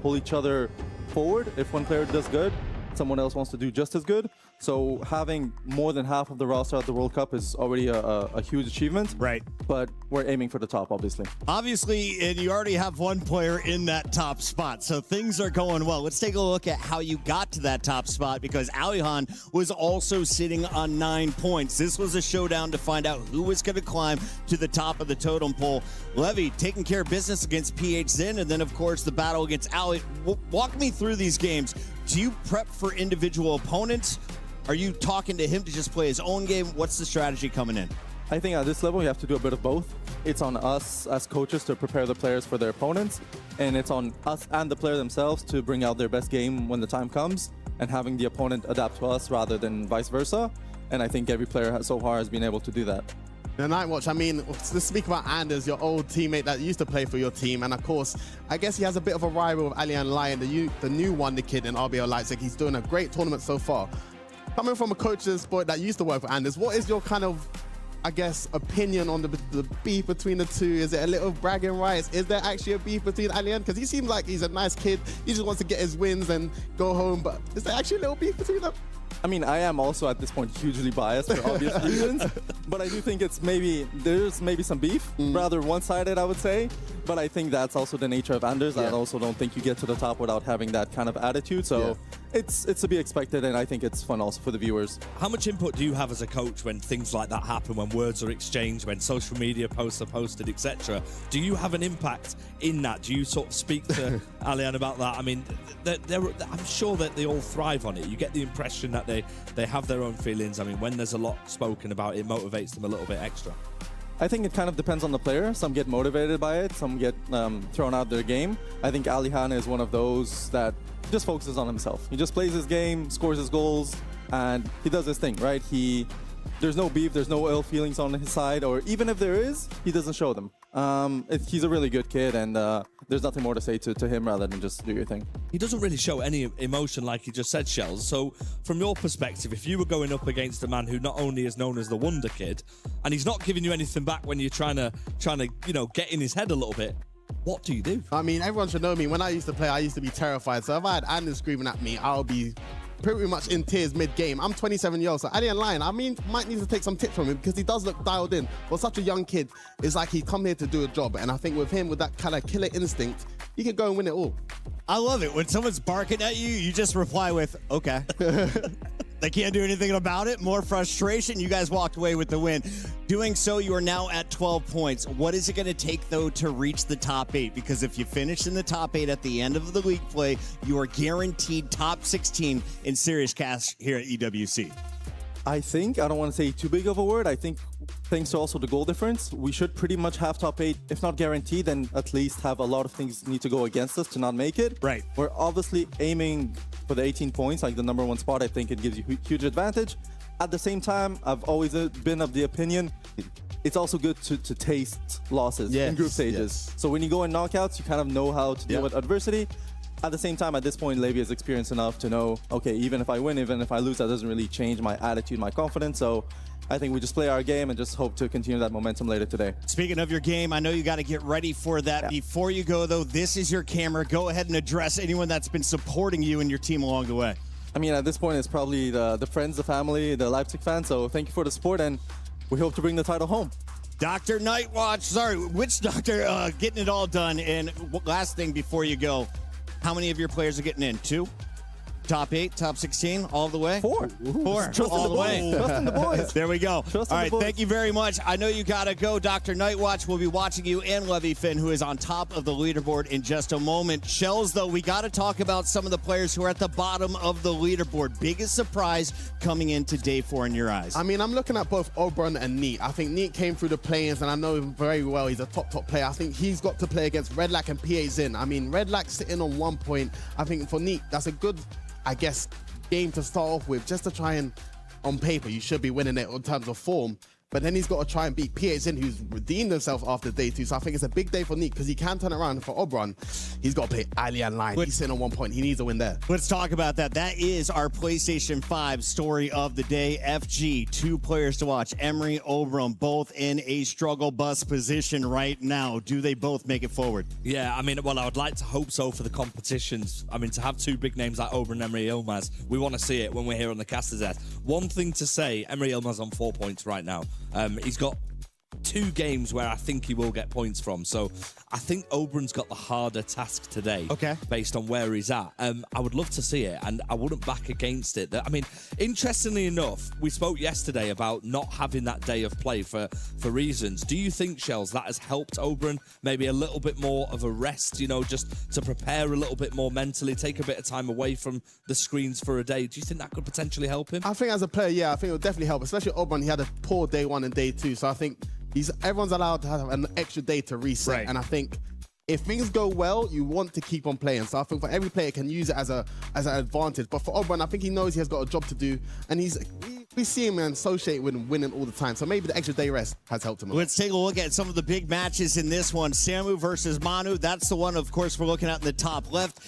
pull each other forward. If one player does good, someone else wants to do just as good. So having more than half of the roster at the World Cup is already a huge achievement. Right. But we're aiming for the top, obviously. Obviously, and you already have one player in that top spot, so things are going well. Let's take a look at how you got to that top spot, because Alihan was also sitting on 9 points. This was a showdown to find out who was going to climb to the top of the totem pole. Levy taking care of business against PH Zin, and then, of course, the battle against Ali. Walk me through these games. Do you prep for individual opponents? Are you talking to him to just play his own game? What's the strategy coming in? I think at this level, you have to do a bit of both. It's on us as coaches to prepare the players for their opponents, and it's on us and the player themselves to bring out their best game when the time comes, and having the opponent adapt to us rather than vice versa. And I think every player so far has been able to do that. The Night Watch, I mean, let's speak about Anders, your old teammate that used to play for your team. And of course, I guess he has a bit of a rival with Alihan Lion, the new wonder kid in RBL Leipzig. He's doing a great tournament so far. Coming from a coach's sport that used to work for Anders, what is your kind of, I guess, opinion on the beef between the two? Is it a little bragging rights? Is there actually a beef between Alihan? Because he seems like he's a nice kid. He just wants to get his wins and go home. But is there actually a little beef between them? I mean, I am also at this point hugely biased for obvious reasons, but I do think there's maybe some beef, rather one-sided, I would say. But I think that's also the nature of Anders. I also don't think you get to the top without having that kind of attitude. So it's to be expected, and I think it's fun also for the viewers. How much input do you have as a coach when things like that happen, when words are exchanged, when social media posts are posted, etc.? Do you have an impact in that? Do you sort of speak to Alihan about that? I mean, I'm sure that they all thrive on it. You get the impression that they have their own feelings. I mean, when there's a lot spoken about, it motivates them a little bit extra. I think it kind of depends on the player. Some get motivated by it, some get thrown out their game. I think Alihan is one of those that just focuses on himself. He just plays his game, scores his goals, and he does his thing, right? There's no beef, there's no ill feelings on his side, or even if there is, he doesn't show them. He's a really good kid, and there's nothing more to say to him rather than just do your thing. He doesn't really show any emotion, like he just said, Shells. So from your perspective, if you were going up against a man who not only is known as the Wonder Kid, and he's not giving you anything back when you're trying to get in his head a little bit, what do you do? I mean, everyone should know me. When I used to play, I used to be terrified. So if I had Anders screaming at me, I'll be pretty much in tears mid-game. I'm 27 years old, so Alihan Lion, I mean, might need to take some tips from him because he does look dialed in. For such a young kid, it's like he's come here to do a job. And I think with him, with that kind of killer instinct, he could go and win it all. I love it. When someone's barking at you, you just reply with, okay. They can't do anything about it. More frustration. You guys walked away with the win. Doing so, you are now at 12 points. What is it going to take, though, to reach the top 8? Because if you finish in the top 8 at the end of the league play, you are guaranteed top 16 in serious cash here at EWC. I think, I don't want to say too big of a word, I think thanks to also the goal difference, we should pretty much have top 8, if not guaranteed, then at least have a lot of things need to go against us to not make it. Right. We're obviously aiming for the 18 points, like the #1 spot. I think it gives you huge advantage. At the same time, I've always been of the opinion, it's also good to taste losses in group stages. So when you go in knockouts, you kind of know how to deal with adversity. At the same time, at this point, Levy is experienced enough to know, okay, even if I win, even if I lose, that doesn't really change my attitude, my confidence. So I think we just play our game and just hope to continue that momentum later today. Speaking of your game, I know you got to get ready for that. Before you go, though, this is your camera. Go ahead and address anyone that's been supporting you and your team along the way. I mean, at this point, it's probably the friends, the family, the Leipzig fans. So thank you for the support, and we hope to bring the title home. Dr. Nightwatch, sorry, which doctor getting it all done? And last thing before you go, how many of your players are getting in? 2? Top 8, top 16, all the way? 4. 4, all the way. Trust in the boys. There we go. Trust all right, thank you very much. I know you got to go. Dr. Nightwatch will be watching you, and Levy Finn, who is on top of the leaderboard in just a moment. Shells, though, we got to talk about some of the players who are at the bottom of the leaderboard. Biggest surprise coming into day 4 in your eyes? I mean, I'm looking at both Oberon and Neat. I think Neat came through the play-ins, and I know him very well. He's a top player. I think he's got to play against Redlac and PA Zin. I mean, Redlac sitting on 1 point. I think for Neat, that's a good, I guess, game to start off with, just to try and, on paper, you should be winning it in terms of form. But then he's got to try and beat PHN, who's redeemed himself after day 2. So I think it's a big day for Neek because he can turn around. For Oberon, he's got to play Alien Line. He's sitting on 1 point. He needs a win there. Let's talk about that. That is our PlayStation 5 story of the day. FG, 2 players to watch. Emery, Oberon, both in a struggle bus position right now. Do they both make it forward? Yeah, I mean, well, I would like to hope so for the competitions. I mean, to have 2 big names like Oberon and Emery Yilmaz, we want to see it when we're here on the Caster's Desk. One thing to say, Emery Yilmaz on 4 points right now. He's got 2 games where I think he will get points from. So I think Oberon's got the harder task today, based on where he's at. I would love to see it, and I wouldn't back against it. I mean, interestingly enough, we spoke yesterday about not having that day of play for reasons. Do you think, Shells, that has helped Oberon maybe a little bit more of a rest, you know, just to prepare a little bit more mentally, take a bit of time away from the screens for a day? Do you think that could potentially help him? I think as a player, yeah, I think it would definitely help, especially Oberon. He had a poor day 1 and day 2, so I think everyone's allowed to have an extra day to reset. Right. And I think if things go well, you want to keep on playing. So I think for every player can use it as an advantage. But for Oberon, I think he knows he has got a job to do, and we see him associate with winning all the time. So maybe the extra day rest has helped him a lot. Let's take a look at some of the big matches in this one. Samu versus Manu. That's the one, of course, we're looking at in the top left.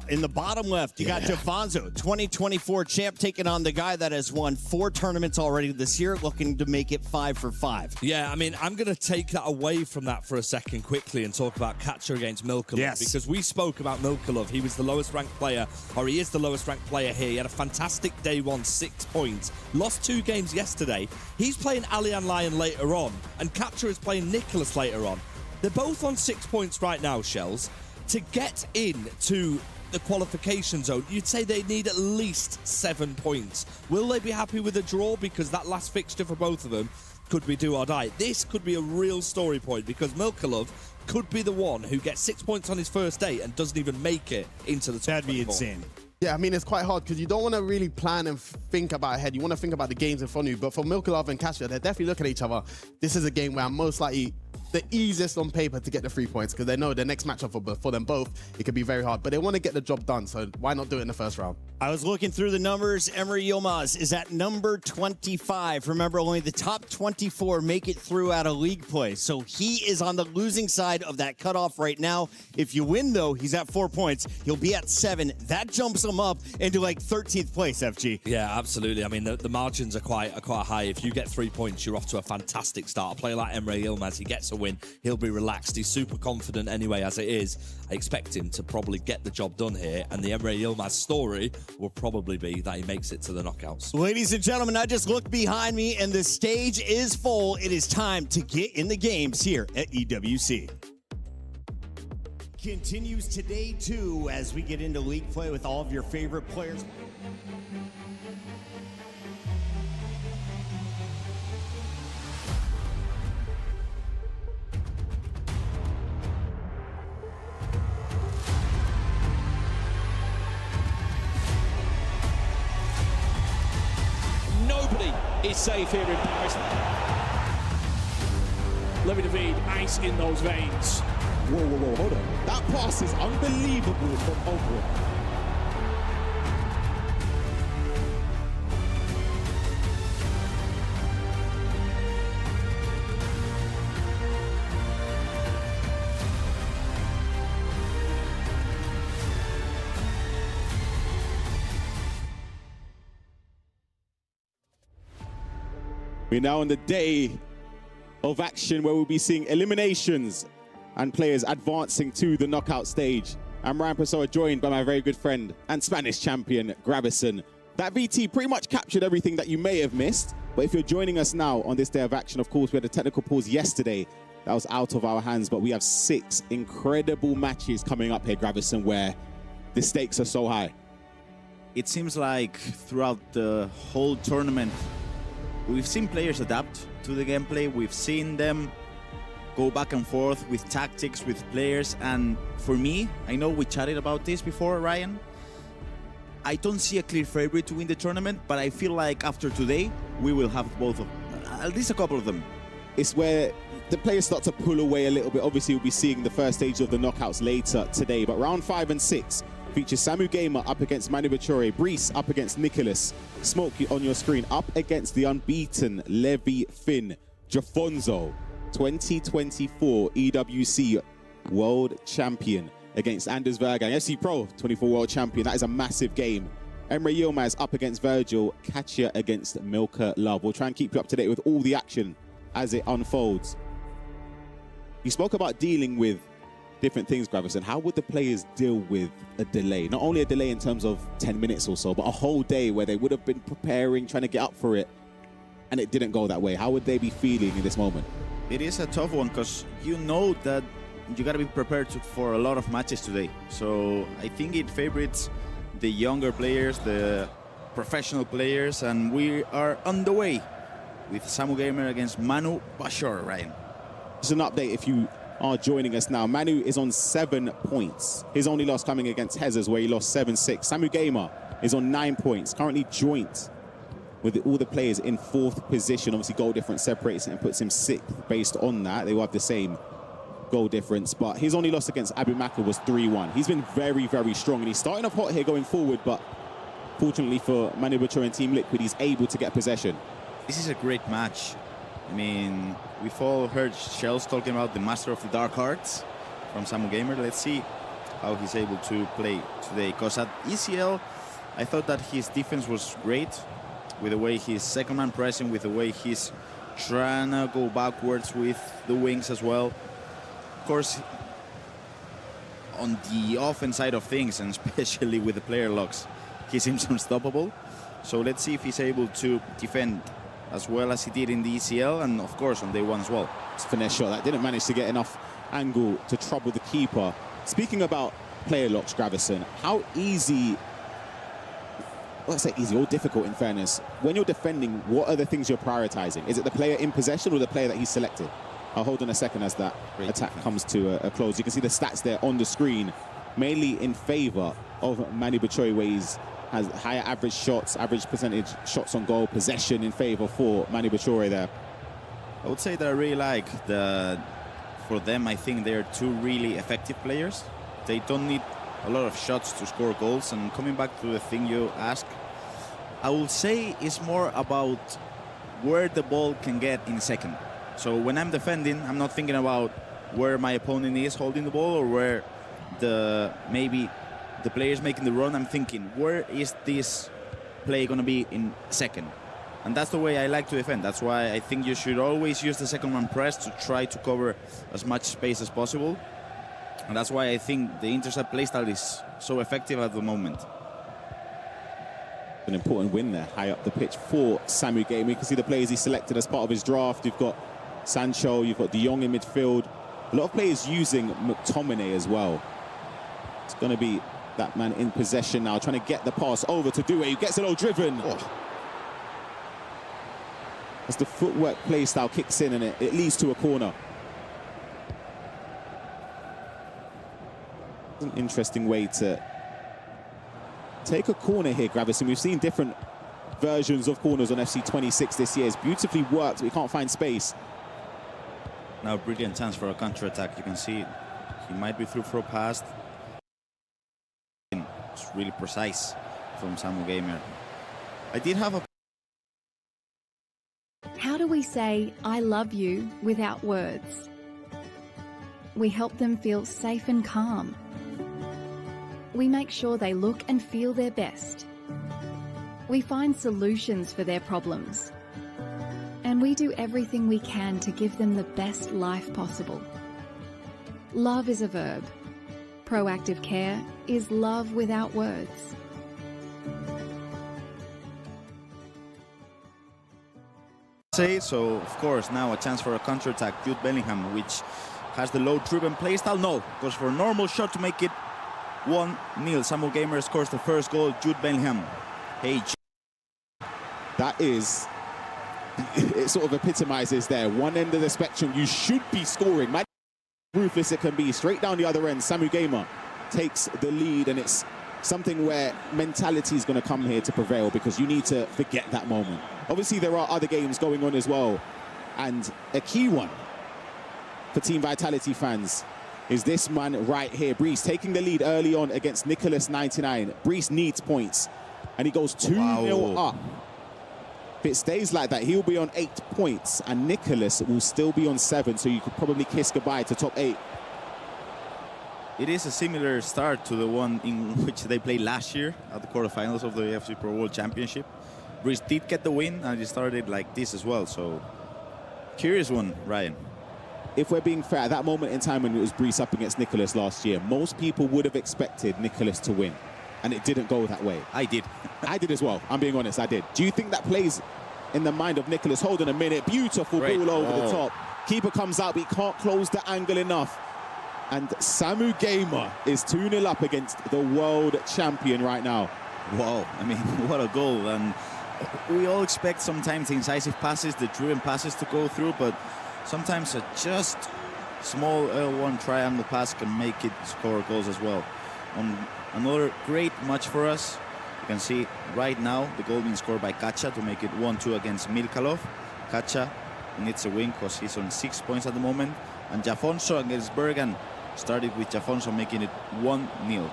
In the bottom left, you got Defonzo, 2024 champ, taking on the guy that has won 4 tournaments already this year, looking to make it 5 for 5. Yeah, I mean, I'm going to take that away from that for a second quickly and talk about Catcher against Milkalov. Yes. Because we spoke about Milkalov. He was the lowest ranked player, or he is the lowest ranked player here. He had a fantastic day 1, 6 points. Lost 2 games yesterday. He's playing Alien Lion later on, and Catcher is playing Nicholas later on. They're both on 6 points right now, Shells. To get into the qualification zone, you'd say they need at least 7 points. Will they be happy with a draw? Because that last fixture for both of them could be do or die. This could be a real story point because Milkalov could be the one who gets 6 points on his first day and doesn't even make it into the top. That'd be 24. insane. Yeah, I mean, it's quite hard because you don't want to really plan and think about ahead. You want to think about the games in front of you. But for Milkalov and Cassia, they're definitely looking at each other. This is a game where I'm most likely the easiest on paper to get the 3 points because they know the next matchup for them both, it could be very hard. But they want to get the job done, so why not do it in the first round? I was looking through the numbers. Emery Yilmaz is at number 25. Remember, only the top 24 make it through out of league play. So he is on the losing side of that cutoff right now. If you win, though, he's at 4 points. He'll be at 7. That jumps him up into like 13th place, FG. Yeah, absolutely. I mean, the margins are quite high. If you get 3 points, you're off to a fantastic start. A player like Emery Yilmaz, he gets a win. He'll be relaxed. He's super confident anyway, as it is. I expect him to probably get the job done here. And the Emery Yilmaz story will probably be that he makes it to the knockouts. Ladies and gentlemen, I just looked behind me and the stage is full. It is time to get in the games here at EWC. Continues today, too, as we get into league play with all of your favorite players. Nobody is safe here in Paris. Lemmy David, ice in those veins. Whoa, whoa, whoa, hold on. That pass is unbelievable from Oberon. We're now on the day of action where we'll be seeing eliminations and players advancing to the knockout stage. I'm Ryan Pessoa, joined by my very good friend and Spanish champion, Gravison. That VT pretty much captured everything that you may have missed, but if you're joining us now on this day of action, of course, we had a technical pause yesterday that was out of our hands, but we have 6 incredible matches coming up here, Gravison, where the stakes are so high. It seems like throughout the whole tournament, we've seen players adapt to the gameplay. We've seen them go back and forth with tactics, with players. And for me, I know we chatted about this before, Ryan. I don't see a clear favorite to win the tournament, but I feel like after today, we will have both of at least a couple of them. It's where the players start to pull away a little bit. Obviously, we'll be seeing the first stage of the knockouts later today, but round 5 and 6 features Samu Gamer up against Manu Bachore, Brees up against Nicholas, Smoke on your screen up against the unbeaten Levi Finn, Jafonzo, 2024 EWC World Champion against Anders Vergang, FC Pro 24 World Champion. That is a massive game. Emre Yilmaz up against Virgil, Katya against Milka Love. We'll try and keep you up to date with all the action as it unfolds. You spoke about dealing with different things, Gravison. How would the players deal with a delay? Not only a delay in terms of 10 minutes or so, but a whole day where they would have been preparing, trying to get up for it, and it didn't go that way. How would they be feeling in this moment? It is a tough one because you know that you got to be prepared for a lot of matches today. So I think it favorites the younger players, the professional players, and we are on the way with Samu Gamer against Manu Bachore, Ryan. Just an update if you are joining us now. Manu is on 7 points. His only loss coming against Hezers, where he lost 7-6. Samu Gamer is on 9 points, currently joint with all the players in 4th position. Obviously, goal difference separates and puts him 6th based on that. They will have the same goal difference, but his only loss against Abu Maka was 3-1. He's been very, very strong, and he's starting off hot here going forward, but fortunately for Manu Bachore and Team Liquid, he's able to get possession. This is a great match. I mean, we've all heard Shells talking about the master of the dark arts from Samu Gamer. Let's see how he's able to play today, because at ECL, I thought that his defense was great, with the way he's second man pressing, with the way he's trying to go backwards with the wings as well. Of course, on the offense side of things, and especially with the player locks, he seems unstoppable. So let's see if he's able to defend as well as he did in the ECL, and of course on day one as well. It's a finesse shot that didn't manage to get enough angle to trouble the keeper. Speaking about player locks, Gravison, how easy, well, let's say easy or difficult in fairness, when you're defending, what are the things you're prioritizing? Is it the player in possession or the player that he's selected? I'll hold on a second as that attack comes to a close. You can see the stats there on the screen, mainly in favor of Manu Bachore, where he has higher average shots, average percentage shots on goal, possession in favor for Manu Bachore there. I would say that I really like for them, I think they're two really effective players. They don't need a lot of shots to score goals. And coming back to the thing you asked, I would say it's more about where the ball can get in second. So when I'm defending, I'm not thinking about where my opponent is holding the ball or where maybe the player's making the run. I'm thinking, where is this play going to be in second? And that's the way I like to defend. That's why I think you should always use the second man press to try to cover as much space as possible. And that's why I think the intercept playstyle is so effective at the moment. An important win there, high up the pitch for Samu Gamer. You can see the players he selected as part of his draft. You've got Sancho, you've got De Jong in midfield. A lot of players using McTominay as well. It's going to be that man in possession now, trying to get the pass over to Due, who gets it all driven. Oh. As the footwork play style kicks in and it leads to a corner. An interesting way to take a corner here, Gravison. We've seen different versions of corners on FC 26 this year. It's beautifully worked, we can't find space. Now a brilliant chance for a counter-attack. You can see he might be through for a pass. It's really precise from Samu Gamer. I did have a... How do we say I love you without words? We help them feel safe and calm. We make sure they look and feel their best. We find solutions for their problems. And we do everything we can to give them the best life possible. Love is a verb. Proactive care is love without words. So, of course, now a chance for a counter-attack. Jude Bellingham, which has the low-driven playstyle. No, goes for a normal shot to make it 1-0. Samu Gamer scores the first goal. Jude Bellingham. Hey, that is, it sort of epitomizes there. One end of the spectrum, you should be scoring. Ruthless it can be. Straight down the other end, Samu Gamer takes the lead, and it's something where mentality is going to come here to prevail, because you need to forget that moment. Obviously, there are other games going on as well, and a key one for Team Vitality fans is this man right here. Brees taking the lead early on against Nicholas 99. Brees needs points, and he goes 2-0 up. If it stays like that, he'll be on 8 points, and Nicholas will still be on 7, so you could probably kiss goodbye to top 8. It is a similar start to the one in which they played last year at the quarterfinals of the AFC Pro World Championship. Brees did get the win, and it started like this as well, so curious one, Ryan. If we're being fair, at that moment in time when it was Brees up against Nicholas last year, most people would have expected Nicholas to win, and it didn't go that way. I did. I did as well. I'm being honest, I did. Do you think that plays in the mind of Nicholas? Hold on a minute. Beautiful ball over the top. Keeper comes out, but he can't close the angle enough. And Samu Gamer is 2-0 up against the world champion right now. Wow, I mean, what a goal. And we all expect sometimes the incisive passes, the driven passes to go through, but sometimes a just small L1 triangle pass can make it score goals as well. Another great match for us. You can see right now the goal being scored by Kacha to make it 1-2 against Milkalov. Kacha needs a win because he's on 6 points at the moment. And Jafonso against Bergan started with Jafonso making it 1-0.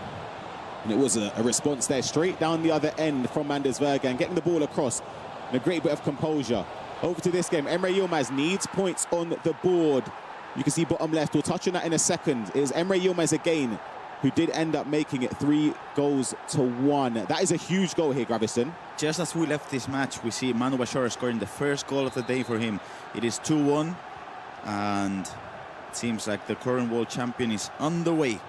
And it was a response there straight down the other end from Anders Bergan, getting the ball across and a great bit of composure. Over to this game, Emre Yilmaz needs points on the board. You can see bottom left, we'll touch on that in a second. It is Emre Yilmaz again who did end up making it 3-1. That is a huge goal here, Gravison. Just as we left this match, we see Manu Bashar scoring the first goal of the day for him. It is 2-1, and it seems like the current world champion is on the way.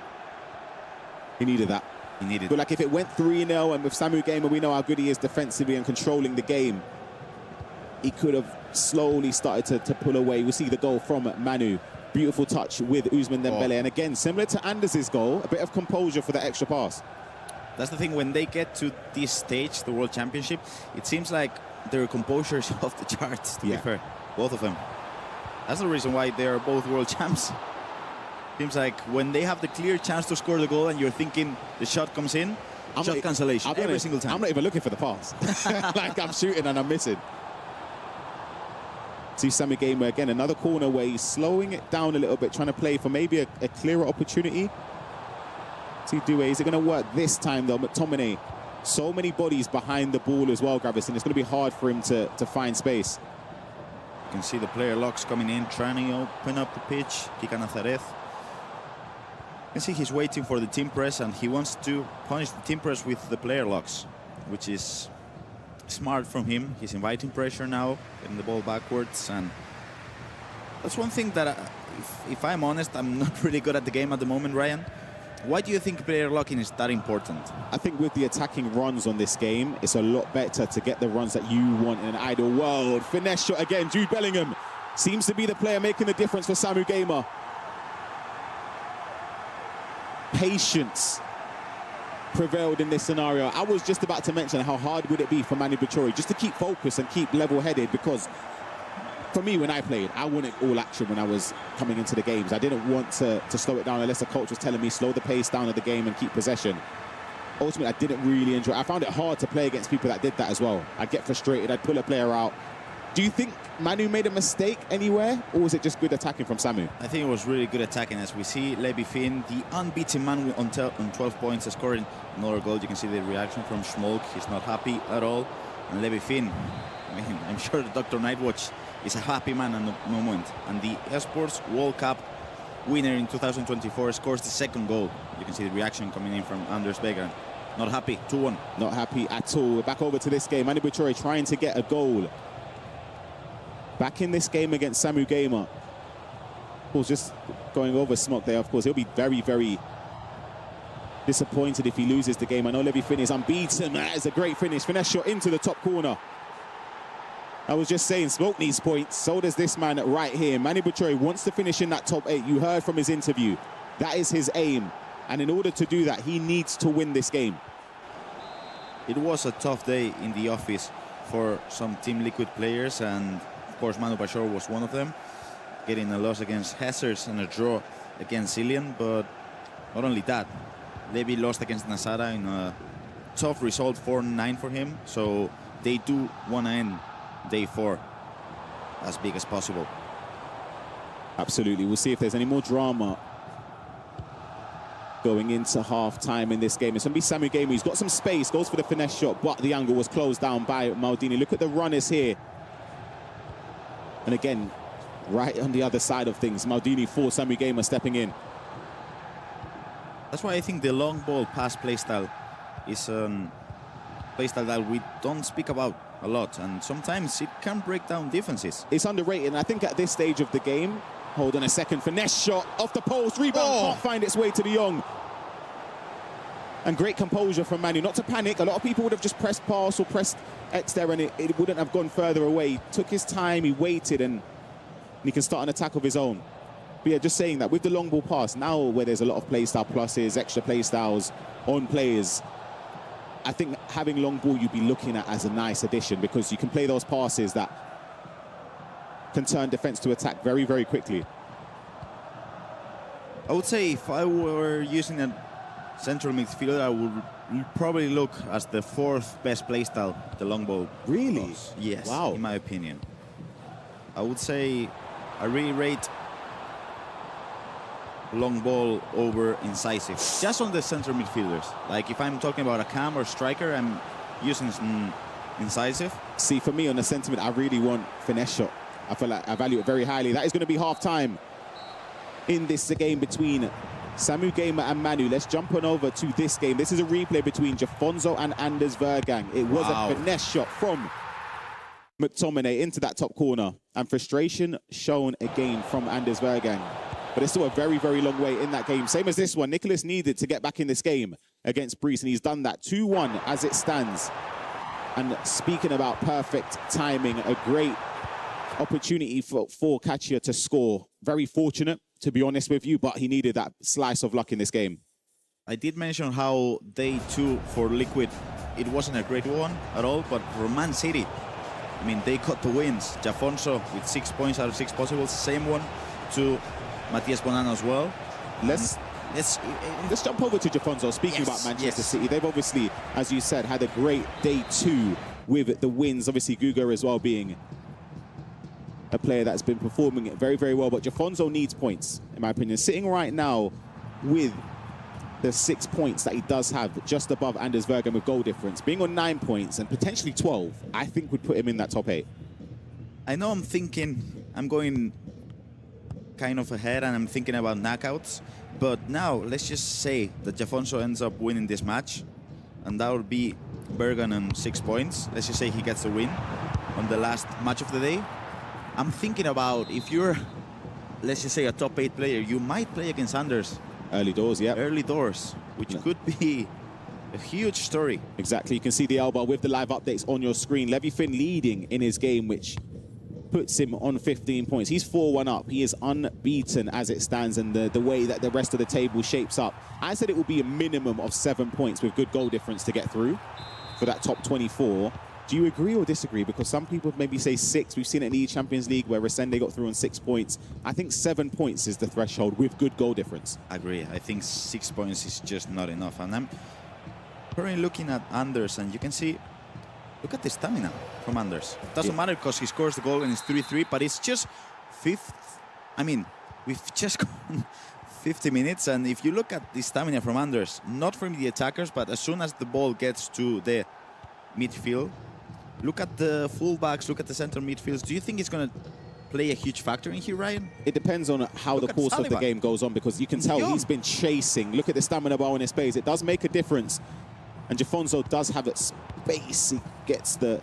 He needed that. He needed. But like if it went 3-0, and with Samu Gamer, we know how good he is defensively and controlling the game, he could have slowly started to pull away. We see the goal from Manu. Beautiful touch with Ousmane Dembele. And again, similar to Anders' goal, a bit of composure for the extra pass. That's the thing, when they get to this stage, the World Championship, it seems like their composure is off the charts, to be fair. Both of them. That's the reason why they are both world champs. Seems like when they have the clear chance to score the goal and you're thinking the shot comes in, shot cancellation every single time. I'm not even looking for the pass. Like I'm shooting and I'm missing. See Samu Gamer again, another corner where he's slowing it down a little bit, trying to play for maybe a clearer opportunity. See Due, is it going to work this time though? McTominay, so many bodies behind the ball as well, Gravison. It's going to be hard for him to find space. You can see the player locks coming in, trying to open up the pitch. Kika Nazareth. You can see he's waiting for the team press, and he wants to punish the team press with the player locks, which is smart from him. He's inviting pressure now, getting the ball backwards, and that's one thing that, if I'm honest, I'm not really good at the game at the moment, Ryan. Why do you think player locking is that important? I think with the attacking runs on this game, it's a lot better to get the runs that you want in an ideal world. Finesse shot again, Jude Bellingham seems to be the player making the difference for Samu Gamer. Patience prevailed in this scenario. I was just about to mention how hard would it be for Manu Bachori just to keep focused and keep level-headed, because for me, when I played, I wanted all action when I was coming into the games. I didn't want to slow it down unless the coach was telling me slow the pace down of the game and keep possession. Ultimately, I didn't really enjoy it. I found it hard to play against people that did that as well. I'd get frustrated, I'd pull a player out. Do you think Manu made a mistake anywhere, or was it just good attacking from Samu? I think it was really good attacking, as we see Levi Finn, the unbeaten man on 12 points, scoring another goal. You can see the reaction from Schmolk. He's not happy at all. And Levi Finn, I mean, I'm sure the Dr. Nightwatch is a happy man at the moment. And the Esports World Cup winner in 2024 scores the second goal. You can see the reaction coming in from Anders Bergan. Not happy, 2-1. Not happy at all. We're back over to this game. Manu Bachori trying to get a goal. Back in this game against Samu Gamer. Of course, just going over Smok there, of course, he'll be very, very disappointed if he loses the game. I know Levi Finn is unbeaten. That is a great finish. Finesse shot into the top corner. I was just saying, Smok needs points. So does this man right here. Manu Bachori wants to finish in that top 8. You heard from his interview. That is his aim. And in order to do that, he needs to win this game. It was a tough day in the office for some Team Liquid players, and of course, Manu Bashar was one of them, getting a loss against Hazards and a draw against Ilian. But not only that, Levi lost against Nasara in a tough result, 4-9 for him. So they do want to end day 4 as big as possible. Absolutely. We'll see if there's any more drama going into half-time in this game. It's going to be Samu Gamer. He's got some space, goes for the finesse shot, but the angle was closed down by Maldini. Look at the runners here. And again, right on the other side of things, Maldini for Samu Gamer stepping in. That's why I think the long ball pass playstyle is a playstyle that we don't speak about a lot, and sometimes it can break down defenses. It's underrated, and I think at this stage of the game, hold on a second, finesse shot off the post, rebound, can't find its way to De Jong. And great composure from Manu, not to panic. A lot of people would have just pressed pass or pressed X there and it wouldn't have gone further away. He took his time, he waited, and he can start an attack of his own. But yeah, just saying that with the long ball pass, now where there's a lot of playstyle pluses, extra playstyles on players, I think having long ball you'd be looking at as a nice addition, because you can play those passes that can turn defense to attack very, very quickly. I would say if I were using a central midfielder, I would probably look as the fourth best playstyle, the long ball. Really? Pass. Yes, wow. In my opinion. I would say I really rate long ball over incisive, just on the central midfielders. Like if I'm talking about a cam or striker, I'm using incisive. See, for me on the sentiment, I really want finesse shot. I feel like I value it very highly. That is going to be half-time in this game between Samu Gamer and Manu. Let's jump on over to this game. This is a replay between Jafonso and Anders Vergang. It was a finesse shot from McTominay into that top corner, and frustration shown again from Anders Vergang. But it's still a very, very long way in that game. Same as this one. Nicholas needed to get back in this game against Brees, and he's done that. 2-1 as it stands. And speaking about perfect timing, a great opportunity for Katia to score. Very fortunate, to be honest with you, but he needed that slice of luck in this game. I did mention how day 2 for Liquid, it wasn't a great one at all, but for Man City, I mean, they got the wins. Jafonso with 6 points out of 6 possible. Same one to Matias Bonano as well. Let's jump over to Jafonso. Speaking about Manchester City, they've obviously, as you said, had a great day 2 with the wins. Obviously, Guga as well being a player that's been performing very, very well. But Jafonso needs points, in my opinion. Sitting right now with the 6 points that he does have, just above Anders Vergaan with goal difference, being on 9 points and potentially 12, I think would put him in that top 8. I know I'm going kind of ahead and I'm thinking about knockouts, but now let's just say that Jafonso ends up winning this match, and that would be Vergaan on 6 points. Let's just say he gets a win on the last match of the day. I'm thinking about, if you're, let's just say, a top 8 player, you might play against Anders. Early doors, yeah. Early doors, which could be a huge story. Exactly. You can see the elbow with the live updates on your screen. Levy Finn leading in his game, which puts him on 15 points. He's 4-1 up. He is unbeaten as it stands, and the way that the rest of the table shapes up. I said it will be a minimum of 7 points with good goal difference to get through for that top 24. Do you agree or disagree? Because some people maybe say 6. We've seen it in the Champions League where Resende got through on 6 points. I think 7 points is the threshold with good goal difference. I agree. I think 6 points is just not enough. And I'm currently looking at Anders, and you can see, look at the stamina from Anders. Doesn't matter because he scores the goal and it's 3-3, but it's just 5th. I mean, we've just gone 50 minutes, and if you look at the stamina from Anders, not from the attackers, but as soon as the ball gets to the midfield, look at the fullbacks, look at the center midfields. Do you think it's going to play a huge factor in here, Ryan? It depends on how the course of the game goes on, because you can tell he's been chasing. Look at the stamina bar in his space. It does make a difference. And Jafonso does have it space. He gets the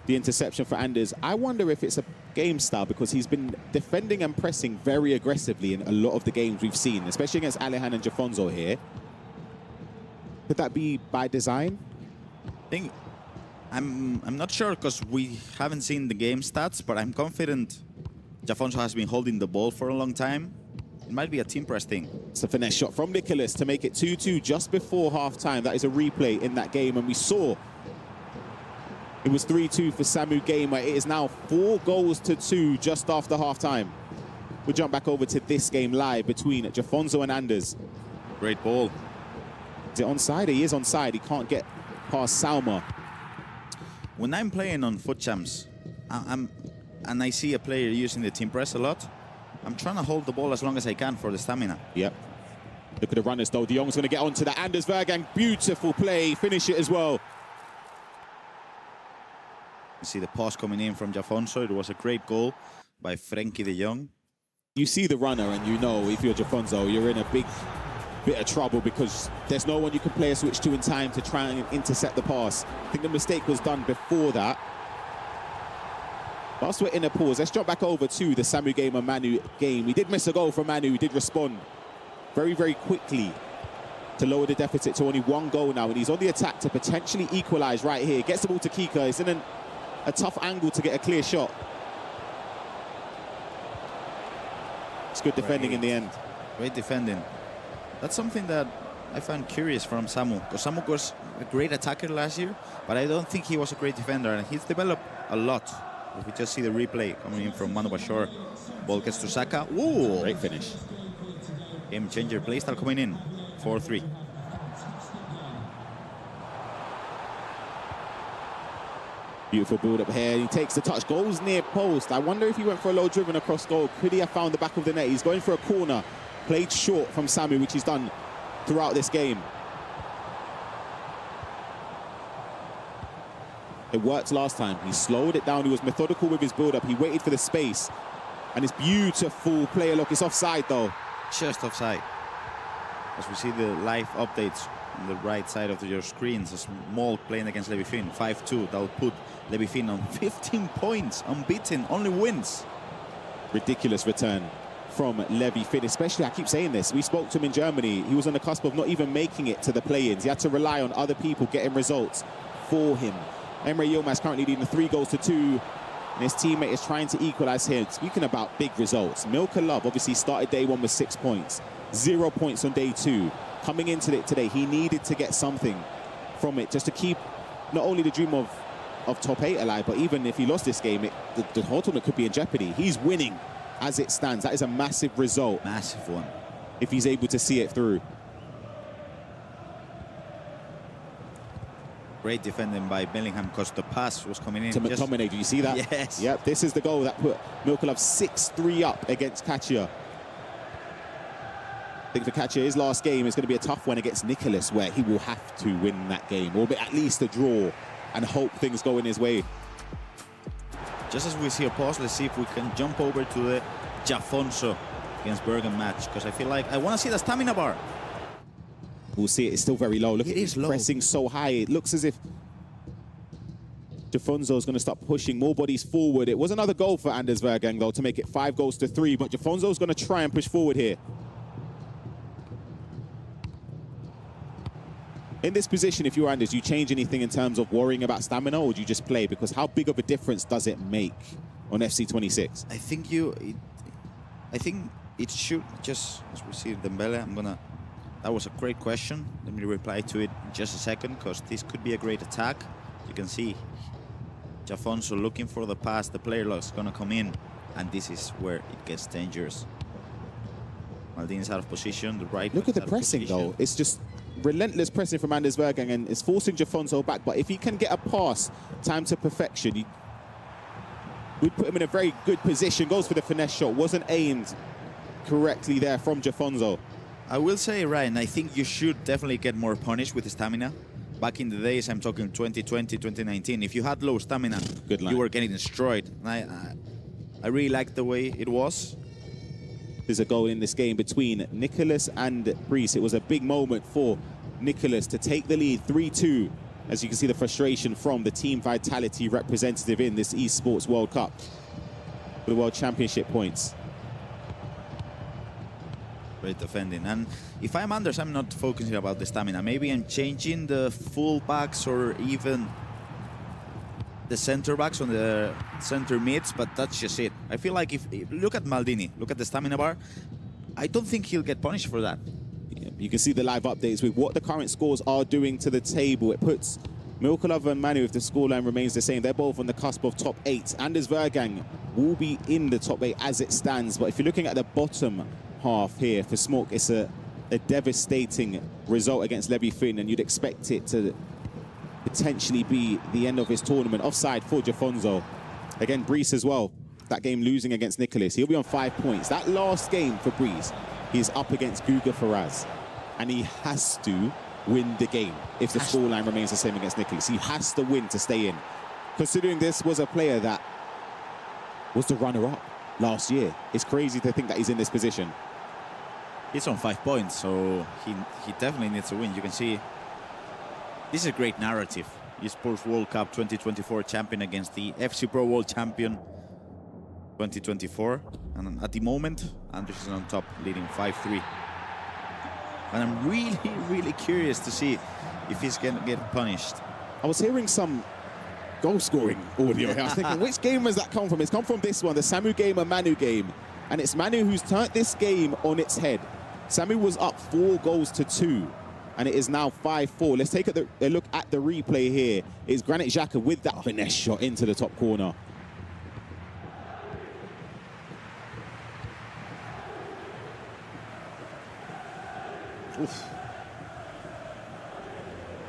interception for Anders. I wonder if it's a game style, because he's been defending and pressing very aggressively in a lot of the games we've seen, especially against Alejan and Jafonso here. Could that be by design? I think I'm not sure, because we haven't seen the game stats, but I'm confident Jafonso has been holding the ball for a long time. It might be a team press thing. It's a finesse shot from Nicholas to make it 2-2 just before half-time. That is a replay in that game, and we saw it was 3-2 for Samu Gamer. It is now 4-2 just after half-time. We'll jump back over to this game live between Jafonso and Anders. Great ball. Is it onside? He is onside. He can't get past Salma. When I'm playing on foot champs, and I see a player using the team press a lot, I'm trying to hold the ball as long as I can for the stamina. Yep. Look at the runners though. De Jong's going to get onto that. Anders Vergang, beautiful play. Finish it as well. You see the pass coming in from Jafonso. It was a great goal by Frenkie de Jong. You see the runner and you know if you're Jafonso, you're in a big bit of trouble because there's no one you can play a switch to in time to try and intercept the pass. I think the mistake was done before that. Whilst we're in a pause, let's jump back over to the Samu game and Manu game. We did miss a goal from Manu. He did respond very, very quickly to lower the deficit to only 1 goal now. And he's on the attack to potentially equalise right here. Gets the ball to Kika. It's in a tough angle to get a clear shot. It's good defending in the end. Great defending. That's something that I find curious from Samu. Because Samu was a great attacker last year, but I don't think he was a great defender. And he's developed a lot. If we just see the replay coming in from Manu Bashar. Ball gets to Saka. Ooh! Great finish. Game changer play start coming in. 4-3. Beautiful build up here. He takes the touch, goes near post. I wonder if he went for a low driven across goal. Could he have found the back of the net? He's going for a corner. Played short from Samu, which he's done throughout this game. It worked last time. He slowed it down. He was methodical with his build up. He waited for the space. And it's beautiful player. Look, it's offside though. Just offside. As we see the live updates on the right side of your screens, a small playing against Levi Finn, 5-2. That will put Levi Finn on 15 points, unbeaten, only wins. Ridiculous return from Levi Finn, especially, I keep saying this, we spoke to him in Germany. He was on the cusp of not even making it to the play-ins. He had to rely on other people getting results for him. Emre Yilmaz currently leading 3-2, and his teammate is trying to equalise here. Speaking about big results, Milka Love obviously started day 1 with 6 points, 0 points on day 2. Coming into it today, he needed to get something from it just to keep not only the dream of top 8 alive, but even if he lost this game, the whole tournament could be in jeopardy. He's winning as it stands. That is a massive result. Massive one. If he's able to see it through. Great defending by Bellingham because the pass was coming in. To McTominay, do you see that? Yes. Yep, this is the goal that put Milka Love 6-3 up against Katia. I think for Katia, his last game is going to be a tough one against Nicholas, where he will have to win that game, or at least a draw, and hope things go in his way. Just as we see a pause, let's see if we can jump over to the Jafonso against Bergen match, because I feel like I want to see the stamina bar. We'll see it. It's still very low. Look, it is low. Pressing so high. It looks as if Jafonso is going to start pushing more bodies forward. It was another goal for Anders Vergang, though, to make it 5-3, but Jafonso is going to try and push forward here. In this position, if you're Anders, do you change anything in terms of worrying about stamina, or do you just play? Because how big of a difference does it make on FC26? I think it should just, as we see Dembele, that was a great question. Let me reply to it in just a second, because this could be a great attack. You can see Jafonso looking for the pass. The player is going to come in, and this is where it gets dangerous. Maldini's out of position. The right. Look at the pressing, though. It's just relentless pressing from Anders Vergang, and it's forcing Jafonso back. But if he can get a pass time to perfection, we'd put him in a very good position. Goes for the finesse shot. Wasn't aimed correctly there from Jafonso. I will say, Ryan, I think you should definitely get more punished with stamina. Back in the days, I'm talking 2020, 2019, if you had low stamina, you were getting destroyed. And I really liked the way it was. There's a goal in this game between Nicholas and Brice. It was a big moment for Nicholas to take the lead 3-2. As you can see, the frustration from the Team Vitality representative in this Esports World Cup for the World Championship points. Great defending. And if I'm Anders, I'm not focusing about the stamina. Maybe I'm changing the full backs or even the center backs on the center mids, but that's just it. I feel like if look at Maldini, look at the stamina bar, I don't think he'll get punished for that. Yeah, you can see the live updates with what the current scores are doing to the table. It puts Milka Love and Manu, if the scoreline remains the same, they're both on the cusp of top 8. Anders Vergang will be in the top 8 as it stands, but if you're looking at the bottom half here for Smork, it's a devastating result against Levi Finn, and you'd expect it to potentially be the end of his tournament. Offside for Jafonso. Again, Brice as well. That game losing against Nicholas. He'll be on 5 points. That last game for Brice, he's up against Guga Faraz. and he has to win the game if the scoreline remains the same against Nicholas. He has to win to stay in. Considering this was a player that was the runner-up last year, it's crazy to think that he's in this position. He's on 5 points, so he definitely needs to win. You can see this is a great narrative. Esports World Cup 2024 champion against the FC Pro World Champion 2024. And at the moment, Andrés is on top, leading 5-3. And I'm really, really curious to see if he's going to get punished. I was hearing some goal-scoring audio. I was thinking, which game has that come from? It's come from this one, the Samu game and Manu game. And it's Manu who's turned this game on its head. Samu was up 4-2, and it is now 5-4. Let's take a look at the replay here. It's Granit Xhaka with that finesse shot into the top corner. Oof.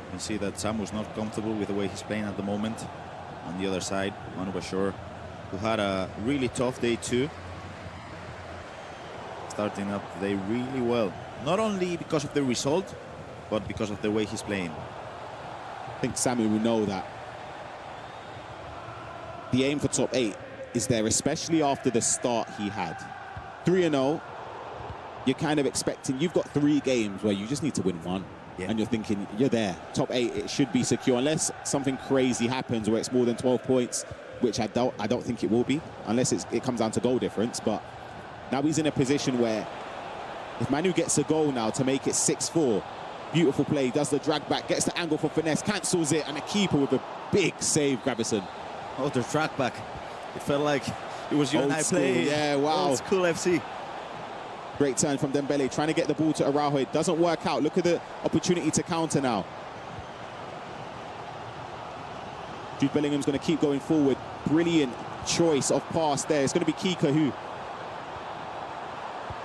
You can see that Samu's not comfortable with the way he's playing at the moment. On the other side, Manu Bashir, who had a really tough day too. Starting up the day really well. Not only because of the result, but because of the way he's playing. I think Samu will know that the aim for top 8 is there, especially after the start he had. 3-0. You're kind of expecting, you've got 3 games where you just need to win 1. Yeah. And you're thinking, you're there. Top 8, it should be secure, unless something crazy happens where it's more than 12 points, which I don't think it will be, unless it comes down to goal difference. But now he's in a position where if Manu gets a goal now to make it 6-4, beautiful play, does the drag back, gets the angle for finesse, cancels it, and a keeper with a big save, Gravison. Oh, the drag back. It felt like it was you and I playing. Yeah, wow. Old school FC. Great turn from Dembele, trying to get the ball to Araujo. It doesn't work out. Look at the opportunity to counter now. Jude Bellingham's going to keep going forward. Brilliant choice of pass there. It's going to be Kika who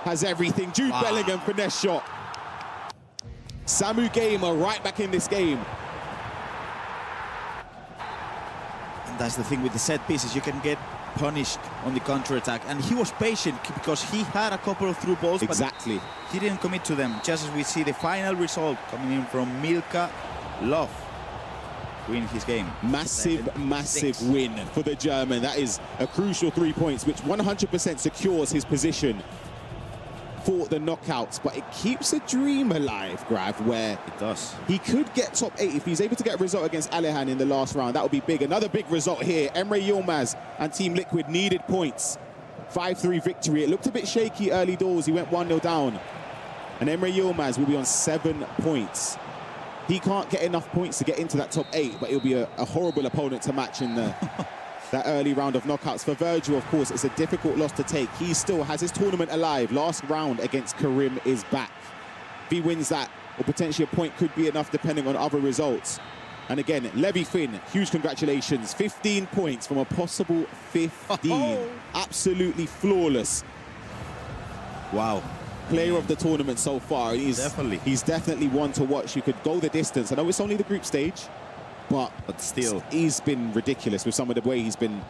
has everything. Jude Bellingham, finesse shot. Samu Gamer right back in this game. And that's the thing with the set pieces. You can get punished on the counter-attack, and he was patient because he had a couple of through balls, exactly, but he didn't commit to them. Just as we see the final result coming in from Milka Love win his game. Massive win for the German. That is a crucial 3 points, which 100% secures his position for the knockouts, but it keeps a dream alive, Grav, where it does. He could get top 8 if he's able to get a result against Alihan in the last round. That would be big. Another big result here. Emre Yilmaz and Team Liquid needed points. 5-3 victory. It looked a bit shaky early doors. He went 1-0 down. And Emre Yilmaz will be on 7 points. He can't get enough points to get into that top 8, but it'll be a horrible opponent to match in the that early round of knockouts. For Virgil, of course, it's a difficult loss to take. He still has his tournament alive. Last round against Karim is back. If he wins that, or potentially a point could be enough depending on other results. And again, Levy Finn, huge congratulations. 15 points from a possible 15. Absolutely flawless. Wow. Player of the tournament so far. He's definitely one to watch. You could go the distance. I know it's only the group stage, but still, he's been ridiculous with some of the way he's been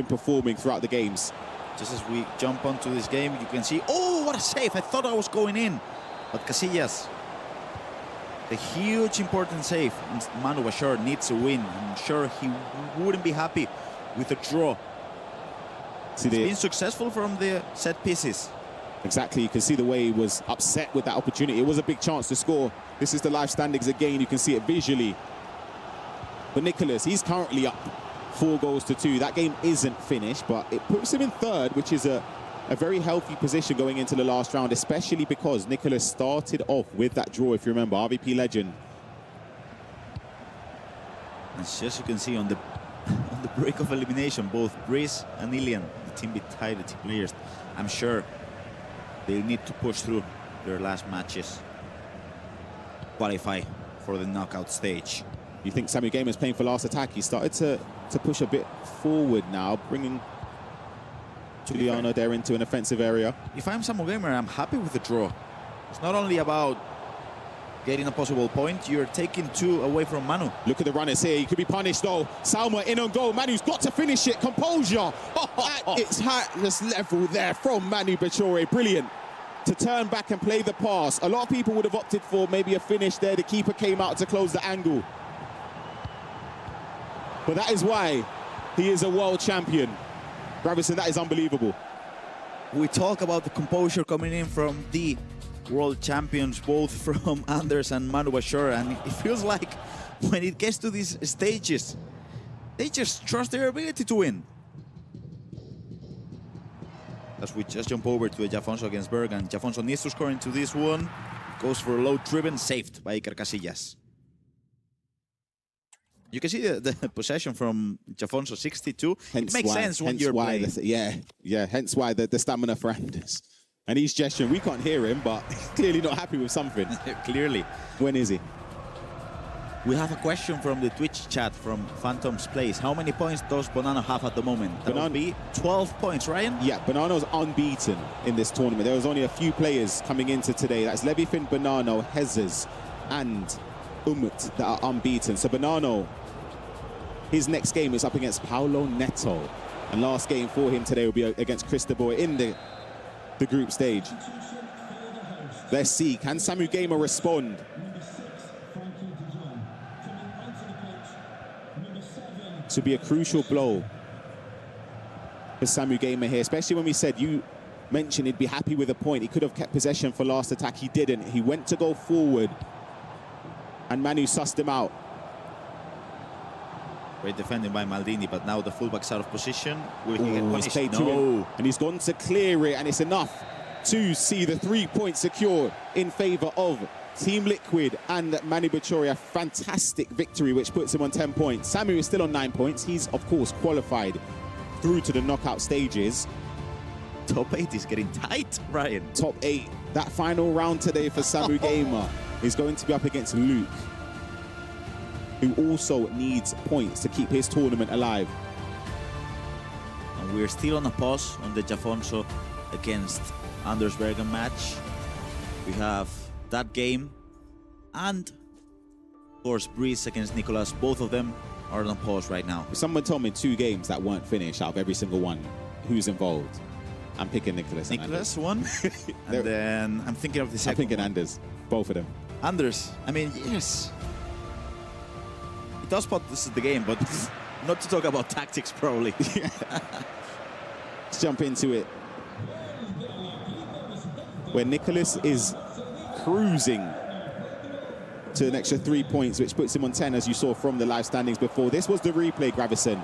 performing throughout the games. Just as we jump onto this game, you can see, oh, what a save. I thought I was going in. But Casillas, the huge important save. Manu Bashir needs a win. I'm sure he wouldn't be happy with a draw. He's been successful from the set pieces. Exactly, you can see the way he was upset with that opportunity. It was a big chance to score. This is the live standings again. You can see it visually. But Nicholas, he's currently up 4-2. That game isn't finished, but it puts him in 3rd, which is a very healthy position going into the last round, especially because Nicholas started off with that draw, if you remember, RVP legend. As you can see on the break of elimination, both Brice and Ilian, the team vitality players, I'm sure they need to push through their last matches, qualify for the knockout stage. You think Samu Gamer is playing for last attack? He started to push a bit forward now, bringing Giuliano there into an offensive area. If I'm Samu Gamer, I'm happy with the draw. It's not only about getting a possible point, you're taking 2 away from Manu. Look at the runners here. He could be punished though. Salma in on goal. Manu's got to finish it. Composure at its highest level there from Manu Bachore. Brilliant. to turn back and play the pass. A lot of people would have opted for maybe a finish there. The keeper came out to close the angle. But that is why he is a world champion. Gravison, that is unbelievable. We talk about the composure coming in from the world champions, both from Anders and Manu Bashar, and it feels like when it gets to these stages, they just trust their ability to win. As we just jump over to the Jafonso against Berg, and Jafonso needs to score into this one. Goes for a low driven, saved by Iker Casillas. You can see the possession from Jafonso, 62. It makes sense when you're playing. Hence why the stamina for Anders. And he's gesturing. We can't hear him, but clearly not happy with something. Clearly. When is he? We have a question from the Twitch chat from Phantom's Place. How many points does Bonanno have at the moment? That would be 12 points, Ryan? Yeah, Bonanno's unbeaten in this tournament. There was only a few players coming into today. That's Levifin, Bonanno, Hezes, and Umut that are unbeaten. So Bonanno, his next game is up against Paulo Neto. And last game for him today will be against Cristobal in the group stage. Let's see, can Samu Gamer respond? This would be a crucial blow for Samu Gamer here, especially when we said, you mentioned he'd be happy with a point. He could have kept possession for last attack. He didn't. He went to go forward, and Manu sussed him out. Great defending by Maldini, but now the fullback's out of position. Will he get punished? No. And he's gone to clear it, and it's enough to see the 3 points secured in favour of Team Liquid and Manu Bachori. A fantastic victory, which puts him on 10 points. Samu is still on 9 points. He's, of course, qualified through to the knockout stages. Top 8 is getting tight, Ryan. Top 8. That final round today for Samu Gamer is going to be up against Luke, who also needs points to keep his tournament alive. And we're still on a pause on the Jafonso against Anders Bergen match. We have that game and, of course, Breeze against Nicolas. Both of them are on a pause right now. If someone told me 2 games that weren't finished out of every single one, who's involved? I'm picking Nicolas. Nicolas, one. And then I'm thinking of the second I'm thinking one. Anders. Both of them. Anders, I mean, yes. He does spot this is the game, but not to talk about tactics, probably. Let's jump into it. Where Nicolas is cruising to an extra 3 points, which puts him on 10, as you saw from the live standings before. This was the replay, Gravison.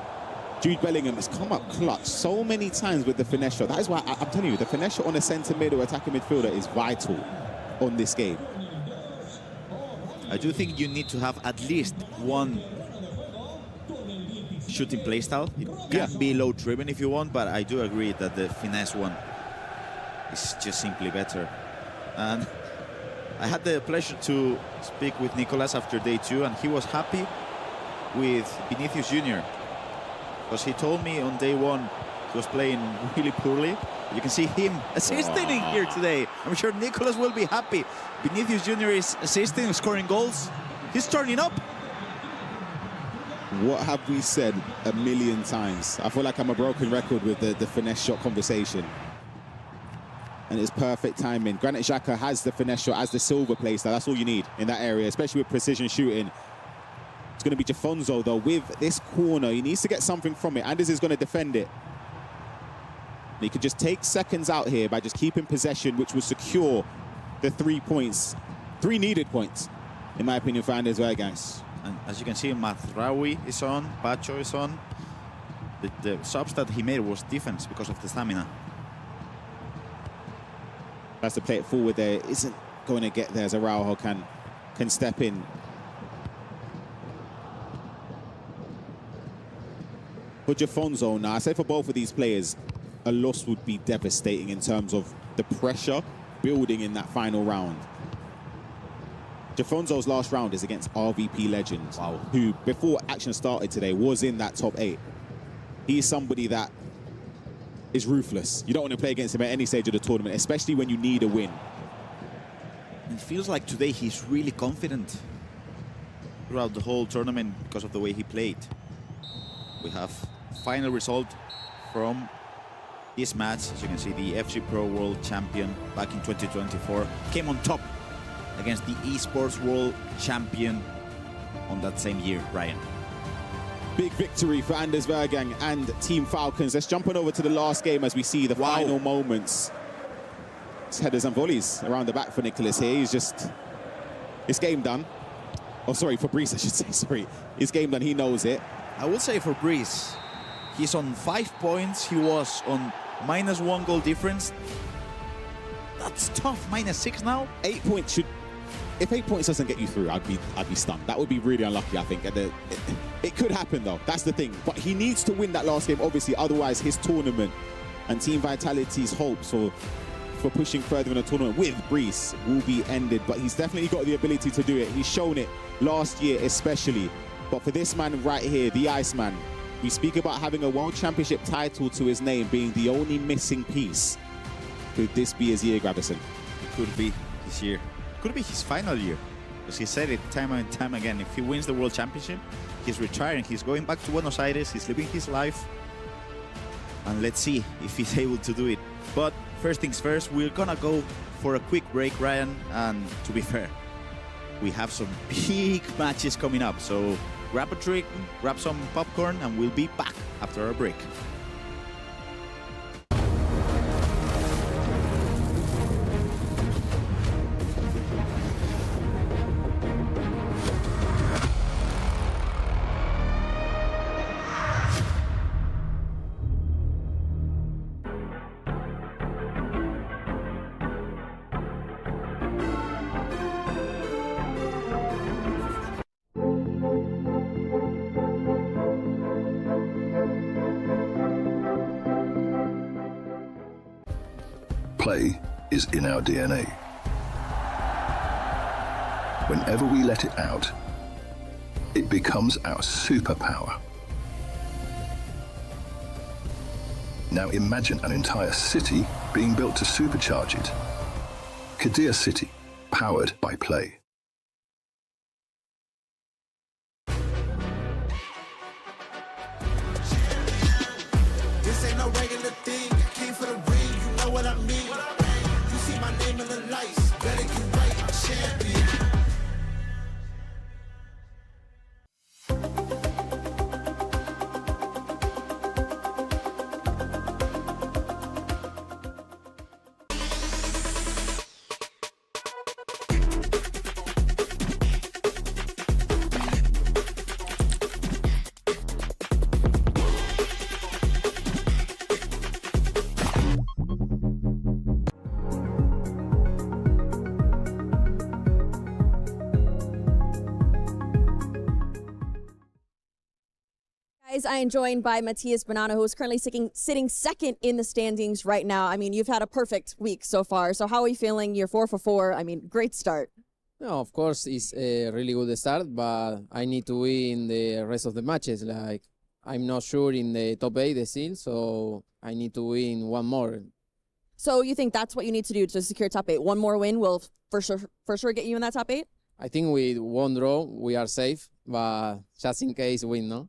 Jude Bellingham has come up clutch so many times with the finesse shot. That is why I'm telling you, the finesse shot on a centre mid or attacking midfielder is vital on this game. I do think you need to have at least one shooting playstyle. It can be low driven if you want, but I do agree that the finesse one is just simply better. And I had the pleasure to speak with Nicolas after day 2, and he was happy with Vinicius Jr. because he told me on day 1 he was playing really poorly. You can see him assisting here today. I'm sure Nicolas will be happy. Vinicius Jr. is assisting, scoring goals. He's turning up. What have we said a million times? I feel like I'm a broken record with the finesse shot conversation. And it's perfect timing. Granit Xhaka has the finesse shot as the silver playstyle. That's all you need in that area, especially with precision shooting. It's going to be Jafonso, though, with this corner. He needs to get something from it. Anders is going to defend it. And he could just take seconds out here by just keeping possession, which will secure the 3 points. 3 needed points, in my opinion, for Anders guys. And as you can see, Mathraoui is on, Pacho is on. The subs that he made was defense because of the stamina. Has to play it forward there. Isn't going to get there as Araujo can step in. For Jafonso now, I say for both of these players, a loss would be devastating in terms of the pressure building in that final round. Jafonso's last round is against RVP legends, who before action started today was in that top 8. He's somebody that is ruthless. You don't want to play against him at any stage of the tournament, especially when you need a win. It feels like today he's really confident throughout the whole tournament because of the way he played. We have final result from This match, as you can see, the FC Pro World Champion back in 2024 came on top against the Esports World Champion on that same year, Ryan. Big victory for Anders Vergang and Team Falcons. Let's jump on over to the last game as we see the final moments. It's headers and volleys around the back for Nicholas here. He's just, it's game done. Oh, sorry, Fabrice, I should say, sorry. It's game done, he knows it. I will say for Fabrice, he's on 5 points. He was on -1 goal difference. That's tough, -6 now. 8 points should, if 8 points doesn't get you through, I'd be stunned. That would be really unlucky, I think. And it could happen though, that's the thing. But he needs to win that last game, obviously, otherwise his tournament and Team Vitality's hopes for pushing further in the tournament with Brees will be ended. But he's definitely got the ability to do it. He's shown it last year especially. But for this man right here, the Iceman, we speak about having a World Championship title to his name being the only missing piece. Could this be his year, Gravison? It could be his year. Could be his final year. Because he said it time and time again. If he wins the World Championship, he's retiring. He's going back to Buenos Aires. He's living his life. And let's see if he's able to do it. But first things first, we're gonna go for a quick break, Ryan. And to be fair, we have some big matches coming up. So grab a drink, grab some popcorn, and we'll be back after our break. Play is in our DNA. Whenever we let it out, it becomes our superpower. Now imagine an entire city being built to supercharge it. Kadir City, powered by Play. This ain't no regular thing. I came for the ring, you know what I mean. You see my name in the lights, better get right, I'm champion. I am joined by Matthias Banana, who is currently sitting second in the standings right now. I mean, you've had a perfect week so far. So how are you feeling? You're 4 for 4. I mean, great start. No, of course, it's a really good start, but I need to win the rest of the matches. Like, I'm not sure in the top 8 still, so I need to win one more. So you think that's what you need to do to secure top 8? One more win will for sure get you in that top 8? I think with one draw, we are safe, but just in case win, no?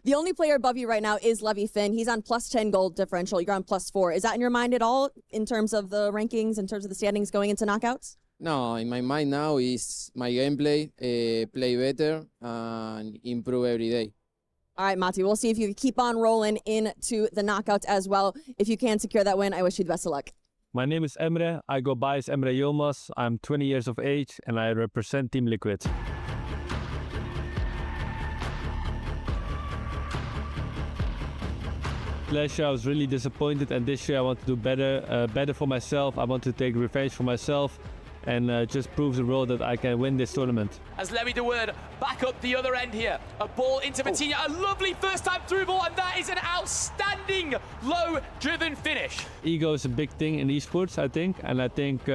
The only player above you right now is Levi Finn. He's on +10 goal differential. You're on +4. Is that in your mind at all in terms of the rankings, in terms of the standings going into knockouts? No, in my mind now is my gameplay, play better, and improve every day. All right, Mati, we'll see if you can keep on rolling into the knockouts as well. If you can secure that win, I wish you the best of luck. My name is Emre. I go by as Emre Yilmaz. I'm 20 years of age, and I represent Team Liquid. Last year I was really disappointed, and this year I want to do better for myself. I want to take revenge for myself and just prove the world that I can win this tournament. As Lemmy De Word back up the other end here. A ball into Matinha, a lovely first time through ball, and that is an outstanding low-driven finish. Ego is a big thing in esports, I think, and I think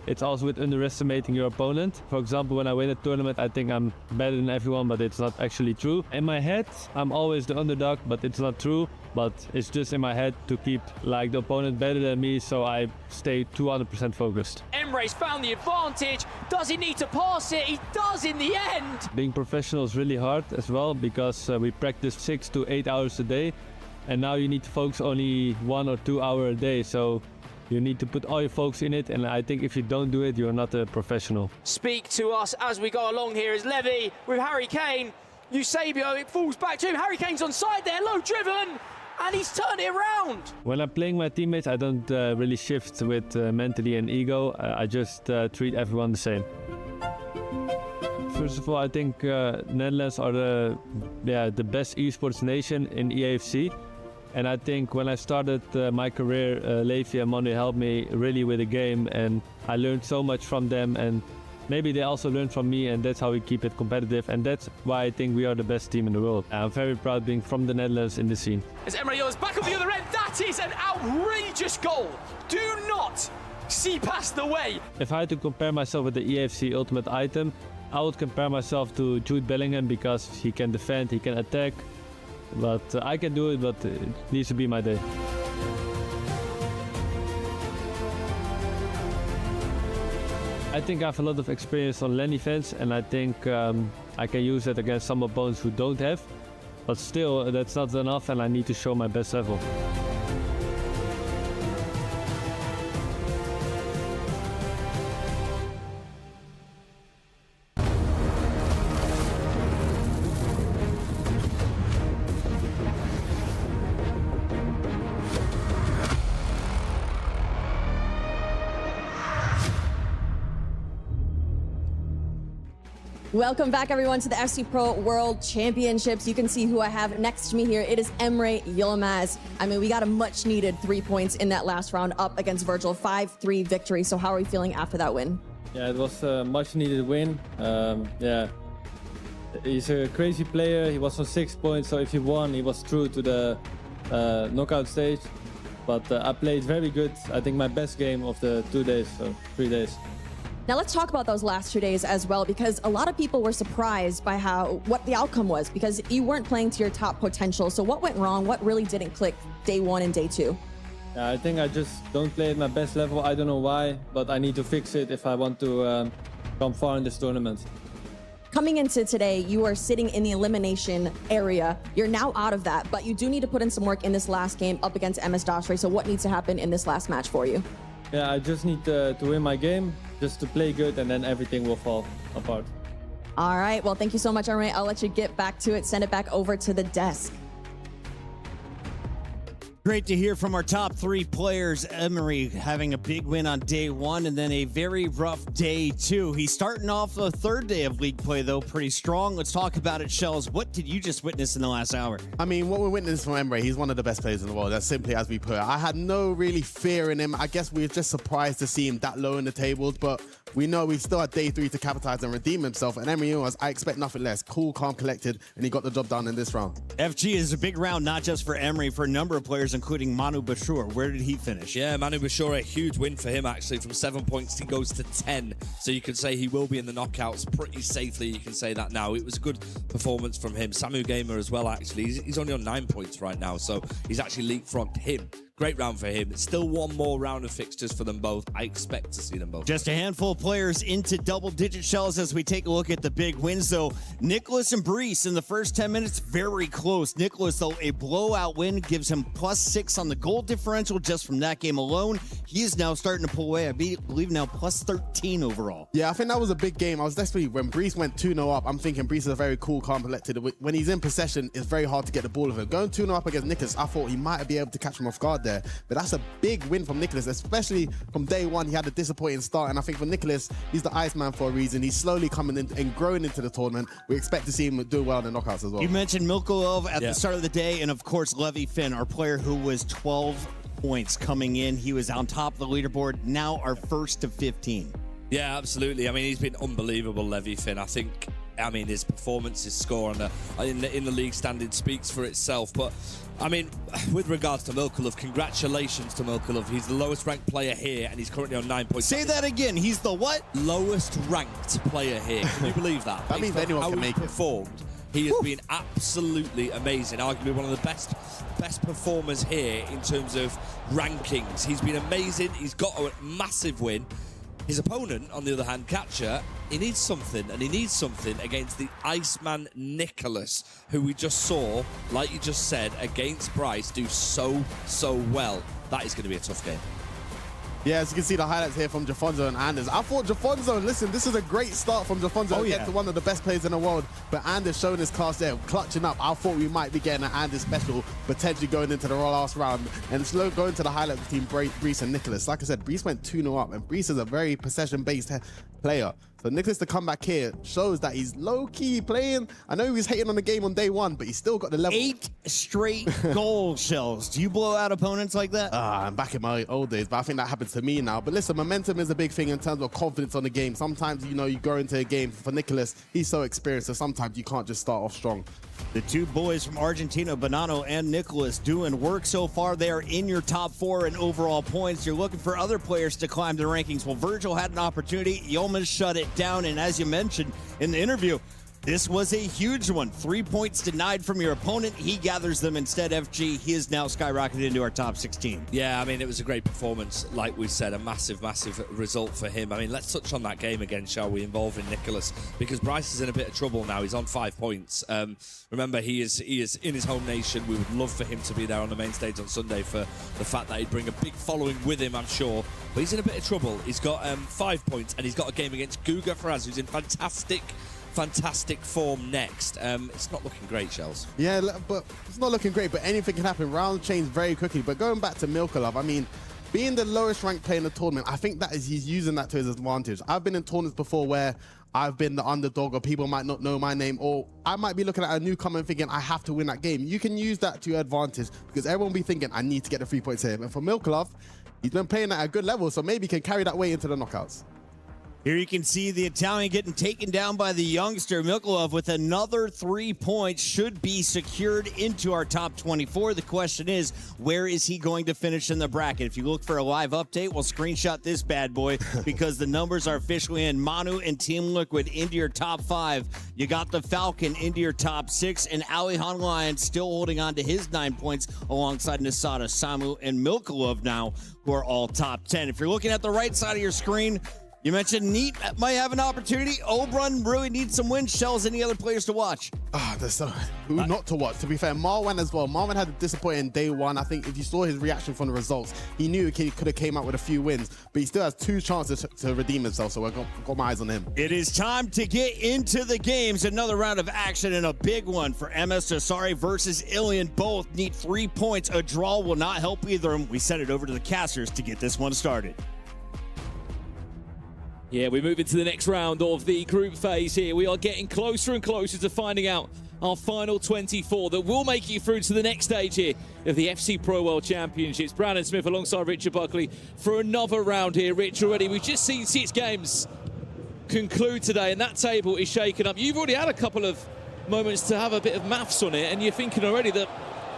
it's also with underestimating your opponent. For example, when I win a tournament, I think I'm better than everyone, but it's not actually true. In my head, I'm always the underdog, but it's not true. But it's just in my head to keep like the opponent better than me, so I stay 200% focused. Emre's found the advantage. Does he need to pass it? He does in the end. Being professional is really hard as well, because we practice 6 to 8 hours a day, and now you need to focus only 1 or 2 hours a day. So you need to put all your focus in it, and I think if you don't do it, you're not a professional. Speak to us as we go along here as Levy with Harry Kane. Eusebio, it falls back to him. Harry Kane's on side there, low driven, and he's turned it around. When I'm playing my teammates, I don't really shift with mentally and ego. I just treat everyone the same. First of all, I think Netherlands are the best esports nation in EAFC. And I think when I started my career, Levi and Manu helped me really with the game, and I learned so much from them, and maybe they also learned from me, and that's how we keep it competitive, and that's why I think we are the best team in the world. I'm very proud being from the Netherlands in the scene. As Emre Yilmaz back on the other end, that is an outrageous goal. Do not see past the way. If I had to compare myself with the EAFC Ultimate item, I would compare myself to Jude Bellingham because he can defend, he can attack. But I can do it, but it needs to be my day. I think I have a lot of experience on LAN events, and I think I can use that against some opponents who don't have. But still, that's not enough, and I need to show my best level. Welcome back, everyone, to the FC Pro World Championships. You can see who I have next to me here. It is Emre Yilmaz. I mean, we got a much-needed 3 points in that last round up against Virgil. 5-3 victory. So how are we feeling after that win? Yeah, it was a much-needed win. Yeah, he's a crazy player. He was on 6 points, so if he won, he was through to the knockout stage. But I played very good. I think my best game of the 2 days, so 3 days. Now let's talk about those last 2 days as well, because a lot of people were surprised by what the outcome was, because you weren't playing to your top potential. So what went wrong? What really didn't click day 1 and day 2? I think I just don't play at my best level. I don't know why, but I need to fix it if I want to come far in this tournament. Coming into today, you are sitting in the elimination area. You're now out of that, but you do need to put in some work in this last game up against MS Dasre. So what needs to happen in this last match for you? Yeah, I just need to win my game, just to play good, and then everything will fall apart. All right. Well, thank you so much, Emre. I'll let you get back to it. Send it back over to the desk. Great to hear from our top 3 players. Emery having a big win on day 1 and then a very rough day 2. He's starting off the 3rd day of league play, though, pretty strong. Let's talk about it, Shells. What did you just witness in the last hour? I mean, what we're witnessing from Emery, he's one of the best players in the world. That's simply as we put it. I had no really fear in him. I guess we were just surprised to see him that low in the tables, but we know we still had day 3 to capitalize and redeem himself. And Emery, I expect nothing less. Cool, calm, collected, and he got the job done in this round. FG is a big round, not just for Emery, for a number of players, including Manu Bashur. Where did he finish? Yeah, Manu Bashur, a huge win for him, actually. From 7 points, he goes to 10. So you can say he will be in the knockouts pretty safely. You can say that now. It was a good performance from him. Samu Gamer as well, actually. He's only on 9 points right now, so he's actually leapfrogged him. Great round for him. Still one more round of fixtures for them both. I expect to see them both. Just a handful of players into double-digit Shells as we take a look at the big wins, though. Nicholas and Brees in the first 10 minutes, very close. Nicholas, though, a blowout win gives him +6 on the goal differential just from that game alone. He is now starting to pull away. I believe now +13 overall. Yeah, I think that was a big game. I was desperately, when Brees went 2-0 up, I'm thinking Brees is a very cool, calm, collected. When he's in possession, it's very hard to get the ball of him. Going 2-0 up against Nicholas, I thought he might be able to catch him off guard there. But that's a big win from Nicholas, especially from day 1. He had a disappointing start, and I think for Nicholas, he's the Iceman for a reason. He's slowly coming in and growing into the tournament. We expect to see him do well in the knockouts as well. You mentioned Milkolov at the start of the day, and of course, Levy Finn, our player who was 12 points coming in. He was on top of the leaderboard, now our first to 15. Yeah, absolutely. I mean, he's been unbelievable, Levy Finn. I mean, his performance, his score in the league standing speaks for itself. But, I mean, with regards to Milkolov, congratulations to Milkolov. He's the lowest ranked player here, and he's currently on 9 points. Say that again. He's the what? Lowest ranked player here. Can you believe that? That means anyone can make it. Performed. He has been absolutely amazing. Arguably one of the best performers here in terms of rankings. He's been amazing. He's got a massive win. His opponent, on the other hand, Catcher, he needs something, and he needs something against the Iceman Nicholas, who we just saw, like you just said, against Bryce, do so well. That is going to be a tough game. Yeah, as you can see the highlights here from Jafonzo and Anders. I thought Jafonzo, listen, this is a great start from Jafonzo against one of the best players in the world, but Anders showing his class there, clutching up. I thought we might be getting an Anders special, potentially going into the last round, and slow going to the highlights between Brees and Nicholas. Like I said, Brees went 2-0 up, and Brees is a very possession-based player. So Nicholas to come back here shows that he's low-key playing. I know he was hating on the game on day one, but he's still got the level. 8 straight goal shells. Do you blow out opponents like that? I'm back in my old days, but I think that happens to me now. But listen, momentum is a big thing in terms of confidence on the game. Sometimes, you know, you go into a game, for Nicholas, he's so experienced, so sometimes you can't just start off strong. The two boys from Argentina, Bonanno and Nicholas, doing work so far. They are in your top 4 in overall points. You're looking for other players to climb the rankings. Well, Virgil had an opportunity. Yilmaz shut it down. And as you mentioned in the interview, this was a huge one. 3 points denied from your opponent. He gathers them instead. FG, he is now skyrocketed into our top 16. Yeah, I mean, it was a great performance. Like we said, a massive result for him. I mean, let's touch on that game again, shall we, involving Nicholas, because Bryce is in a bit of trouble now. He's on 5 points. Remember, he is in his home nation. We would love for him to be there on the main stage on Sunday for the fact that he'd bring a big following with him, I'm sure. But he's in a bit of trouble. He's got 5 points, and he's got a game against Guga Faraz, who's in fantastic form next. It's not looking great, Shells. Yeah, but it's not looking great, but anything can happen. Round change very quickly. But going back to Milkolov, I mean, being the lowest ranked player in the tournament, I think that is he's using that to his advantage. I've been in tournaments before where I've been the underdog, or people might not know my name, or I might be looking at a newcomer and thinking I have to win that game. You can use that to your advantage, because everyone will be thinking I need to get the 3 points here. And for Milkolov, he's been playing at a good level, so maybe he can carry that way into the knockouts. Here you can see the Italian getting taken down by the youngster. Milkolov with another 3 points should be secured into our top 24. The question is, where is he going to finish in the bracket? If you look for a live update, we'll screenshot this bad boy because the numbers are officially in. Manu and Team Liquid into your top 5. You got the Falcon into your top 6, and Alihan Lion still holding on to his 9 points alongside Nasada, Samu, and Milkolov now, who are all top 10. If you're looking at the right side of your screen, you mentioned Neat might have an opportunity. Obrun really needs some win. Shells, any other players to watch? There's who not to watch. To be fair, Marwan as well. Marwan had a disappointing day one. I think if you saw his reaction from the results, he knew he could have came out with a few wins, but he still has 2 chances to redeem himself, so I've got my eyes on him. It is time to get into the games. Another round of action and a big one for MS Dasari versus Ilian. Both need 3 points. A draw will not help either of them. We send it over to the casters to get this one started. Yeah, we move into the next round of the group phase here. We are getting closer and closer to finding out our final 24 that will make you through to the next stage here of the FC Pro World Championships. Brandon Smith alongside Richard Buckley for another round here. Rich, already we've just seen 6 games conclude today, and that table is shaken up. You've already had a couple of moments to have a bit of maths on it, and you're thinking already that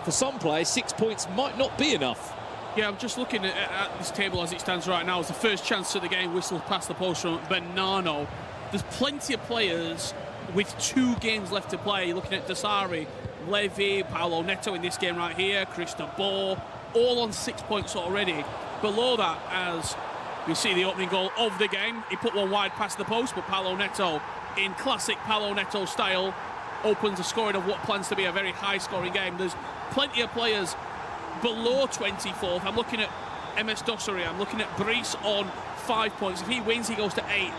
for some players, 6 points might not be enough. Yeah, I'm just looking at this table as it stands right now. It's the first chance of the game whistled past the post from Bonanno. There's plenty of players with 2 games left to play. Looking at Dasari, Levy, Paolo Neto in this game right here, Cristobal, all on 6 points already. Below that, as you see the opening goal of the game, he put one wide past the post, but Paolo Neto, in classic Paolo Neto style, opens the scoring of what plans to be a very high-scoring game. There's plenty of players below 24th. I'm looking at MS Dossary. I'm looking at Brees on 5 points. If he wins, he goes to 8.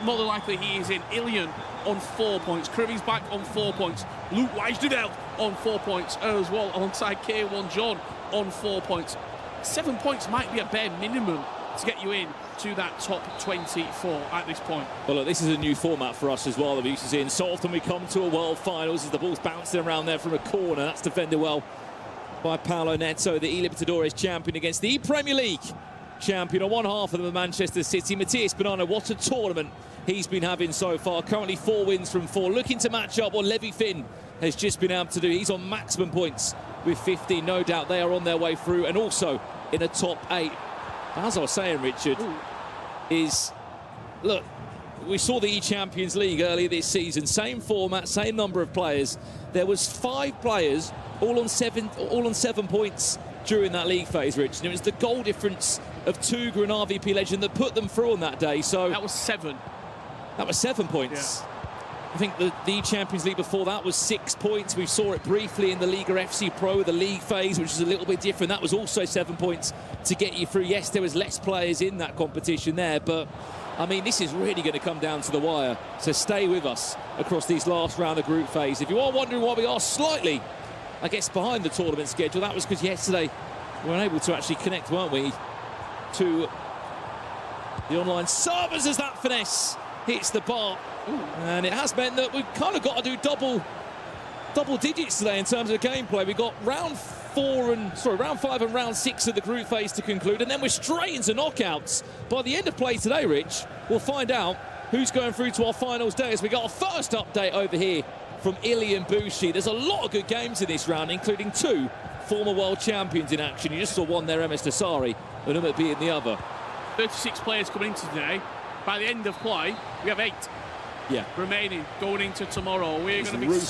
More than likely, he is in. Ilian on 4 points. Kirby's back on 4 points. Luke Weisdudel on 4 points as well, alongside K1 John on 4 points. 7 points might be a bare minimum to get you in to that top 24 at this point. Well, look, this is a new format for us as well that we used to see. And so often we come to a World Finals as the ball's bouncing around there from a corner. That's defended well by Paolo Neto, the E Libertadores champion against the Premier League champion on one half of them, Manchester City. Matias Bonanno, what a tournament he's been having so far. Currently 4 wins from 4. Looking to match up what Levy Finn has just been able to do. He's on maximum points with 15. No doubt they are on their way through and also in a top 8. As I was saying, Richard, look, we saw the E-Champions League earlier this season. Same format, same number of players. There was 5 players all on 7 points during that league phase, Rich. And it was the goal difference of Tuga and RVP Legend that put them through on that day. So that was 7. That was 7 points. Yeah. I think the Champions League before that was 6 points. We saw it briefly in the Liga FC Pro, the league phase, which is a little bit different. That was also 7 points to get you through. Yes, there was less players in that competition there, but I mean, this is really going to come down to the wire. So stay with us across these last round of group phase. If you are wondering why we are slightly, I guess, behind the tournament schedule, that was because yesterday we weren't able to actually connect, weren't we, to the online servers as that finesse hits the bar. Ooh. And it has meant that we've kind of got to do double digits today in terms of gameplay. We've got round 5 and round 6 of the group phase to conclude, and then we're straight into knockouts. By the end of play today, Rich, we'll find out who's going through to our finals day as we got our first update over here from Ili and Bushi. There's a lot of good games in this round, including 2 former world champions in action. You just saw one there, MS Dasari, and Umut being the other. 36 players coming into today. By the end of play, we have 8 remaining going into tomorrow. We're going to be...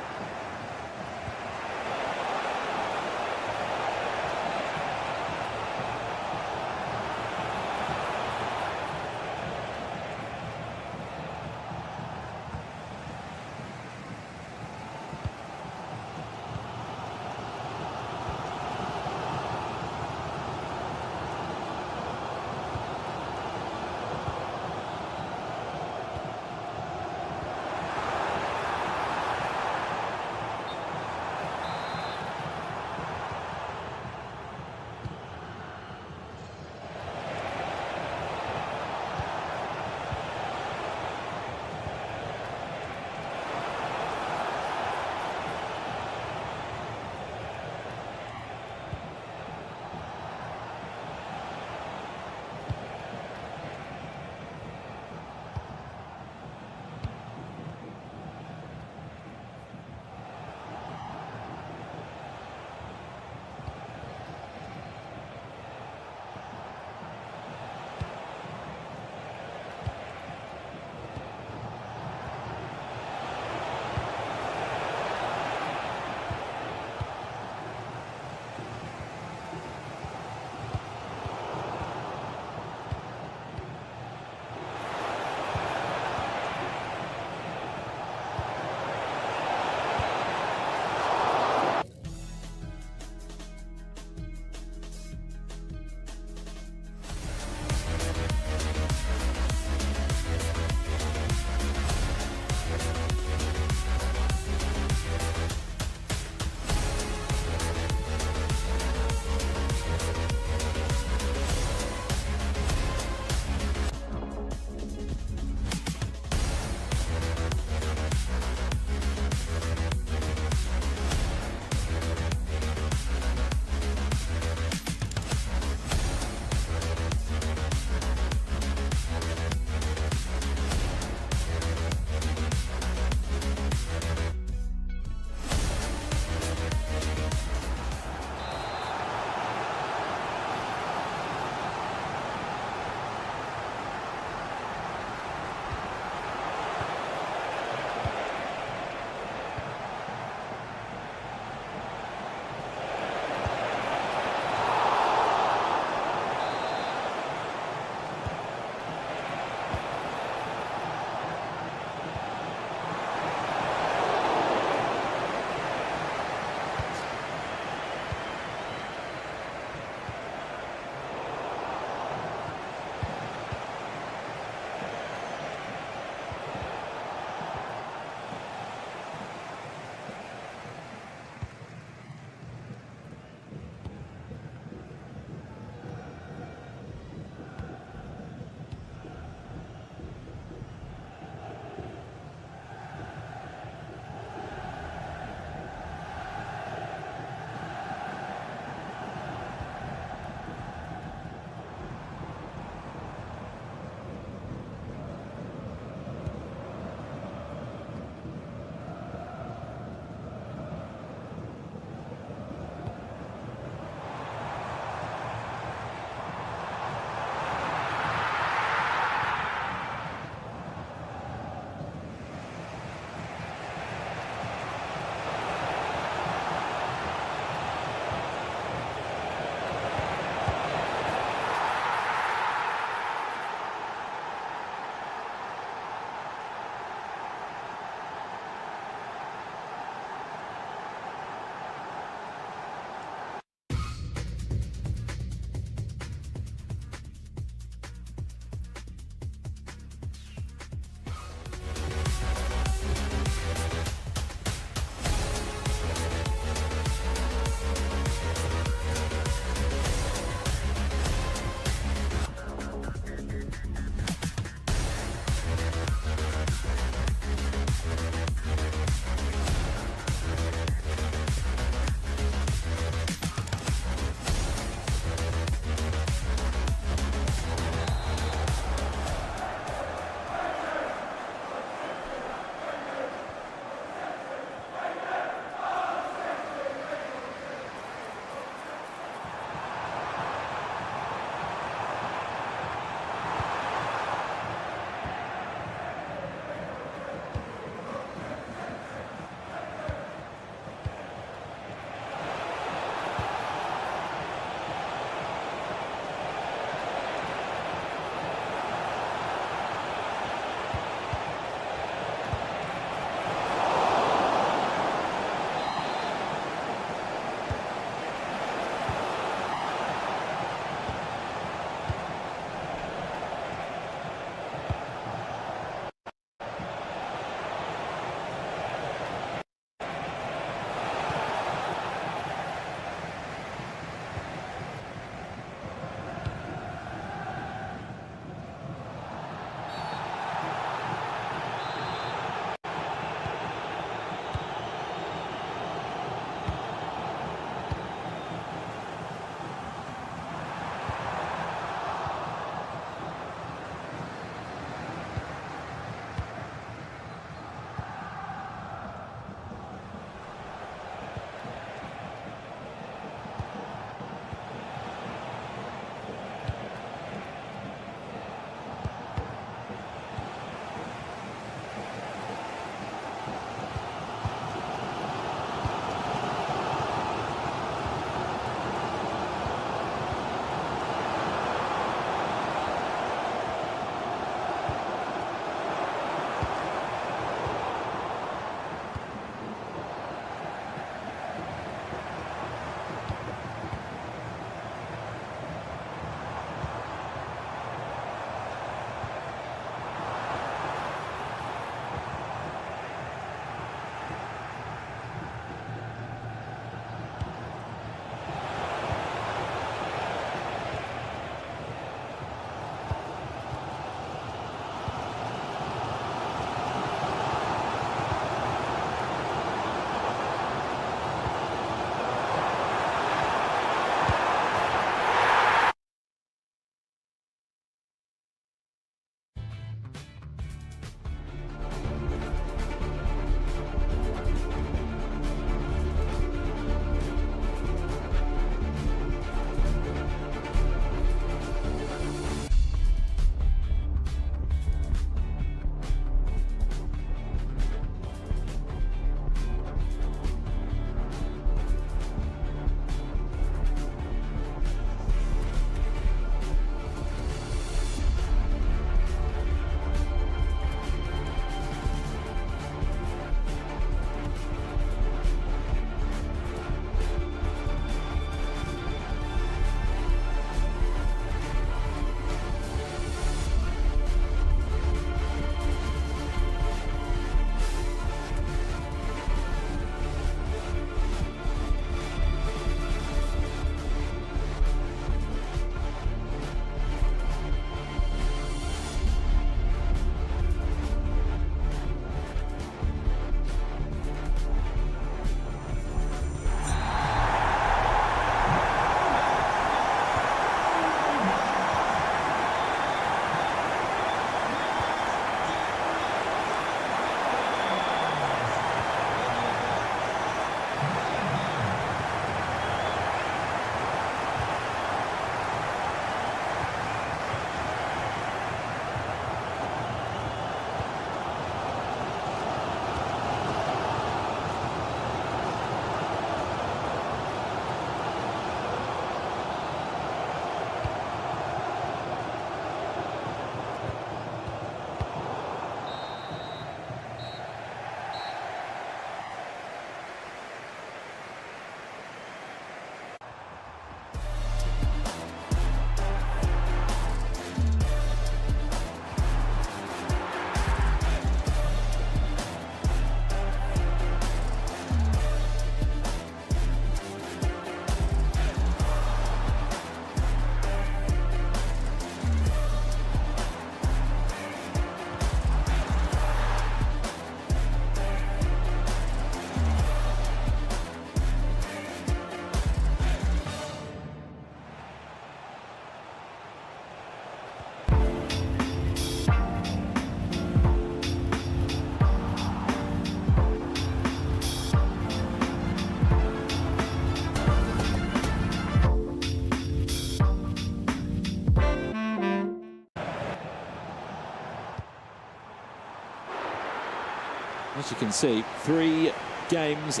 As you can see, 3 games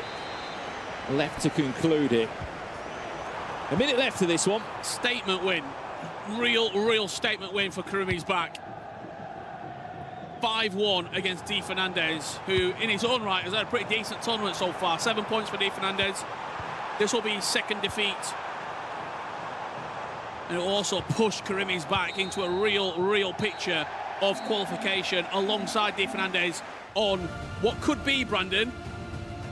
left to conclude it. A minute left to this one. Statement win. Real statement win for Karumi's back. 5-1 against Di Fernandez, who in his own right has had a pretty decent tournament so far. 7 points for Di Fernandez. This will be his second defeat. And it will also push Karumi's back into a real picture of qualification alongside Di Fernandez on what could be, Brandon,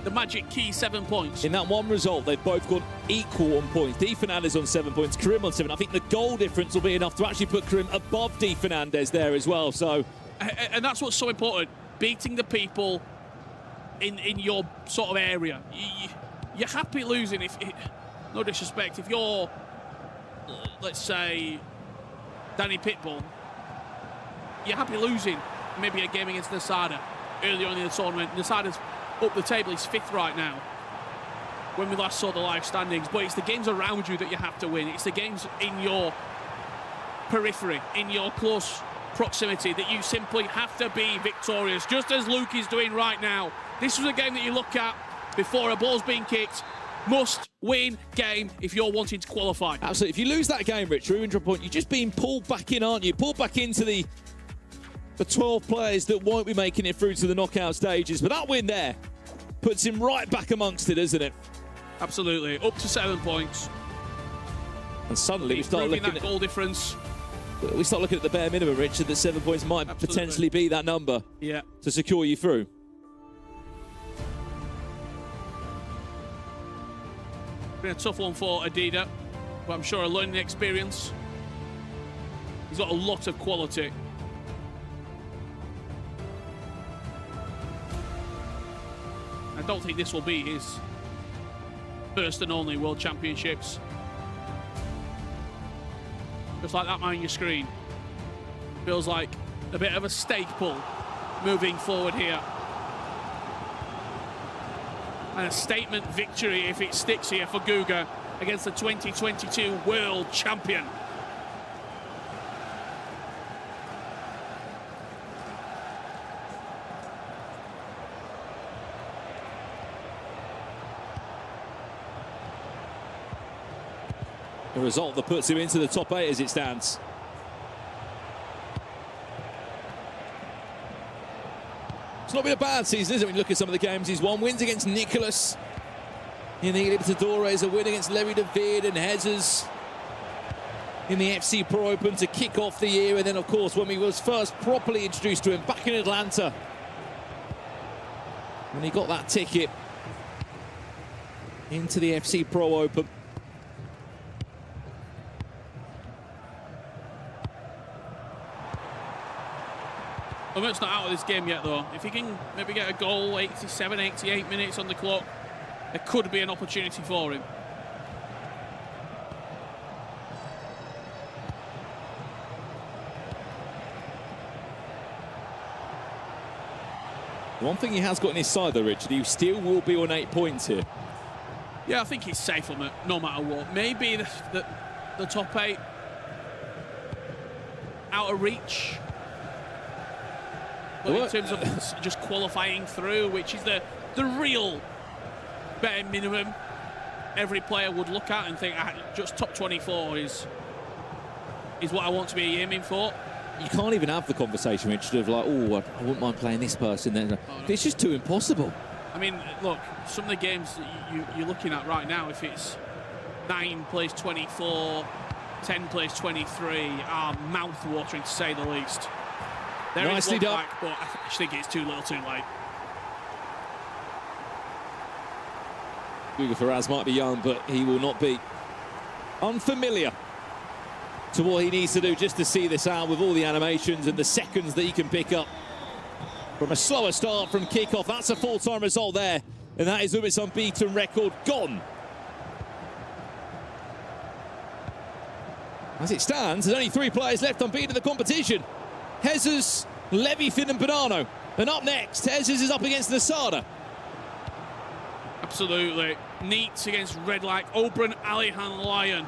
the magic key 7 points. In that one result, they've both got equal on points. Di Fernandez on 7 points, Karim on 7. I think the goal difference will be enough to actually put Karim above Di Fernandez there as well. So, and that's what's so important, beating the people in your sort of area. You're happy losing if, no disrespect, if you're, let's say, Danny Pitbull, you're happy losing maybe a game against Nasada early on in the tournament. Nasada's up the table, he's 5th right now when we last saw the live standings, but it's the games around you that you have to win. It's the games in your periphery, in your close proximity, that you simply have to be victorious, just as Luke is doing right now. This was a game that you look at before a ball's being kicked. Must win game if you're wanting to qualify. Absolutely. If you lose that game, Rich, you're in a point. You're just being pulled back in, aren't you? Pulled back into the 12 players that won't be making it through to the knockout stages. But that win there puts him right back amongst it, isn't it? Absolutely. Up to 7 points. And suddenly we start looking at goal difference. We start looking at the bare minimum, Richard, that 7 points might potentially be that number to secure you through. Been a tough one for Adida, but I'm sure a learning experience. He's got a lot of quality. I don't think this will be his first and only World Championships. Just like that man on your screen. Feels like a bit of a stake pull moving forward here. And a statement victory if it sticks here for Guga against the 2022 World Champion. A result that puts him into the top 8 as it stands. It's not been a bad season, is it, when you look at some of the games he's won? Wins against Nicholas in the Libertadores, a win against Larry David and Hezes in the FC Pro Open to kick off the year. And then, of course, when we was first properly introduced to him back in Atlanta, when he got that ticket into the FC Pro Open. Umut's not out of this game yet, though. If he can maybe get a goal, 87, 88 minutes on the clock, there could be an opportunity for him. One thing he has got in his side, though, Richard, he still will be on 8 points here. Yeah, I think he's safe on it, no matter what. Maybe the top 8 out of reach. But in terms of just qualifying through, which is the real bare minimum every player would look at and think, just top 24 is what I want to be aiming for. You can't even have the conversation, Richard, of like, oh, I wouldn't mind playing this person. Then no. It's just too impossible. I mean, look, some of the games that you're looking at right now, if it's 9 plays 24, 10 plays 23, are mouth-watering to say the least. There Nicely done. Back, but I just think it's too little too late. Guga Ferraz might be young, but he will not be unfamiliar to what he needs to do just to see this out with all the animations and the seconds that he can pick up from a slower start from kickoff. That's a full-time result there, and that is Umut's unbeaten record gone. As it stands, there's only 3 players left unbeaten in the competition. Hezes, Levy, Finn and Bonanno. And up next, Hezes is up against Nasada. Absolutely. Neat against Red Light. Oberon, Alihan, Lion.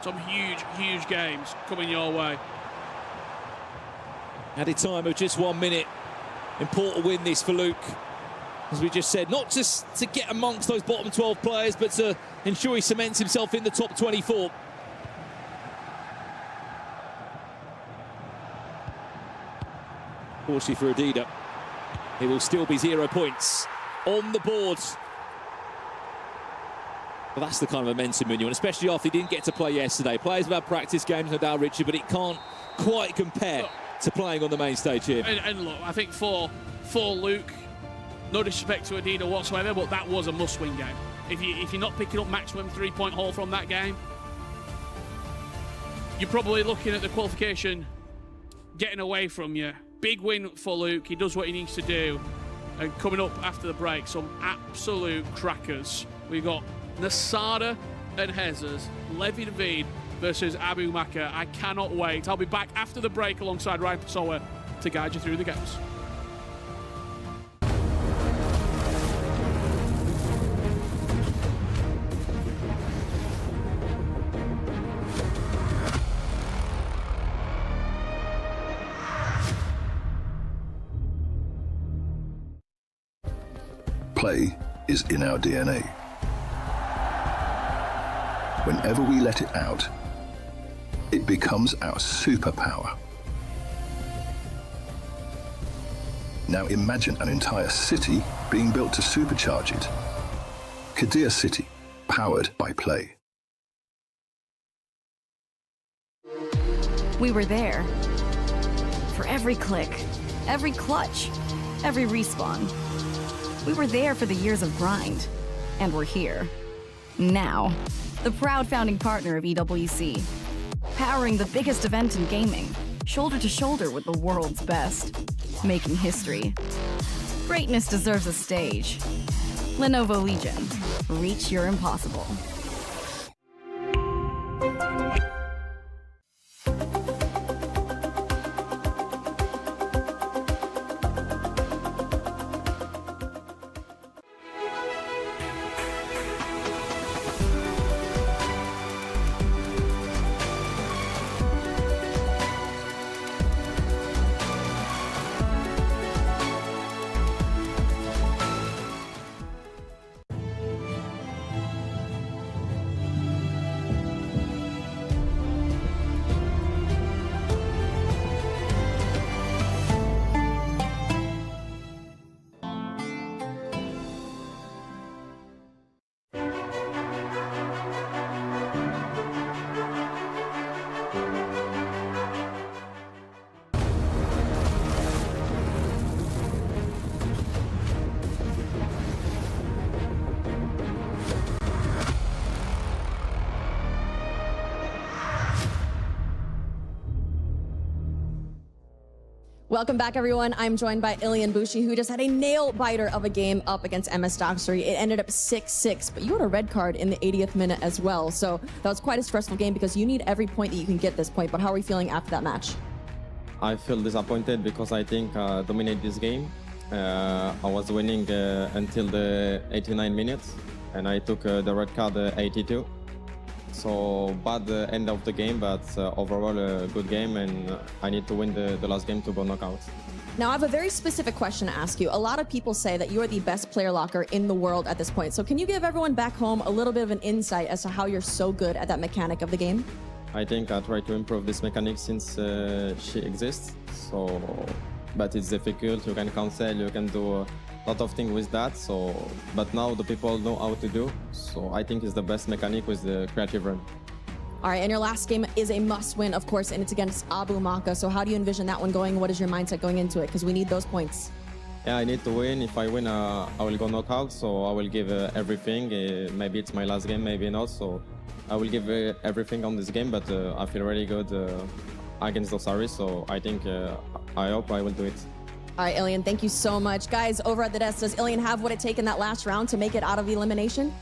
Some huge games coming your way. Added time of just 1 minute. Important win this for Luke. as we just said, not just to get amongst those bottom 12 players, but to ensure he cements himself in the top 24. Fortunately for Adida, it will still be 0 points on the board. But that's the kind of momentum when you want, especially after he didn't get to play yesterday. Players have had practice games, no doubt, Richard, but it can't quite compare to playing on the main stage here. And look, I think for Luke, no disrespect to Adida whatsoever, but that was a must-win game. If you're not picking up maximum three-point haul from that game, you're probably looking at the qualification getting away from you. Big win for Luke. He does what he needs to do. And coming up after the break, some absolute crackers. We've got Nasada and Hezes, Levi David versus Abu Maka. I cannot wait. I'll be back after the break alongside Ryan Pessoa to guide you through the games. Play is in our DNA. Whenever we let it out, it becomes our superpower. Now imagine an entire city being built to supercharge it. Qiddiya City, powered by play. We were there. For every click, every clutch, every respawn. We were there for the years of grind, and we're here. Now, the proud founding partner of EWC, powering the biggest event in gaming, shoulder to shoulder with the world's best, making history. Greatness deserves a stage. Lenovo Legion, reach your impossible. Welcome back, everyone. I'm joined by Ilian Bushi, who just had a nail-biter of a game up against MS Doxery. It ended up 6-6, but you had a red card in the 80th minute as well. So that was quite a stressful game because you need every point that you can get this point. But how are we feeling after that match? I feel disappointed because I think I dominated this game. I was winning until the 89 minutes, and I took the red card 82. So bad end of the game, but overall a good game, and I need to win the last game to go knockout. Now I have a very specific question to ask you. A lot of people say that you are the best player locker in the world at this point. So can you give everyone back home a little bit of an insight as to how you're so good at that mechanic of the game? I think I try to improve this mechanic since she exists. So, but it's difficult. You can cancel, you can do a lot of things with that. So, but now the people know how to do. So I think it's the best mechanic with the creative run. All right, and your last game is a must-win, of course, and it's against Abu Maka. So how do you envision that one going? What is your mindset going into it? Because we need those points. Yeah, I need to win. If I win, I will go knockout. So I will give everything. Maybe it's my last game, maybe not. So I will give everything on this game. But I feel really good against Doxery. So I think I hope I will do it. All right, Ilian, thank you so much. Guys, over at the desk, does Ilian have what it takes in that last round to make it out of elimination?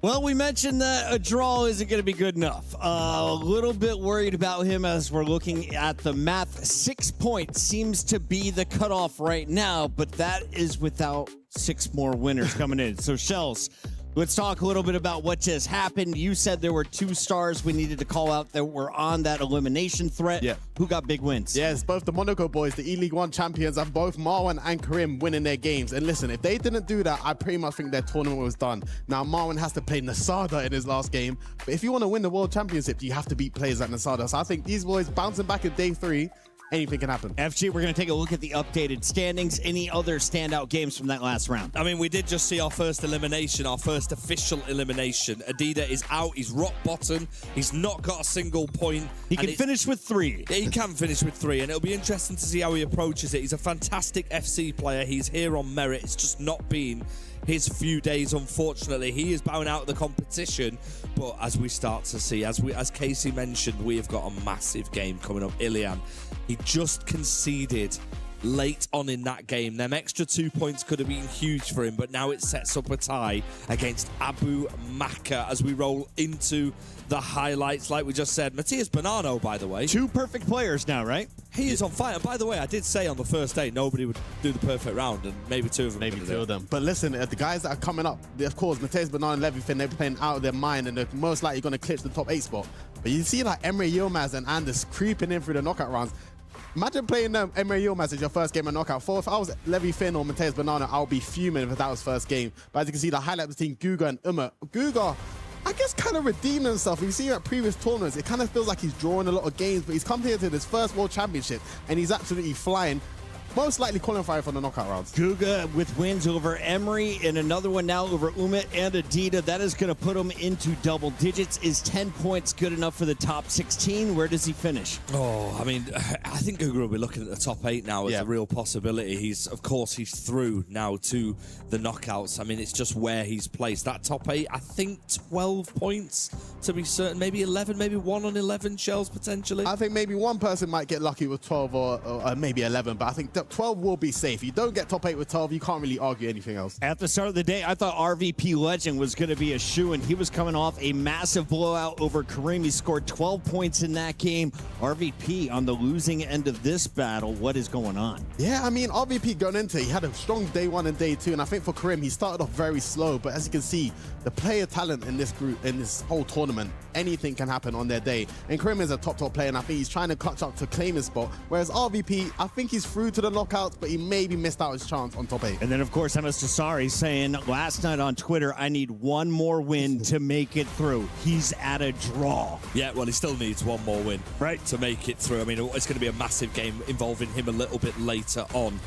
Well, we mentioned that a draw isn't going to be good enough. A little bit worried about him as we're looking at the math. 6 points seems to be the cutoff right now, but that is without 6 more winners coming in. So, Shells, Let's talk a little bit about what just happened. You said there were 2 stars we needed to call out that were on that elimination threat. Yeah. Who got big wins? Yes, both the Monaco boys, the E-League 1 champions, and both Marwan and Karim winning their games. And listen, if they didn't do that, I pretty much think their tournament was done. Now, Marwan has to play Nasada in his last game. But if you want to win the World Championship, you have to beat players like Nasada. So I think these boys bouncing back in day 3, anything can happen. FG, we're going to take a look at the updated standings. Any other standout games from that last round? I mean, we did just see our first elimination, our first official elimination. Adida is out. He's rock bottom. He's not got a single point. He can finish with 3. He can finish with 3, and it'll be interesting to see how he approaches it. He's a fantastic FC player. He's here on merit. It's just not been his few days, unfortunately. He is bowing out of the competition, but as we start to see, as Casey mentioned, we have got a massive game coming up. Ilian, he just conceded late on in that game. Them extra 2 points could have been huge for him, but now it sets up a tie against Abu Maka as we roll into the highlights. Like we just said, Matthias Bonanno, by the way. 2 perfect players now, right? He is on fire. And by the way, I did say on the first day nobody would do the perfect round, and maybe 2 of them. Maybe 2 of them. But listen, the guys that are coming up, of course, Matthias Bonanno and Levyfin, they're playing out of their mind, and they're most likely going to clinch the top 8 spot. But you see like Emre Yilmaz and Anders creeping in through the knockout rounds. Imagine playing Emre Yilmaz as your first game of knockout. If I was Levyfin or Matthias Bonanno, I would be fuming if that was first game. But as you can see, the highlight between Guga and Umar. Guga, I guess, kind of redeemed himself. We've seen him at previous tournaments. It kind of feels like he's drawing a lot of games, but he's come here to this first World Championship, and he's absolutely flying. Most likely qualifying for the knockout rounds. Guga with wins over Emery and another one now over Umit and Adida. That is going to put him into double digits. Is 10 points good enough for the top 16? Where does he finish? Oh, I mean, I think Guga will be looking at the top 8 now as a real possibility. He's through now to the knockouts. I mean, it's just where he's placed. That top 8, I think 12 points to be certain. Maybe 11, maybe 1 on 11 shells potentially. I think maybe one person might get lucky with 12 or maybe 11, but I think 12 will be safe. You don't get top 8 with 12, you can't really argue anything else. At the start of the day, I thought RVP Legend was going to be a shoo-in. He was coming off a massive blowout over Karim. He scored 12 points in that game. RVP on the losing end of this battle. What is going on? Yeah, I mean, RVP going into it, he had a strong day 1 and day 2, and I think for Karim, he started off very slow, but as you can see, the player talent in this group, in this whole tournament, anything can happen on their day. And Karim is a top player, and I think he's trying to clutch up to claim his spot, whereas RVP, I think he's through to the knockouts, but he maybe missed out his chance on top 8. And then, of course, MS Tasari saying last night on Twitter, I need one more win to make it through. He's at a draw. Yeah, well, he still needs one more win to make it through. I mean, it's going to be a massive game involving him a little bit later on.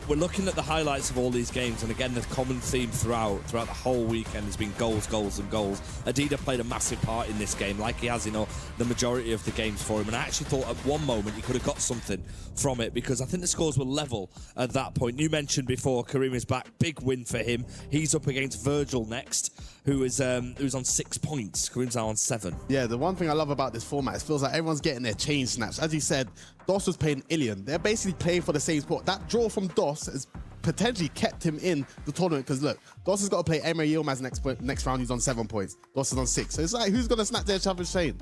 We're looking at the highlights of all these games, and again, the common theme throughout the whole weekend has been goals, goals, and goals. Adida played a massive part in this game, like he has in the majority of the games for him, and I actually thought at one moment he could have got something from it, because I think the scores were level at that point. You mentioned before, Karim is back, big win for him. He's up against Virgil next, who's on 6 points. Karim's now on 7. Yeah, the one thing I love about this format, it feels like everyone's getting their chain snatched. As you said, DOS was playing Ilian. They're basically playing for the same spot. That draw from DOS has potentially kept him in the tournament, because look, DOS has got to play Emre Yilmaz next round. He's on 7 points. DOS is on 6. So it's like, who's going to snatch their champion's chain?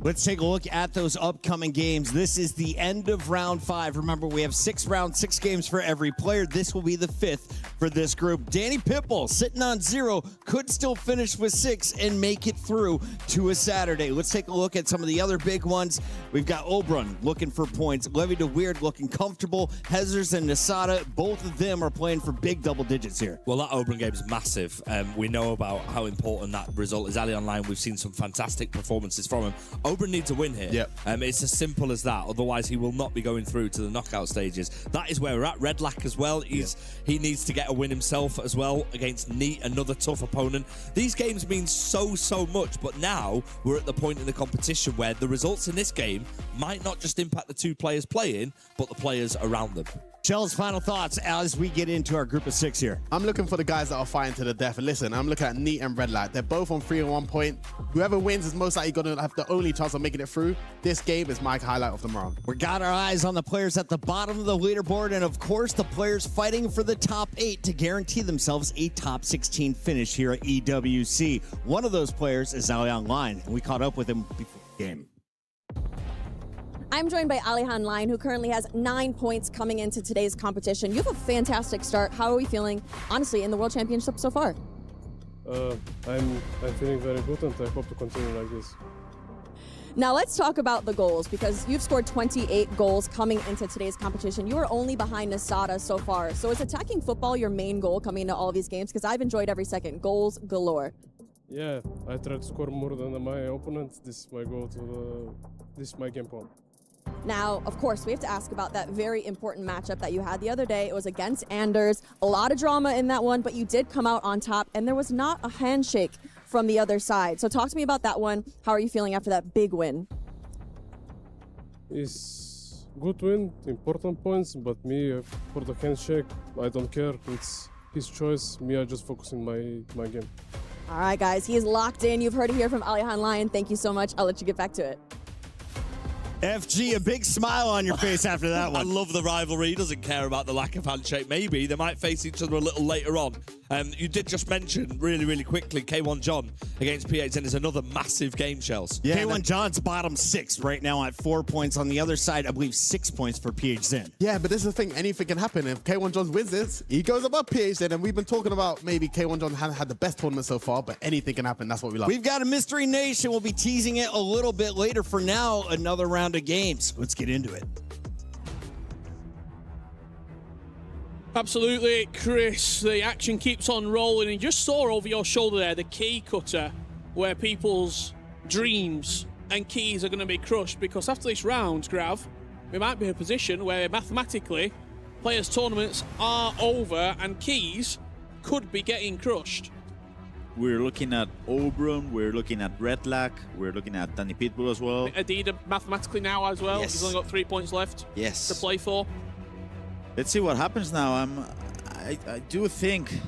Let's take a look at those upcoming games. This is the end of round 5. Remember, we have 6 rounds, 6 games for every player. This will be the 5th for this group. Danny Pitbull sitting on 0, could still finish with 6 and make it through to a Saturday. Let's take a look at some of the other big ones. We've got Obrun looking for points. Levy DeWeird looking comfortable. Hezers and Nasada, both of them are playing for big double digits here. Well, that Obrun game is massive. We know about how important that result is. Ali Online, we've seen some fantastic performances from him. Obrun needs a win here. Yep. It's as simple as that. Otherwise, he will not be going through to the knockout stages. That is where we're at. Redlac as well. He needs to get a win himself as well against Neat, another tough opponent. These games mean so much, but now we're at the point in the competition where the results in this game might not just impact the 2 players playing, but the players around them. Shell's final thoughts as we get into our group of 6 here. I'm looking for the guys that are fighting to the death. And listen, I'm looking at Neat and Red Light. They're both on 3 and 1 point. Whoever wins is most likely going to have the only chance of making it through. This game is my highlight of the round. We got our eyes on the players at the bottom of the leaderboard, and of course, the players fighting for the top 8 to guarantee themselves a top 16 finish here at EWC. One of those players is Ali Online, and we caught up with him before the game. I'm joined by Alihan Line, who currently has 9 points coming into today's competition. You have a fantastic start. How are we feeling, honestly, in the World Championship so far? I'm feeling very good, and I hope to continue like this. Now let's talk about the goals, because you've scored 28 goals coming into today's competition. You are only behind Nasada so far. So is attacking football your main goal coming into all of these games? Because I've enjoyed every second. Goals galore. Yeah, I try to score more than my opponent. This is my goal this is my game plan. Now, of course, we have to ask about that very important matchup that you had the other day. It was against Anders. A lot of drama in that one, but you did come out on top, and there was not a handshake from the other side. So talk to me about that one. How are you feeling after that big win? It's good win, important points, but me, for the handshake, I don't care. It's his choice. Me, I just focus on my game. All right, guys, he is locked in. You've heard it here from Alihan Lion. Thank you so much. I'll let you get back to it. FG, a big smile on your face after that one. I love the rivalry. He doesn't care about the lack of handshake. Maybe they might face each other a little later on. You did just mention really, really quickly K1 John against PHN is another massive game, Shells. Yeah, K1 John's bottom 6 right now at 4 points. On the other side, I believe 6 points for PHN. Yeah, but this is the thing. Anything can happen. If K1 John wins this, he goes above PHN. And we've been talking about maybe K1 John hasn't had the best tournament so far, but anything can happen. That's what we love. We've got a Mystery Nation. We'll be teasing it a little bit later. For now, another round of games. Let's get into it. Absolutely, Chris. The action keeps on rolling. And you just saw over your shoulder there the key cutter, where people's dreams and keys are going to be crushed, because after this round, Grav, we might be in a position where mathematically players' tournaments are over and keys could be getting crushed. We're looking at Oberon, we're looking at Redlack, we're looking at Danny Pitbull as well. Adida mathematically now as well. Yes. He's only got 3 points left to play for. Let's see what happens now. I do think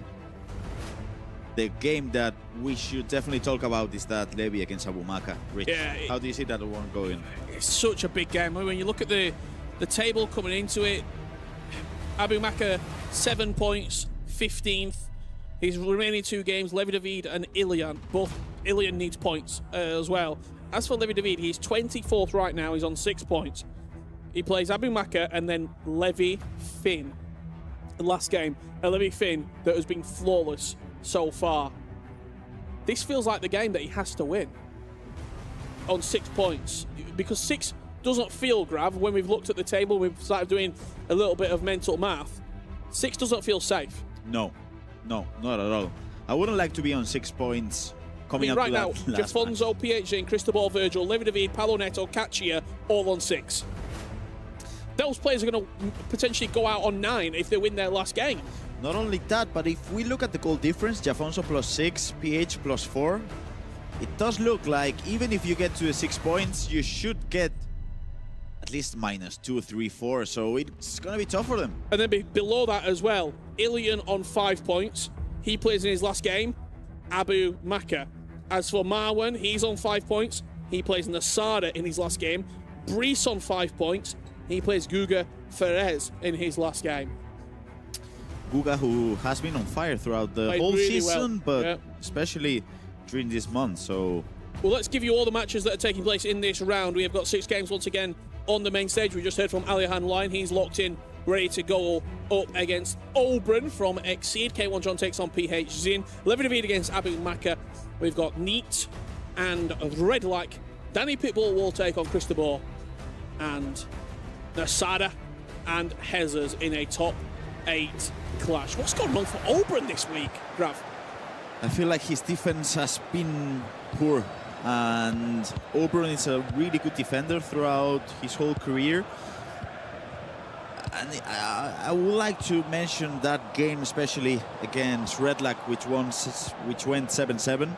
the game that we should definitely talk about is that Levy against Abu Maka. Rich, how do you see that one going? It's such a big game. When you look at the table coming into it, Abu Maka 7 points, 15th. His remaining 2 games, Levi David and Ilian. Both Ilian needs points as well. As for Levi David, he's 24th right now. He's on 6 points. He plays Abu Maka and then Levi Finn. The last game, a Levi Finn that has been flawless so far. This feels like the game that he has to win on 6 points, because 6 doesn't feel, Grav, when we've looked at the table, we've started doing a little bit of mental math. 6 doesn't feel safe. No, not at all. I wouldn't like to be on 6 points coming up right to now, that last Jafonso, PHN, Cristobal, Virgil, Levi David, Palo Neto, Kachia, all on 6. Those players are going to potentially go out on 9 if they win their last game. Not only that, but if we look at the goal difference, Jafonso +6, PH +4, it does look like even if you get to the 6 points, you should get at least -2, 3, 4. So it's going to be tough for them. And then below that as well, Ilian on 5 points. He plays in his last game, Abu Maka. As for Marwan, he's on 5 points. He plays in the Sada in his last game. Brees on 5 points. He plays Guga Ferez in his last game. Guga, who has been on fire throughout the whole really season, well. but especially during this month, so... Well, let's give you all the matches that are taking place in this round. We have got 6 games once again on the main stage. We just heard from Alihan Lion. He's locked in, ready to go up against Oberon from Exceed. K1 John takes on PH Zin. Levi David against Abu Maka. We've got Neat and Redlack. Danny Pitbull will take on Cristobal. And Nasada and Hezers in a top 8 clash. What's going on for Oberon this week, Grav? I feel like his defense has been poor, and Oberon is a really good defender throughout his whole career. And I would like to mention that game, especially against Redlack, which went 7-7.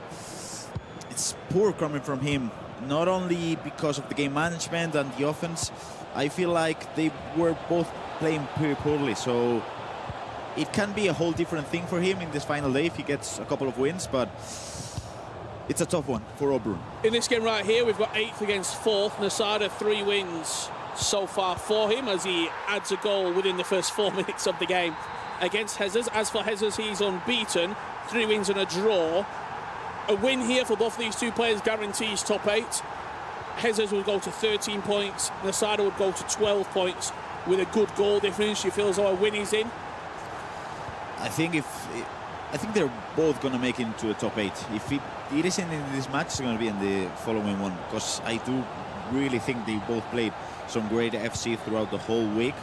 It's poor coming from him, not only because of the game management and the offense. I feel like they were both playing pretty poorly, so it can be a whole different thing for him in this final day if he gets a couple of wins, but it's a tough one for Oberon. In this game right here, we've got 8th against 4th. Nasada, 3 wins so far for him as he adds a goal within the first 4 minutes of the game against Hezers. As for Hezers, he's unbeaten, 3 wins and a draw. A win here for both of these 2 players guarantees top 8. Hezers would go to 13 points. Nasada would go to 12 points with a good goal difference. You feel as though a win is in? I think I think they're both going to make it into the top 8. If it isn't in this match, it's going to be in the following one, because I do really think they both played some great FC throughout the whole week.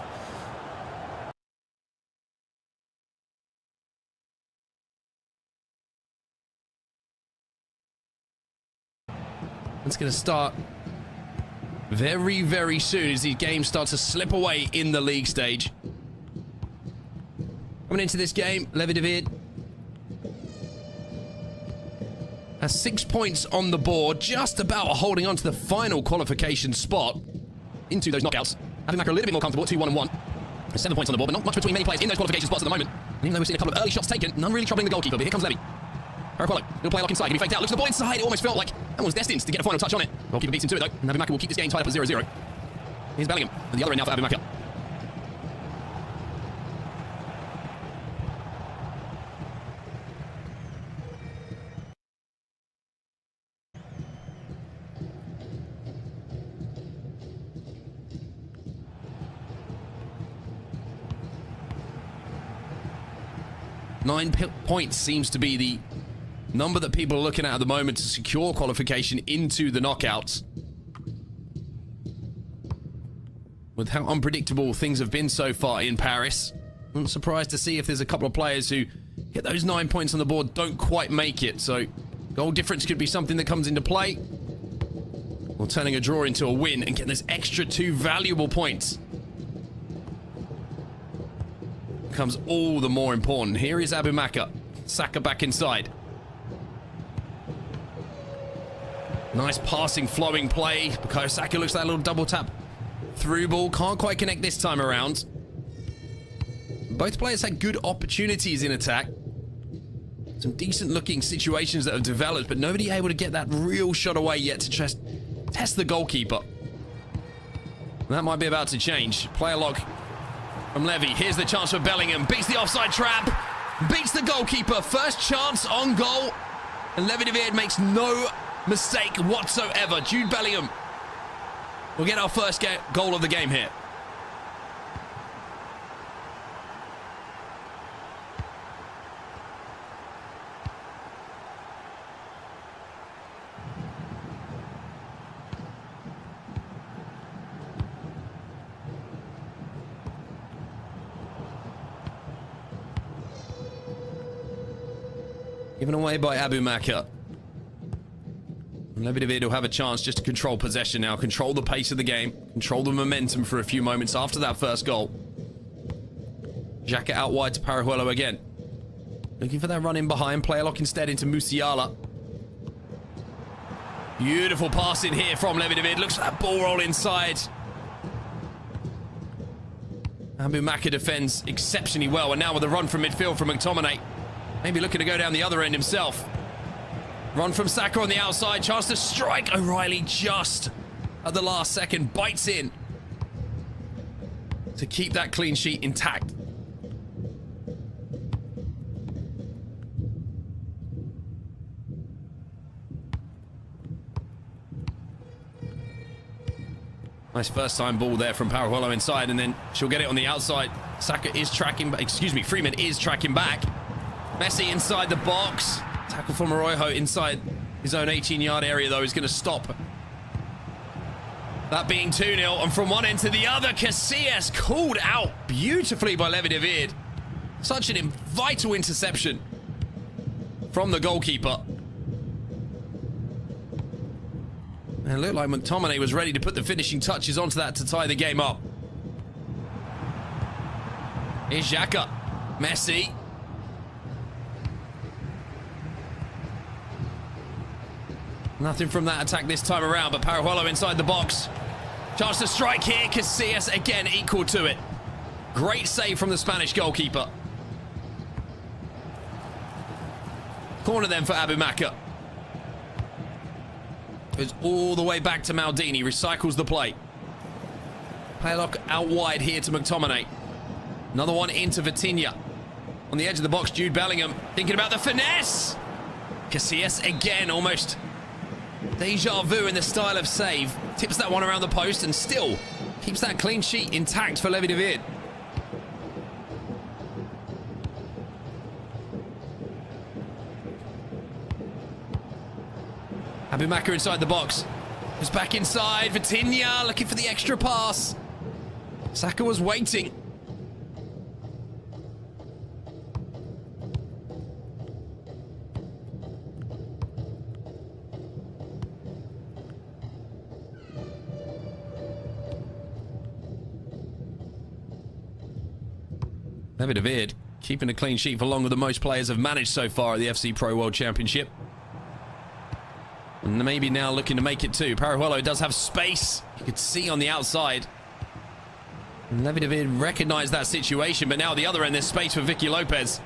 It's going to start very, very soon as these games start to slip away in the league stage. Coming into this game, Levi David has 6 points on the board, just about holding on to the final qualification spot into those knockouts. Having Macca a little bit more comfortable, 2-1-1. 7 points on the board, but not much between many players in those qualification spots at the moment. And even though we've seen a couple of early shots taken, none really troubling the goalkeeper, but here comes Levi. Paraquello, little play lock inside, can be faked out, looks to the ball inside, it almost felt like that was destined to get a final touch on it. Goalkeeper beats into it though, and Abu Macca will keep this game tied up at 0-0. Here's Bellingham, at the other end now for Abu Macca. Points seems to be the number that people are looking at the moment to secure qualification into the knockouts. With how unpredictable things have been so far in Paris, I'm surprised to see if there's a couple of players who get those 9 points on the board, don't quite make it. So goal difference could be something that comes into play, or turning a draw into a win and getting those extra 2 valuable points becomes all the more important. Here is Abu Macca. Saka back inside. Nice passing, flowing play. Bukayo Saka looks like a little double tap. Through ball. Can't quite connect this time around. Both players had good opportunities in attack. Some decent looking situations that have developed, but nobody able to get that real shot away yet to just test the goalkeeper. That might be about to change. Player lock from Levy. Here's the chance for Bellingham. Beats the offside trap. Beats the goalkeeper. First chance on goal. And Levi David makes no mistake whatsoever. Jude Bellingham will get our first goal of the game here. Given away by Abu Macca. Levi David will have a chance just to control possession now, control the pace of the game, control the momentum for a few moments after that first goal. Xhaka out wide to Parajuelo again. Looking for that run in behind, player lock instead into Musiala. Beautiful pass in here from Levi David. Looks like that ball roll inside. Abu Macca defends exceptionally well, and now with a run from midfield from McTominay. Maybe looking to go down the other end himself. Run from Saka on the outside. Chance to strike. O'Reilly just at the last second bites in to keep that clean sheet intact. Nice first time ball there from Parajuelo inside, and then she'll get it on the outside. Saka is tracking, Freeman is tracking back. Messi inside the box. Tackle from Araujo inside his own 18-yard area, though, is going to stop. That being 2-0, and from one end to the other, Casillas called out beautifully by Levi David. Such an vital interception from the goalkeeper. And it looked like McTominay was ready to put the finishing touches onto that to tie the game up. Here's Xhaka. Messi. Nothing from that attack this time around, but Parajuelo inside the box. Chance to strike here. Casillas again equal to it. Great save from the Spanish goalkeeper. Corner then for Abu Macca. Goes all the way back to Maldini. Recycles the play. Paylock out wide here to McTominay. Another one into Vitinha. On the edge of the box, Jude Bellingham thinking about the finesse. Casillas again almost deja vu in the style of save. Tips that one around the post and still keeps that clean sheet intact for Levi David. Abu Maka inside the box. He's back inside. Vitinha looking for the extra pass. Saka was waiting. David keeping a clean sheet for longer than most players have managed so far at the FC Pro World Championship. And maybe now looking to make it too. Parahuelo does have space. You could see on the outside. And David recognized that situation, but now at the other end there's space for Vicky Lopez.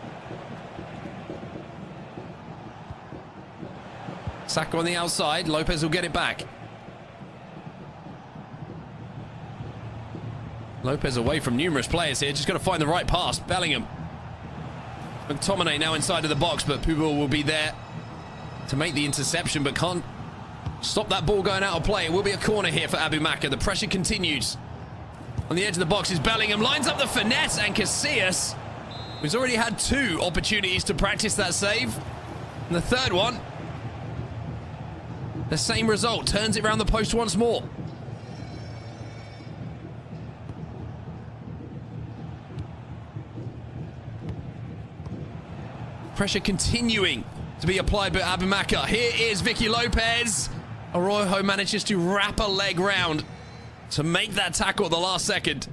Saka on the outside. Lopez will get it back. Lopez away from numerous players here. Just got to find the right pass. Bellingham. McTominay now inside of the box, but Pubel will be there to make the interception, but can't stop that ball going out of play. It will be a corner here for Abu Maka. The pressure continues. On the edge of the box is Bellingham. Lines up the finesse, and Casillas, who's already had 2 opportunities to practice that save. And the third one, the same result. Turns it around the post once more. Pressure continuing to be applied by Abu Maka. Here is Vicky Lopez. Araujo manages to wrap a leg round to make that tackle at the last second.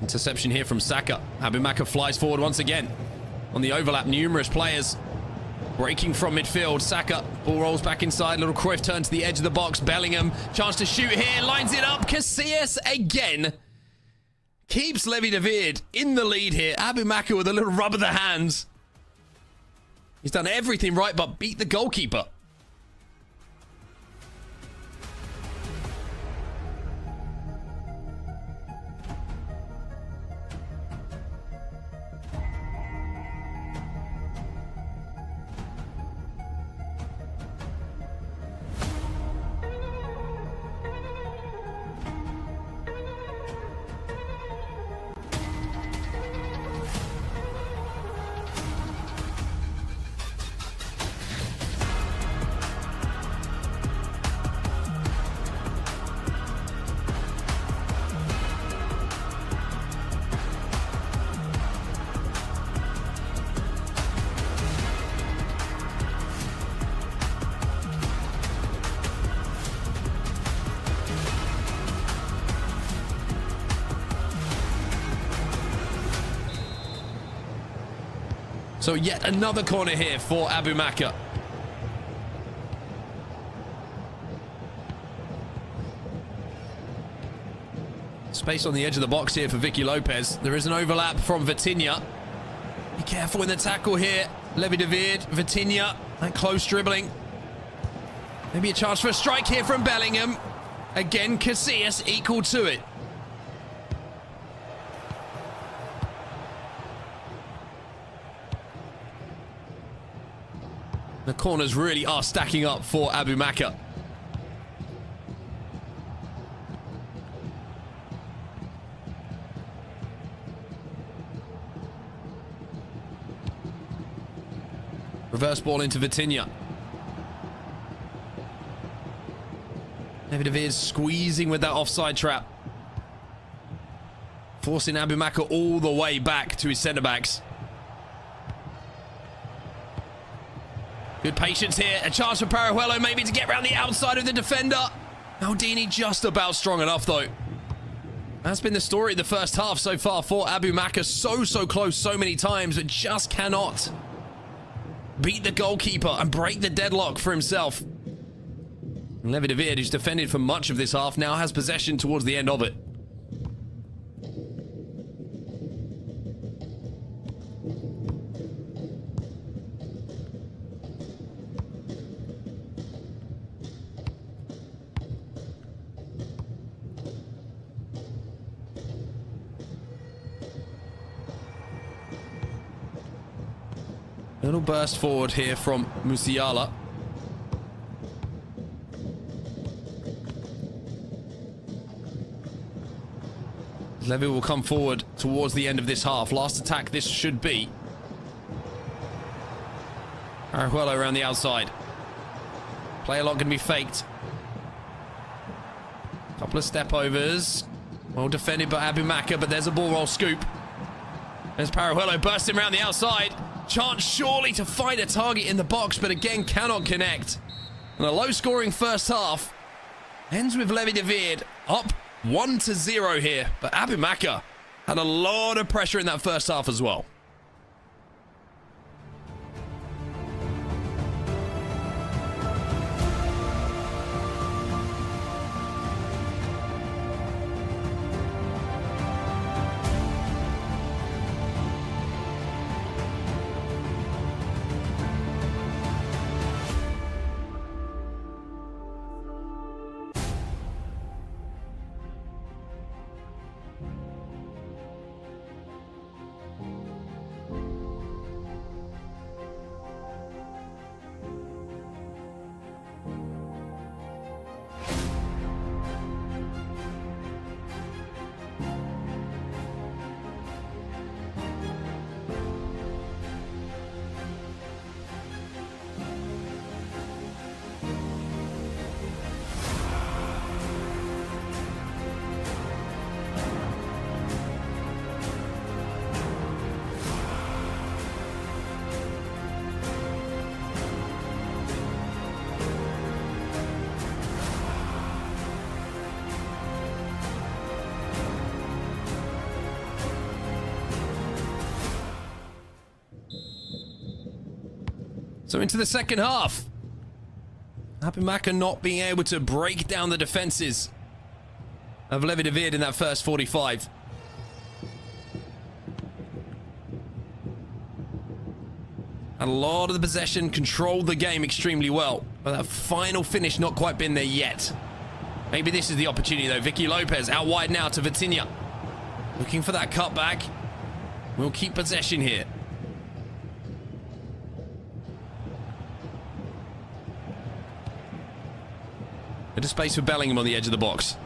Interception here from Saka. Abu Maka flies forward once again. On the overlap, numerous players breaking from midfield. Saka, ball rolls back inside. Little Cruyff turns to the edge of the box. Bellingham, chance to shoot here. Lines it up. Casillas again keeps Levi David in the lead here. Abu Maka with a little rub of the hands. He's done everything right but beat the goalkeeper. So yet another corner here for Abu Maka. Space on the edge of the box here for Vicky Lopez. There is an overlap from Vitinha. Be careful in the tackle here. Levi David, Vitinha, that close dribbling. Maybe a chance for a strike here from Bellingham. Again, Casillas equal to it. The corners really are stacking up for Abu Maka. Reverse ball into Vitinha. David squeezing with that offside trap. Forcing Abu Maka all the way back to his centre-backs. Good patience here. A chance for Parahuelo maybe to get around the outside of the defender. Maldini just about strong enough though. That's been the story of the first half so far for Abu Maka. So close so many times, but just cannot beat the goalkeeper and break the deadlock for himself. And Levi David, who's defended for much of this half, now has possession towards the end of it. Little burst forward here from Musiala. Levy will come forward towards the end of this half. Last attack this should be. Parahuelo around the outside. Play a lot going to be faked. Couple of step overs. Well defended by Abumaka, but there's a ball roll scoop. There's Parahuelo bursting around the outside. Chance surely to find a target in the box, but again cannot connect. And a low-scoring first half ends with Levy David up 1-0 here. But Abumaka had a lot of pressure in that first half as well. So into the second half. Abumaka not being able to break down the defenses of Levy David in that first 45. And a lot of the possession, controlled the game extremely well. But that final finish not quite been there yet. Maybe this is the opportunity though. Vicky Lopez out wide now to Vitinha. Looking for that cutback. We'll keep possession here. Bit of space for Bellingham on the edge of the box.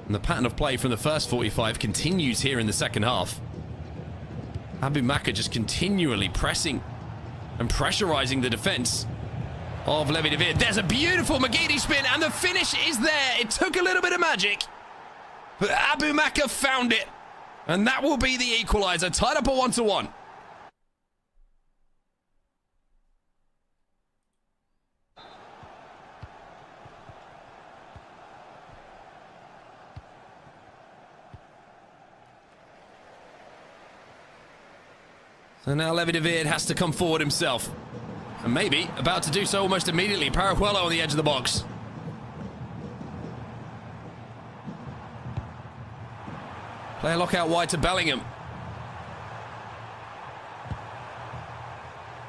And the pattern of play from the first 45 continues here in the second half. Abumaka just continually pressing and pressurizing the defense of Levy David. There's a beautiful Magidi spin, and the finish is there. It took a little bit of magic, but Abumaka found it. And that will be the equalizer, tied up at 1-1. So now Levy David has to come forward himself. And maybe about to do so almost immediately. Parahuelo on the edge of the box. Play a lock out wide to Bellingham.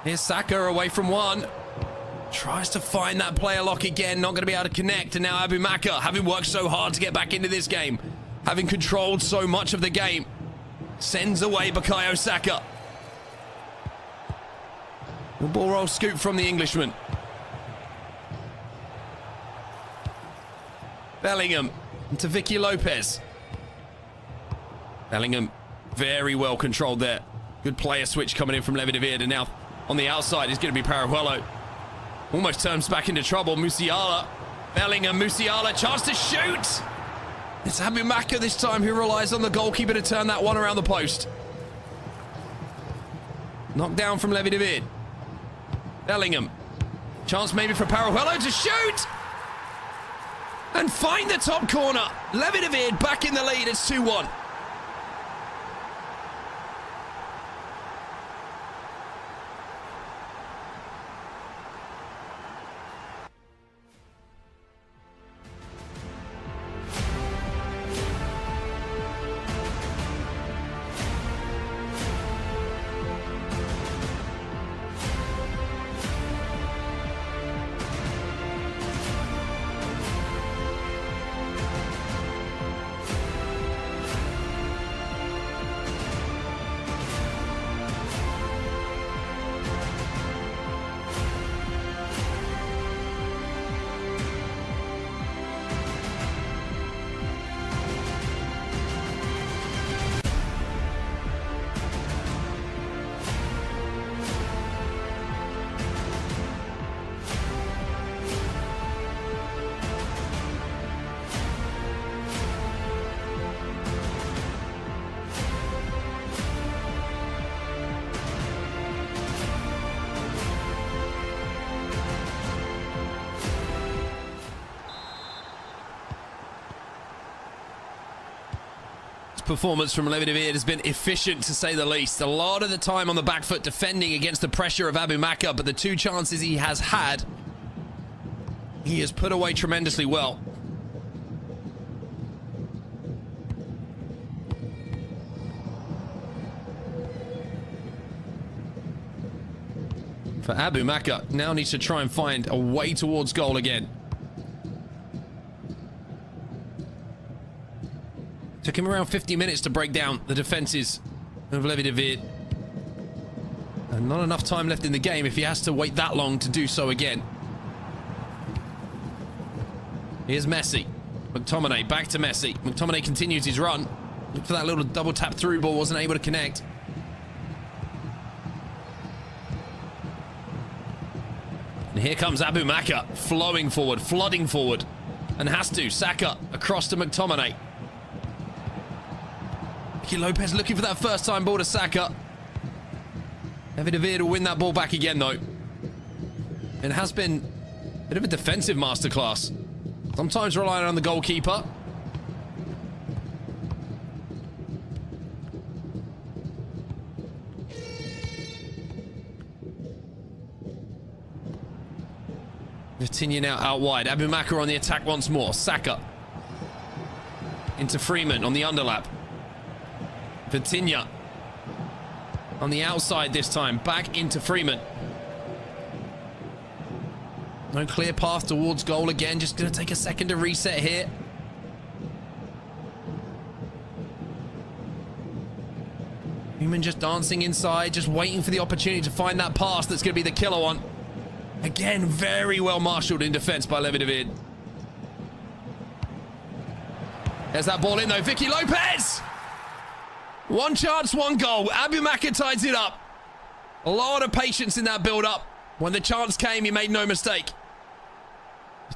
Here's Saka away from one. Tries to find that player lock again. Not going to be able to connect. And now Abumaka, having worked so hard to get back into this game, having controlled so much of the game, sends away Bukayo Saka. The ball roll scoop from the Englishman. Bellingham into Vicky Lopez. Bellingham very well controlled there. Good player switch coming in from Levy David, and now on the outside is going to be Parahuelo. Almost turns back into trouble. Musiala. Bellingham, Musiala, chance to shoot. It's Abumaka this time who relies on the goalkeeper to turn that one around the post. Knocked down from Levy David. Bellingham. Chance maybe for Parahuelo to shoot. And find the top corner. Levy David back in the lead. It's 2-1. performance from Levidavid has been efficient, to say the least. A lot of the time on the back foot defending against the pressure of Abu Maka, but the 2 chances he has had, he has put away tremendously well. For Abu Maka, now needs to try and find a way towards goal again. Took him around 50 minutes to break down the defenses of Levidavid. And not enough time left in the game if he has to wait that long to do so again. Here's Messi. McTominay back to Messi. McTominay continues his run. Looked for that little double tap through ball, wasn't able to connect. And here comes Abu Maka, flowing forward, flooding forward. And has to. Saka across to McTominay. Ricky Lopez looking for that first time ball to Saka. Levidavid will win that ball back again, though. It has been a bit of a defensive masterclass. Sometimes relying on the goalkeeper. Vitinha now out wide. Abu Maka on the attack once more. Saka into Freeman on the underlap. Vitinha on the outside this time. Back into Freeman. No clear path towards goal again. Just going to take a second to reset here. Freeman just dancing inside, just waiting for the opportunity to find that pass that's going to be the killer one. Again, very well marshaled in defense by Levidavid. There's that ball in though. Vicky Lopez! One chance, one goal. Abu Maka ties it up. A lot of patience in that build-up. When the chance came, he made no mistake.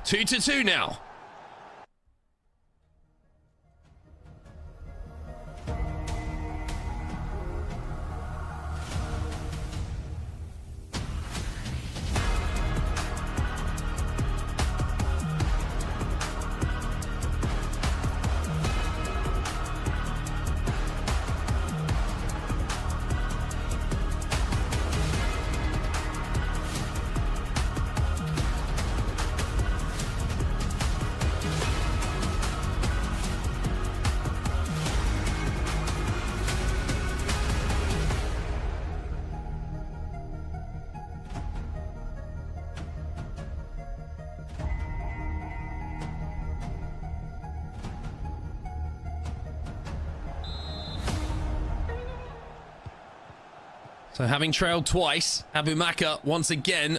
2-2 now. So having trailed twice, Abu Maka once again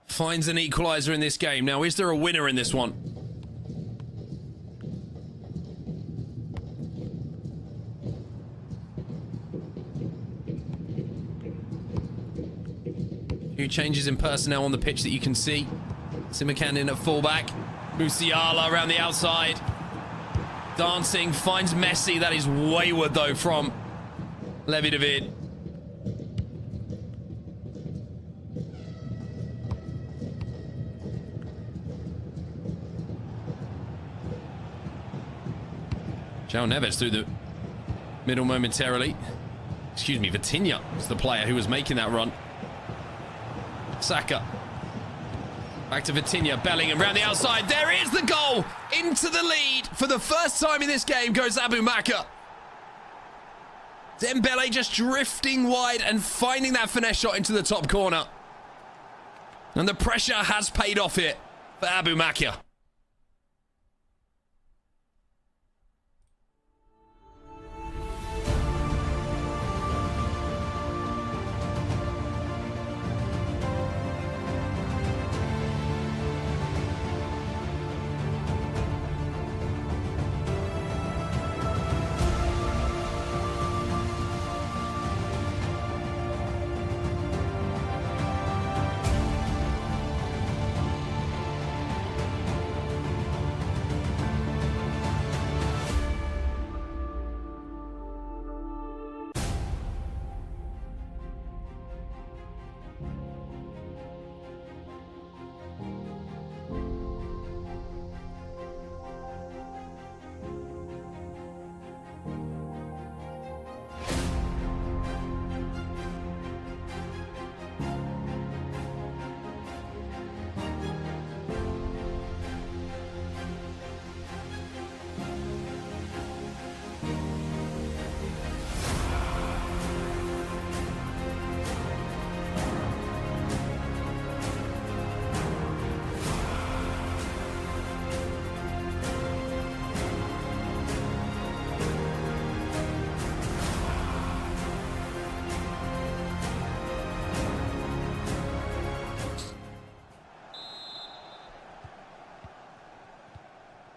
finds an equalizer in this game. Now, is there a winner in this one? A few changes in personnel on the pitch that you can see. Simakan in at fullback. Musiala around the outside. Dancing, finds Messi. That is wayward though from Levidavid. João Neves through the middle momentarily. Excuse me, Vitinha is the player who was making that run. Saka. Back to Vitinha, Bellingham round the outside. There is the goal! Into the lead for the first time in this game goes Abu Maka. Dembele just drifting wide and finding that finesse shot into the top corner. And the pressure has paid off here for Abu Maka.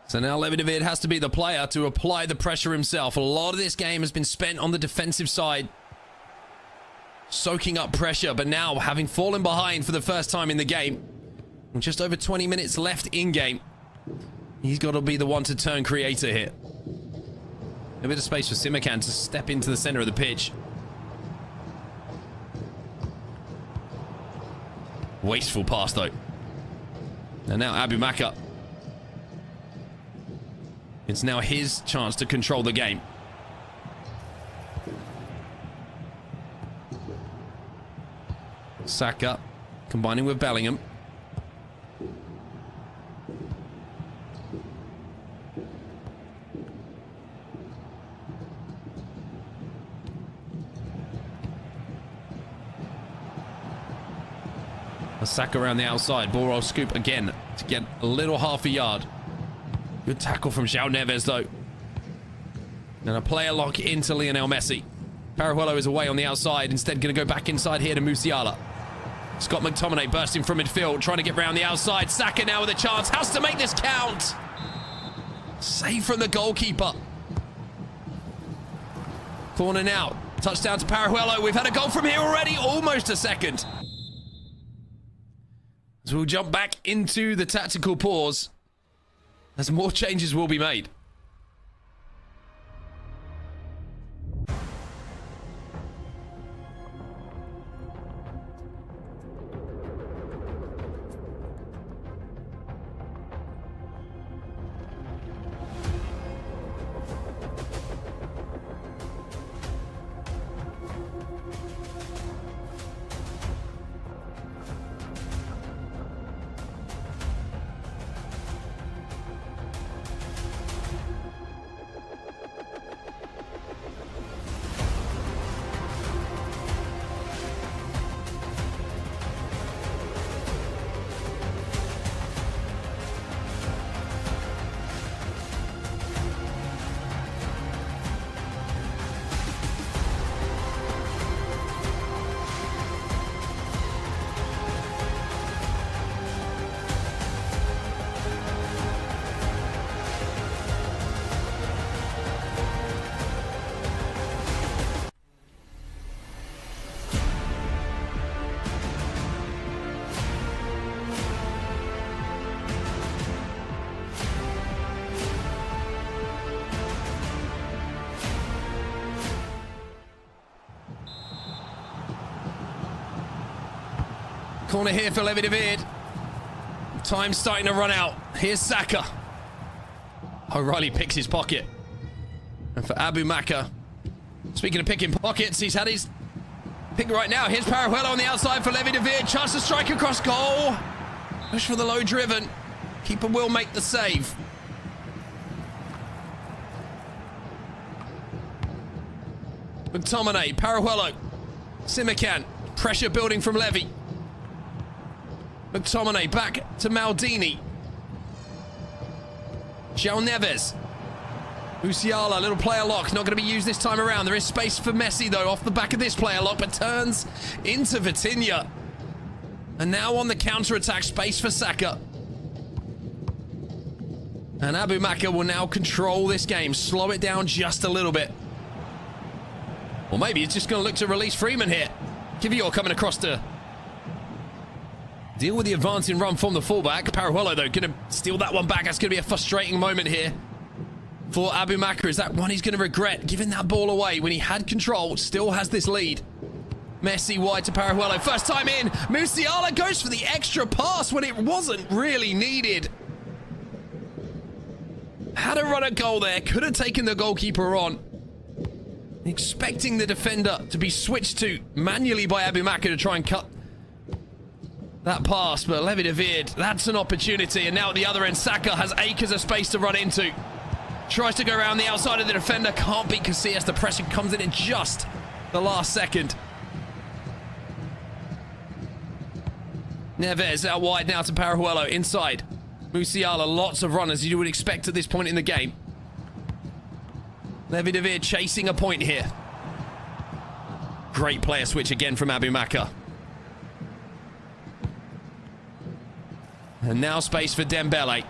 So now Levi David has to be the player to apply the pressure himself. A lot of this game has been spent on the defensive side, soaking up pressure, but now having fallen behind for the first time in the game, with just over 20 minutes left in game, he's got to be the one to turn creator here. A bit of space for Simakan to step into the center of the pitch. Wasteful pass though. And now Abu Maka. It's now his chance to control the game. Saka combining with Bellingham. Saka around the outside. Ball roll scoop again to get a little half a yard. Good tackle from João Neves though. And a player lock into Lionel Messi. Parahuelo is away on the outside. Instead going to go back inside here to Musiala. Scott McTominay bursting from midfield, trying to get round the outside. Saka now with a chance. Has to make this count. Save from the goalkeeper. Corner now. Touchdown to Parahuelo. We've had a goal from here already. Almost a second. So we'll jump back into the tactical pause as more changes will be made. Corner here for Levi David. Time's starting to run out. Here's Saka. O'Reilly picks his pocket. And for Abu Maka, speaking of picking pockets, he's had his pick right now. Here's Parahuelo on the outside for Levi David. Chance to strike across goal. Push for the low driven. Keeper will make the save. McTominay, Parahuelo, Simakan. Pressure building from Levy. McTominay back to Maldini. João Neves. Musiala, little player lock, not going to be used this time around. There is space for Messi though off the back of this player lock, but turns into Vitinha. And now on the counter-attack, space for Saka. And Abu Maka will now control this game, slow it down just a little bit. Or maybe he's just going to look to release Freeman here. Kivior coming across to deal with the advancing run from the fullback. Parahuelo, though, going to steal that one back. That's going to be a frustrating moment here for Abu Maka. Is that one he's going to regret, giving that ball away when he had control, still has this lead. Messi wide to Parahuelo. First time in. Musiala goes for the extra pass when it wasn't really needed. Had a run at goal there. Could have taken the goalkeeper on. Expecting the defender to be switched to manually by Abu Maka to try and cut that pass, but Levi David, that's an opportunity. And now at the other end, Saka has acres of space to run into. Tries to go around the outside of the defender, can't beat Casillas. The pressure comes in at just the last second. Neves out wide now to Parahuelo, inside. Musiala, lots of runners you would expect at this point in the game. Levi David chasing a point here. Great player switch again from Abu Maka. And now space for Dembele.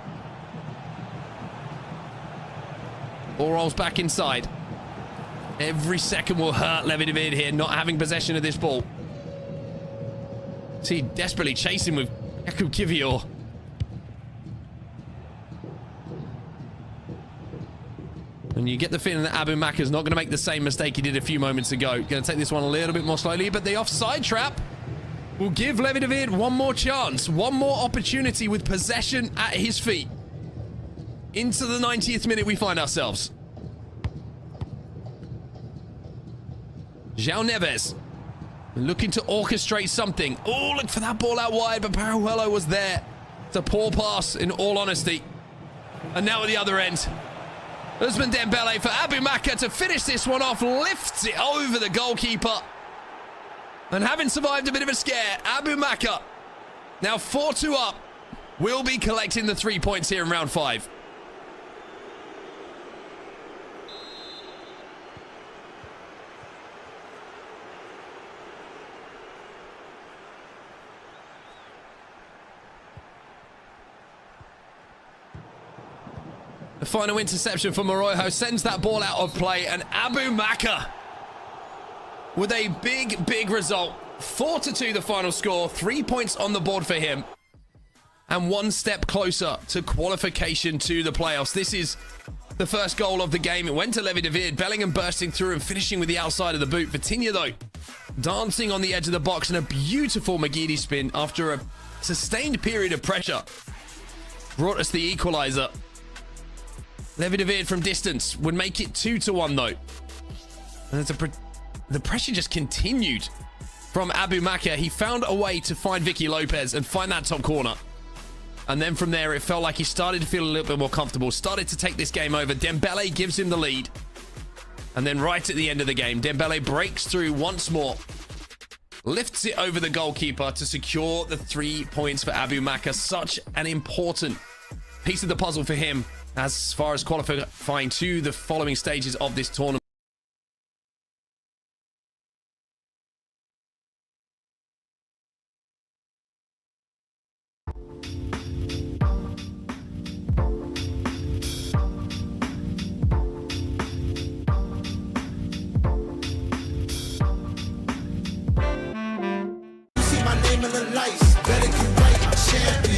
Ball rolls back inside. Every second will hurt Levi David here, not having possession of this ball. See, desperately chasing with Jakub Kivior. And you get the feeling that Abu Maka's not going to make the same mistake he did a few moments ago. Going to take this one a little bit more slowly, but the offside trap will give Levi David one more chance, one more opportunity with possession at his feet. Into the 90th minute we find ourselves. João Neves looking to orchestrate something. Oh, look for that ball out wide, but Paruello was there. It's a poor pass, in all honesty. And now at the other end, Ousmane Dembele for Abu Maka to finish this one off, lifts it over the goalkeeper. And having survived a bit of a scare, Abu Maka, now 4-2 up, will be collecting the 3 points here in round 5. The final interception for Morojo sends that ball out of play, and Abu Maka with a big, big result. 4-2 the final score, 3 points on the board for him, and one step closer to qualification to the playoffs. This is the first goal of the game. It went to Levi David, Bellingham bursting through and finishing with the outside of the boot. Vitinha, though, dancing on the edge of the box, and a beautiful Magidi spin after a sustained period of pressure brought us the equaliser. Levi David from distance would make it 2-1 though. And the pressure just continued from Abu Maka. He found a way to find Vicky Lopez and find that top corner. And then from there, it felt like he started to feel a little bit more comfortable, started to take this game over. Dembele gives him the lead. And then right at the end of the game, Dembele breaks through once more, lifts it over the goalkeeper to secure the 3 points for Abu Maka. Such an important piece of the puzzle for him as far as qualifying to the following stages of this tournament. You see my name in the lights, better get right, I'm champion.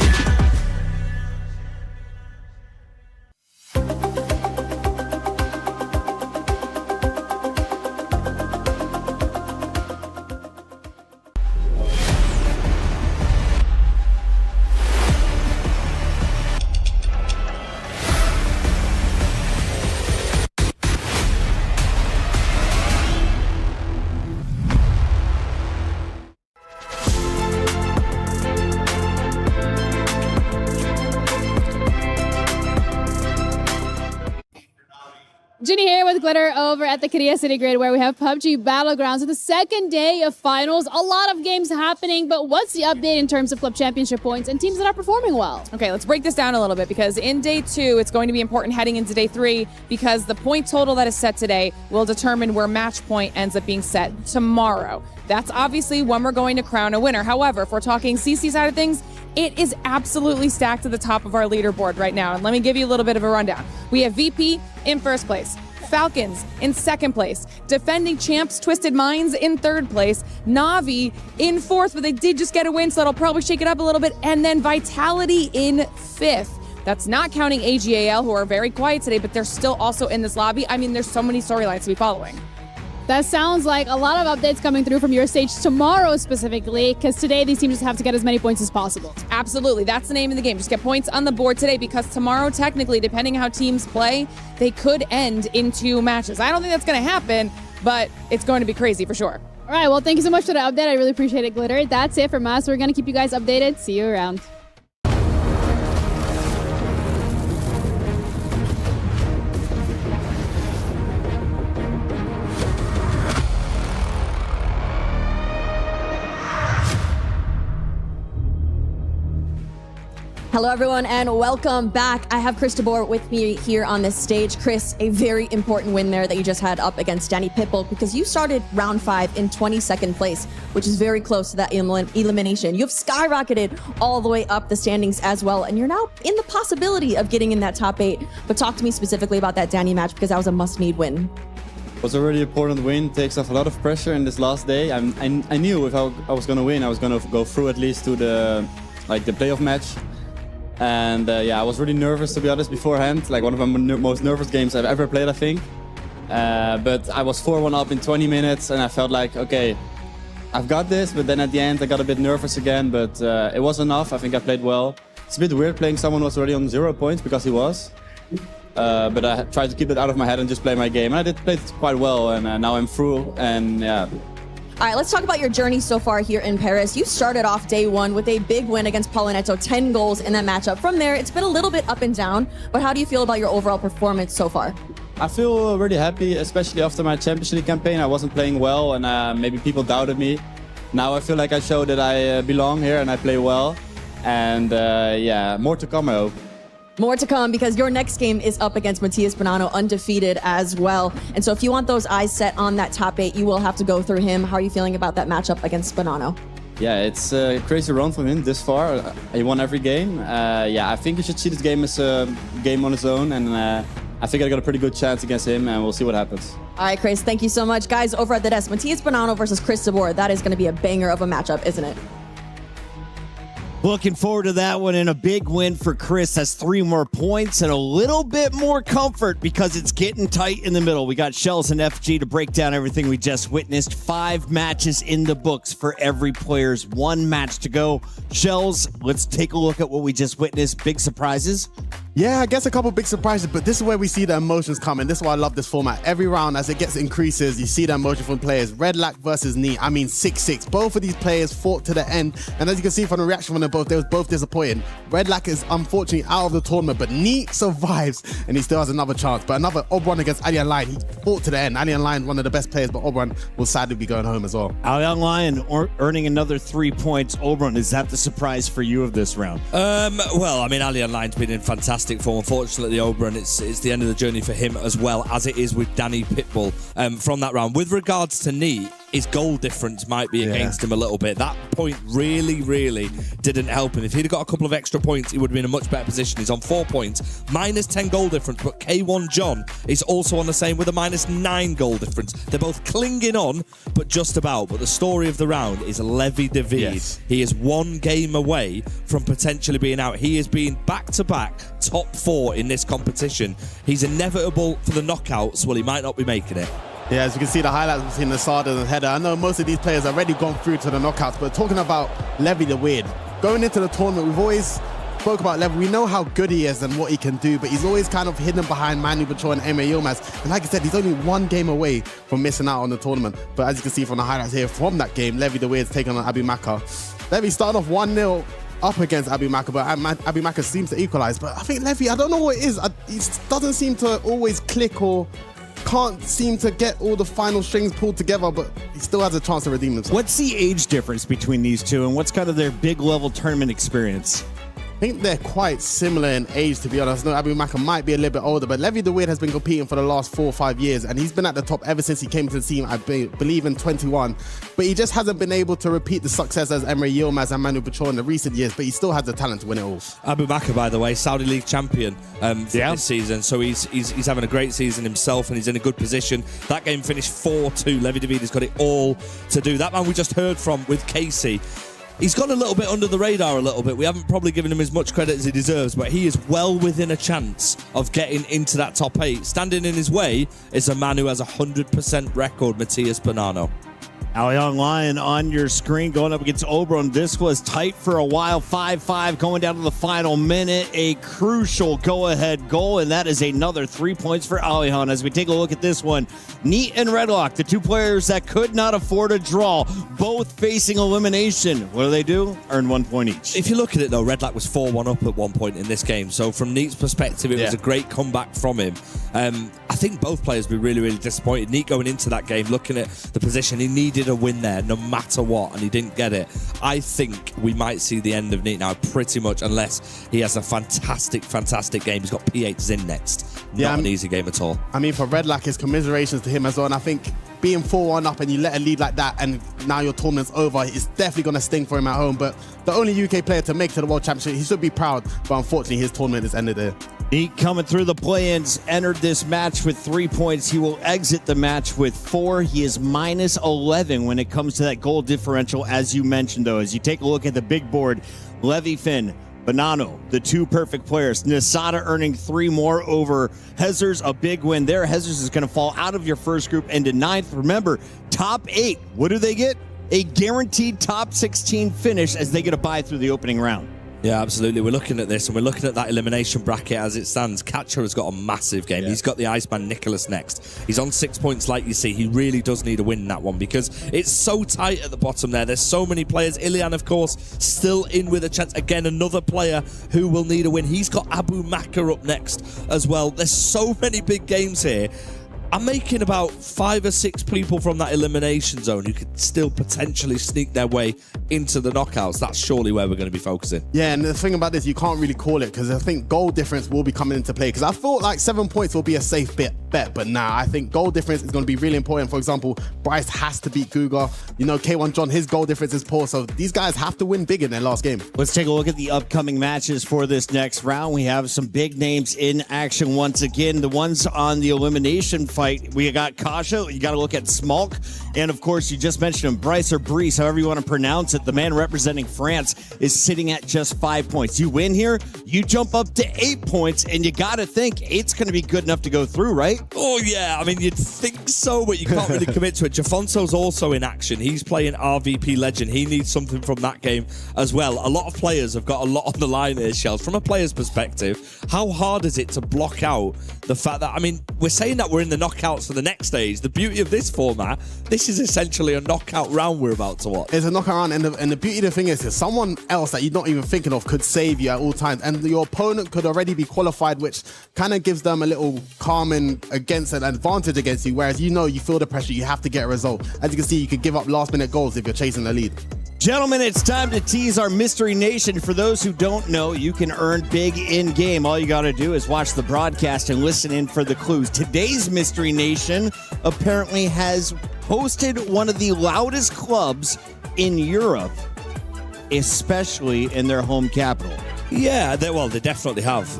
Ginny here with Glitter over at the Korea City Grid, where we have PUBG Battlegrounds. It's the second day of finals. A lot of games happening, but what's the update in terms of club championship points and teams that are performing well? Okay, let's break this down a little bit, because in day 2, it's going to be important heading into day 3, because the point total that is set today will determine where match point ends up being set tomorrow. That's obviously when we're going to crown a winner. However, if we're talking CC side of things, it is absolutely stacked to the top of our leaderboard right now. And let me give you a little bit of a rundown. We have VP in first place, Falcons in second place, defending champs Twisted Minds in third place, Na'Vi in fourth, but they did just get a win, so that'll probably shake it up a little bit, and then Vitality in fifth. That's not counting AGAL, who are very quiet today, but they're still also in this lobby. I mean, there's so many storylines to be following. That sounds like a lot of updates coming through from your stage tomorrow specifically, because today these teams just have to get as many points as possible. Absolutely. That's the name of the game. Just get points on the board today, because tomorrow, technically, depending how teams play, they could end in 2 matches. I don't think that's going to happen, but it's going to be crazy for sure. All right, well, thank you so much for the update. I really appreciate it, Glitter. That's it from us. We're going to keep you guys updated. See you around. Hello, everyone, and welcome back. I have Chris DeBoer with me here on this stage. Chris, a very important win there that you just had up against Danny Pitbull, because you started round 5 in 22nd place, which is very close to that elimination. You've skyrocketed all the way up the standings as well, and you're now in the possibility of getting in that top 8. But talk to me specifically about that Danny match, because that was a must-need win. It was a really important win. Takes off a lot of pressure in this last day. I knew if I was going to win, I was going to go through at least to the playoff match. And yeah, I was really nervous, to be honest, beforehand. Like one of my most nervous games I've ever played, I think. But I was 4-1 up in 20 minutes, and I felt like, okay, I've got this. But then at the end, I got a bit nervous again. But it was enough. I think I played well. It's a bit weird playing someone who was already on 0 points, because he was. But I tried to keep it out of my head and just play my game. And I did play it quite well, and now I'm through. And yeah. All right, let's talk about your journey so far here in Paris. You started off day 1 with a big win against Paulo Neto, 10 goals in that matchup. From there, it's been a little bit up and down, but how do you feel about your overall performance so far? I feel really happy, especially after my Champions League campaign. I wasn't playing well, and maybe people doubted me. Now I feel like I showed that I belong here and I play well. And yeah, more to come, I hope. More to come, because your next game is up against Matias Bonanno, undefeated as well. And so if you want those eyes set on that top 8, you will have to go through him. How are you feeling about that matchup against Bonanno? Yeah, it's a crazy run from him this far. He won every game. Yeah, I think you should see this game as a game on its own. And I think I got a pretty good chance against him, and we'll see what happens. All right, Chris, thank you so much. Guys, over at the desk, Matias Bonanno versus Chris DeBoer. That is going to be a banger of a matchup, isn't it? Looking forward to that one, and a big win for Chris. Has 3 more points and a little bit more comfort because it's getting tight in the middle. We got Shells and FG to break down everything we just witnessed. 5 matches in the books for every player's 1 match to go. Shells, let's take a look at what we just witnessed. Big surprises? Yeah, I guess a couple big surprises, but this is where we see the emotions come, and this is why I love this format. Every round, as it increases, you see the emotion from players. Redlac versus Neat, I mean 6-6. Both of these players fought to the end, and as you can see from the reaction from them both, they was both disappointed. Redlac is unfortunately out of the tournament, but Neat survives, and he still has another chance. But another Oberon against Alien Lion, he fought to the end. Alien Lion, one of the best players, but Oberon will sadly be going home as well. Alien Lion earning another 3 points. Oberon, is that the surprise for you of this round? Well, I mean, Alien Lion's been in fantastic form. Unfortunately, Oberon, it's the end of the journey for him as well, as it is with Danny Pitbull from that round. With regards to Neat, his goal difference might be against him a little bit. That point really, really didn't help him. If he'd have got a couple of extra points, he would have been in a much better position. He's on 4 points, minus 10 goal difference, but K1 John is also on the same with a minus 9 goal difference. They're both clinging on, but just about. But the story of the round is Levi David. Yes. He is 1 game away from potentially being out. He is being back-to-back top 4 in this competition. He's inevitable for the knockouts. Well, he might not be making it. Yeah, as you can see the highlights between Nasada and Header. I know most of these players have already gone through to the knockouts, but talking about Levi the Weird, going into the tournament, we've always spoke about Levi. We know how good he is and what he can do, but he's always kind of hidden behind Manu Bacho and Emre Yilmaz. And like I said, he's only 1 game away from missing out on the tournament. But as you can see from the highlights here from that game, Levi the Weird's taking on Abu Maka. Levi started off 1-0 up against Abu Maka, but Abu Maka seems to equalize. But I think Levi, I don't know what it is. He doesn't seem to always click or can't seem to get all the final strings pulled together, but he still has a chance to redeem himself. What's the age difference between these two, and what's kind of their big level tournament experience? I think they're quite similar in age, to be honest. No, Abu Maka might be a little bit older, but Levi the Weird has been competing for the last 4 or 5 years, and he's been at the top ever since he came to the team, I believe in 21. But he just hasn't been able to repeat the success as Emre Yilmaz and Manu Bacho in the recent years, but he still has the talent to win it all. Abu Maka, by the way, Saudi League champion this season, so he's having a great season himself, and he's in a good position. That game finished 4-2. Levi David has got it all to do. That man we just heard from with Casey, he's gone a little bit under the radar a little bit. We haven't probably given him as much credit as he deserves, but he is well within a chance of getting into that top 8. Standing in his way is a man who has a 100% record, Matias Bonanno. Alien Lion on your screen going up against Oberon. This was tight for a while, 5-5 going down to the final minute. A crucial go-ahead goal, and that is another 3 points for Alien. As we take a look at this one, Neat and Redlock, the 2 players that could not afford a draw, both facing elimination. What do? Earn 1 point each. If you look at it, though, Redlock was 4-1 up at one point in this game, so from Neat's perspective, it was a great comeback from him. I think both players were really, really disappointed. Neat going into that game, looking at the position, he needed needed a win there no matter what, and he didn't get it. I think we might see the end of Neat now pretty much, unless he has a fantastic game. He's got P8 in next. Not an easy game at all. I mean, for Redlac, his commiserations to him as well, and I think being 4-1 up and you let a lead like that and now your tournament's over, it's definitely going to sting for him at home. But the only UK player to make to the World Championship, he should be proud, but unfortunately his tournament is ended there. Neat coming through the play-ins, entered this match with 3 points. He will exit the match with 4. He is minus 11 when it comes to that goal differential, as you mentioned, though. As you take a look at the big board, Levy Finn, Bonanno, the 2 perfect players. Nisada earning 3 more over Hezers, a big win there. Hezers is going to fall out of your first group into 9th. Remember, top 8, what do they get? A guaranteed top 16 finish as they get a bye through the opening round. Yeah, absolutely. We're looking at this, and we're looking at that elimination bracket as it stands. Catcher has got a massive game. Yeah. He's got the Iceman Nicholas next. He's on 6 points, like you see. He really does need a win in that one because it's so tight at the bottom there. There's so many players. Ilian, of course, still in with a chance. Again, another player who will need a win. He's got Abu Makar up next as well. There's so many big games here. I'm making about 5 or 6 people from that elimination zone who could still potentially sneak their way into the knockouts. That's surely where we're going to be focusing. Yeah, and the thing about this, you can't really call it because I think goal difference will be coming into play because I thought like 7 points will be a safe bet, but now I think goal difference is going to be really important. For example, Bryce has to beat Guga. You know, K1 John, his goal difference is poor, so these guys have to win big in their last game. Let's take a look at the upcoming matches for this next round. We have some big names in action once again. The ones on the elimination fight, we got Kasha, you got to look at Smolk, and of course, you just mentioned him, Bryce or Brees, however you want to pronounce it. The man representing France is sitting at just 5 points. You win here, you jump up to 8 points, and you got to think 8's going to be good enough to go through, right? Oh, yeah. I mean, you'd think so, but you can't really commit to it. Jafonso's also in action. He's playing RVP Legend. He needs something from that game as well. A lot of players have got a lot on the line here, Shells. From a player's perspective, how hard is it to block out the fact that, I mean, we're saying that we're in the knockouts for the next stage. The beauty of this format, this is essentially a knockout round we're about to watch. It's a knockout round, and the beauty of the thing is someone else that you're not even thinking of could save you at all times, and your opponent could already be qualified, which kind of gives them a little calming against an advantage against you, whereas you know you feel the pressure, you have to get a result. As you can see, you could give up last-minute goals if you're chasing the lead. Gentlemen, it's time to tease our Mystery Nation. For those who don't know, you can earn big in-game. All you got to do is watch the broadcast and listen in for the clues. Today's Mystery Nation apparently has hosted one of the loudest clubs in Europe, especially in their home capital. Yeah, they definitely have.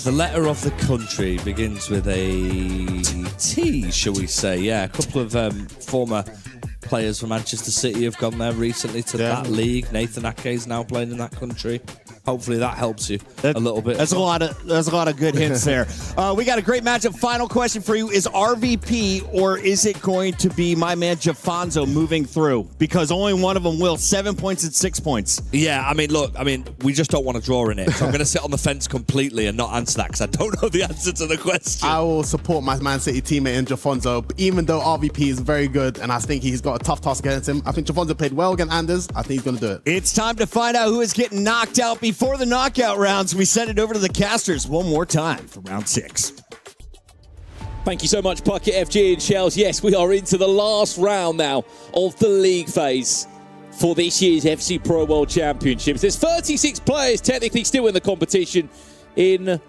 The letter of the country begins with a T, shall we say. Yeah, a couple of former players from Manchester City have gone there recently to that league. Nathan Ake is now playing in that country. Hopefully that helps you a little bit. There's a lot of good hints there. We got a great matchup. Final question for you: is RVP or is it going to be my man Jafonso moving through? Because only one of them will. 7 points and 6 points. Yeah, I mean, look, we just don't want to draw in it. So I'm going to sit on the fence completely and not answer that because I don't know the answer to the question. I will support my Man City teammate in Jafonso, even though RVP is very good and I think he's got a tough task against him. I think Jafonso played well against Anders. I think he's going to do it. It's time to find out who is getting knocked out before the knockout rounds. We send it over to the casters one more time for round 6. Thank you so much, Puckett, FG and Shells. Yes, we are into the last round now of the league phase for this year's FC Pro World Championships. There's 36 players technically still in the competition. In,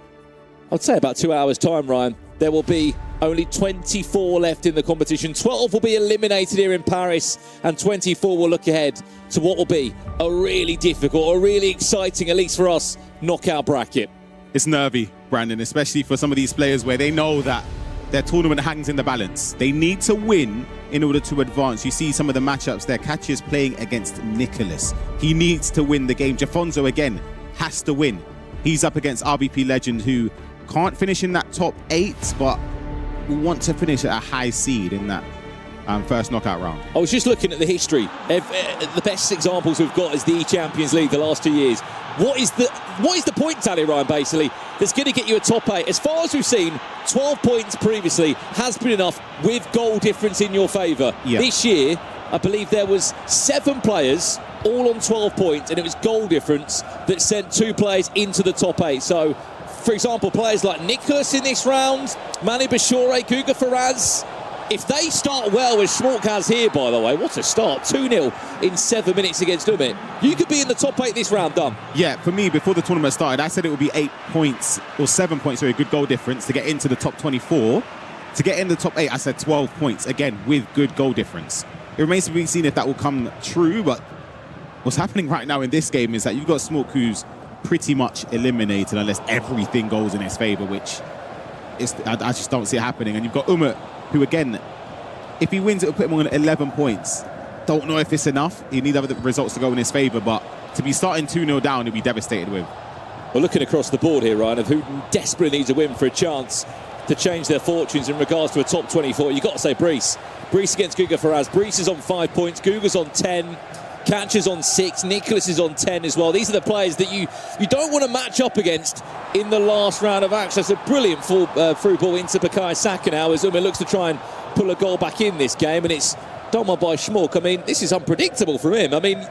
I'd say, about 2 hours' time, Ryan, there will be only 24 left in the competition. 12 will be eliminated here in Paris, and 24 will look ahead to what will be a really difficult, a really exciting, at least for us, knockout bracket. It's nervy, Brandon, especially for some of these players where they know that their tournament hangs in the balance. They need to win in order to advance. You see some of the matchups there. Catcher is playing against Nicholas. He needs to win the game. Jafonso, again, has to win. He's up against RVP Legend, who can't finish in that top 8, but want to finish at a high seed in that first knockout round. I was just looking at the history. The best examples we've got is the Champions League the last 2 years. What is the point tally, Ryan, basically, that's going to get you a top 8? As far as we've seen, 12 points previously has been enough with goal difference in your favour. Yeah. This year, I believe there was 7 players all on 12 points, and it was goal difference that sent 2 players into the top 8. So, for example, players like Nicholas in this round, Mani Bashore, Guga Faraz, If they start well as Schmork has here, by the way, what a start. 2-0 in 7 minutes against Umit. You could be in the top 8 this round, done. Yeah, for me, before the tournament started, I said it would be 8 points or 7 points, sorry, a good goal difference to get into the top 24. To get in the top 8, I said 12 points, again, with good goal difference. It remains to be seen if that will come true, but what's happening right now in this game is that you've got Schmork who's pretty much eliminated unless everything goes in his favour, which is, I just don't see it happening. And you've got Umit, who again, if he wins, it'll put him on 11 points. Don't know if it's enough. He needs other results to go in his favour, but to be starting 2-0 down, he'll be devastated with. We're looking across the board here, Ryan, of who desperately needs a win for a chance to change their fortunes in regards to a top 24. You've got to say Brees. Brees against Guga Faraz. Brees is on 5 points. Guga's on 10. Catcher's on 6. Nicholas is on 10 as well. These are the players that you don't want to match up against in the last round of action. It's a brilliant through ball into Bukayo Saka now as Umit looks to try and pull a goal back in this game, and it's done by Schmork. I mean, this is unpredictable from him. I mean,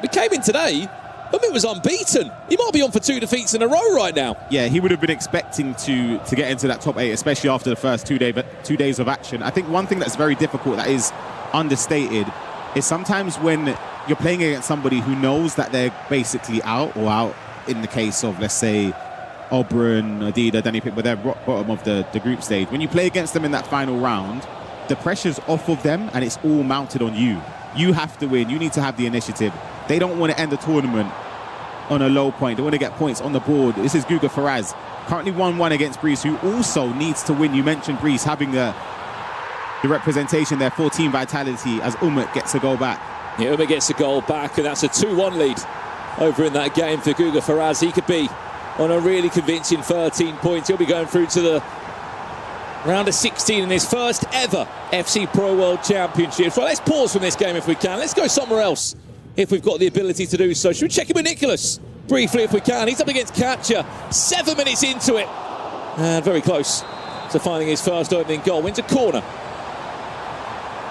we came in today, Umit was unbeaten. He might be on for 2 defeats in a row right now. Yeah, he would have been expecting to get into that top 8, especially after the first 2 days of action. I think one thing that's very difficult, that is understated, is sometimes when you're playing against somebody who knows that they're basically out in the case of, let's say, Oberon, Adida, Danny Pitt, but they're rock bottom of the group stage. When you play against them in that final round, the pressure's off of them and it's all mounted on you. You have to win. You need to have the initiative. They don't want to end the tournament on a low point. They want to get points on the board. This is Guga Faraz, currently 1-1 against Brees, who also needs to win. You mentioned Brees having the representation there for team vitality as Umit gets a goal back. Yeah, Umit gets a goal back, and that's a 2-1 lead over in that game for Guga Faraz. He could be on a really convincing 13 points. He'll be going through to the round of 16 in his first ever FC Pro World Championships. Right, let's pause from this game if we can. Let's go somewhere else if we've got the ability to do so. Should we check in with Nicholas briefly if we can? He's up against Catcher, 7 minutes into it. And very close to finding his first opening goal. Wins a corner.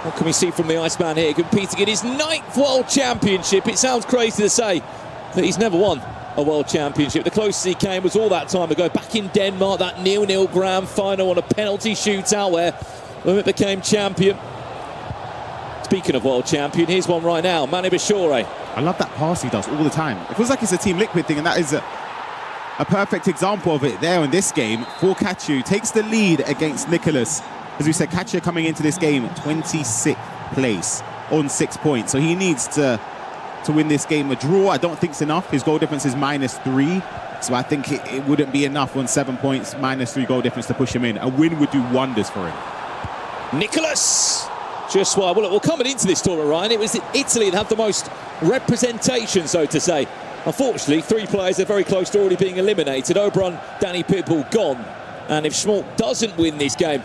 What can we see from the Iceman here, competing in his 9th World Championship? It sounds crazy to say that he's never won a World Championship. The closest he came was all that time ago, back in Denmark, that 0-0 grand final on a penalty shootout where Umit became champion. Speaking of World Champion, here's one right now, Mane Bashore. I love that pass he does all the time. It feels like it's a Team Liquid thing, and that is a perfect example of it there in this game. For Kachu, takes the lead against Nicholas. As we said, Kachu coming into this game 26th place on 6 points. So he needs to win this game. A draw, I don't think it's enough. His goal difference is -3. So I think it wouldn't be enough on 7 points, -3 goal difference to push him in. A win would do wonders for him. Nicholas! Just why. Well, look, coming into this tournament, Ryan, it was Italy that had the most representation, so to say. Unfortunately, 3 players are very close to already being eliminated. Oberon, Danny Pitbull gone. And if Schmork doesn't win this game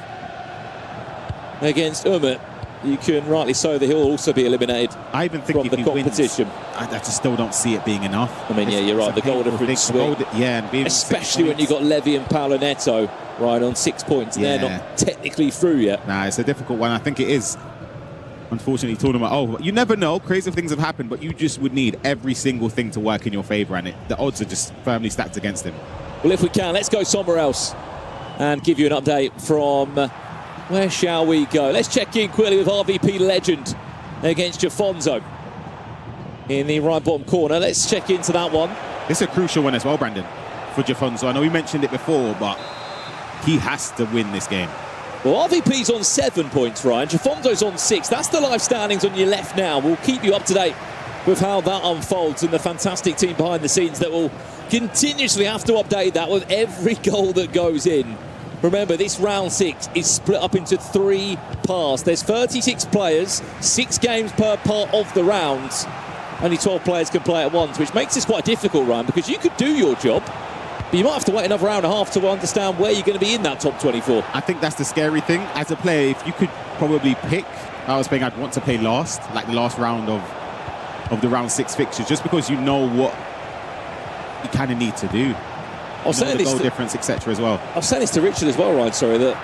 against Umit, you can rightly so that he'll also be eliminated. I even think from the competition. I just still don't see it being enough. I mean, yeah, you're right. The goal difference swing. Yeah, and especially when you've got Levy and Paolo Neto right on 6 points. And they're not technically through yet. Nah, it's a difficult one. I think it is. Unfortunately, tournament over. You never know. Crazy things have happened, but you just would need every single thing to work in your favour, and the odds are just firmly stacked against him. Well, if we can, let's go somewhere else and give you an update from. Where shall we go? Let's check in quickly with RVP legend against Jafonzo in the right bottom corner. Let's check into that one. This is a crucial one as well, Brandon, for Jafonzo. I know we mentioned it before, but he has to win this game. Well, RVP's on 7 points, Ryan. Jafonzo's on 6. That's the live standings on your left now. We'll keep you up to date with how that unfolds and the fantastic team behind the scenes that will continuously have to update that with every goal that goes in. Remember, this round 6 is split up into 3 parts. There's 36 players, 6 games per part of the rounds. Only 12 players can play at once, which makes this quite difficult, Ryan, because you could do your job, but you might have to wait another round and a half to understand where you're going to be in that top 24. I think that's the scary thing. As a player, if you could probably pick, I was saying I'd want to play last, like the last round of the round 6 fixtures, just because you know what you kind of need to do. The goal difference, etc. as well. I was saying this to Richard as well, Ryan, sorry, that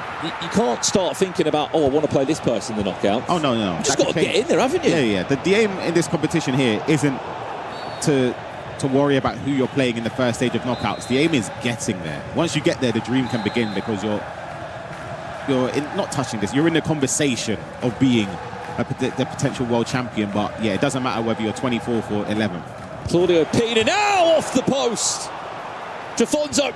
you can't start thinking about, oh, I want to play this person in the knockout. Oh, no. You've just got to get in there, haven't you? Yeah. The aim in this competition here isn't to worry about who you're playing in the first stage of knockouts. The aim is getting there. Once you get there, the dream can begin, because you're not touching this. You're in the conversation of being the potential world champion. But yeah, it doesn't matter whether you're 24th or 11th. Claudio Pina now off the post. Jafonzo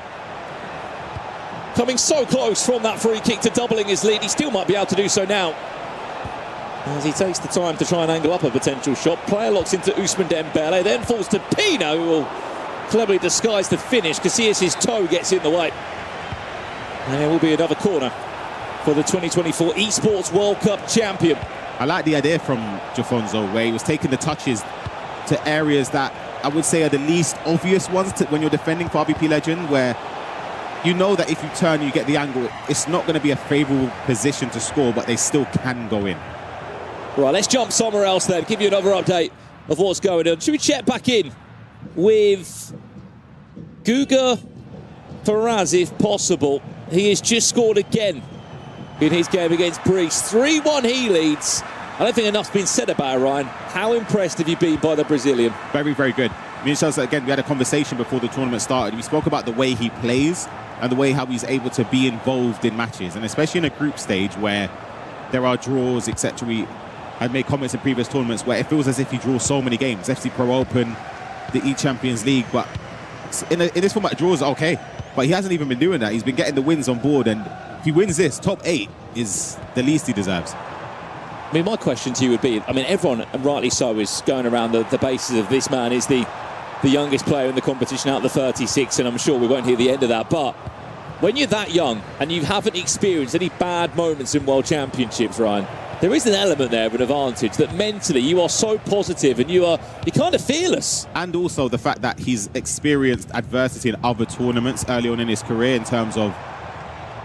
coming so close from that free kick to doubling his lead. He still might be able to do so now, as he takes the time to try and angle up a potential shot. Player locks into Ousmane Dembele, then falls to Pino, who will cleverly disguise the finish. Casillas' toe gets in the way. And there will be another corner for the 2024 Esports World Cup champion. I like the idea from Jafonzo, where he was taking the touches to areas that I would say are the least obvious ones when you're defending for RBP Legend, where you know that if you turn, you get the angle, it's not going to be a favourable position to score, but they still can go in. Right, let's jump somewhere else then, give you another update of what's going on. Should we check back in with Guga Faraz, if possible? He has just scored again in his game against Greece. 3-1 he leads. I don't think enough's been said about it, Ryan. How impressed have you been by the Brazilian? Very, very good. I mean, again, we had a conversation before the tournament started. We spoke about the way he plays and the way how he's able to be involved in matches, and especially in a group stage where there are draws, etc. I've made comments in previous tournaments where it feels as if he draws so many games. FC Pro Open, the E-Champions League, but in this format, draws are okay. But he hasn't even been doing that. He's been getting the wins on board, and if he wins this, top 8 is the least he deserves. I mean, my question to you would be, I mean, everyone, and rightly so, is going around the basis of this man is the youngest player in the competition out of the 36, and I'm sure we won't hear the end of that. But when you're that young and you haven't experienced any bad moments in World Championships, Ryan, there is an element there of an advantage that mentally you are so positive and you're kind of fearless. And also the fact that he's experienced adversity in other tournaments early on in his career, in terms of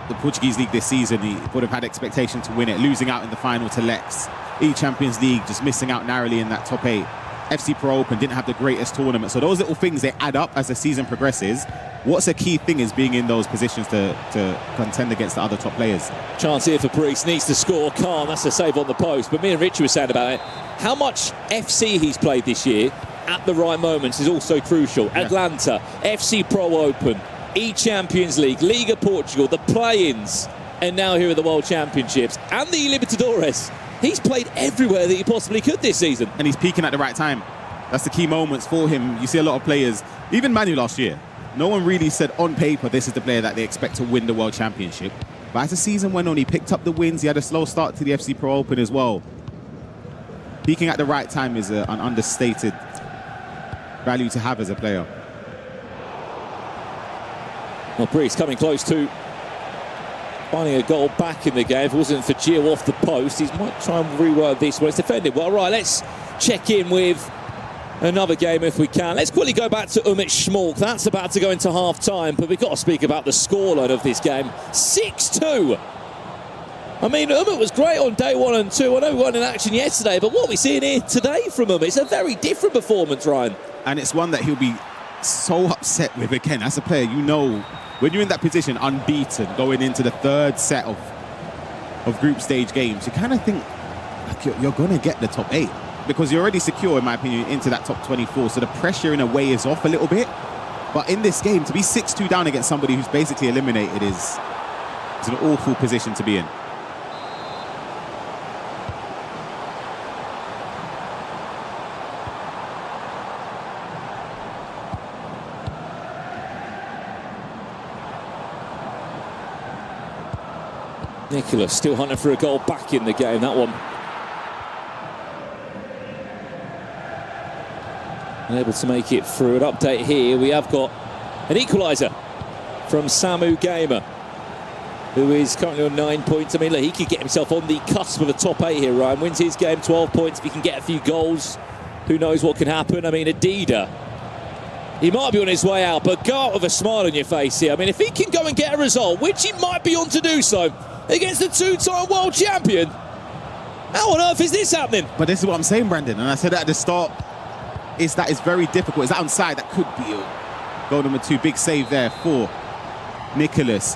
the Portuguese League this season. He would have had expectation to win it, losing out in the final to Lex. E-Champions League, just missing out narrowly in that top 8. FC Pro Open didn't have the greatest tournament. So those little things, they add up as the season progresses. What's a key thing is being in those positions to contend against the other top players. Chance here for Brees, needs to score. Can't, that's a save on the post. But me and Richie were saying about it, how much FC he's played this year at the right moments is also crucial. Yeah. Atlanta, FC Pro Open, E-Champions League, Liga Portugal, the play-ins, and now here at the World Championships and the Libertadores. He's played everywhere that he possibly could this season. And he's peaking at the right time. That's the key moments for him. You see a lot of players, even Manu last year, no one really said on paper this is the player that they expect to win the World Championship. But as the season went on, he picked up the wins. He had a slow start to the FC Pro Open as well. Peaking at the right time is an understated value to have as a player. Well, Brees coming close to finding a goal back in the game. If it wasn't for Gio off the post, he might try and rework this one. It's defended well. Right, let's check in with another game if we can. Let's quickly go back to Umit Schmalk. That's about to go into half-time, but we've got to speak about the scoreline of this game. 6-2. I mean, Umit was great on day 1 and 2. I know we weren't in action yesterday, but what are we seeing here today from Umit? It's a very different performance, Ryan. And it's one that he'll be so upset with again. As a player, you know, when you're in that position, unbeaten, going into the 3rd set of group stage games, you kind of think like you're going to get the top 8 because you're already secure, in my opinion, into that top 24. So the pressure, in a way, is off a little bit. But in this game, to be 6-2 down against somebody who's basically eliminated is an awful position to be in. Nicholas still hunting for a goal back in the game, that one. Unable to make it through. An update here, we have got an equaliser from Samu Gamer, who is currently on 9 points. I mean, look, he could get himself on the cusp of the top 8 here, Ryan. Wins his game, 12 points. If he can get a few goals, who knows what can happen. I mean, Adida, he might be on his way out, but go out with a smile on your face here. I mean, if he can go and get a result, which he might be on to do so, against the 2-time world champion, how on earth is this happening? But this is what I'm saying, Brandon, and I said that at the start, is that it's very difficult. Is that onside? That could be a goal number 2. Big save there for Nicholas.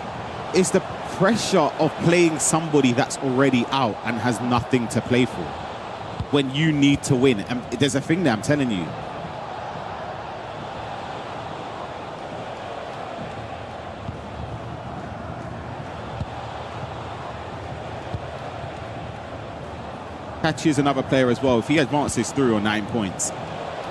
It's the pressure of playing somebody that's already out and has nothing to play for when you need to win. And there's a thing there, I'm telling you. Kachi is another player as well. If he advances through on 9 points,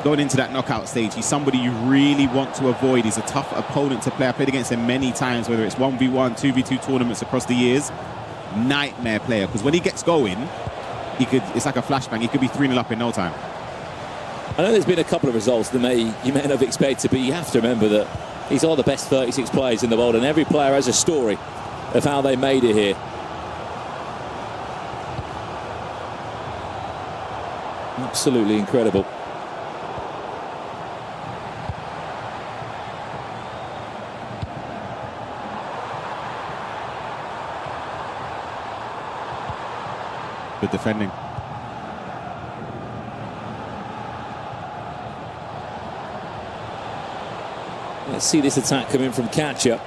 going into that knockout stage, he's somebody you really want to avoid. He's a tough opponent to play. I played against him many times, whether it's 1v1, 2v2 tournaments across the years. Nightmare player, because when he gets going, it's like a flashbang. He could be 3-0 up in no time. I know there's been a couple of results that you may not have expected, but you have to remember that these are the best 36 players in the world, and every player has a story of how they made it here. Absolutely incredible. Good defending. Let's see this attack coming from Catcher.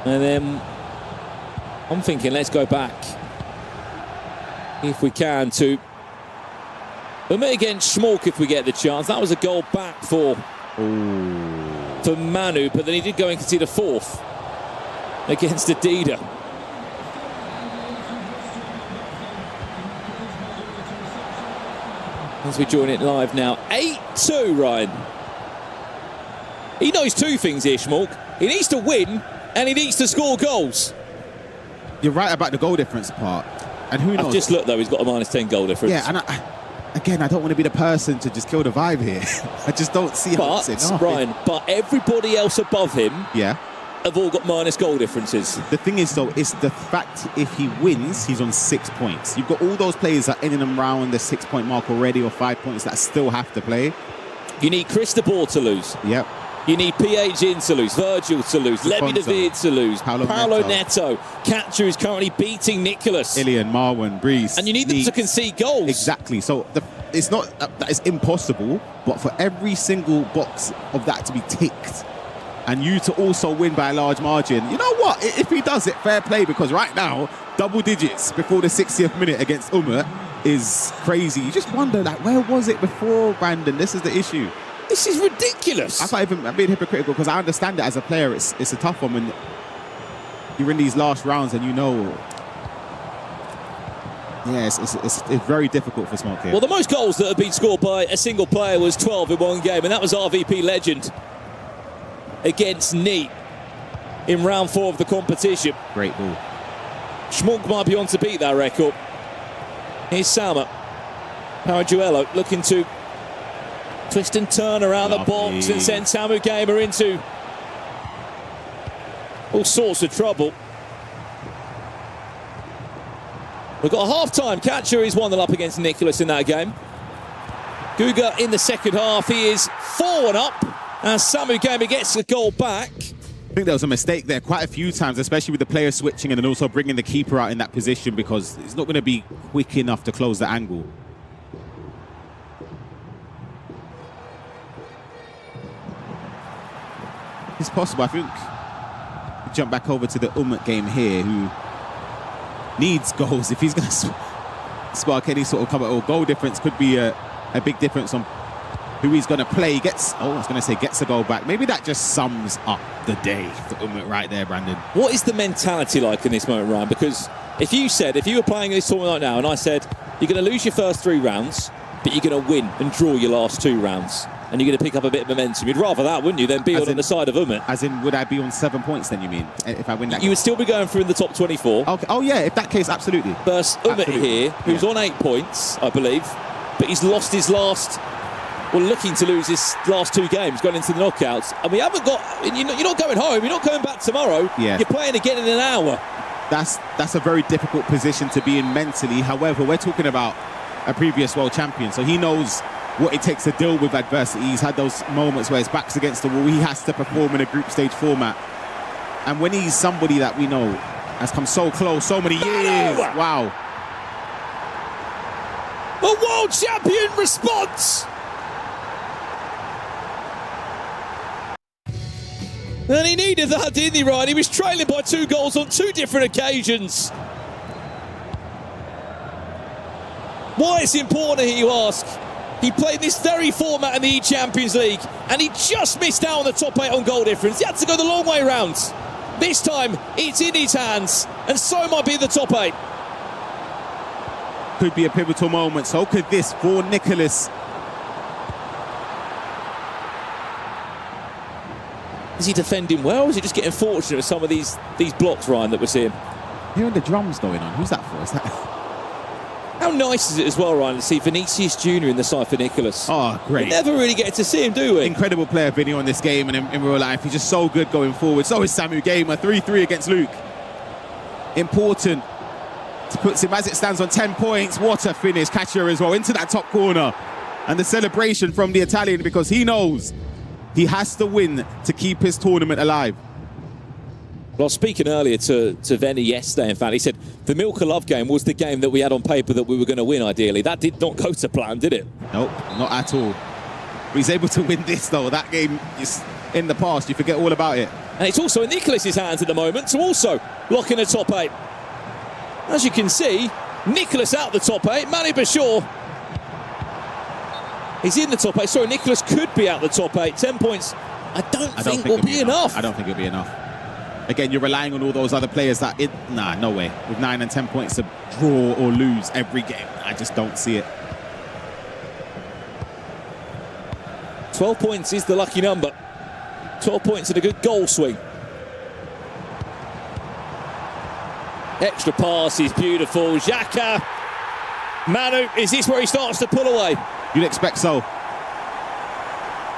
And then I'm thinking, let's go back, if we can, to Umut against Schmolk if we get the chance. That was a goal back for Manu, but then he did go and concede a fourth against Adida. As we join it live now, 8-2, Ryan. He knows two things here, Schmolk. He needs to win, and he needs to score goals. You're right about the goal difference part. And who knows? I've just looked, though, he's got a -10 goal difference. Yeah, and I don't want to be the person to just kill the vibe here. I just don't see how it's enough. Brian, but everybody else above him have all got minus goal differences. The thing is, though, it's the fact if he wins, he's on 6 points. You've got all those players that are in and around the 6-point mark already, or 5 points, that still have to play. You need Cristobal to lose. Yep. You need PH in to lose, Virgil to lose, Levy David to lose, Paolo Neto. Catcher is currently beating Nicholas. Ilian, Marwan, Breeze. And you need them to concede goals. Exactly. So it's not that it's impossible, but for every single box of that to be ticked and you to also win by a large margin, you know what? If he does it, fair play, because right now, double digits before the 60th minute against Umut is crazy. You just wonder, like, where was it before, Brandon? This is the issue. This is ridiculous. I'm being hypocritical, because I understand it as a player. It's a tough one when you're in these last rounds and you know. Yeah, it's very difficult for Smoke here. Well, the most goals that have been scored by a single player was 12 in one game, and that was RVP legend against Neat in round 4 of the competition. Great ball. Schmolk might be on to beat that record. Here's Salma. Parajuelo looking to twist and turn around the box and send Samu Gamer into all sorts of trouble. We've got a half-time. Catcher is 1-0 up against Nicholas in that game. Guga in the second half. He is 4-1 up as Samu Gamer gets the goal back. I think there was a mistake there quite a few times, especially with the player switching and then also bringing the keeper out in that position, because it's not going to be quick enough to close the angle. It's possible. I think we jump back over to the Umut game here, who needs goals if he's going to spark any sort of cover, or goal difference could be a big difference on who he's going to play. Gets a goal back. Maybe that just sums up the day for Umut right there, Brandon. What is the mentality like in this moment, Ryan? Because if you were playing this tournament right now and I said you're going to lose your first 3 rounds, but you're going to win and draw your last 2 rounds, and you're going to pick up a bit of momentum, you'd rather that, wouldn't you, than be on the side of Umut? As in, would I be on 7 points then, you mean, if I win that? You would still be going through in the top 24. Okay. Oh yeah, if that case, absolutely. Versus Umut here, who's on 8 points, I believe, but he's lost his last, looking to lose his last 2 games, going into the knockouts. And we haven't got, you're not going home, you're not coming back tomorrow. Yeah. You're playing again in an hour. That's a very difficult position to be in mentally. However, we're talking about a previous world champion, so he knows what it takes to deal with adversity. He's had those moments where his back's against the wall. He has to perform in a group stage format. And when he's somebody that we know has come so close so many years. Wow. A world champion response. And he needed that, didn't he, Ryan? He was trailing by 2 goals on 2 different occasions. Why it's important here, you ask? He played this very format in the E-Champions League, and he just missed out on the top 8 on goal difference. He had to go the long way round. This time, it's in his hands, and so might be the top 8. could be a pivotal moment. So could this for Nicholas. Is he defending well, or is he just getting fortunate with some of these blocks, Ryan, that we're seeing? Hearing the drums going on. Who's that for? Is that... How nice is it as well, Ryan, to see Vinicius Jr. in the side for Nicholas? Oh, great. We never really get to see him, do we? Incredible player, Vinny, on this game and in real life. He's just so good going forward. So is Samu Gamer, 3-3 against Luke. Important. Puts him as it stands on 10 points. What a finish. Catcher as well into that top corner. And the celebration from the Italian, because he knows he has to win to keep his tournament alive. Well, I was speaking earlier to Venny yesterday, in fact. He said the Milk of Love game was the game that we had on paper that we were going to win, ideally. That did not go to plan, did it? Nope, not at all. But he's able to win this, though. That game is in the past. You forget all about it. And it's also in Nicholas's hands at the moment to also lock in the top 8. As you can see, Nicholas out the top 8. Manny Bashir, he's in the top 8. Sorry, Nicholas could be out the top 8. 10 points, I don't think will be enough. I don't think it'll be enough. Again, you're relying on all those other players that... Nah, no way. With 9 and 10 points to draw or lose every game, I just don't see it. 12 points is the lucky number. 12 points and a good goal swing. Extra pass is beautiful. Xhaka. Manu, is this where he starts to pull away? You'd expect so.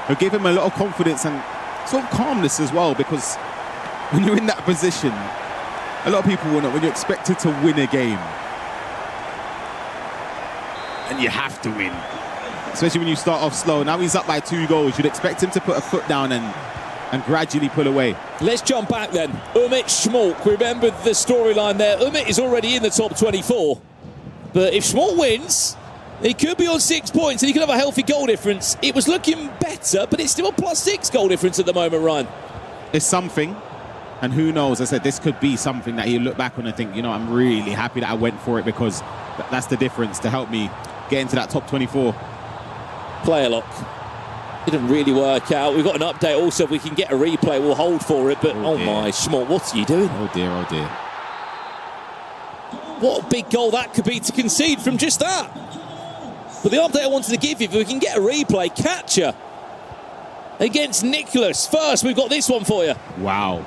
It'll give him a lot of confidence and sort of calmness as well, because when you're in that position, a lot of people will know when you're expected to win a game. And you have to win. Especially when you start off slow. Now he's up by 2 goals. You'd expect him to put a foot down and gradually pull away. Let's jump back then. Umit Schmolk, remember the storyline there. Umit is already in the top 24. But if Schmolk wins, he could be on 6 points and he could have a healthy goal difference. It was looking better, but it's still a +6 goal difference at the moment, Ryan. It's something. And who knows, I said, this could be something that he'll look back on and think, you know, I'm really happy that I went for it, because that's the difference to help me get into that top 24. Player lock. Didn't really work out. We've got an update also. If we can get a replay, we'll hold for it. But oh my, Schmolk, what are you doing? Oh dear, oh dear. What a big goal that could be to concede from just that. But the update I wanted to give you, if we can get a replay, catcher against Nicholas. First, we've got this one for you. Wow.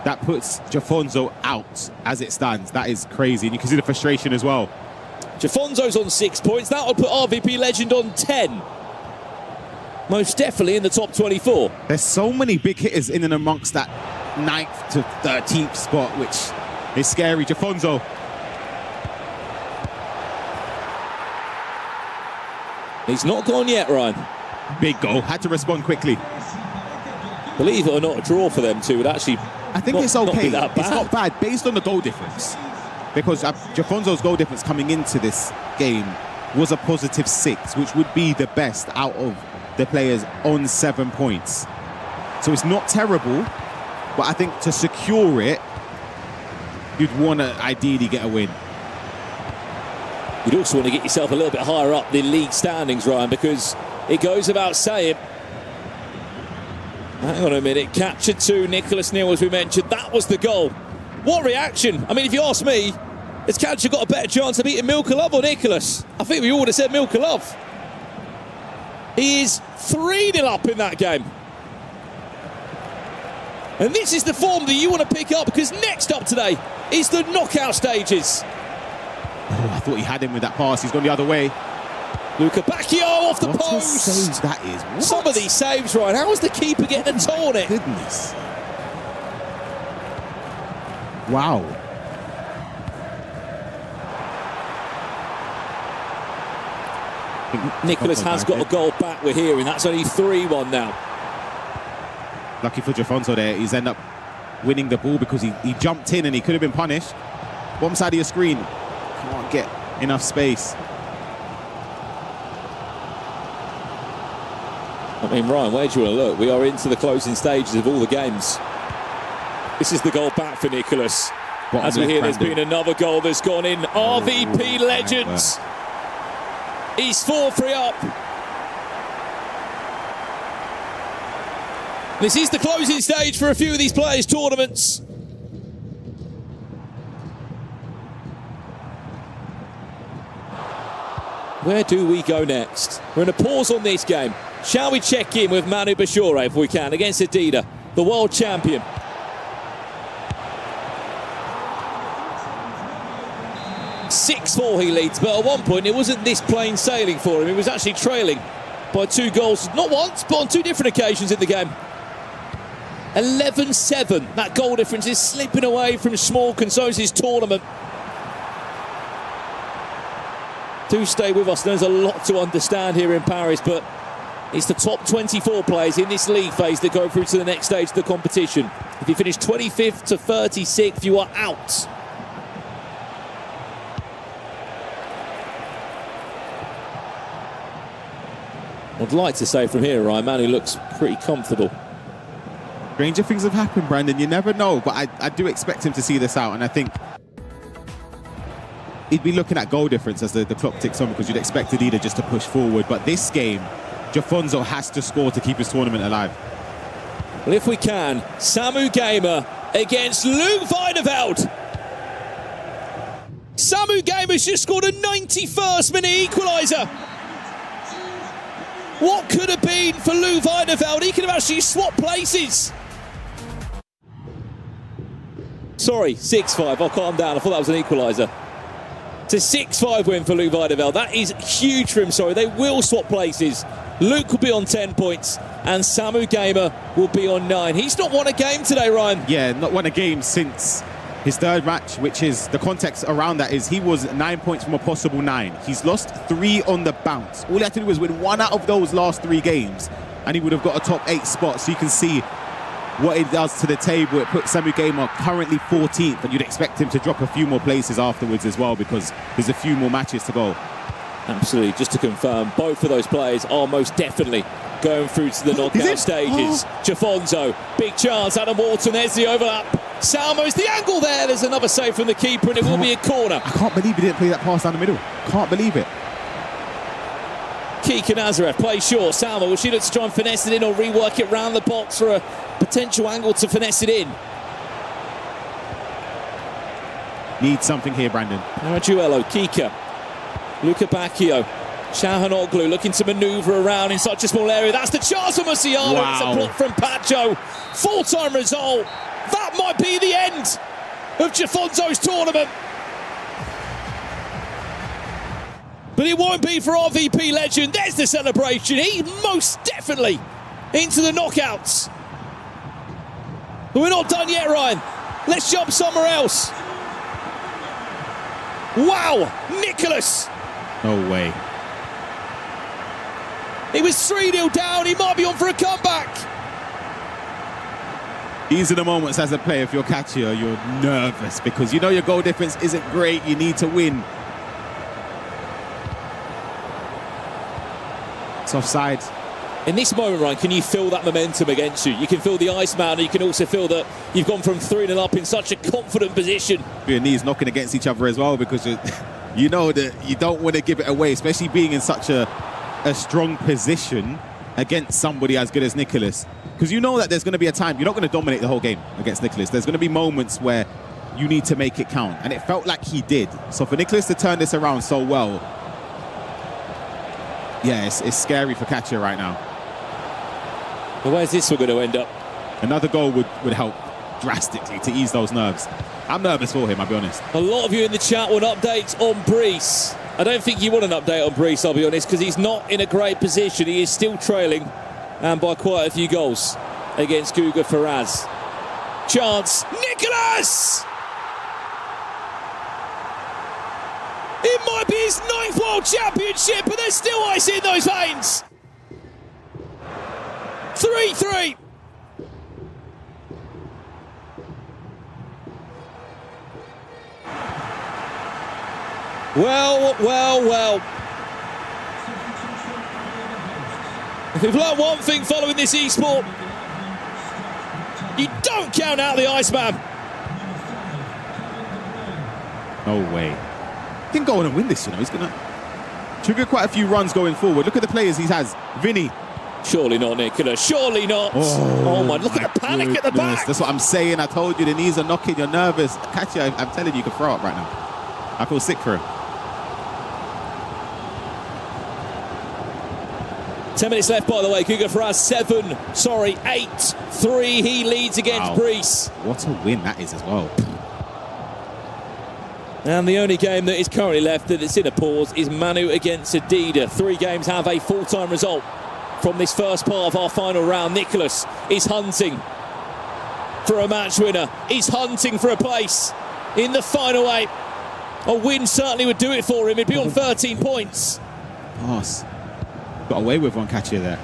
That puts Jafonzo out as it stands. That is crazy. And you can see the frustration as well. Jafonzo's on 6 points. That would put RVP Legend on 10. Most definitely in the top 24. There's so many big hitters in and amongst that 9th to 13th spot, which is scary. Jafonzo. He's not gone yet, Ryan. Big goal. Had to respond quickly. Believe it or not, a draw for them two would actually... I think it's okay. It's not bad based on the goal difference, because Jafonzo's goal difference coming into this game was a +6, which would be the best out of the players on 7 points. So it's not terrible, but I think to secure it, you'd want to ideally get a win. You'd also want to get yourself a little bit higher up the league standings, Ryan, because it goes without saying. Hang on a minute, capture 2, Nicholas Neal, as we mentioned. That was the goal. What reaction? I mean, if you ask me, has Capture got a better chance of beating Milk of Love or Nicholas? I think we all would have said Milk of Love. He is 3-0 up in that game. And this is the form that you want to pick up, because next up today is the knockout stages. Oh, I thought he had him with that pass. He's gone the other way. Luca Bacchio off the post. What a save that is. What? Some of these saves, Ryan. How is the keeper getting a toe on it? Goodness. Wow. Nicholas has got a goal back, we're hearing. That's only 3-1 now. Lucky for Jafonzo there. He's ended up winning the ball because he jumped in and he could have been punished. Bottom side of your screen. Can't get enough space. I mean, Ryan, where do you want to look? We are into the closing stages of all the games. This is the goal back for Nicholas. As we hear, there's been another goal that's gone in. RVP Legends. He's 4-3 up. This is the closing stage for a few of these players' tournaments. Where do we go next? We're going to pause on this game. Shall we check in with Manu Bashore if we can against Adida, the world champion? (6-4) he leads, but at one point it wasn't this plain sailing for him. He was actually trailing by 2 goals, not once, but on 2 different occasions in the game. 11-7. That goal difference is slipping away from Smolk and so is his tournament. Do stay with us. There's a lot to understand here in Paris, but it's the top 24 players in this league phase that go through to the next stage of the competition. If you finish 25th to 36th, you are out. I'd like to say from here, Ryan, Manu looks pretty comfortable. Stranger things have happened, Brandon. You never know, but I do expect him to see this out, and I think he'd be looking at goal difference as the clock ticks on, because you'd expect Adida just to push forward. But this game, Jafonzo has to score to keep his tournament alive. Well, if we can, Samu Gamer against Luke Weideveld. Samu Gamer's just scored a 91st minute equaliser. What could have been for Luke Weideveld? He could have actually swapped places. Sorry, 6-5. I'll calm down. I thought that was an equaliser. It's a 6-5 win for Luke Weideveld. That is huge for him. Sorry, they will swap places. Luke will be on 10 points and Samu Gamer will be on 9. He's not won a game today, Ryan. Yeah, not won a game since his 3rd match, which is the context around that is he was 9 points from a possible 9. He's lost 3 on the bounce. All he had to do was win 1 out of those last 3 games and he would have got a top 8 spot. So you can see what it does to the table. It puts Samu Gamer currently 14th, and you'd expect him to drop a few more places afterwards as well, because there's a few more matches to go. Absolutely. Just to confirm, both of those players are most definitely going through to the knockout stages. Jafonzo, big chance. Adam Walton, there's the overlap. Salmo's the angle there. There's another save from the keeper, and it will be a corner. I can't believe he didn't play that pass down the middle. Can't believe it. Keika Nazareth plays short. Salmo, will she look to try and finesse it in or rework it round the box for a potential angle to finesse it in? Need something here, Brandon. Arajuelo, Keika, Luca Bacchio, Shahanoglu looking to manoeuvre around in such a small area. That's the chance for Musiala. Wow. It's a block from Pacho. Full-time result. That might be the end of Jafonzo's tournament. But it won't be for our VP legend. There's the celebration. He's most definitely into the knockouts. But we're not done yet, Ryan. Let's jump somewhere else. Wow, Nicholas. No way. He was 3-0 down. He might be on for a comeback. These are the moments as a player, if you're catchier, you're nervous because you know your goal difference isn't great. You need to win. It's offside. In this moment, Ryan, can you feel that momentum against you? You can feel the Iceman, and you can also feel that you've gone from 3-0 up in such a confident position. Your knees knocking against each other as well, because you know that you don't want to give it away, especially being in such a strong position against somebody as good as Nicholas. Because you know that there's going to be a time, you're not going to dominate the whole game against Nicholas. There's going to be moments where you need to make it count, and it felt like he did. So for Nicholas to turn this around so well, yeah, it's scary for Katia right now. But where's this one going to end up? Another goal would help drastically to ease those nerves. I'm nervous for him, I'll be honest. A lot of you in the chat want updates on Brees. I don't think you want an update on Brees, I'll be honest, because he's not in a great position. He is still trailing, and by quite a few goals against Guga Faraz. Chance, Nicholas! It might be his 9th World Championship, but there's still ice in those veins. 3-3. Well, well, well. If we've learned one thing following this e-sport, you don't count out the Iceman. No way. He can go on and win this, you know. He's going to trigger quite a few runs going forward. Look at the players he has. Vinny. Surely not, Nicola. Surely not. Oh my, look at the panic at the back. That's what I'm saying. I told you the knees are knocking. You're nervous. Katia, I'm telling you, you can throw up right now. I feel sick for him. 10 minutes left, by the way. Guga Faraz 8-3. He leads against Brees. What a win that is as well. And the only game that is currently left that's in a pause is Manu against Adida. 3 games have a full-time result from this first part of our final round. Nicholas is hunting for a match winner. He's hunting for a place in the final 8. A win certainly would do it for him. He'd be on 13 points. Pass. Got away with one catcher there.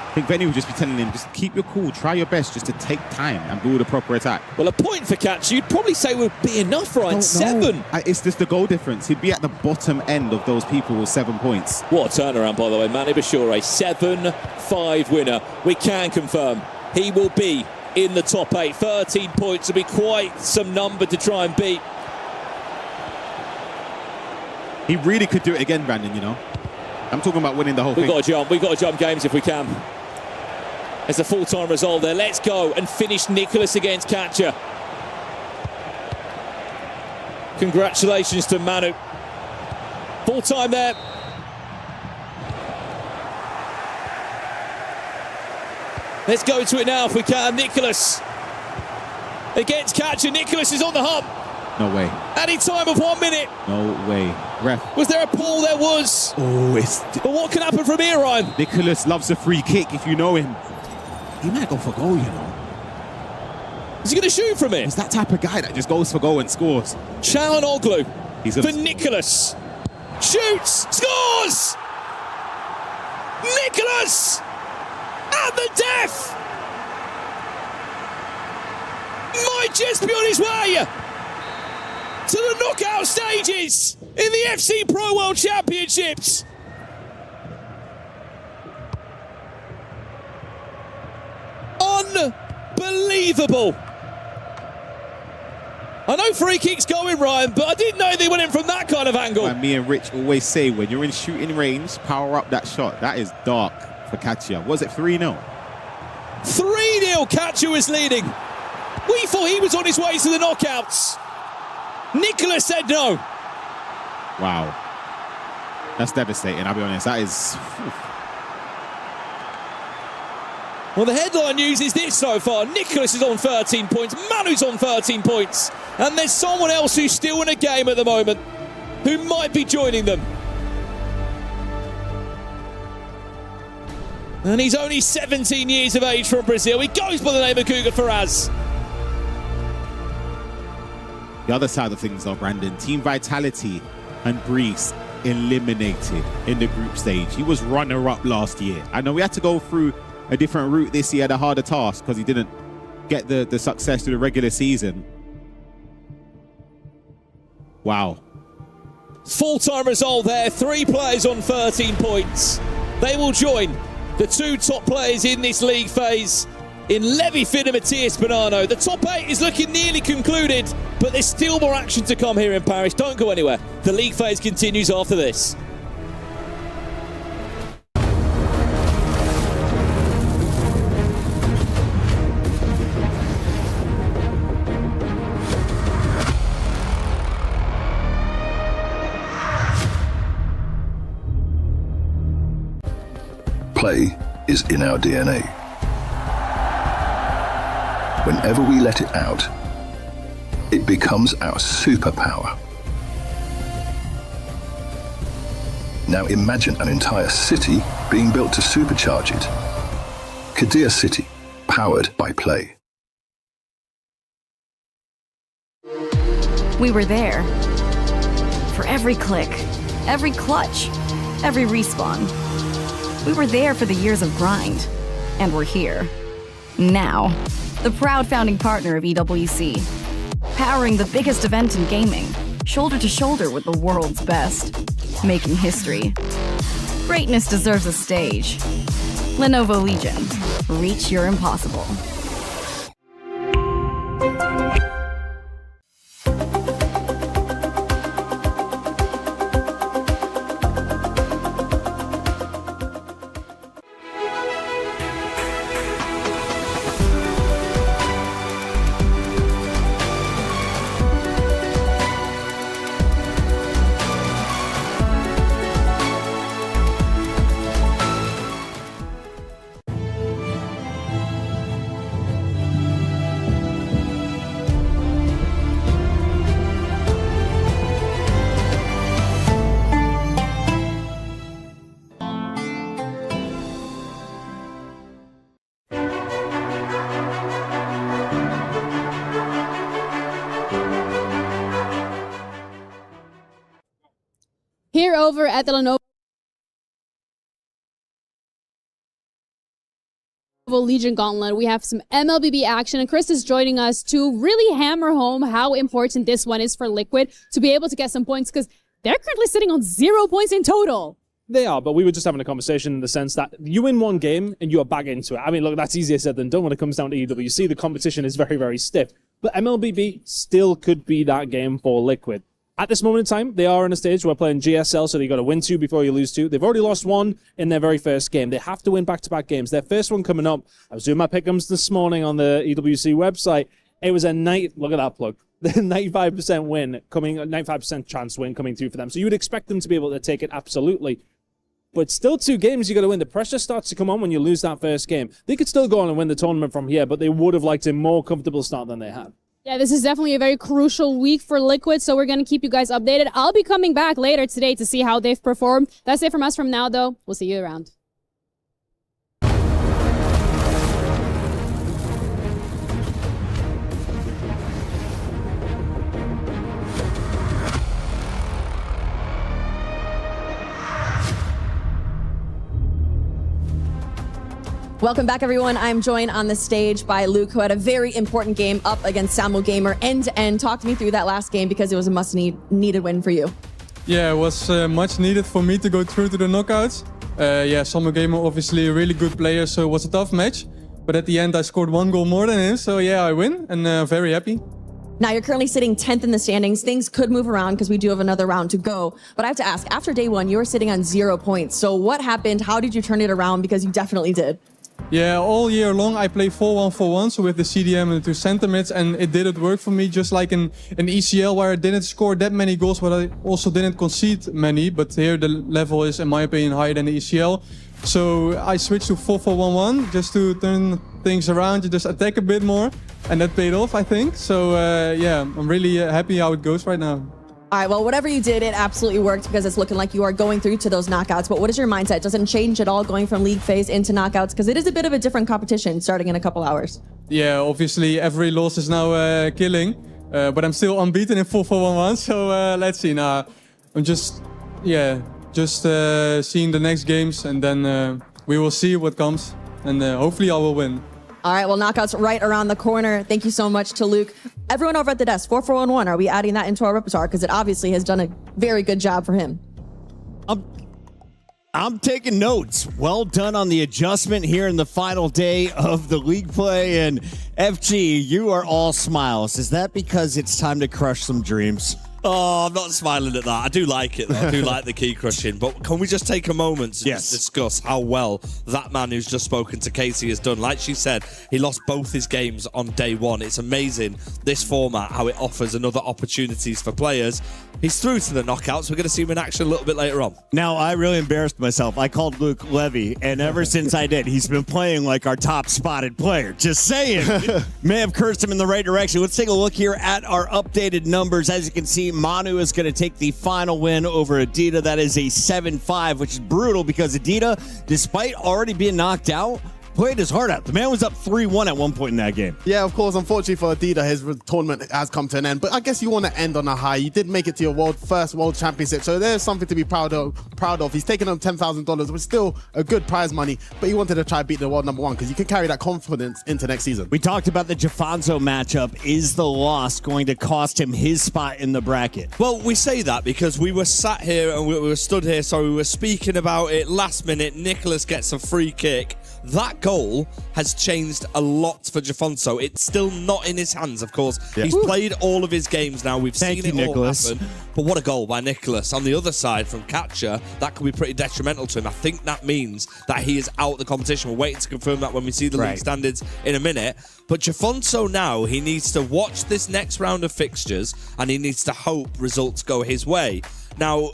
I think Benny would just be telling him, just keep your cool, try your best just to take time and build a proper attack. Well, a point for Catcher, you'd probably say would be enough, Ryan. 7. It's just the goal difference. He'd be at the bottom end of those people with 7 points. What a turnaround, by the way. Manu Bashoure, 7-5 winner. We can confirm he will be in the top 8. 13 points will be quite some number to try and beat. He really could do it again, Brandon, you know. I'm talking about winning the whole thing. We've got to jump games if we can. There's a full-time result there. Let's go and finish Nicholas against Catcher. Congratulations to Manu. Full-time there. Let's go to it now if we can. Nicholas against Catcher. Nicholas is on the hump. No way. Added time of 1 minute. No way. Ref. Was there a pull? There was. Oh, it's... But what can happen from here, Ryan? Nicholas loves a free kick if you know him. He might go for goal, you know. Is he going to shoot from it? He's that type of guy that just goes for goal and scores. Çalhanoğlu He's for Nicholas. Shoots! Scores! Nicholas! At the death! Might just be on his way to the knockout stages in the FC Pro World Championships. Unbelievable. I know free kicks going, Ryan, but I didn't know they went in from that kind of angle. And me and Rich always say, when you're in shooting range, power up that shot. That is dark for Catcher. Was it 3-0? 3-0, Catcher was leading. We thought he was on his way to the knockouts. Nicholas said no. Wow. That's devastating, I'll be honest. That is... Well, the headline news is this so far. Nicholas is on 13 points. Manu's on 13 points. And there's someone else who's still in a game at the moment who might be joining them. And he's only 17 years of age from Brazil. He goes by the name of Guga Faraz. The other side of things, though, Brandon, Team Vitality and Brees eliminated in the group stage. He was runner-up last year. I know we had to go through a different route this year, a harder task, because he didn't get the success through the regular season. Wow. Full-time result there. 3 players on 13 points. They will join the 2 top players in this league phase in Levi Finn and Matthias Bonanno. The top 8 is looking nearly concluded, but there's still more action to come here in Paris. Don't go anywhere. The league phase continues after this. Play is in our DNA. Whenever we let it out, it becomes our superpower. Now imagine an entire city being built to supercharge it. Qiddiya City, powered by play. We were there. For every click, every clutch, every respawn. We were there for the years of grind. And we're here. Now. The proud founding partner of EWC. Powering the biggest event in gaming. Shoulder to shoulder with the world's best. Making history. Greatness deserves a stage. Lenovo Legion. Reach your impossible. over at the Lenovo Legion Gauntlet. We have some MLBB action, and Chris is joining us to really hammer home how important this one is for Liquid to be able to get some points, because they're currently sitting on 0 points in total. They are, but we were just having a conversation in the sense that you win one game and you are back into it. I mean, look, that's easier said than done when it comes down to EWC. The competition is very, very stiff. But MLBB still could be that game for Liquid. At this moment in time, they are in a stage where we're playing GSL, so you got to win 2 before you lose 2. They've already lost 1 in their very first game. They have to win back-to-back games. Their first one coming up, I was doing my pick'ems this morning on the EWC website. It was a look at that plug. 95% win coming, 95% chance win coming through for them. So you would expect them to be able to take it absolutely. But still 2 games you got to win. The pressure starts to come on when you lose that first game. They could still go on and win the tournament from here, but they would have liked a more comfortable start than they had. Yeah, this is definitely a very crucial week for Liquid, so we're going to keep you guys updated. I'll be coming back later today to see how they've performed. That's it from us from now, though. We'll see you around. Welcome back, everyone. I'm joined on the stage by Luke, who had a very important game up against Samuel Gamer end-to-end. Talk to me through that last game, because it was a must-needed win for you. Yeah, it was much needed for me to go through to the knockouts. Yeah, Samuel Gamer, obviously a really good player, so it was a tough match. But at the end, I scored 1 goal more than him, so yeah, I win, and very happy. Now, you're currently sitting 10th in the standings. Things could move around because we do have another round to go. But I have to ask, after day 1, you were sitting on 0 points. So what happened? How did you turn it around? Because you definitely did. Yeah, all year long I play 4-1-4-1, so with the CDM and the 2 center mids, and it didn't work for me, just like in ECL, where I didn't score that many goals, but I also didn't concede many. But here the level is, in my opinion, higher than the ECL. So I switched to 4-4-1-1 just to turn things around, to just attack a bit more, and that paid off, I think. So yeah, I'm really happy how it goes right now. All right, well, whatever you did, it absolutely worked, because it's looking like you are going through to those knockouts. But what is your mindset? Does it change at all going from league phase into knockouts? Because it is a bit of a different competition starting in a couple hours. Yeah, obviously every loss is now killing, but I'm still unbeaten in 4-4-1-1. So let's see. Now I'm just seeing the next games, and then we will see what comes, and hopefully I will win. All right, well, knockouts right around the corner. Thank you so much to Luke. Everyone over at the desk, 4-4-1-1, are we adding that into our repertoire? Because it obviously has done a very good job for him. I'm taking notes. Well done on the adjustment here in the final day of the league play. And FG, you are all smiles. Is that because it's time to crush some dreams? Oh, I'm not smiling at that. I do like it, though. I do like the key crushing. But can we just take a moment to just discuss how well that man who's just spoken to Casey has done? Like she said, he lost both his games on day 1. It's amazing, this format, how it offers another opportunities for players. He's through to the knockouts. We're going to see him in action a little bit later on. Now, I really embarrassed myself. I called Luke Levy, and ever since I did, he's been playing like our top spotted player. Just saying. May have cursed him in the right direction. Let's take a look here at our updated numbers. As you can see, Manu is going to take the final win over Adida. That is a 7-5, which is brutal because Adida, despite already being knocked out, played his heart out. The man was up 3-1 at one point in that game. Yeah, of course, unfortunately for Adida, his tournament has come to an end. But I guess you want to end on a high. You did make it to your first World Championship, so there's something to be proud of. He's taken home $10,000, which is still a good prize money, but he wanted to try beat the world #1 because you can carry that confidence into next season. We talked about the Jafonso matchup. Is the loss going to cost him his spot in the bracket? Well, we say that because we were sat here and we were stood here, so we were speaking about it last minute. Nicholas gets a free kick. That goal has changed a lot for Jafonso. It's still not in his hands, of course. Yeah. He's played all of his games now. We've seen it all happen. But what a goal by Nicholas. On the other side, from Catcher, that could be pretty detrimental to him. I think that means that he is out of the competition. We're waiting to confirm that when we see the league standards in a minute. But Jafonso now, he needs to watch this next round of fixtures, and he needs to hope results go his way. Now,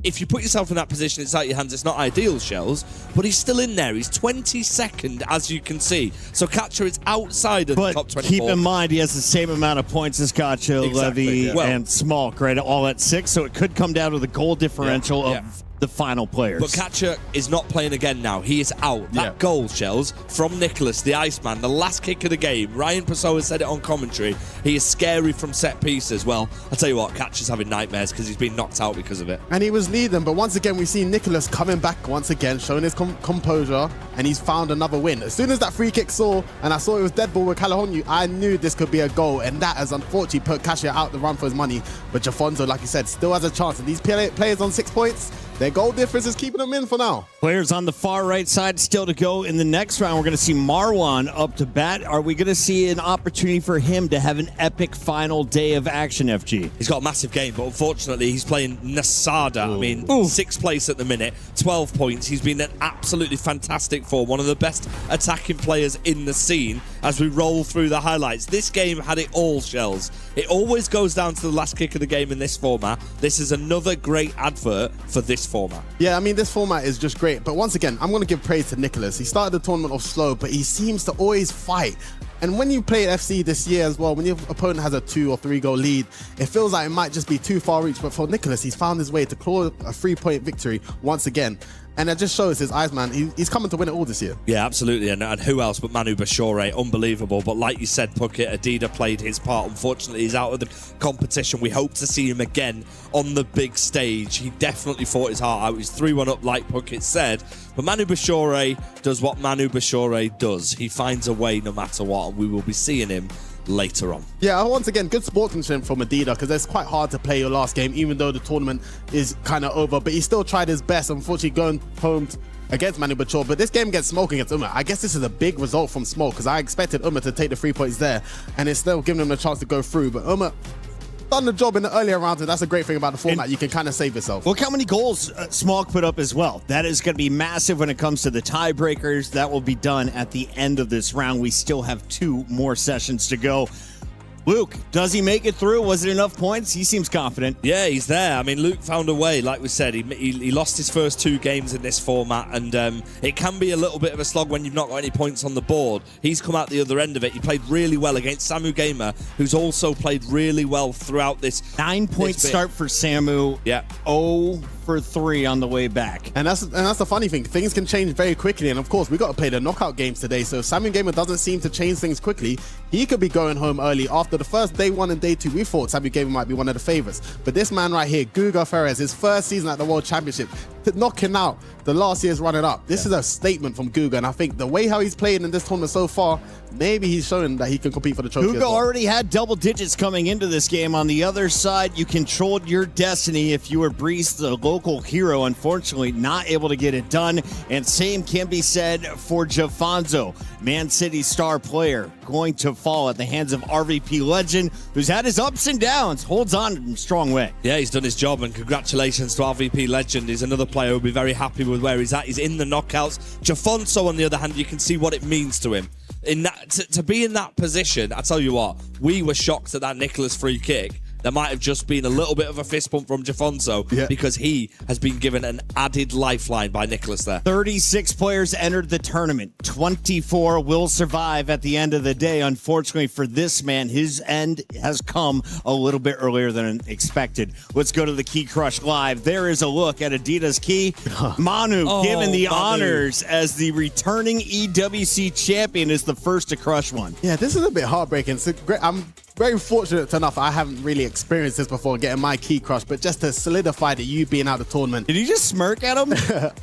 if you put yourself in that position, it's out your hands. It's not ideal, Shells, but he's still in there. He's 22nd, as you can see. So Catcher is outside of the top 24. Keep in mind, he has the same amount of points as Catcher, Levy, and Smolk, right? All at 6. So it could come down to the goal differential of the final players. But Catcher is not playing again now. He is out. That goal, Shells, from Nicholas, the Iceman, the last kick of the game. Ryan Pessoa said it on commentary. He is scary from set pieces. Well, I tell you what, Catcher's having nightmares because he's been knocked out because of it. And he was leading, but once again, we've seen Nicholas coming back once again, showing his composure, and he's found another win. As soon as that free kick and I saw it was dead ball with Calahonu, I knew this could be a goal, and that has unfortunately put Catcher out the run for his money. But Jafonso, like you said, still has a chance. And these players on 6 points, their goal difference is keeping them in for now. Players on the far right side still to go in the next round. We're going to see Marwan up to bat. Are we going to see an opportunity for him to have an epic final day of action, FG? He's got a massive game, but unfortunately he's playing Nasada. I mean, 6th place at the minute, 12 points. He's been an absolutely fantastic form, one of the best attacking players in the scene as we roll through the highlights. This game had it all, Shells. It always goes down to the last kick of the game in this format. This is another great advert for this format. Yeah, I mean, this format is just great. But once again, I'm going to give praise to Nicholas. He started the tournament off slow, but he seems to always fight. And when you play FC this year as well, when your opponent has a 2 or 3 goal lead, it feels like it might just be too far reach. But for Nicholas, he's found his way to claw a 3-point victory once again. And it just shows his eyes, man. He's coming to win it all this year. Yeah, absolutely. And who else but Manu Bashore? Unbelievable. But like you said, Puckett, Adida played his part. Unfortunately, he's out of the competition. We hope to see him again on the big stage. He definitely fought his heart out. He's 3-1 up, like Puckett said. But Manu Bashore does what Manu Bashore does. He finds a way no matter what, and we will be seeing him later on. Yeah, once again, good sportsmanship from Adida, because it's quite hard to play your last game, even though the tournament is kind of over. But he still tried his best, unfortunately going home against Manu Bachor. But this game gets Smoke against Uma. I guess this is a big result from Smoke, because I expected Uma to take the 3 points there, and it's still giving him a chance to go through. But Uma done the job in the earlier rounds, and that's a great thing about the format. You can kind of save yourself. Look how many goals Smog put up as well. That is going to be massive when it comes to the tiebreakers. That will be done at the end of this round. We still have 2 more sessions to go. Luke, does he make it through? Was it enough points? He seems confident. Yeah, he's there. I mean, Luke found a way. Like we said, he lost his first 2 games in this format, and it can be a little bit of a slog when you've not got any points on the board. He's come out the other end of it. He played really well against Samu Gamer, who's also played really well throughout this. 9-point start for Samu. Yeah. 0 for 3 on the way back. And that's the funny thing. Things can change very quickly. And of course, we got to play the knockout games today. So if Samu Gamer doesn't seem to change things quickly, he could be going home early. After the first day 1 and day 2, we thought Samu Gamer might be one of the favorites. But this man right here, Guga Ferez, his first season at the World Championship, knocking out the last year's runner-up. This is a statement from Guga, and I think the way how he's playing in this tournament so far, maybe he's showing that he can compete for the trophy. Guga already had double digits coming into this game. On the other side, you controlled your destiny if you were Breeze, the local hero. Unfortunately, not able to get it done. And same can be said for Jafonso, Man City star player, going to fall at the hands of RVP legend, who's had his ups and downs, holds on in a strong way. Yeah, he's done his job, and congratulations to RVP legend. He's another player who'll be very happy with where he's at. He's in the knockouts. Jafonso, on the other hand, you can see what it means to him. In that, to be in that position, I tell you what, we were shocked at that Nicholas free kick. There might have just been a little bit of a fist bump from Jafonso because he has been given an added lifeline by Nicholas there. 36 players entered the tournament. 24 will survive at the end of the day. Unfortunately for this man, his end has come a little bit earlier than expected. Let's go to the Key Crush Live. There is a look at Adidas Key. Manu given the honors as the returning EWC champion, is the first to crush one. Yeah, this is a bit heartbreaking. So great. I'm very fortunate enough, I haven't really experienced this before, getting my key crush, but just to solidify that you being out of the tournament. Did you just smirk at him?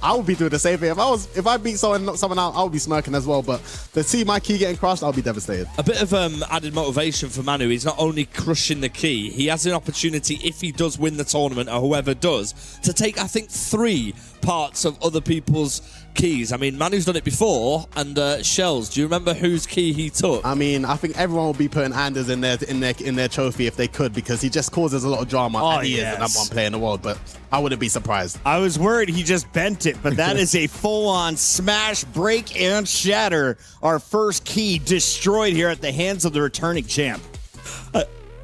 I would be doing the same thing. If I beat someone out, I would be smirking as well. But to see my key getting crushed, I'll be devastated. A bit of added motivation for Manu. He's not only crushing the key, he has an opportunity, if he does win the tournament, or whoever does, to take, I think, 3 parts of other people's keys. I mean, Manu's done it before, and Shells, do you remember whose key he took? I mean, I think everyone will be putting Anders in their trophy if they could, because he just causes a lot of drama. Oh, and he is the number 1 player in the world, but I wouldn't be surprised. I was worried he just bent it, but that is a full-on smash, break, and shatter. Our first key destroyed here at the hands of the returning champ.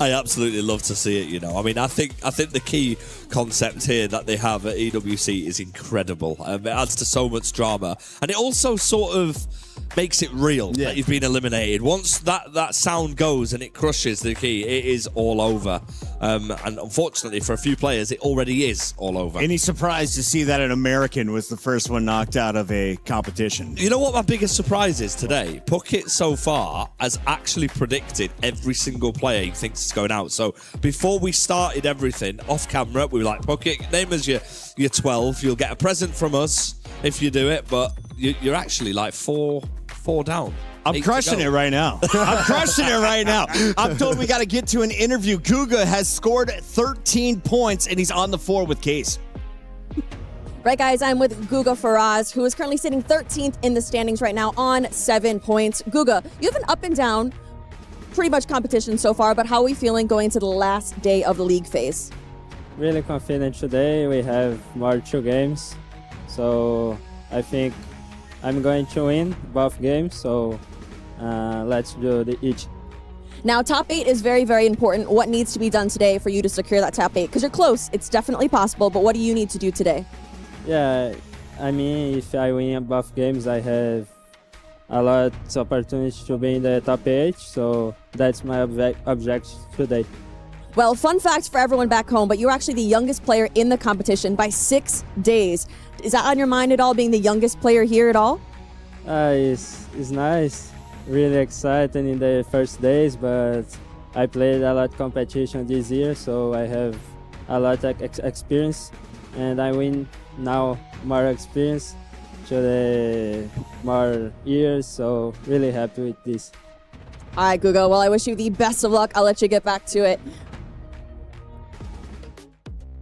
I absolutely love to see it, you know. I mean, I think the key concept here that they have at EWC is incredible. It adds to so much drama. And it also sort of makes it real that you've been eliminated. Once that sound goes and it crushes the key, it is all over. And unfortunately for a few players, it already is all over. Any surprise to see that an American was the first one knocked out of a competition? You know what my biggest surprise is today? Puckett so far has actually predicted every single player he thinks is going out. So before we started everything off camera, we were like, Puckett, name us your 12. You'll get a present from us if you do it, but you're actually like four down. I'm crushing it right now. I'm crushing it right now. I'm told we got to get to an interview. Guga has scored 13 points, and he's on the floor with Case. Right, guys, I'm with Guga Faraz, who is currently sitting 13th in the standings right now on 7 points. Guga, you have an up and down, pretty much competition so far, but how are we feeling going into the last day of the league phase? Really confident today. We have more 2 games, so I think I'm going to win both games, so let's do each. Now, top 8 is very, very important. What needs to be done today for you to secure that top 8? Because you're close. It's definitely possible, but what do you need to do today? Yeah, I mean, if I win both games, I have a lot of opportunity to be in the top 8, so that's my objective today. Well, fun fact for everyone back home, but you're actually the youngest player in the competition by 6 days. Is that on your mind at all, being the youngest player here at all? It's nice. Really excited in the first days, but I played a lot of competition this year, so I have a lot of experience, and I win now more experience to the more years, so really happy with this. All right, Guga. Well, I wish you the best of luck. I'll let you get back to it.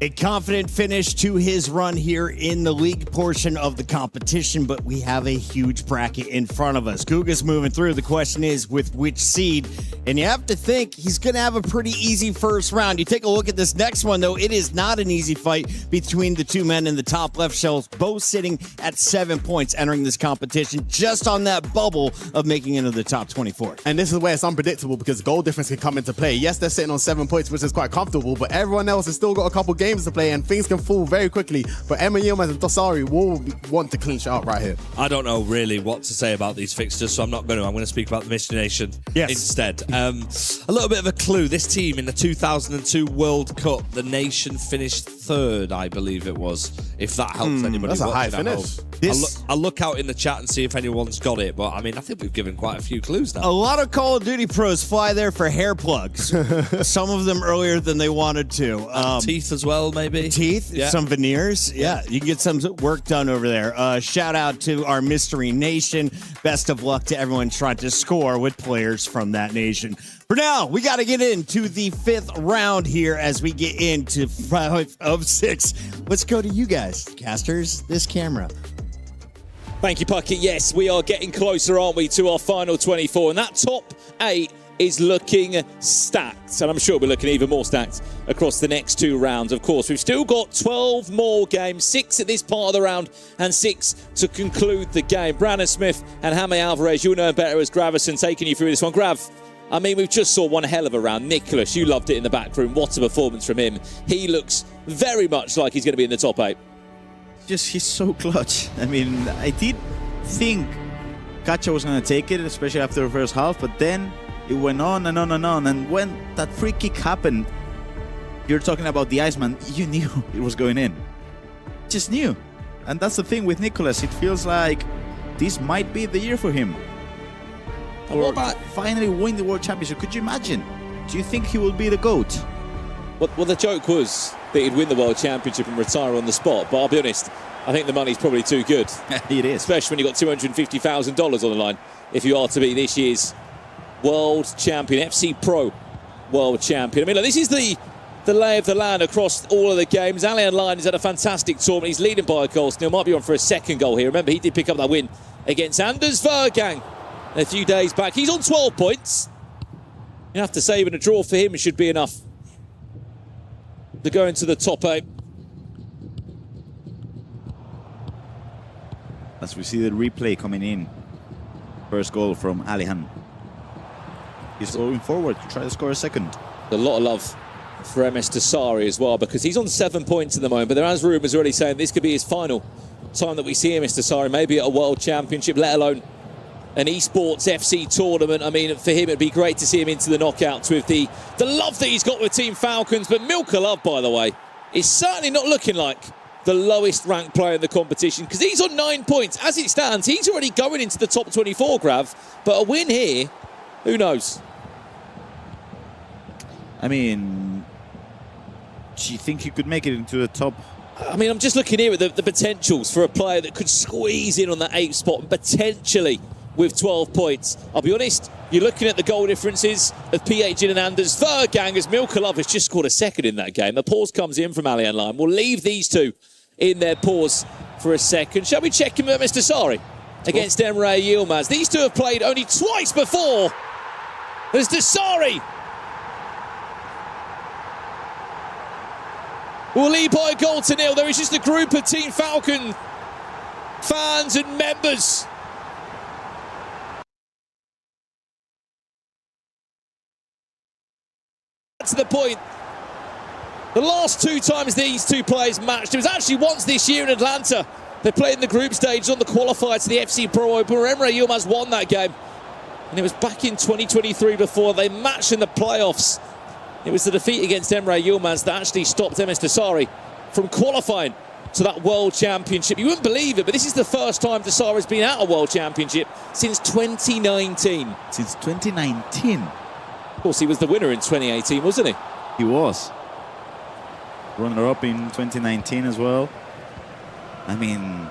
A confident finish to his run here in the league portion of the competition, but we have a huge bracket in front of us. Guga's moving through. The question is with which seed? And you have to think he's going to have a pretty easy first round. You take a look at this next one, though. It is not an easy fight between the two men in the top left shelves, both sitting at 7 points entering this competition, just on that bubble of making it into the top 24. And this is where it's unpredictable because goal difference can come into play. Yes, they're sitting on 7 points, which is quite comfortable, but everyone else has still got a couple games to play and things can fall very quickly. But Emma Yilmaz and Dosari will want to clinch it up right here. I don't know really what to say about these fixtures, so I'm not going to. I'm going to speak about the Mystery Nation instead. A little bit of a clue. This team in the 2002 World Cup, the nation finished 3rd, I believe it was, if that helps anybody. That's a high finish. I'll look out in the chat and see if anyone's got it, but I mean, I think we've given quite a few clues now. A lot of Call of Duty pros fly there for hair plugs. Some of them earlier than they wanted to. Teeth as well, maybe. Teeth, some veneers. Yeah, you can get some work done over there. Shout out to our Mystery Nation. Best of luck to everyone trying to score with players from that nation. For now, we got to get into the 5th round here as we get into 5 of 6. Let's go to you guys, casters, this camera. Thank you, Puckett. Yes, we are getting closer, aren't we, to our final 24. And that top 8 is looking stacked. And I'm sure we're looking even more stacked across the next 2 rounds, of course. We've still got 12 more games, 6 at this part of the round and 6 to conclude the game. Brandon Smith and Jaime Alvarez, you'll know better as Gravison taking you through this one. Grav, I mean, we've just saw one hell of a round. Nicholas, you loved it in the back room. What a performance from him. He looks very much like he's going to be in the top 8. He's so clutch. I mean, I did think Kacha was going to take it, especially after the first half, but then it went on and on and on. And when that free kick happened, you're talking about the Iceman, you knew it was going in. Just knew. And that's the thing with Nicholas. It feels like this might be the year for him. Or finally win the World Championship. Could you imagine? Do you think he will be the GOAT? Well, the joke was that he'd win the World Championship and retire on the spot. But I'll be honest, I think the money's probably too good. It is. Especially when you've got $250,000 on the line if you are to be this year's World Champion, FC Pro World Champion. I mean, look, this is the lay of the land across all of the games. Alian Lyon has had a fantastic tournament. He's leading by a goal still. Might be on for a second goal here. Remember, he did pick up that win against Anders Vergang a few days back. He's on 12 points. You have to say even a draw for him should be enough to go into the top 8. As we see the replay coming in. First goal from Alihan. He's going forward to try to score a second. A lot of love for MS Dasari as well, because he's on 7 points at the moment, but there is rumours already saying this could be his final time that we see MS Dasari, maybe at a World Championship, let alone an esports FC tournament. I mean, for him, it'd be great to see him into the knockouts with the love that he's got with Team Falcons. But Milka Love, by the way, is certainly not looking like the lowest ranked player in the competition, because he's on 9 points. As it stands, he's already going into the top 24, Grav. But a win here, who knows? I mean, do you think you could make it into the top? I mean, I'm just looking here at the potentials for a player that could squeeze in on that 8th spot and potentially with 12 points. I'll be honest, you're looking at the goal differences of PH and Anders. Vergang, as Milka Love has just scored a second in that game. The pause comes in from Allian Line. We'll leave these two in their pause for a second. Shall we check him with Mr. Sari against Emre Yilmaz? These two have played only twice before. There's Desari. Will lead by a goal to nil. There is just a group of Team Falcon fans and members. To the point, the last 2 times these two players matched, it was actually once this year in Atlanta. They played in the group stage on the qualifier to the FC Pro Open, where Emre Yilmaz won that game. And it was back in 2023 before they matched in the playoffs. It was the defeat against Emre Yilmaz that actually stopped MS Desari from qualifying to that World Championship. You wouldn't believe it, but this is the first time Desari's been at a World Championship since 2019. Since 2019? Of course, he was the winner in 2018, wasn't he? He was. Runner-up in 2019 as well. I mean,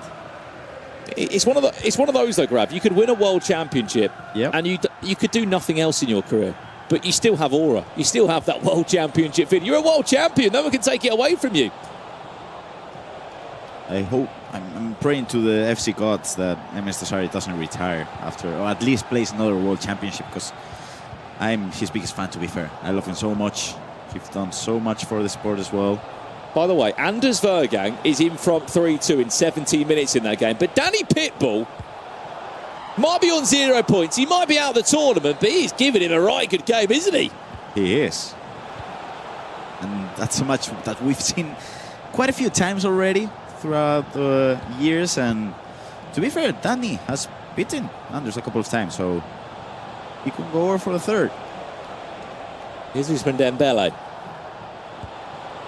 it's one of those though, Grav. You could win a World Championship, and you could do nothing else in your career, but you still have aura. You still have that World Championship feel. You're a World Champion. No one can take it away from you. I hope, I'm praying to the FC gods that MS Desari doesn't retire after, or at least plays another World Championship, because I'm his biggest fan, to be fair. I love him so much. He's done so much for the sport as well. By the way, Anders Vergang is in front 3-2 in 17 minutes in that game. But Danny Pitbull might be on 0 points. He might be out of the tournament, but he's giving him a right good game, isn't he? He is. And that's a match that we've seen quite a few times already throughout the years. And to be fair, Danny has beaten Anders a couple of times, so he can go over for the third. Here's Ousmane Dembele.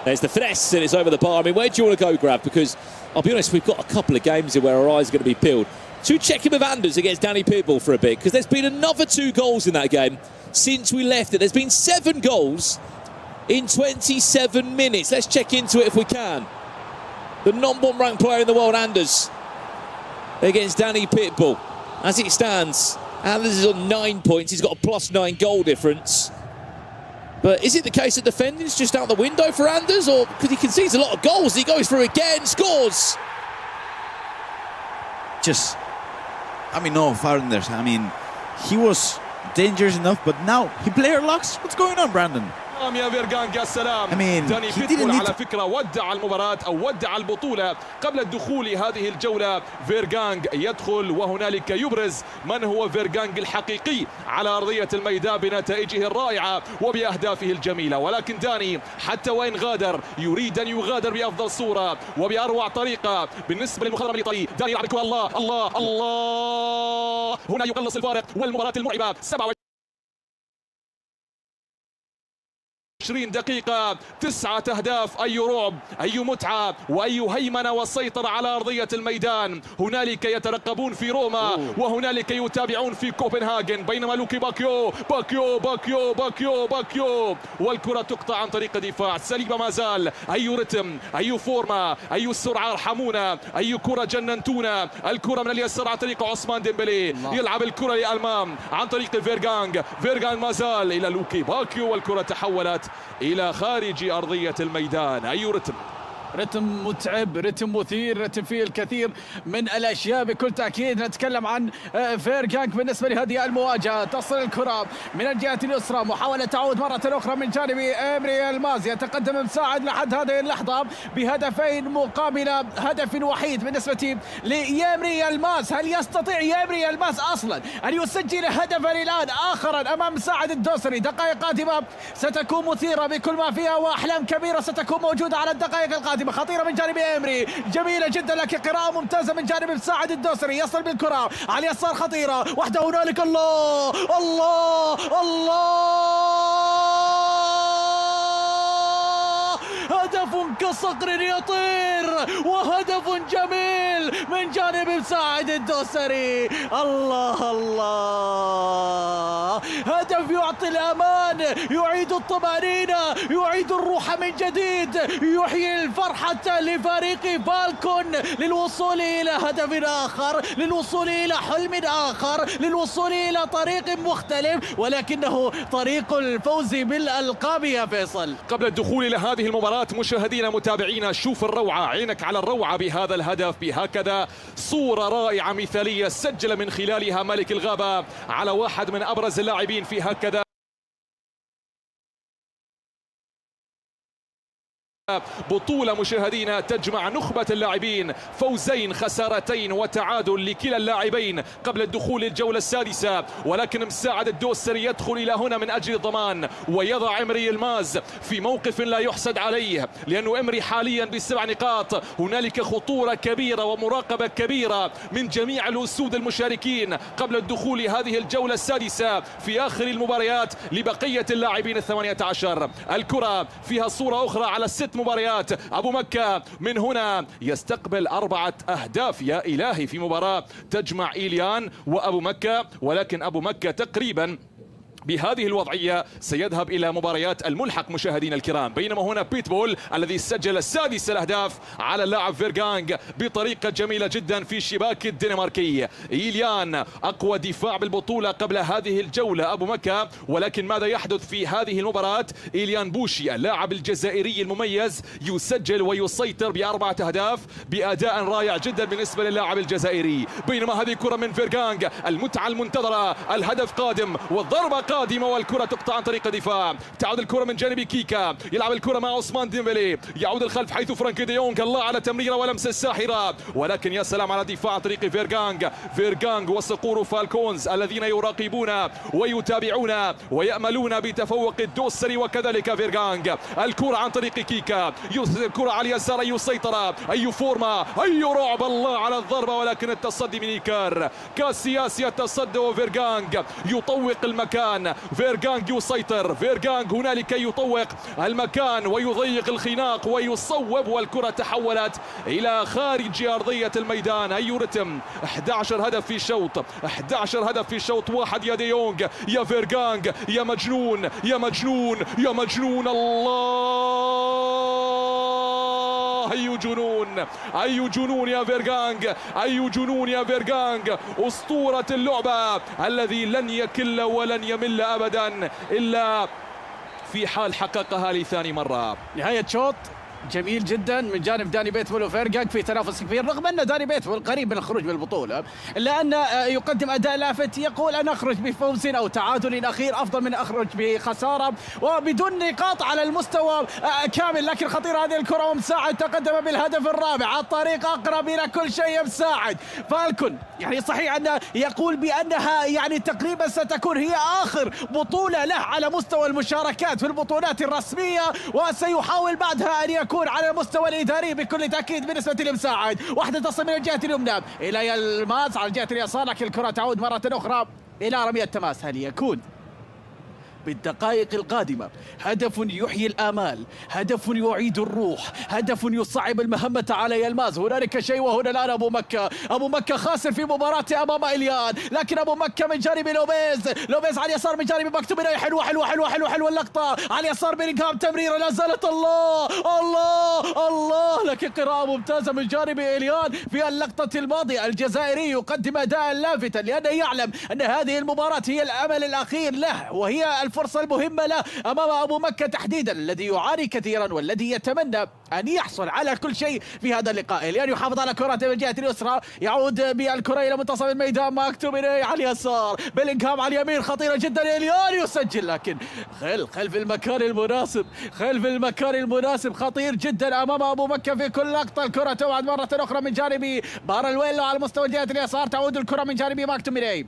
There's the finesse, and it's over the bar. I mean, where do you want to go, Grav? Because I'll be honest, we've got a couple of games here where our eyes are going to be peeled. To check him with Anders against Danny Pitbull for a bit, because there's been another 2 goals in that game since we left it. There's been 7 goals in 27 minutes. Let's check into it if we can. The #1 ranked player in the world, Anders, against Danny Pitbull. As it stands, Anders is on 9 points. He's got a +9 goal difference. But is it the case that defending's just out the window for Anders, or because he concedes a lot of goals, he goes through again, scores? Just, I mean, no, Anders. I mean, he was dangerous enough, but now he player locks. What's going on, Brandon? يا فيرغانج يا سلام. داني بيتبول على فكرة ودع المباراة أو ودع البطولة قبل الدخول هذه الجولة. فيرغانج يدخل وهنالك يبرز من هو فيرغانج الحقيقي على أرضية الميدان بنتائجه الرائعة وبأهدافه الجميلة. ولكن داني حتى وإن غادر يريد أن يغادر بأفضل صورة وبأروع طريقة بالنسبة للمخضرم الإيطالي. داني يلعب الكرة، الله الله الله، هنا يقلص الفارق والمباراة المرعبة. 20 دقيقة 9 أهداف. أي رعب، أي متعة، وأي هيمنة والسيطرة على أرضية الميدان. هنالك يترقبون في روما وهنالك يتابعون في كوبنهاجن، بينما لوكي باكيو باكيو باكيو باكيو باكيو والكرة تقطع عن طريق دفاع سليبة. ما زال أي رتم، أي فورما، أي سرعة، ارحمونا، أي كرة جننتونا. الكرة من اليسار عن طريق عثمان ديمبلي، يلعب الكرة للأمام عن طريق فيرغانج. فيرغانج ما زال إلى لوكي باكيو والكرة تحولت إلى خارج أرضية الميدان. أي رتم متعب، رتم مثير، رتم فيه الكثير من الأشياء بكل تأكيد. نتكلم عن فيرغانج بالنسبة لهذه المواجهة. تصل الكرة من الجهة اليسرى، محاولة تعود مرة أخرى من جانب إمري يلماز. يتقدم مساعد لحد هذه اللحظة بهدفين مقابل هدف وحيد بالنسبة ليمري يلماز. هل يستطيع يمري يلماز أصلا أن يسجل هدفا الآن آخرا أمام مساعد الدوسري؟ دقائق قادمة ستكون مثيرة بكل ما فيها، وأحلام كبيرة ستكون موجودة على الدقائق القادمة. القادمة خطيرة من جانب إمري، جميلة جدا لكن قراءة ممتازة من جانب مساعد الدوسري، يصل بالكرة على اليسار خطيرة واحدة هنالك. الله الله الله، هدف كصقر يطير وهدف جميل من جانب مساعد الدوسري. الله الله، هدف يعطي الأمان، يعيد الطمأنينة، يعيد الروح من جديد، يحيي الفرحة لفريق فالكون للوصول إلى هدف آخر، للوصول إلى حلم آخر، للوصول إلى طريق مختلف، ولكنه طريق الفوز بالألقاب يا فيصل. قبل الدخول إلى هذه المباراة مشاهدينا متابعينا، شوف الروعة، عينك على الروعة بهذا الهدف، بهكذا صورة رائعة مثالية سجل من خلالها ملك الغابة على واحد من أبرز اللاعبين في هكذا بطولة مشاهدينا تجمع نخبة اللاعبين، فوزين خسارتين وتعادل لكلا اللاعبين قبل الدخول للجولة السادسة، ولكن مساعد الدوسري يدخل إلى هنا من أجل الضمان ويضع إمري الماز في موقف لا يحسد عليه، لأنه إمري حاليا ب7 نقاط. هنالك خطورة كبيرة ومراقبة كبيرة من جميع الأسود المشاركين قبل الدخول لهذه الجولة السادسة في آخر المباريات لبقية اللاعبين 18. الكرة فيها صورة أخرى على 6 مباريات. أبو مكة من هنا يستقبل 4 أهداف يا إلهي في مباراة تجمع إيليان وأبو مكة، ولكن أبو مكة تقريبا بهذه الوضعية سيذهب إلى مباريات الملحق مشاهدينا الكرام. بينما هنا بيتبول الذي سجل 6 الأهداف على اللاعب فيرغانغ بطريقة جميلة جدا في الشباك الدنماركي. إيليان أقوى دفاع بالبطولة قبل هذه الجولة أبو مكة، ولكن ماذا يحدث في هذه المباراة؟ إيليان بوشي اللاعب الجزائري المميز يسجل ويسيطر ب4 أهداف بأداء رائع جدا بالنسبة للاعب الجزائري. بينما هذه كرة من فيرغانغ، المتعة المنتظرة، الهدف قادم والضربة قادمة والكرة تقطع عن طريق الدفاع. تعود الكرة من جانب كيكا، يلعب الكرة مع عثمان ديمبلي، يعود الخلف حيث فرانكي دي يونغ، الله على تمريرة ولمسة ساحرة، ولكن يا سلام على دفاع عن طريق فيرغانغ وصقور فالكونز الذين يراقبون ويتابعون ويأملون بتفوق الدوسري وكذلك فيرغانغ. الكرة عن طريق كيكا، الكرة على اليسار، أي سيطرة، أي فورمة، أي رعب، الله على الضربة، ولكن التصدي من إيكار كاسياسي، التصدي وفيرغانغ يطوق المكان، فيرغانغ يسيطر، فيرغانغ هنالك يطوق المكان ويضيق الخناق ويصوب، والكرة تحولت إلى خارج أرضية الميدان. أي رتم، 11 هدف في شوط، 11 هدف في شوط واحد يا دي يونغ، يا فيرغانغ، يا مجنون يا مجنون يا مجنون، الله أي جنون، أي جنون يا فيرغانغ، أي جنون يا فيرغانغ، أسطورة اللعبة الذي لن يكل ولن يمل أبدا إلا في حال حققها لثاني مرة. نهاية شوط جميل جدا من جانب داني بيتبول وفيرغانغ في تنافس كبير، رغم ان داني بيتبول قريب من الخروج من البطوله الا ان يقدم اداء لافت، يقول انا اخرج بفوز او تعادل اخير افضل من اخرج بخساره وبدون نقاط على المستوى كامل. لكن خطيره هذه الكره ومساعد تقدم بالهدف الرابع، الطريق اقرب الى كل شيء. مساعد فالكون يعني صحيح انه يقول بانها يعني تقريبا ستكون هي اخر بطوله له على مستوى المشاركات في البطولات الرسميه، وسيحاول بعدها ان يكون على المستوى الاداري بكل تاكيد. بالنسبه لمساعد، واحده تصل من الجهه اليمنى الى يلماس على الجهه اليسار، لكن الكره تعود مره اخرى الى رميه التماس. هل يكون بالدقائق القادمة هدف يحيي الآمال، هدف يعيد الروح، هدف يصعب المهمة على يلماز؟ هنالك شيء، وهنا الآن أبو مكة، أبو مكة خاسر في مباراته أمام إليان، لكن أبو مكة من جانب لوبيز على اليسار من جانب مكتوميني، حلوة حلوة حلوة حلوة حلوة اللقطة على اليسار بيلينغهام، تمريرة لا زالت الله الله الله، لكن قراءة ممتازة من جانب إليان في اللقطة الماضية. الجزائري يقدم أداء لافتا لأنه يعلم أن هذه المباراة هي الأمل الأخير له وهي الفرصة المهمة له أمام أبو مكة تحديدا، الذي يعاني كثيرا والذي يتمنى أن يحصل على كل شيء في هذا اللقاء. اليان يحافظ على كرة من الجهة اليسرى، يعود بالكرة إلى منتصف الميدان، مكتوميني على اليسار، بيلينغهام على اليمين، خطيرة جدا، اليان يسجل، لكن خلف المكان المناسب، خلف المكان المناسب، خطير جدا أمام أبو مكة في كل لقطة. الكرة توعد مرة أخرى من جانب بارلويلو على مستوى الجهة اليسار، تعود الكرة من جانب مكتوميني،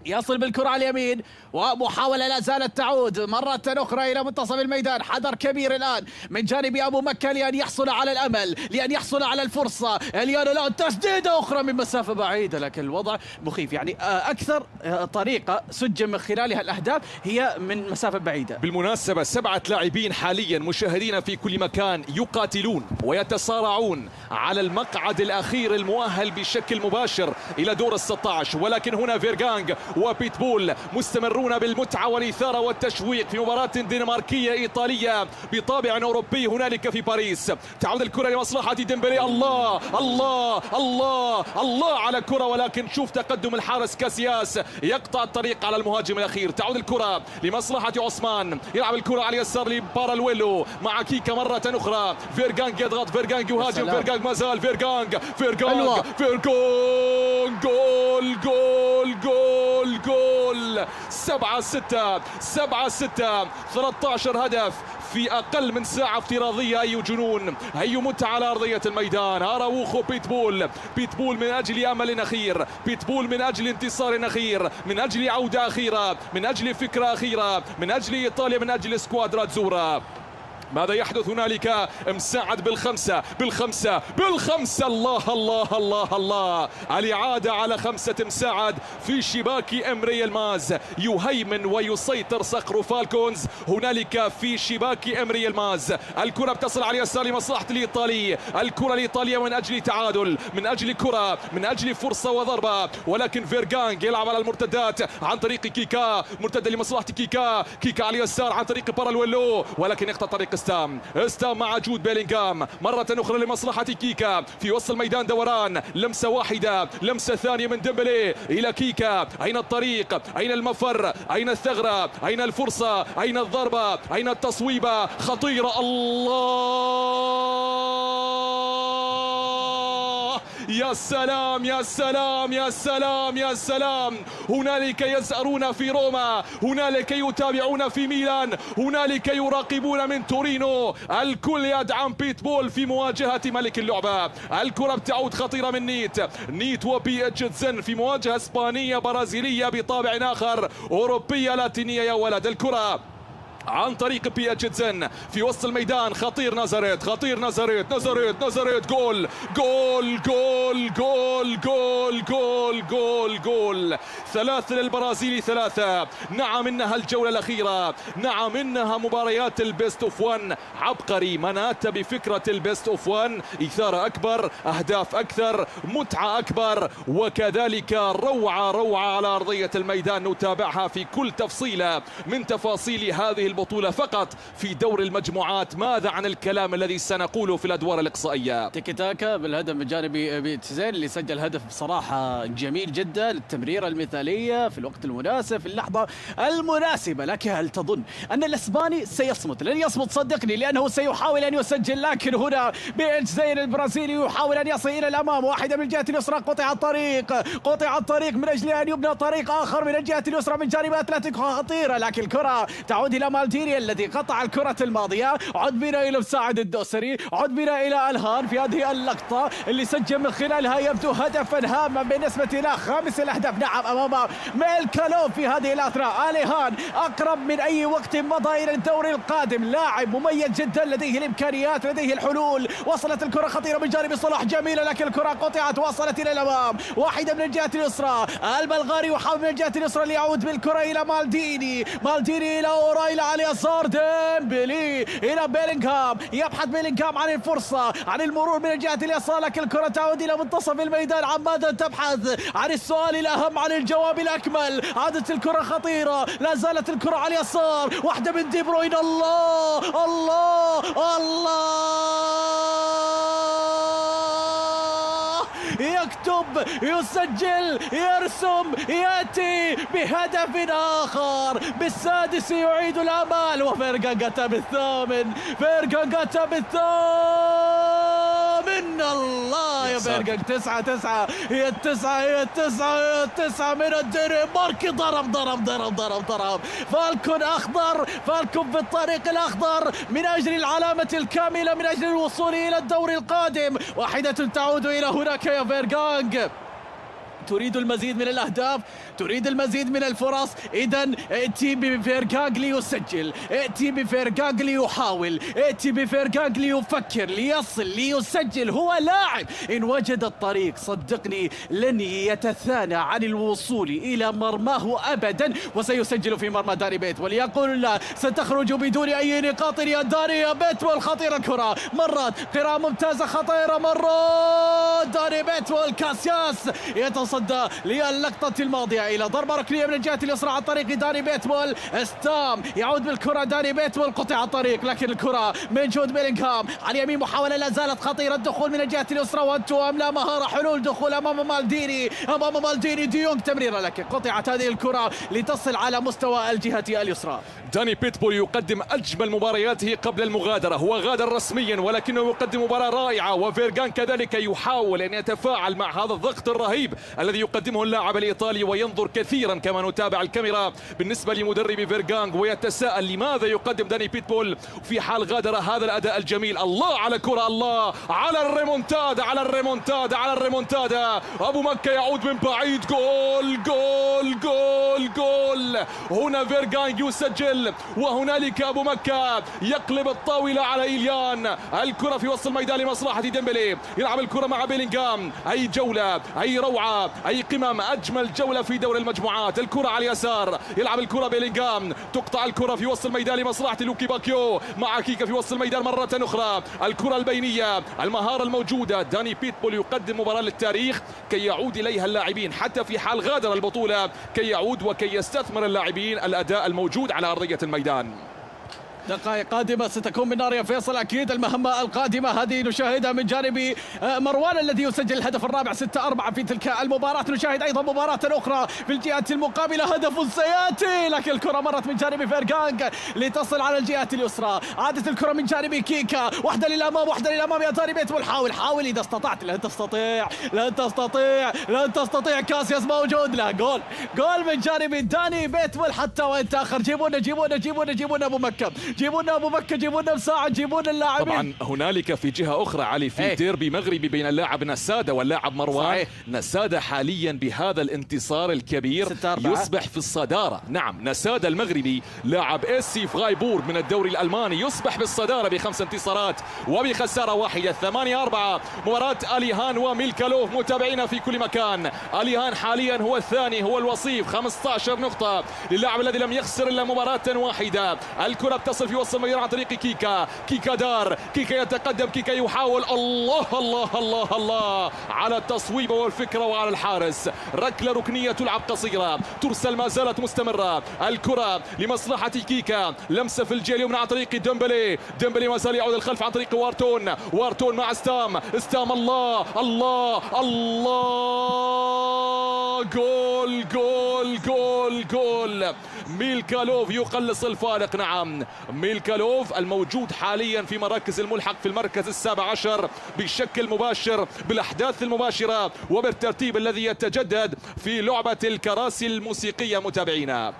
يصل بالكرة على اليمين ومحاولة لا زالت تعود مرة أخرى إلى منتصف الميدان. حذر كبير الآن من جانب أبو مكة لأن يحصل على الأمل، لأن يحصل على الفرصة. اليان الآن تسديدة أخرى من مسافة بعيدة، لكن الوضع مخيف. يعني أكثر طريقة سجل من خلالها الأهداف هي من مسافة بعيدة. بالمناسبة 7 لاعبين حاليا مشاهدين في كل مكان يقاتلون ويتصارعون على المقعد الأخير المؤهل بشكل مباشر إلى دور ال16، ولكن هنا فيرغانغ وبيتبول مستمرون بالمتعة والإثارة والتشويق في مباراة دنماركية إيطالية بطابع أوروبي هنالك في باريس. تعود الكرة لمصلحة ديمبلي. الله الله الله الله على الكرة، ولكن شوف تقدم الحارس كاسياس يقطع الطريق على المهاجم الأخير. تعود الكرة لمصلحة عثمان، يلعب الكرة على اليسار لبارالويلو مع كيكا مرة أخرى. فيرغانغ يضغط، فيرغانغ يهاجم، فيرغانغ ما زال، فيرغانغ جول جول جول جول. 7-6 13 هدف في أقل من ساعة افتراضية. أي جنون، أي متعة على أرضية الميدان. أراوخو بيتبول من أجل أمل أخير، بيتبول من أجل انتصار أخير، من أجل عودة أخيرة، من أجل فكرة أخيرة، من أجل إيطاليا، من أجل سكوادرا زورا. ماذا يحدث هنالك؟ مساعد بالخمسة. الله الله الله الله. الإعادة على 5 مساعد في شباك إمري الماز. يهيمن ويسيطر صقر فالكونز هنالك في شباك إمري الماز. الكرة بتصل على اليسار لمصلحة الإيطالي. الكرة الإيطالية من أجل تعادل، من أجل كرة، من أجل فرصة وضربة، ولكن فيرغانغ يلعب على المرتدات عن طريق كيكا. مرتدة لمصلحة كيكا على اليسار عن طريق بارالويلو، ولكن يقطع طريق استام مع جود بيلينغهام مرة أخرى لمصلحة كيكا في وسط الميدان. دوران، لمسة واحدة، لمسة ثانية من ديمبلي إلى كيكا. أين الطريق؟ أين المفر؟ أين الثغرة؟ أين الفرصة؟ أين الضربة؟ أين التصويبة؟ خطيرة. الله، يا سلام يا سلام يا سلام يا سلام. هنالك يزأرون في روما، هنالك يتابعون في ميلان، هنالك يراقبون من تورينو. الكل يدعم بيتبول في مواجهة ملك اللعبة. الكرة بتعود خطيرة من نيت وبي اتش زن في مواجهة اسبانية برازيلية بطابع آخر، أوروبية لاتينية يا ولد. الكرة عن طريق بي اتش زن في وسط الميدان. خطير نزرت، جول جول جول جول جول جول جول جول. 3 للبرازيلي 3. نعم انها الجولة الأخيرة، نعم انها مباريات البيست اوف 1. عبقري منات بفكرة البيست اوف 1. إثارة أكبر، أهداف أكثر، متعة أكبر، وكذلك روعة على أرضية الميدان. نتابعها في كل تفصيلة من تفاصيل هذه البطولة فقط في دور المجموعات. ماذا عن الكلام الذي سنقوله في الأدوار الإقصائية؟ تيكي تاكا بالهدف من جانب بيتزين اللي سجل هدف بصراحة جميل جدا. التمريرة المثالية في الوقت المناسب في اللحظة المناسبة. لكن هل تظن أن الإسباني سيصمت؟ لن يصمت صدقني، لأنه سيحاول أن يسجل. لكن هنا بيتزين البرازيلي يحاول أن يصل إلى الأمام. واحدة من الجهة اليسرى، قطع الطريق من أجل أن يبنى طريق آخر من الجهة اليسرى من جانب أتلتيكو. خطيرة، لكن الكرة تعود إلى مالديني الذي قطع الكرة الماضية. عد بنا إلى مساعد الدوسري، عد بنا إلى ألهان في هذه اللقطة اللي سجل من خلالها يبدو هدفا هاما بالنسبة إلى 5 الأهداف. نعم، أمام ميلكالوف في هذه الأثناء. ألهان أقرب من أي وقت مضى إلى الدوري القادم. لاعب مميز جدا، لديه الإمكانيات، لديه الحلول. وصلت الكرة خطيرة من جانب صلاح، جميلة، لكن الكرة قطعت. وصلت إلى الأمام. واحدة من الجهة اليسرى، البلغاري يحاول من الجهة اليسرى ليعود بالكرة إلى مالديني إلى أورايلا على اليسار. ديمبلي إلى بيلينغهام، يبحث بيلينغهام عن الفرصة، عن المرور من الجهة اليسار، لكن الكرة تعود إلى منتصف الميدان. عن ماذا تبحث؟ عن السؤال الأهم، عن الجواب الأكمل. عادت الكرة خطيرة، لا زالت الكرة على اليسار. واحدة من دي بروين. الله الله الله، يكتب، يسجل، يرسم، يأتي بهدف آخر. بالسادس يعيد الأمال. وفيرغانغ أتى بالثامن. الله يا فيرغانغ. 9 هي التسعة من الدنمارك. ضرب فالكون أخضر، فالكون في الطريق الأخضر من أجل العلامة الكاملة، من أجل الوصول إلى الدور القادم. واحدة تعود إلى هناك يا فيرغانغ. تريد المزيد من الأهداف، تريد المزيد من الفرص. إذن ائتي بفيرغاغلي يسجل، ائتي بفيرغاغلي يحاول، ائتي بفيرغاغلي يفكر ليصل ليسجل. هو لاعب إن وجد الطريق صدقني لن يتثانى عن الوصول إلى مرماه أبدا، وسيسجل في مرمى داني بيتبول. يقول لا ستخرج بدون أي نقاط يا داني بيتبول. خطيرة الكرة، مرات قراءة ممتازة خطيرة، مرات داني بيتبول. كاسياس يتصدى للقطة الماضية إلى ضربة ركنية من الجهة اليسرى عن طريق داني بيتبول. استام يعود بالكرة، داني بيتبول قطع الطريق، لكن الكرة من جود بيلينغهام على اليمين. محاولة لا زالت خطيرة، الدخول من الجهة اليسرى وانتوام لا مهارة، حلول دخول أمام مالديني ديونغ تمريرة، لكن قطعت هذه الكرة لتصل على مستوى الجهة اليسرى. داني بيتبول يقدم أجمل مبارياته قبل المغادرة، هو غادر رسميا ولكنه يقدم مباراة رائعة، وفيرغان كذلك يحاول أن يتفاعل مع هذا الضغط الرهيب الذي يقدمه اللاعب الإيطالي، وينظر كثيرا كما نتابع الكاميرا بالنسبة لمدرب فيرغان، ويتساءل لماذا يقدم داني بيتبول في حال غادر هذا الأداء الجميل. الله على كرة، الله على الريمونتادا، على الريمونتادا، على الريمونتادا. أبو مكة يعود من بعيد، جول جول جول جول. هنا فيرغان يسجل، وهنالك أبو مكة يقلب الطاولة على إيليان. الكرة في وسط الميدان لمصلحة ديمبلي، يلعب الكرة مع بيلينغهام. أي جولة، أي روعة، أي قمم، أجمل جولة في دور المجموعات. الكرة على اليسار، يلعب الكرة بيلينغهام، تقطع الكرة في وسط الميدان لمصلحة لوكي باكيو مع كيكا في وسط الميدان مرة أخرى. الكرة البينية، المهارة الموجودة. داني بيتبول يقدم مباراة للتاريخ كي يعود إليها اللاعبين حتى في حال غادر البطولة، كي يعود وكي يستثمر اللاعبين الأداء الموجود على أرضية الميدان. دقائق قادمة ستكون من نار يا فيصل. أكيد المهمة القادمة هذه نشاهدها من جانب مروان الذي يسجل الهدف الرابع 6-4 في تلك المباراة. نشاهد أيضا مباراة أخرى في الجهة المقابلة، هدف سيأتي، لكن الكرة مرت من جانب فيرغانغ لتصل على الجهة اليسرى. عادت الكرة من جانب كيكا، واحدة للأمام واحدة للأمام يا داني بيتبول. حاول إذا استطعت. لن تستطيع لن تستطيع لن تستطيع. كاسياس موجود، لا جول من جانب داني بيتبول حتى وإن تأخر. جيبونا أبو مكة، جيبونا أبو مكة، جيبونا مساعد، جيبونا اللاعبين. طبعا هنالك في جهة أخرى علي في ديربي مغربي بين اللاعب نسادة واللاعب مروان. صحيح. نسادة حاليا بهذا الانتصار الكبير يصبح في الصدارة. نعم، نسادة المغربي لاعب اسي فرايبورغ من الدوري الألماني يصبح بالصدارة ب5 انتصارات وبخسارة واحدة. 8-4 مباراة أليهان وميلكالوف متابعين في كل مكان. أليهان حاليا هو الثاني، هو الوصيف، 15 نقطة للاعب الذي لم يخسر إلا مباراة واحدة. الكرة بتصل في وسط الميدان عن طريق كيكا دار، كيكا يتقدم، كيكا يحاول. الله الله الله الله على التصويب والفكرة وعلى الحارس. ركلة ركنية تلعب قصيرة، ترسل ما زالت مستمرة. الكرة لمصلحة كيكا، لمسة في الجهة اليمنى عن طريق ديمبلي ما زال يعود الخلف عن طريق وارتون مع استام. الله الله الله، جول جول جول جول. ميلكالوف يقلص الفارق. نعم، ميلكالوف الموجود حاليا في مراكز الملحق في المركز 17 بشكل مباشر بالأحداث المباشرة وبالترتيب الذي يتجدد في لعبة الكراسي الموسيقية متابعينا.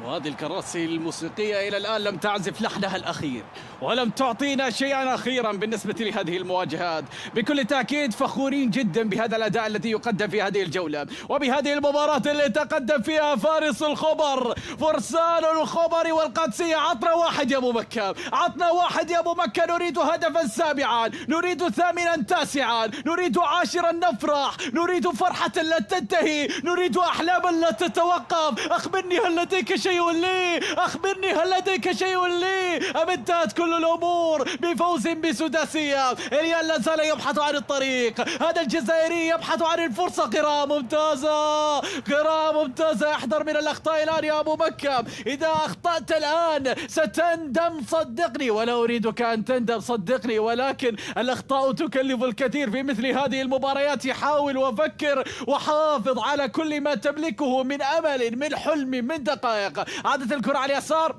وهذه الكراسي الموسيقية إلى الآن لم تعزف لحنها الأخير ولم تعطينا شيئا أخيرا بالنسبة لهذه المواجهات. بكل تأكيد فخورين جدا بهذا الأداء الذي يقدم في هذه الجولة وبهذه المباراة اللي تقدم فيها فارس الخبر، فرسان الخبر والقادسية. عطنا واحد يا أبو مكة، عطنا واحد يا أبو مكة. نريد هدفا سابعا، نريد ثامنا تاسعا، نريد عاشرا نفرح، نريد فرحة لا تنتهي، نريد أحلاما لا تتوقف. أخبرني هل لديك شيء لي، أخبرني هل لديك شيء لي أم انتهت كل الأمور بفوز بسداسية؟ إليان لا زال يبحث عن الطريق، هذا الجزائري يبحث عن الفرصة. قراءة ممتازة، قراءة ممتازة. احذر من الأخطاء الآن يا أبو مكة، إذا أخطأت الآن ستندم صدقني، ولا أريدك أن تندم صدقني، ولكن الأخطاء تكلف الكثير في مثل هذه المباريات. حاول وفكر وحافظ على كل ما تملكه من أمل، من حلم، من دقائق. عادت الكرة على اليسار،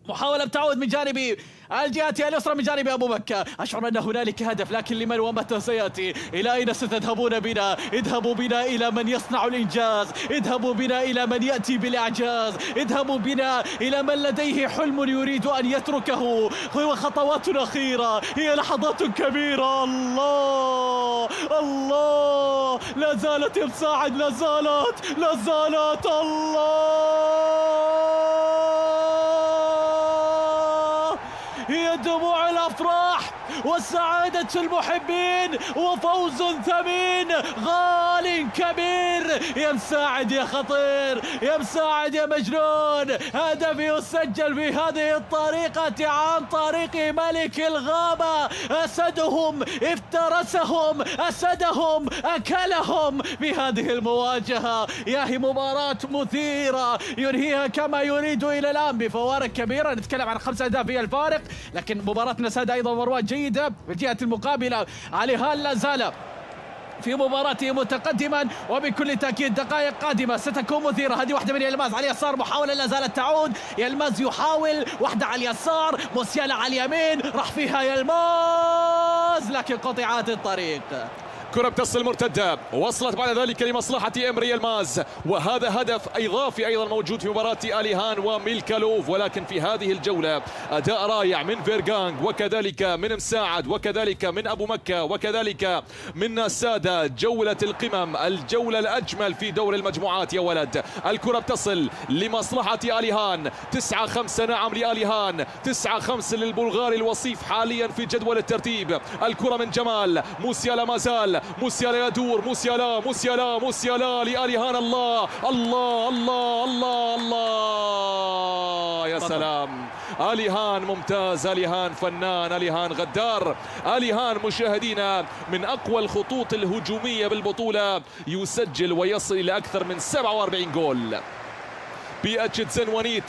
محاولة بتعود من جانبي الجهة اليسرى من جانب أبو مكة. أشعر أن هنالك هدف، لكن لمن ومتى سيأتي؟ إلى أين ستذهبون بنا؟ اذهبوا بنا إلى من يصنع الإنجاز، اذهبوا بنا إلى من يأتي بالإعجاز، اذهبوا بنا إلى من لديه حلم يريد أن يتركه. هو خطوات أخيرة، هي لحظات كبيرة. الله الله، لا زالت يا مساعد، لا زالت الله. هي دموع الأفراح وسعادة المحبين وفوز ثمين غال كبير. يا مساعد يا خطير، يا مساعد يا مجنون، هدف يسجل بهذه الطريقة عن طريق ملك الغابة. أسدهم افترسهم، أسدهم أكلهم بهذه المواجهة. ياهي مباراة مثيرة ينهيها كما يريد إلى الآن بفوارق كبيرة. نتكلم عن 5 أهداف هي الفارق، لكن مباراتنا سادة أيضا مروان جيدة. بالجهة المقابلة عليهان لا زال في مباراته متقدما، وبكل تأكيد دقائق قادمة ستكون مثيرة. هذه واحدة من يلماز على اليسار، محاولة لا زالت تعود. يلماز يحاول، واحدة على اليسار، موسيالا على اليمين، راح فيها يلماز لكن قطعت الطريق. كرة بتصل مرتدة، وصلت بعد ذلك لمصلحة إمري يلماز، وهذا هدف إضافي أيضا موجود في مباراة آليهان وميلكالوف. ولكن في هذه الجولة أداء رائع من فيرغانغ، وكذلك من مساعد، وكذلك من أبو مكة، وكذلك من سادة. جولة القمم، الجولة الأجمل في دور المجموعات يا ولد. الكرة بتصل لمصلحة آليهان، 9-5 نعم لآليهان، 9-5 للبلغاري الوصيف حاليا في جدول الترتيب. الكرة من جمال موسيالا، ما زال موسيالا يدور، موسيالا لآليهان. الله الله الله الله الله، يا سلام. آليهان ممتاز، آليهان فنان، آليهان غدار، آليهان مشاهدينا من أقوى الخطوط الهجومية بالبطولة، يسجل ويصل إلى أكثر من 47 جول. بأجد ونيت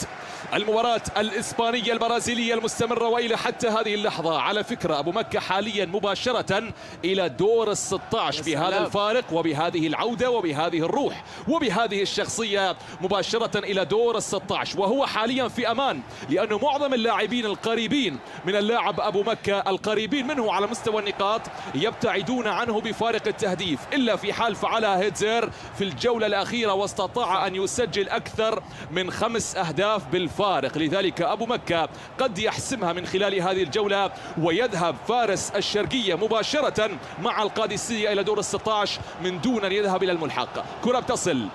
المباراة الإسبانية البرازيلية المستمرة وإلى حتى هذه اللحظة. على فكرة أبو مكة حاليا مباشرة إلى دور ال16 بهذا الفارق وبهذه العودة وبهذه الروح وبهذه الشخصية، مباشرة إلى دور ال16، وهو حاليا في أمان، لأنه معظم اللاعبين القريبين من اللاعب أبو مكة القريبين منه على مستوى النقاط يبتعدون عنه بفارق التهديف، إلا في حال فعلها هيتزر في الجولة الأخيرة واستطاع أن يسجل أكثر من 5 أهداف بالفارق. لذلك أبو مكة قد يحسمها من خلال هذه الجولة، ويذهب فارس الشرقية مباشرة مع القادسية إلى دور ال16 من دون أن يذهب إلى الملحق. كرة بتصل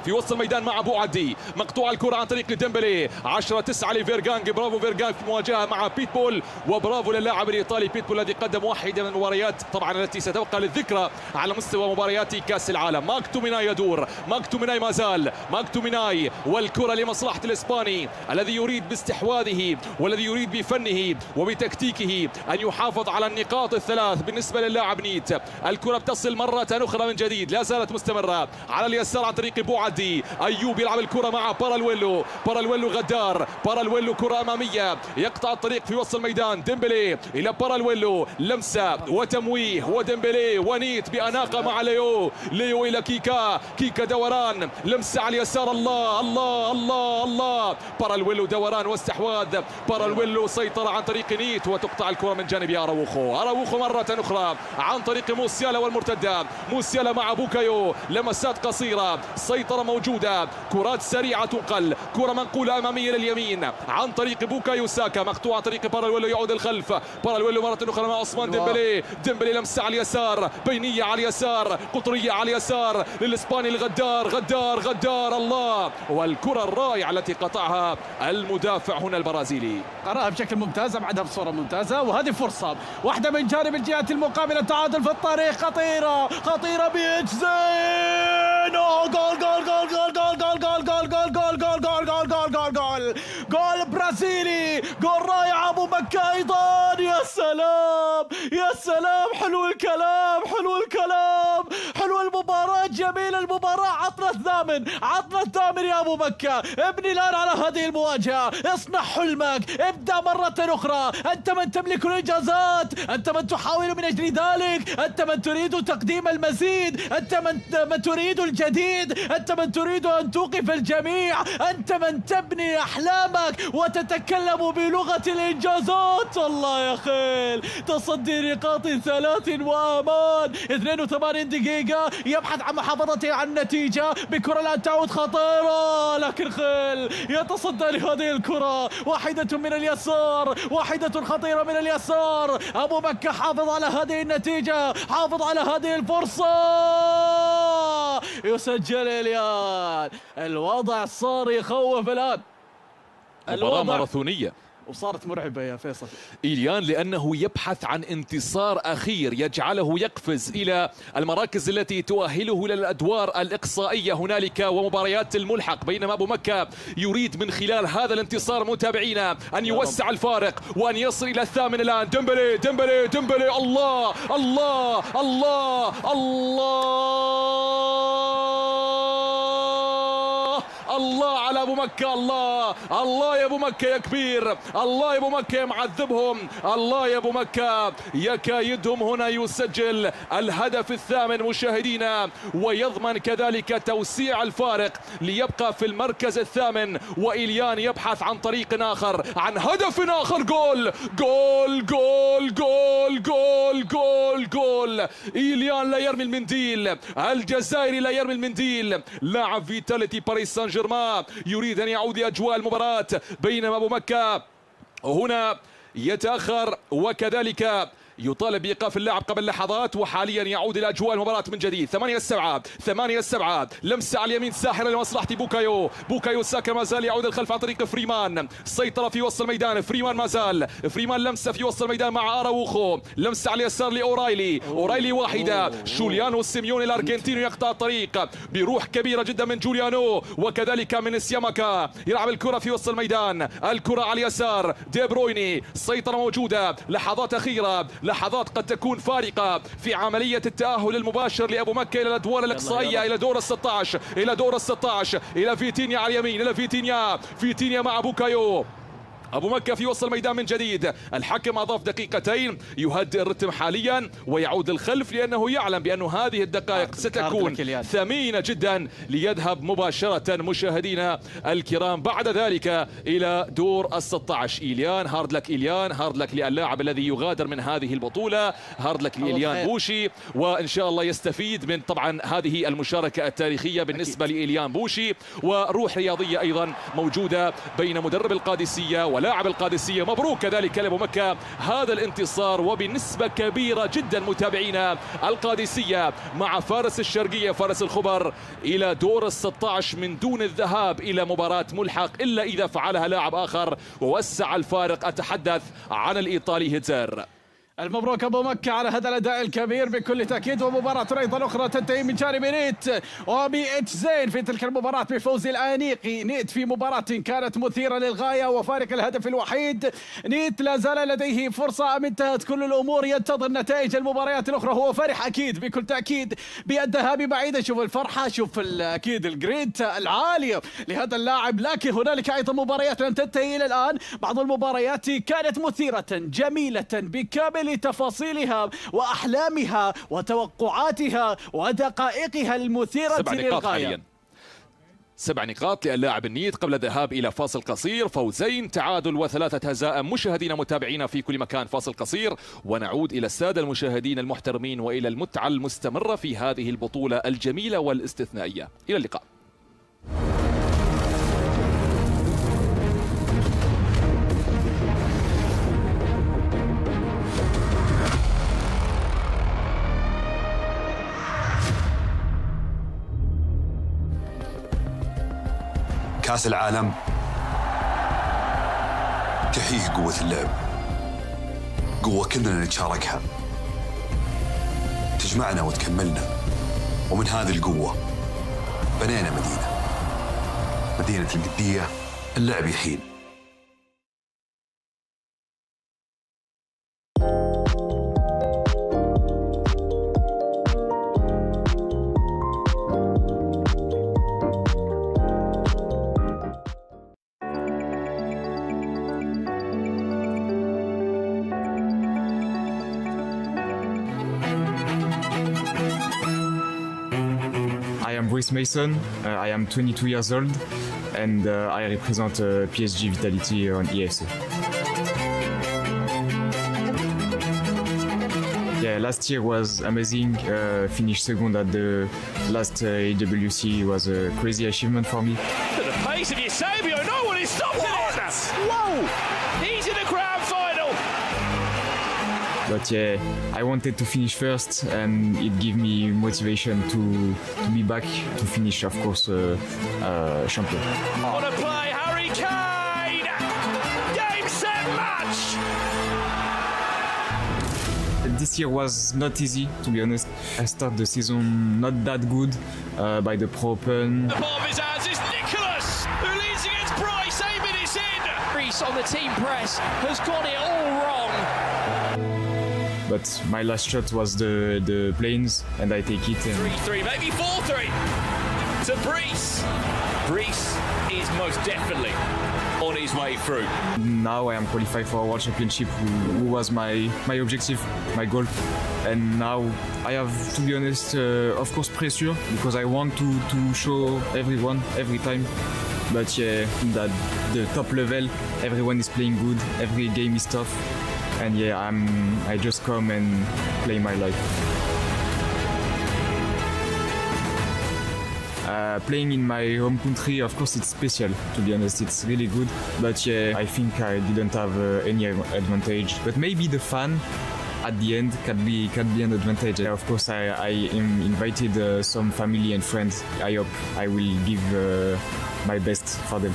في وسط الميدان مع ابو عدي، مقطوع الكره عن طريق ديمبلي، 10-9 لفيرغانغ. برافو فيرغانغ في مواجهه مع بيتبول، وبرافو للاعب الايطالي بيتبول الذي قدم واحده من المباريات طبعا التي ستبقى للذكرى على مستوى مباريات كاس العالم. ماكتوميناي يدور، ماكتوميناي ما زال، ماكتوميناي والكره لمصلحه الاسباني الذي يريد باستحواذه والذي يريد بفنه وبتكتيكه ان يحافظ على النقاط الثلاث بالنسبه للاعب نيت. الكره بتصل مره اخرى من جديد، لا زالت مستمره على اليسار عن طريق ابو عدي. أيوب يلعب الكرة مع بارالويلو، بارالويلو غدار، بارالويلو كرة أمامية يقطع الطريق في وسط الميدان. ديمبلي إلى بارالويلو، لمسة وتمويه، وديمبلي ونيت بأناقة مع ليو إلى كيكا دوران، لمسة على اليسار. الله الله الله الله، بارالويلو دوران واستحواذ، بارالويلو سيطرة عن طريق نيت، وتقطع الكرة من جانب أراوخو مرة أخرى عن طريق موسيالا والمرتدة. موسيالا مع بوكايو، لمسات قصيرة، سيطرة موجودة، كرات سريعة تنقل، كرة منقولة أمامية لليمين عن طريق بوكايو ساكا، مقطوعة عن طريق بارالويلو، يعود الخلف، بارالويلو مرة أخرى مع عثمان ديمبلي لمسة على اليسار، بينية على اليسار، قطرية على اليسار للإسباني غدار. الله، والكرة الرائعة التي قطعها المدافع هنا البرازيلي، قرأها بشكل ممتاز، أبعدها بصورة ممتازة، وهذه فرصة واحدة من جانب الجهة المقابلة. تعادل في الطريق، خطيرة بيتزين، جول برازيلي، جول رائع أبو مكة أيضا. يا سلام، حلو الكلام، حلو المباراة، جميل المباراة، عطرة الثامن، عطنا الثامن يا أبو مكة. ابني الآن على هذه المواجهة، اصنع حلمك، ابدأ مرة أخرى. أنت من تملك الإنجازات، أنت من تحاول من أجل ذلك، أنت من تريد تقديم المزيد، أنت من تريد الجديد، أنت من تريد أن توقف الجميع، أنت من تبني أحلامك وتتكلم بلغة الإنجازات. الله يا خيل، تصدي نقاط 3 وأمان. 82 دقيقة يبحث عن محافظته عن النتيجة بكرة الآن تعود خطيرة، لكن خيل يتصدى لهذه الكرة، واحدة من اليسار، واحدة خطيرة من اليسار. أبو مكة حافظ على هذه النتيجة، حافظ على هذه الفرصة، يسجل إليان. الوضع صار يخوف الآن، مباراة ماراثونية وصارت مرعبة يا فيصل. إليان لأنه يبحث عن انتصار أخير يجعله يقفز إلى المراكز التي تؤهله إلى الأدوار الإقصائية هنالك ومباريات الملحق، بينما أبو مكة يريد من خلال هذا الانتصار متابعينا أن يوسع الفارق وأن يصل إلى الثامن الآن. ديمبلي ديمبلي ديمبلي، الله الله الله الله على أبو مكة. الله الله يا أبو مكة يا كبير، الله يا أبو مكة يا معذبهم، الله يا أبو مكة يكايدهم هنا يسجل الهدف الثامن مشاهدينا، ويضمن كذلك توسيع الفارق ليبقى في المركز الثامن. وإليان يبحث عن طريق آخر، عن هدف آخر. جول جول جول جول جول جول جول. إليان لا يرمي المنديل، الجزائري لا يرمي المنديل، لاعب فيتاليتي باريس سان جيرمان يريد أن يعود لأجواء المباراة، بينما أبو مكة هنا يتأخر وكذلك يطالب بإيقاف اللاعب قبل لحظات، وحاليا يعود إلى أجواء المباراة من جديد. 8-7 8-7، لمسة على اليمين ساحرة لمصلحة بوكايو. بوكايو ساكا ما زال يعود الخلف عن طريق فريمان، سيطرة في وسط الميدان. فريمان ما زال، فريمان لمسة في وسط الميدان مع أراوخو، لمسة على اليسار لأورايلي. أورايلي واحدة. جوليانو سيميوني الأرجنتيني يقطع الطريق بروح كبيرة جدا من جوليانو وكذلك من سياماكا. يلعب الكرة في وسط الميدان، الكرة على اليسار. دي برويني، سيطرة موجودة، لحظات أخيرة، لحظات قد تكون فارقة في عملية التأهل المباشر لأبو مكة إلى الأدوار الإقصائية، إلى دور ال16، إلى دور ال16، إلى فيتينيا على اليمين، إلى فيتينيا مع بوكايو. أبو مكة في وسط الميدان من جديد. الحكم أضاف دقيقتين يهدئ الرتم حاليا ويعود الخلف، لأنه يعلم بأن هذه الدقائق ستكون ثمينة جدا ليذهب مباشرة مشاهدينا الكرام بعد ذلك إلى دور ال16. إليان، هارد لك إليان، هارد لك للاعب الذي يغادر من هذه البطولة، هارد لك لإليان بوشي، وإن شاء الله يستفيد من طبعا هذه المشاركة التاريخية بالنسبة لإليان بوشي. وروح رياضية أيضا موجودة بين مدرب القادسية لاعب القادسية. مبروك كذلك لأبو مكة هذا الانتصار، وبنسبة كبيرة جدا متابعينا القادسية مع فارس الشرقية فارس الخبر إلى دور ال16 من دون الذهاب إلى مباراة ملحق إلا إذا فعلها لاعب آخر ووسع الفارق. أتحدث عن الإيطالي هيتزر. المبروك أبو مكة على هذا الأداء الكبير بكل تأكيد. ومباراة أيضا أخرى تنتهي من جانب نيت وبي اتش زين في تلك المباراة بفوز الآنيقي. نيت في مباراة كانت مثيرة للغاية وفارق الهدف الوحيد. نيت لا زال لديه فرصة أم انتهت كل الأمور، ينتظر نتائج المباريات الأخرى. هو فرح أكيد بكل تأكيد بالذهاب بعيدا. شوف الفرحة، شوف أكيد الجريد العالية لهذا اللاعب. لكن هنالك أيضا مباريات لم تنتهي إلى الآن، بعض المباريات كانت مثيرة جميلة بكامل تفاصيلها وأحلامها وتوقعاتها ودقائقها المثيرة للغاية. 7 نقاط للاعب النيت قبل الذهاب إلى فاصل قصير. فوزين، تعادل و3 هزائم. مشاهدينا متابعينا في كل مكان، فاصل قصير ونعود إلى السادة المشاهدين المحترمين وإلى المتعة المستمرة في هذه البطولة الجميلة والاستثنائية. إلى اللقاء. كأس العالم تحقيق قوة اللعب، قوة كلنا نتشاركها، تجمعنا وتكملنا، ومن هذه القوة بنينا مدينة القدية. اللعب يحين. Lewis Mason. I am 22 years old and I represent PSG Vitality on EFC. Yeah, last year was amazing. Finished second at the last AWC. It was a crazy achievement for me. At the pace of Eusebio, no one is stopping it! Whoa! He's in the grand final! But yeah, I wanted to finish first, and it gave me motivation to be back to finish, of course, champion. What a play, Harry Kane! Game, set, match! This year was not easy, to be honest. I started the season not that good by the Pro Open. The ball of his hands is Nicholas, who leads against Bryce, aiming it in! Reese on the team press has got it all wrong. But my last shot was the planes, and I take it. 3-3, maybe 4-3 to Brees. Brees is most definitely on his way through. Now I am qualified for a World Championship, who was my objective, my goal. And now I have, to be honest, of course, pressure, because I want to show everyone, every time. But yeah, at the top level, everyone is playing good, every game is tough. And yeah, I just come and play my life. Playing in my home country, of course, it's special, to be honest. It's really good. But yeah, I think I didn't have any advantage. But maybe the fan at the end can be an advantage. Of course, I invited some family and friends. I hope I will give my best for them.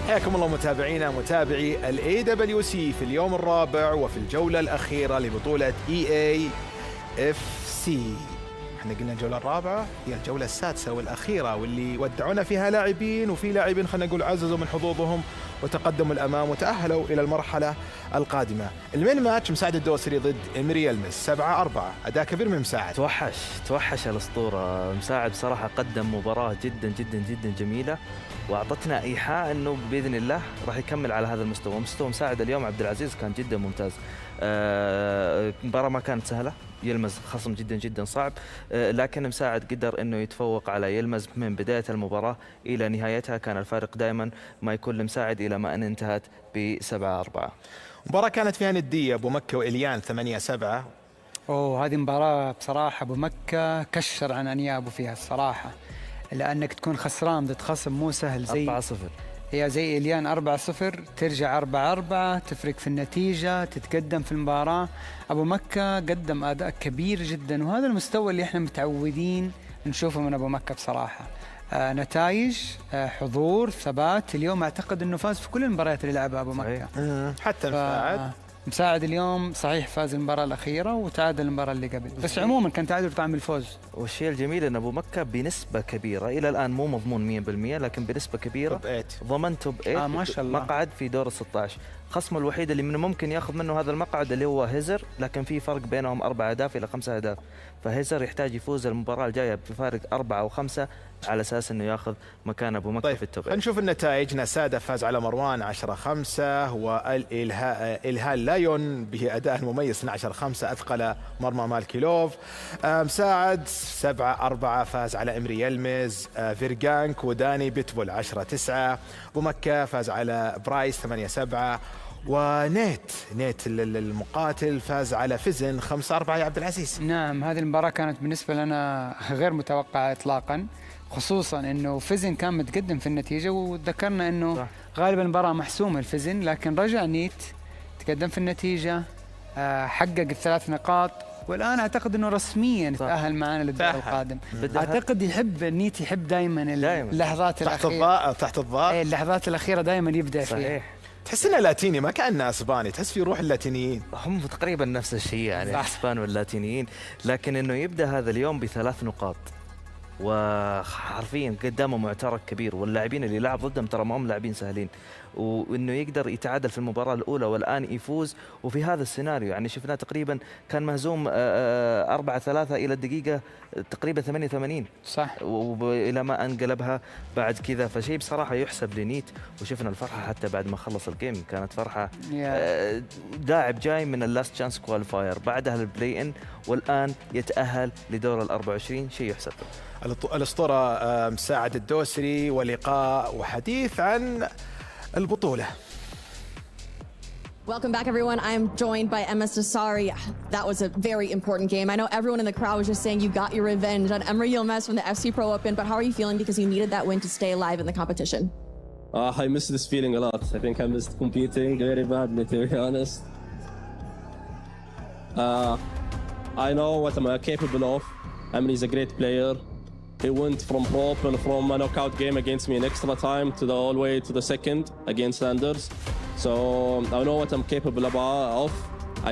حياكم الله متابعينا متابعي AWC في اليوم الرابع وفي الجولة الأخيرة لبطولة EAFC. احنا قلنا الجولة الرابعة هي الجولة السادسة والأخيرة، واللي ودعونا فيها لاعبين، وفي لاعبين خلينا نقول عززوا من حظوظهم وتقدموا الأمام وتأهلوا إلى المرحلة القادمة. المين ماتش مساعد الدوسري ضد إمريالمس 7-4، أداء كبير من مساعد. توحش الأسطورة مساعد، بصراحة قدم مباراة جدا جدا جدا جميلة، واعطتنا ايحاء انه باذن الله راح يكمل على هذا المستوى. مستوى مساعد اليوم عبد العزيز كان جدا ممتاز. المباراه ما كانت سهله، يلمز خصم جدا جدا صعب، لكن مساعد قدر انه يتفوق على يلمز من بدايه المباراه الى نهايتها. كان الفارق دائما ما يكون لمساعد الى ما ان انتهت ب7-4. مباراه كانت فيها نديه، ابو مكه واليان 8-7. هذه مباراه بصراحه ابو مكه كشر عن انيابه فيها الصراحه، لأنك تكون خسران ضد خصم مو سهل زي 4-0. هي زي إليان 4-0 ترجع 4-4 تفرق في النتيجة تتقدم في المباراة. أبو مكة قدم أداء كبير جدا، وهذا المستوى اللي احنا متعودين نشوفه من أبو مكة بصراحة. نتائج، حضور، ثبات. اليوم أعتقد أنه فاز في كل المباريات اللي لعبها أبو مكة. حتى مساعد اليوم صحيح فاز المباراة الأخيرة وتعادل المباراة اللي قبل، بس عموما كان تعادل طعم الفوز. والشيء الجميل أن أبو مكة بنسبة كبيرة إلى الآن مو مضمون 100%، لكن بنسبة كبيرة ضمن توب 8 ما شاء الله. مقعد في دور ال16. خصمه الوحيد اللي من ممكن ياخذ منه هذا المقعد اللي هو هيزر، لكن في فرق بينهم 4 أهداف إلى 5 أهداف، فهيزر يحتاج يفوز المباراة الجاية بفارق 4 أو 5 على أساس أنه ياخذ مكان أبو مكة في التوب 8. نشوف النتائج. نسادة فاز على مروان 10-5، والإلهال لايون بأداء مميز 12-5 أثقل مرمى مالكيلوف. مساعد 7-4 فاز على إمري يلمز. فيرجانك وداني بيتبول 10-9. أبو مكة فاز على برايس 8-7. ونيت المقاتل فاز على فيزن 5-4 يا عبد العزيز. نعم، هذه المباراة كانت بالنسبة لنا غير متوقعة إطلاقا، خصوصا انه فيزن كان متقدم في النتيجة، وذكرنا انه غالبا المباراة محسومة الفيزن، لكن رجع نيت تقدم في النتيجة، حقق ال3 نقاط، والآن أعتقد أنه رسميا تأهل معنا للدور القادم. أعتقد نيت يحب دائما اللحظات الأخيرة تحت الضغط. اللحظات الأخيرة دائما يبدأ فيها. تحس انه لاتيني، ما كأنه اسباني، تحس في روح اللاتينيين. هم تقريبا نفس الشيء يعني، الاسبان واللاتينيين، لكن انه يبدا هذا اليوم ب3 نقاط وحرفيا قدامه معترك كبير، واللاعبين اللي لعب ضدهم ترى ما هم لاعبين سهلين، وانه يقدر يتعادل في المباراه الاولى والان يفوز. وفي هذا السيناريو يعني شفناه تقريبا كان مهزوم 4-3 الى الدقيقه تقريبا 88 صح، والى ما انقلبها بعد كذا. فشيء بصراحه يحسب لنيت، وشفنا الفرحه حتى بعد ما خلص الجيم كانت فرحه. لاعب جاي من اللاست تشانس كواليفاير، بعدها البلاي ان، والان يتاهل لدور ال 24، شيء يحسب. الأسطورة مساعد الدوسري ولقاء وحديث عن البطولة. Welcome back, everyone. I am joined by MS Dasari. That was a very important game. I know everyone in the crowd was just saying you got your revenge on Emre Yilmaz from the FC Pro Open, but how are you feeling because you needed that win to stay alive in the competition? I miss this feeling a lot. I think I missed competing very badly, to be honest. I know what I'm capable of. Emre is a great player. He went from Pro Open from a knockout game against me in extra time to the all the way to the second against Anders. So I know what I'm capable of.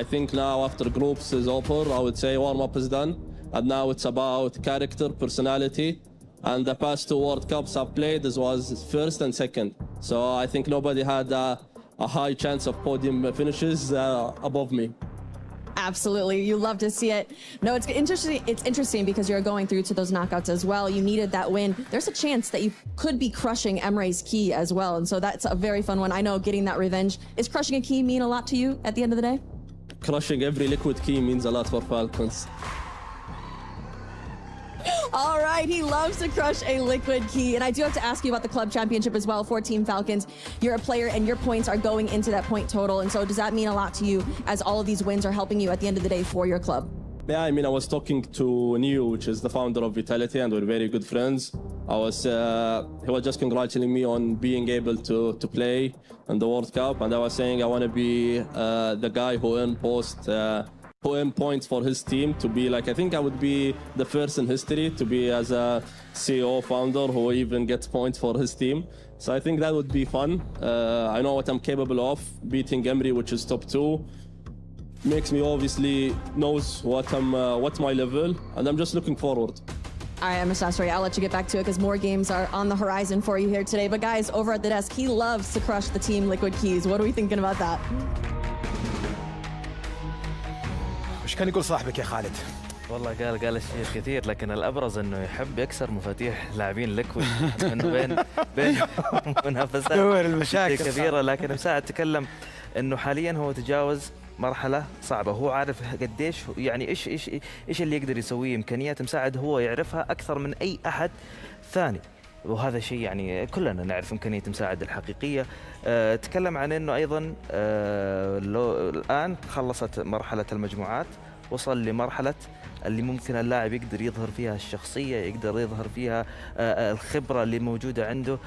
I think now after groups is over, I would say warm-up is done. And now it's about character, personality. And the past 2 World Cups I've played, this was first and second. So I think nobody had a high chance of podium finishes above me. Absolutely. You love to see it. No, it's interesting. It's interesting because you're going through to those knockouts as well. You needed that win. There's a chance that you could be crushing Emre's key as well. And so that's a very fun one. I know getting that revenge. Is crushing a key mean a lot to you at the end of the day? Crushing every liquid key means a lot for Falcons. All right, he loves to crush a liquid key. And I do have to ask you about the club championship as well for Team Falcons. You're a player and your points are going into that point total. And so does that mean a lot to you as all of these wins are helping you at the end of the day for your club? Yeah, I mean, I was talking to Neo, which is the founder of Vitality, and we're very good friends. He was just congratulating me on being able to play in the World Cup. And I was saying I want to be the guy who earn points for his team, to be like, I think I would be the first in history to be as a CEO founder who even gets points for his team. So I think that would be fun. I know what I'm capable of. Beating Emre, which is top 2, makes me obviously knows what's my level, and I'm just looking forward. All right, Mr. Dasari, I'll let you get back to it because more games are on the horizon for you here today. But guys, over at the desk, he loves to crush the team liquid keys. What are we thinking about that? وش كان يقول صاحبك يا خالد؟ والله قال اشياء كثير، لكن الابرز انه يحب يكسر مفاتيح لاعبين ليكويد، انه بين منافسات كبيره. لكن مساعد تكلم انه حاليا هو تجاوز مرحله صعبه، هو عارف قديش يعني ايش اللي يقدر يسويه. امكانيات مساعد هو يعرفها اكثر من اي احد ثاني، وهذا شيء يعني كلنا نعرف إمكانية مساعد الحقيقية. تكلم عن أنه أيضا الآن خلصت مرحلة المجموعات، وصل لمرحلة اللي ممكن اللاعب يقدر يظهر فيها الشخصية، يقدر يظهر فيها الخبرة اللي موجودة عنده،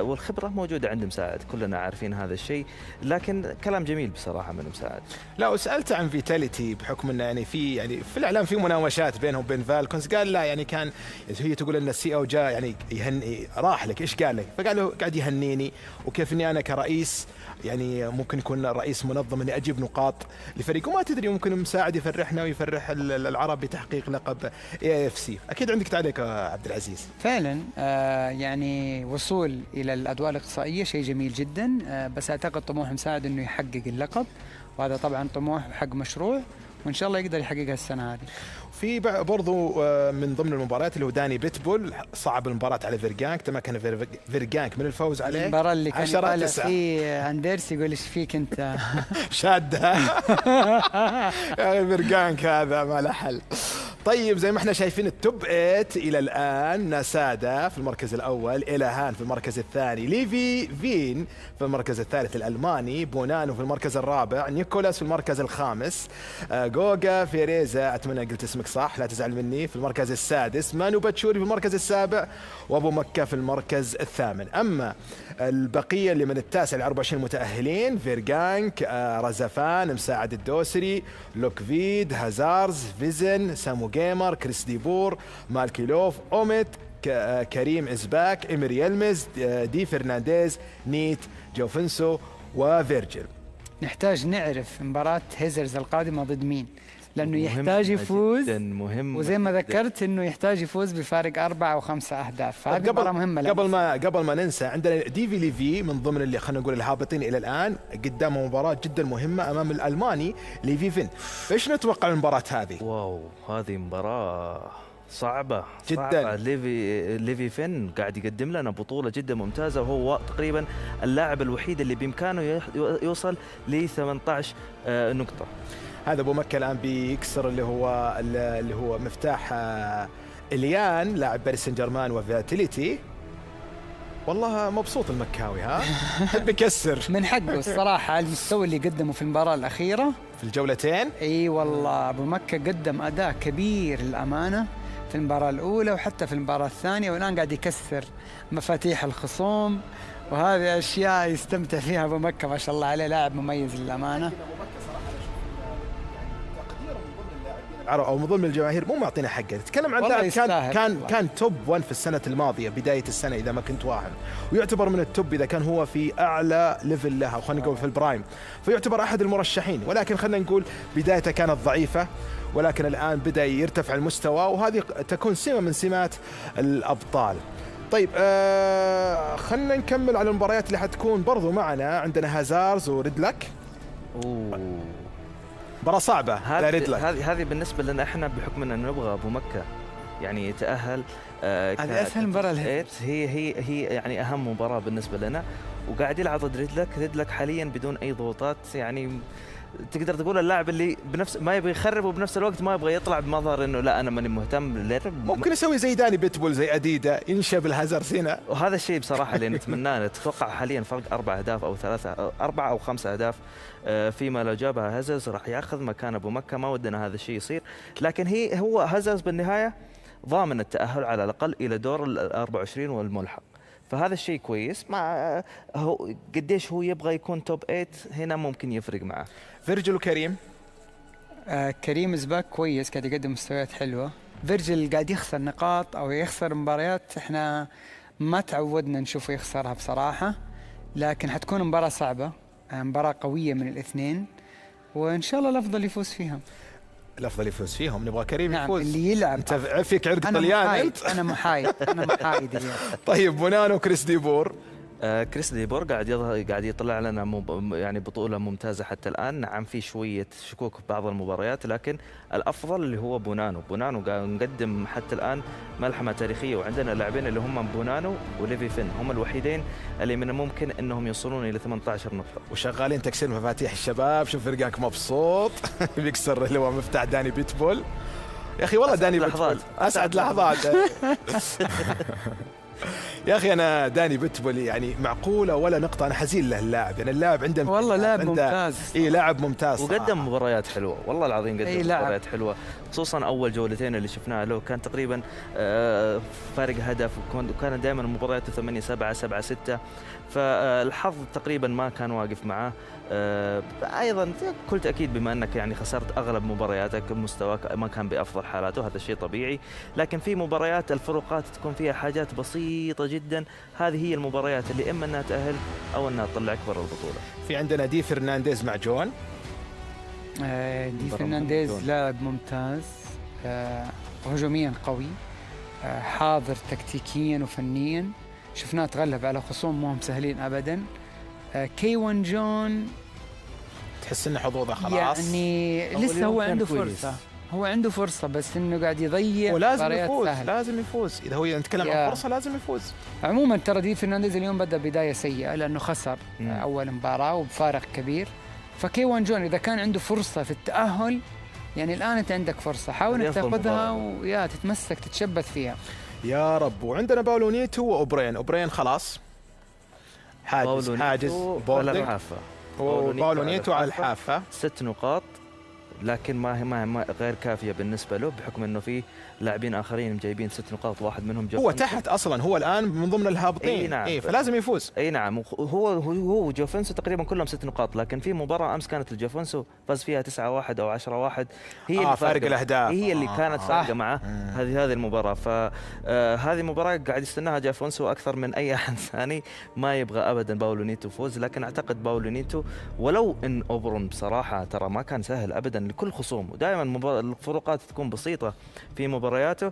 والخبرة موجودة عند مساعد، كلنا عارفين هذا الشيء. لكن كلام جميل بصراحة من مساعد. لا، وسألت عن فيتاليتي بحكم انه يعني في الإعلام في مناوشات بينهم وبين فالكونز. قال لا، يعني كان هي تقول ان السي او جاء يعني يهني، راح لك ايش قال لك؟ فقال له قاعد يهنيني، وكيف اني انا كرئيس يعني ممكن يكون رئيس منظم اني اجيب نقاط لفريق، وما تدري ممكن مساعد يفرحنا ويفرح العرب بتحقيق لقب AFC. اكيد عندك تعليق عبد العزيز. فعلا يعني وصول الى الادوار الاقصائيه شيء جميل جدا، بس اعتقد طموح مساعد انه يحقق اللقب، وهذا طبعا طموح حق مشروع، وان شاء الله يقدر يحققها السنه هذه. في برضو من ضمن المباريات اللي هو داني بيتبول صعب المباراة على فيرجانك، تمكن فيرجانك من الفوز عليه. المباراة اللي كان يطالع فيه اندريس يقول ايش فيك انت شادة يا فيرجانك هذا ما له حل. طيب زي ما احنا شايفين التوب 8 الى الان: نسادا في المركز الاول، إلهان في المركز الثاني، ليفي فين في المركز الثالث الالماني، بونانو في المركز الرابع، نيكولاس في المركز الخامس، جوجا فيريزا اتمنى قلت اسمك صح لا تزعل مني في المركز السادس، مانو باتشوري في المركز السابع، وابو مكة في المركز الثامن. اما البقيه اللي من التاسع ل 24 متاهلين: فيرجانك، رزفان، مساعد الدوسري، لوكفيد، هازارز، فيزن، سامو جيمر، كريس ديبور، مالكيلوف، اوميت، كريم ازباك، إمري يلمز، دي فرنانديز، نيت، جوفنسو، وفيرجل. نحتاج نعرف مباراة هيزرز القادمة ضد مين، لأنه يحتاج يفوز مهم وزي ما ذكرت إنه يحتاج يفوز بفارق 4 أو 5 أهداف. فهذه مباراة مهمة. قبل ما ننسى عندنا ديفي ليفي من ضمن اللي خلينا نقول الهابطين إلى الآن، قدامه مباراة جدا مهمة أمام الألماني ليفي فين. إيش نتوقع المباراة هذه؟ واو هذه مباراة صعبة جدا. صعبة. ليفي فين قاعد يقدم لنا بطولة جدا ممتازة، وهو تقريبا اللاعب الوحيد اللي بإمكانه يوصل ل 18 نقطة. هذا أبو مكة الآن بيكسر اللي هو مفتاح إليان لاعب باريس سان جيرمان وفيتاليتي. والله مبسوط المكاوي ها. حب يكسر من حقه الصراحة على المستوى اللي قدمه في المباراة الأخيرة في الجولتين. اي والله أبو مكة قدم أداء كبير للأمانة في المباراة الأولى وحتى في المباراة الثانية، والآن قاعد يكسر مفاتيح الخصوم، وهذه أشياء يستمتع فيها أبو مكة ما شاء الله عليه، لاعب مميز للأمانة. او من ضمن الجماهير مو معطينا حقه. نتكلم عن لاعب كان توب 1 في السنه الماضيه بدايه السنه اذا ما كنت واهم، ويعتبر من التوب اذا كان هو في اعلى ليفل له، او خلينا نقول في البرايم، فيعتبر احد المرشحين. ولكن خلينا نقول بدايته كانت ضعيفه، ولكن الان بدا يرتفع المستوى، وهذه تكون سمه من سمات الابطال. طيب خلينا نكمل على المباريات اللي حتكون برضو معنا. عندنا هازارز وريدلك. مباراة صعبة. هذه بالنسبة لنا احنا بحكم ان نبغى ابو مكة يعني يتأهل. هذه اسهل مباراة هي يعني اهم مباراة بالنسبة لنا، وقاعد يلعب ضد ريدلك حاليا بدون اي ضغوطات. يعني تقدر تقول اللاعب اللي بنفس ما يبغى يخرب وبنفس الوقت ما يبغى يطلع بمظهر انه لا انا ماني مهتم. ممكن يسوي زي داني بيتبول زي اديدا، ينشب الهازارد هنا. وهذا الشيء بصراحه اللي نتمناه. نتوقع حاليا فرق 4 أهداف او 4 أو 5 أهداف، فيما لو جابها هازارد راح ياخذ مكان ابو مكة. ما ودنا هذا الشيء يصير، لكن هو هازارد بالنهايه ضامن التاهل على الاقل الى دور ال 24 والملحق، فهذا الشيء كويس. مع هو قديش هو يبغى يكون توب 8 هنا ممكن يفرق معه. فيرجل وكريم. كريم زباك كويس، قاعد يقدم مستويات حلوة. فيرجل قاعد يخسر نقاط أو يخسر مباريات احنا ما تعودنا نشوفه يخسرها بصراحة، لكن حتكون مباراة صعبة، مباراة قوية من الاثنين، وإن شاء الله الأفضل يفوز فيها. الأفضل يفوز فيهم. نبغى كريم يفوز. اللي يلعب. أنت فيك عرق طليان أنت. أنا محايد. طيب بونانو كريس ديبور. كريس ديبور قاعد يطلع لنا يعني بطولة ممتازة حتى الآن. نعم في شوية شكوك في بعض المباريات، لكن الأفضل اللي هو بونانو قاعد نقدم حتى الآن ملحمة تاريخية، وعندنا لاعبين اللي هم بونانو وليفي فين هم الوحيدين اللي من الممكن أنهم يوصلون إلى 18 نقطة. وشغالين تكسير مفاتيح الشباب. شوف فرقاك مبسوط. بيكسر اللي هو مفتاح داني بيتبول. يا أخي والله داني بيتبول أسعد لحظات. يا أخي أنا داني بيتبول يعني معقولة ولا نقطة. أنا حزين له اللاعب، يعني اللاعب عنده والله لاعب ممتاز. لاعب ممتاز وقدم مباريات حلوة والله العظيم، قدم مباريات حلوة، خصوصا أول جولتين اللي شفناها له كان تقريبا فارق هدف، وكان دائما مبارياته 8-7 7-6، فالحظ تقريبا ما كان واقف معه. أيضا بكل تأكيد بما أنك يعني خسرت أغلب مبارياتك مستواك ما كان بأفضل حالاته، هذا شيء طبيعي، لكن في مباريات الفروقات تكون فيها حاجات بسيطة جدا. هذه هي المباريات اللي إما أنها تأهل أو أنها تطلعك برا البطولة. في عندنا دي فرنانديز مع جون. دي فرنانديز لاعب ممتاز، هجوميا قوي، حاضر تكتيكيا وفنيا. شفناه تغلب على خصوم مو سهلين أبدا. كيوان جون تحس انه حظوظه خلاص، يعني لسه هو عنده فرصة. هو عنده فرصة بس انه قاعد يضيع. ولازم يفوز سهلة. لازم يفوز اذا هو نتكلم عن فرصة لازم يفوز. عموما ترى دي فرنانديز اليوم بدأ بداية سيئة لانه خسر اول مباراة وبفارق كبير. فكيوان جون اذا كان عنده فرصة في التأهل، يعني الان انت عندك فرصة، حاول انك تاخذها ويا تتمسك تتشبث فيها يا رب. وعندنا باولونيتو وأوبرين خلاص حاجز على الحافة. باولونيتو على الحافة 6 نقاط، لكن ما غير كافية بالنسبة له بحكم انه في لاعبين اخرين جايبين 6 نقاط، واحد منهم جوفنسو. هو تحت اصلا، هو الان من ضمن الهابطين. نعم. فلازم يفوز. نعم. هو جوفنسو تقريبا كلهم 6 نقاط، لكن في مباراة امس كانت الجوفنسو فاز فيها 9-1 او 10-1 هي فارق الاهداف هي اللي كانت فارقة معه هذه المباراة. فهذه مباراة قاعد يستناها جوفنسو اكثر من اي احد ثاني، ما يبغى ابدا باولونيتو فوز. لكن اعتقد باولونيتو ولو ان اوبرون بصراحة ترى ما كان سهل ابدا لكل الخصوم، ودائما الفروقات تكون بسيطة في مبارياته.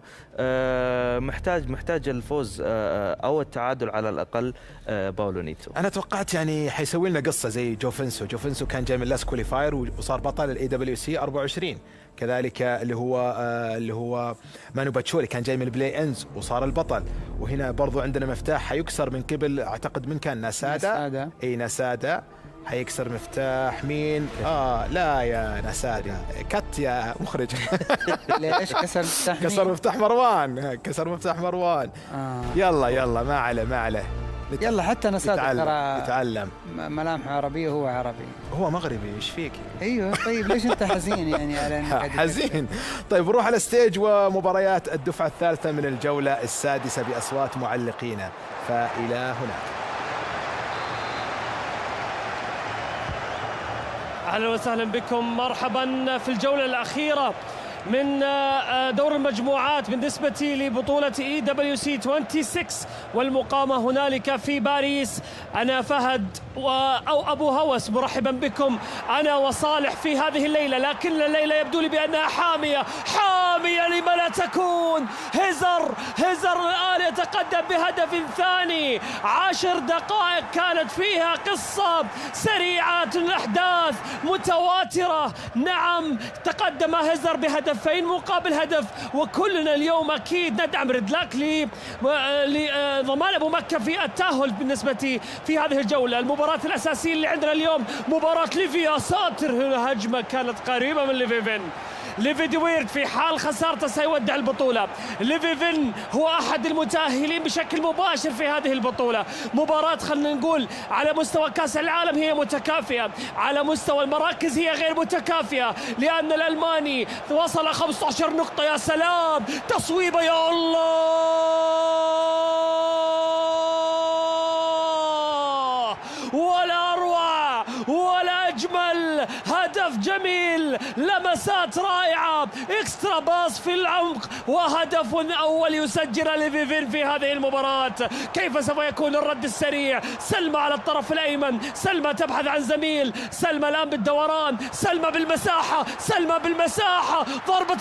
محتاج الفوز أو التعادل على الأقل باولو نيتو. أنا توقعت يعني حيسوي لنا قصة زي جوفنسو كان جاي من لاس كواليفاير وصار بطل الاي دبليو سي 24. كذلك اللي هو مانو باتشولي كان جاي من البلاي انز وصار البطل. وهنا برضو عندنا مفتاح حيكسر من قبل اعتقد من كان ناسادا. اي ناسادا حيكسر مفتاح مين؟ لا يا ناسادا كت يا مخرج. ليش كسر مفتاح؟ كسر مفتاح مروان. يلا ما عليه يلا حتى نسادا ترى يتعلم ملامح عربية وهو عربي. هو مغربي ايش فيك؟ ايوه طيب ليش انت حزين يعني على حزين؟ طيب نروح على الستيج ومباريات الدفعة الثالثة من الجولة السادسة بأصوات معلقينا، فإلى هناك. أهلا وسهلا بكم، مرحبا في الجولة الأخيرة من دور المجموعات بالنسبة لبطولة EWC 26 والمقامة هنالك في باريس. أنا فهد أو أبو هوس مرحبا بكم أنا وصالح في هذه الليلة، لكن الليلة يبدو لي بأنها حامية لما لا تكون. هزر الآن يتقدم بهدف ثاني. 10 دقائق كانت فيها قصة سريعة الأحداث متواترة. نعم تقدم هزر بهدفين مقابل هدف، وكلنا اليوم أكيد ندعم ريدلاك لضمان أبو مكة في التأهل بالنسبة في هذه الجولة. المباراة الأساسية اللي عندنا اليوم مباراة ليفي. يا ساتر، هنا هجمة كانت قريبة من ليفي دويرد في حال خسارته سيودع البطولة. ليفي فين هو أحد المتأهلين بشكل مباشر في هذه البطولة. مباراة خلينا نقول على مستوى كأس العالم هي متكافئة، على مستوى المراكز هي غير متكافئة، لأن الألماني وصل 15 نقطة. يا سلام، تصويبة يا الله، ولا أروع ولا أجمل. هدف جميل، لمسات رائعة، اكسترا باص في العمق، وهدف أول يسجل ليفيفين في هذه المباراة. كيف سوف يكون الرد السريع؟ سلمى على الطرف الأيمن، سلمى تبحث عن زميل، سلمى الآن بالدوران، سلمى بالمساحة، ضربة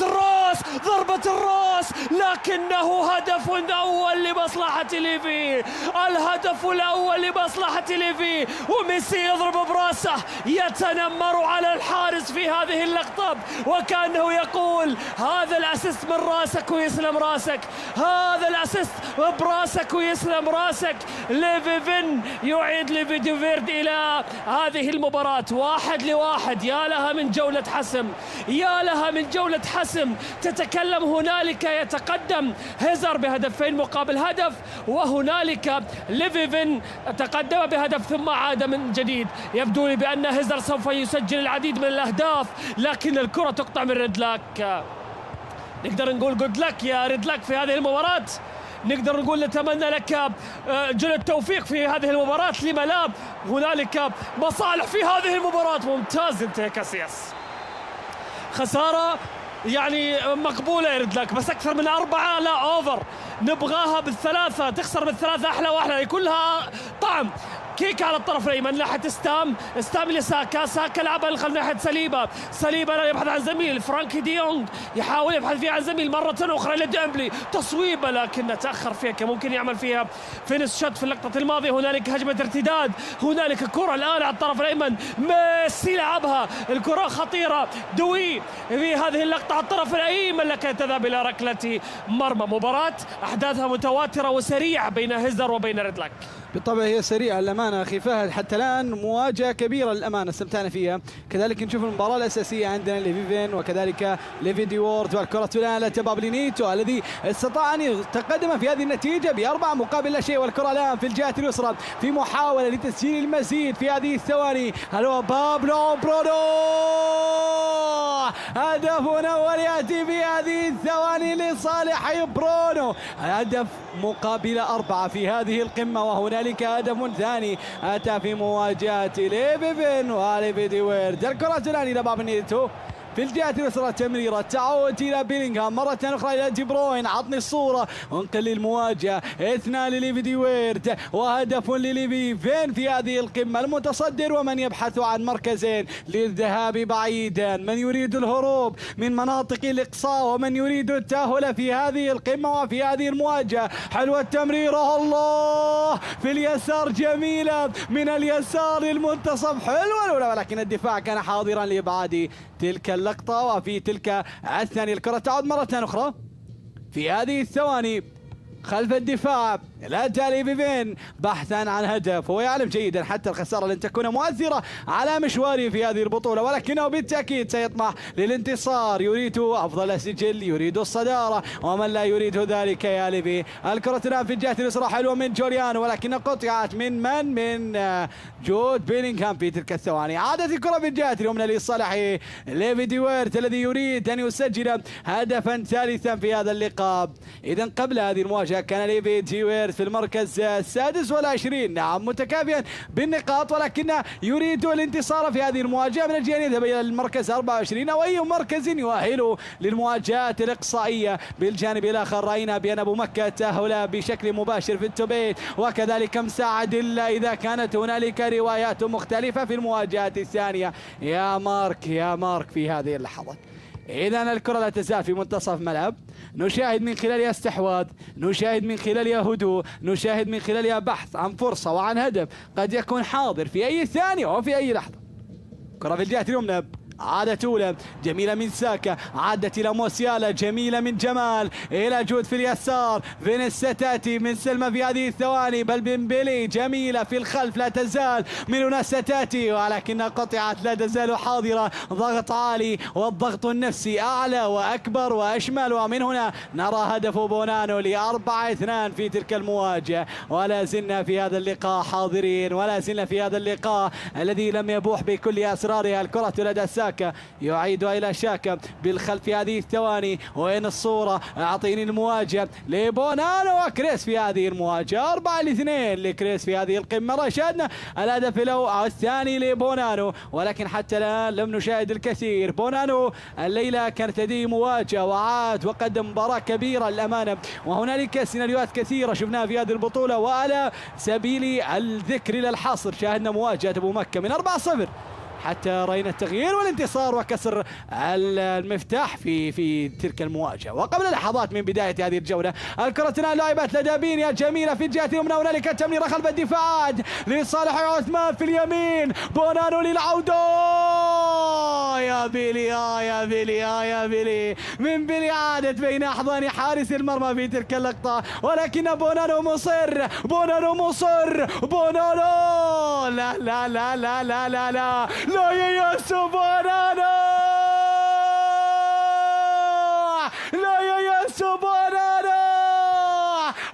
الراس، لكنه هدف أول لمصلحة ليفي. الهدف الأول لمصلحة ليفي، وميسي يضرب براسه، يتنمر على الحارس في هذه اللقطة وكأنه يقول هذا الأسيست من راسك ويسلم راسك، هذا الأسيست براسك ويسلم راسك. ليفي فين يعيد ليفي دوفيرد إلى هذه المباراة 1-1. يا لها من جولة حسم، يا لها من جولة حسم. تتكلم هنالك يتقدم هزر بهدفين مقابل هدف، وهنالك ليفي فين تقدم بهدف ثم عاد من جديد. يبدو لي بأن هزر سوف يسجل العديد من الأهداف، لكن الكرة تقطع من ريدلاك. نقدر نقول جود لك يا ريدلاك في هذه المباراة، نقدر نقول نتمنى لك جل التوفيق في هذه المباراة. لما لا، هنالك مصالح في هذه المباراة. ممتاز انت يا كاسياس. خسارة يعني مقبولة يا ريدلاك، بس أكثر من 4 لا أوفر. نبغاها بالثلاثة، تخسر بالثلاثة أحلى وأحلى، كلها طعم. كيك على الطرف الأيمن ناحية استام لساكا، ساكا لعبها ناحية سليبة لا يبحث عن زميل. فرانكي ديونغ يحاول يبحث فيها عن زميل مرة أخرى لديمبلي، تصويبة لكن تأخر فيها، كان ممكن يعمل فيها فينس شوت في اللقطة الماضية. هنالك هجمة ارتداد، هنالك كرة الآن على الطرف الأيمن، ميسي لعبها، الكرة خطيرة. دوي في هذه اللقطة على الطرف الأيمن لكن تذهب إلى ركلة مرمى. مباراة أحداثها متواترة وسريعة بين هزر وبين ريدلاك. بالطبع هي سريعة الأمانة أخي فهد، حتى الآن مواجهة كبيرة للأمانة استمتعنا فيها. كذلك نشوف المباراة الأساسية عندنا ليفيفين وكذلك ليفي ديوورد، والكرة الآن لتباب لينيتو الذي استطاع أن يتقدم في هذه النتيجة ب4 مقابل لا شيء. والكرة الآن في الجهة اليسرى في محاولة لتسجيل المزيد في هذه الثواني. هلو بابلو برونو، هدف أول يأتي في هذه الثواني لصالح برونو، هدف مقابل 4 في هذه القمة. وهنالك هدف ثاني أتى في مواجهة ليفيفين وليفي ديويرد. الكرة الآن إلى باب نيتو في الجهة اليسرى تمريرة تعود إلى بيلينغهام مرة أخرى إلى دي بروين. عطني الصورة وانقل المواجهة. 2 لليفي دي ويرد وهدف لليفي فين في هذه القمة. المتصدر ومن يبحث عن مركزين للذهاب بعيدا، من يريد الهروب من مناطق الإقصاء ومن يريد التأهل في هذه القمة وفي هذه المواجهة. حلوة التمريرة الله في اليسار جميلة من اليسار للمنتصف حلوة الأولى، ولكن الدفاع كان حاضرا لإبعاد تلك اللقطة. وفي تلك الثانية الكرة تعود مرة أخرى في هذه الثواني خلف الدفاع لا تالي فيفين بحثا عن هدف. هو يعلم جيدا حتى الخسارة لن تكون مؤثرة على مشواره في هذه البطولة، ولكنه بالتأكيد سيطمح للانتصار. يريد أفضل سجل، يريد الصدارة، ومن لا يريد ذلك يا ليفي. الكرة الآن في الجهة اليسرى حلوة من جوليانو، ولكن قطعت من جود بيلينغهام في تلك الثواني. عادت الكرة في الجهة اليمنى لصالح ليفي دي ويرت الذي يريد أن يسجل هدفا ثالثا في هذا اللقاء. إذا قبل هذه المواجهة كان ليفي دي ويرت في المركز 26، نعم متكافئا بالنقاط، ولكن يريد الانتصار في هذه المواجهة من أجل أن يذهب إلى المركز 24 أو أي مركز يؤهله للمواجهات الإقصائية. بالجانب الآخر رأينا بأن أبو مكة تأهل بشكل مباشر في التوبيت، وكذلك مساعد إلا إذا كانت هنالك روايات مختلفة في المواجهات الثانية. يا مارك في هذه اللحظات. إذن الكرة لا تزال في منتصف ملعب، نشاهد من خلالها استحواذ، نشاهد من خلالها هدوء، نشاهد من خلالها بحث عن فرصة وعن هدف قد يكون حاضر في أي ثانية وفي أي لحظة. كرة في الجهة اليمنى عادت أولى جميلة من ساكا، عادت إلى موسيالا جميلة من جمال إلى جود في اليسار. فينيسيا تأتي من سلمة في هذه الثواني، بل بنبلي جميلة في الخلف لا تزال من هناك تأتي، ولكنها قطعت لا تزال حاضرة. ضغط عالي والضغط النفسي أعلى وأكبر وأشمل، ومن هنا نرى هدف بونانو ل4-2 في تلك المواجهة. ولا زلنا في هذا اللقاء حاضرين، ولا زلنا في هذا اللقاء الذي لم يبوح بكل أسرارها. الكرة لدى ساكا يعيدها إلى شاكا بالخلف في هذه الثواني. وين الصورة؟ أعطيني المواجهة لبونانو وكريس في هذه المواجهة. 4-2 لكريس في هذه القمة. رشدنا الهدف الثاني لبونانو، ولكن حتى الآن لم نشاهد الكثير. بونانو الليلة كانت لديه مواجهة وعاد وقدم مباراة كبيرة للأمانة، وهنالك سيناريوهات كثيرة شفناها في هذه البطولة. وعلى سبيل الذكر للحصر شاهدنا مواجهة أبو مكة من 4-0 حتى رأينا التغيير والانتصار وكسر المفتاح في تلك المواجهة. وقبل لحظات من بداية هذه الجولة الكرة الآن لعبت لدى بينيا جميلة في الجهة اليمنى، هنالك تمريرة خلف الدفاع لصالح عثمان في اليمين. بونانو للعودة يا بيلي يا بيلي من بيلي عادت بين أحضان حارس المرمى في تلك اللقطة، ولكن بونانو مصر بونانو لا لا لا لا لا لا لا لا يا سبحانه، لا يا سبحانه.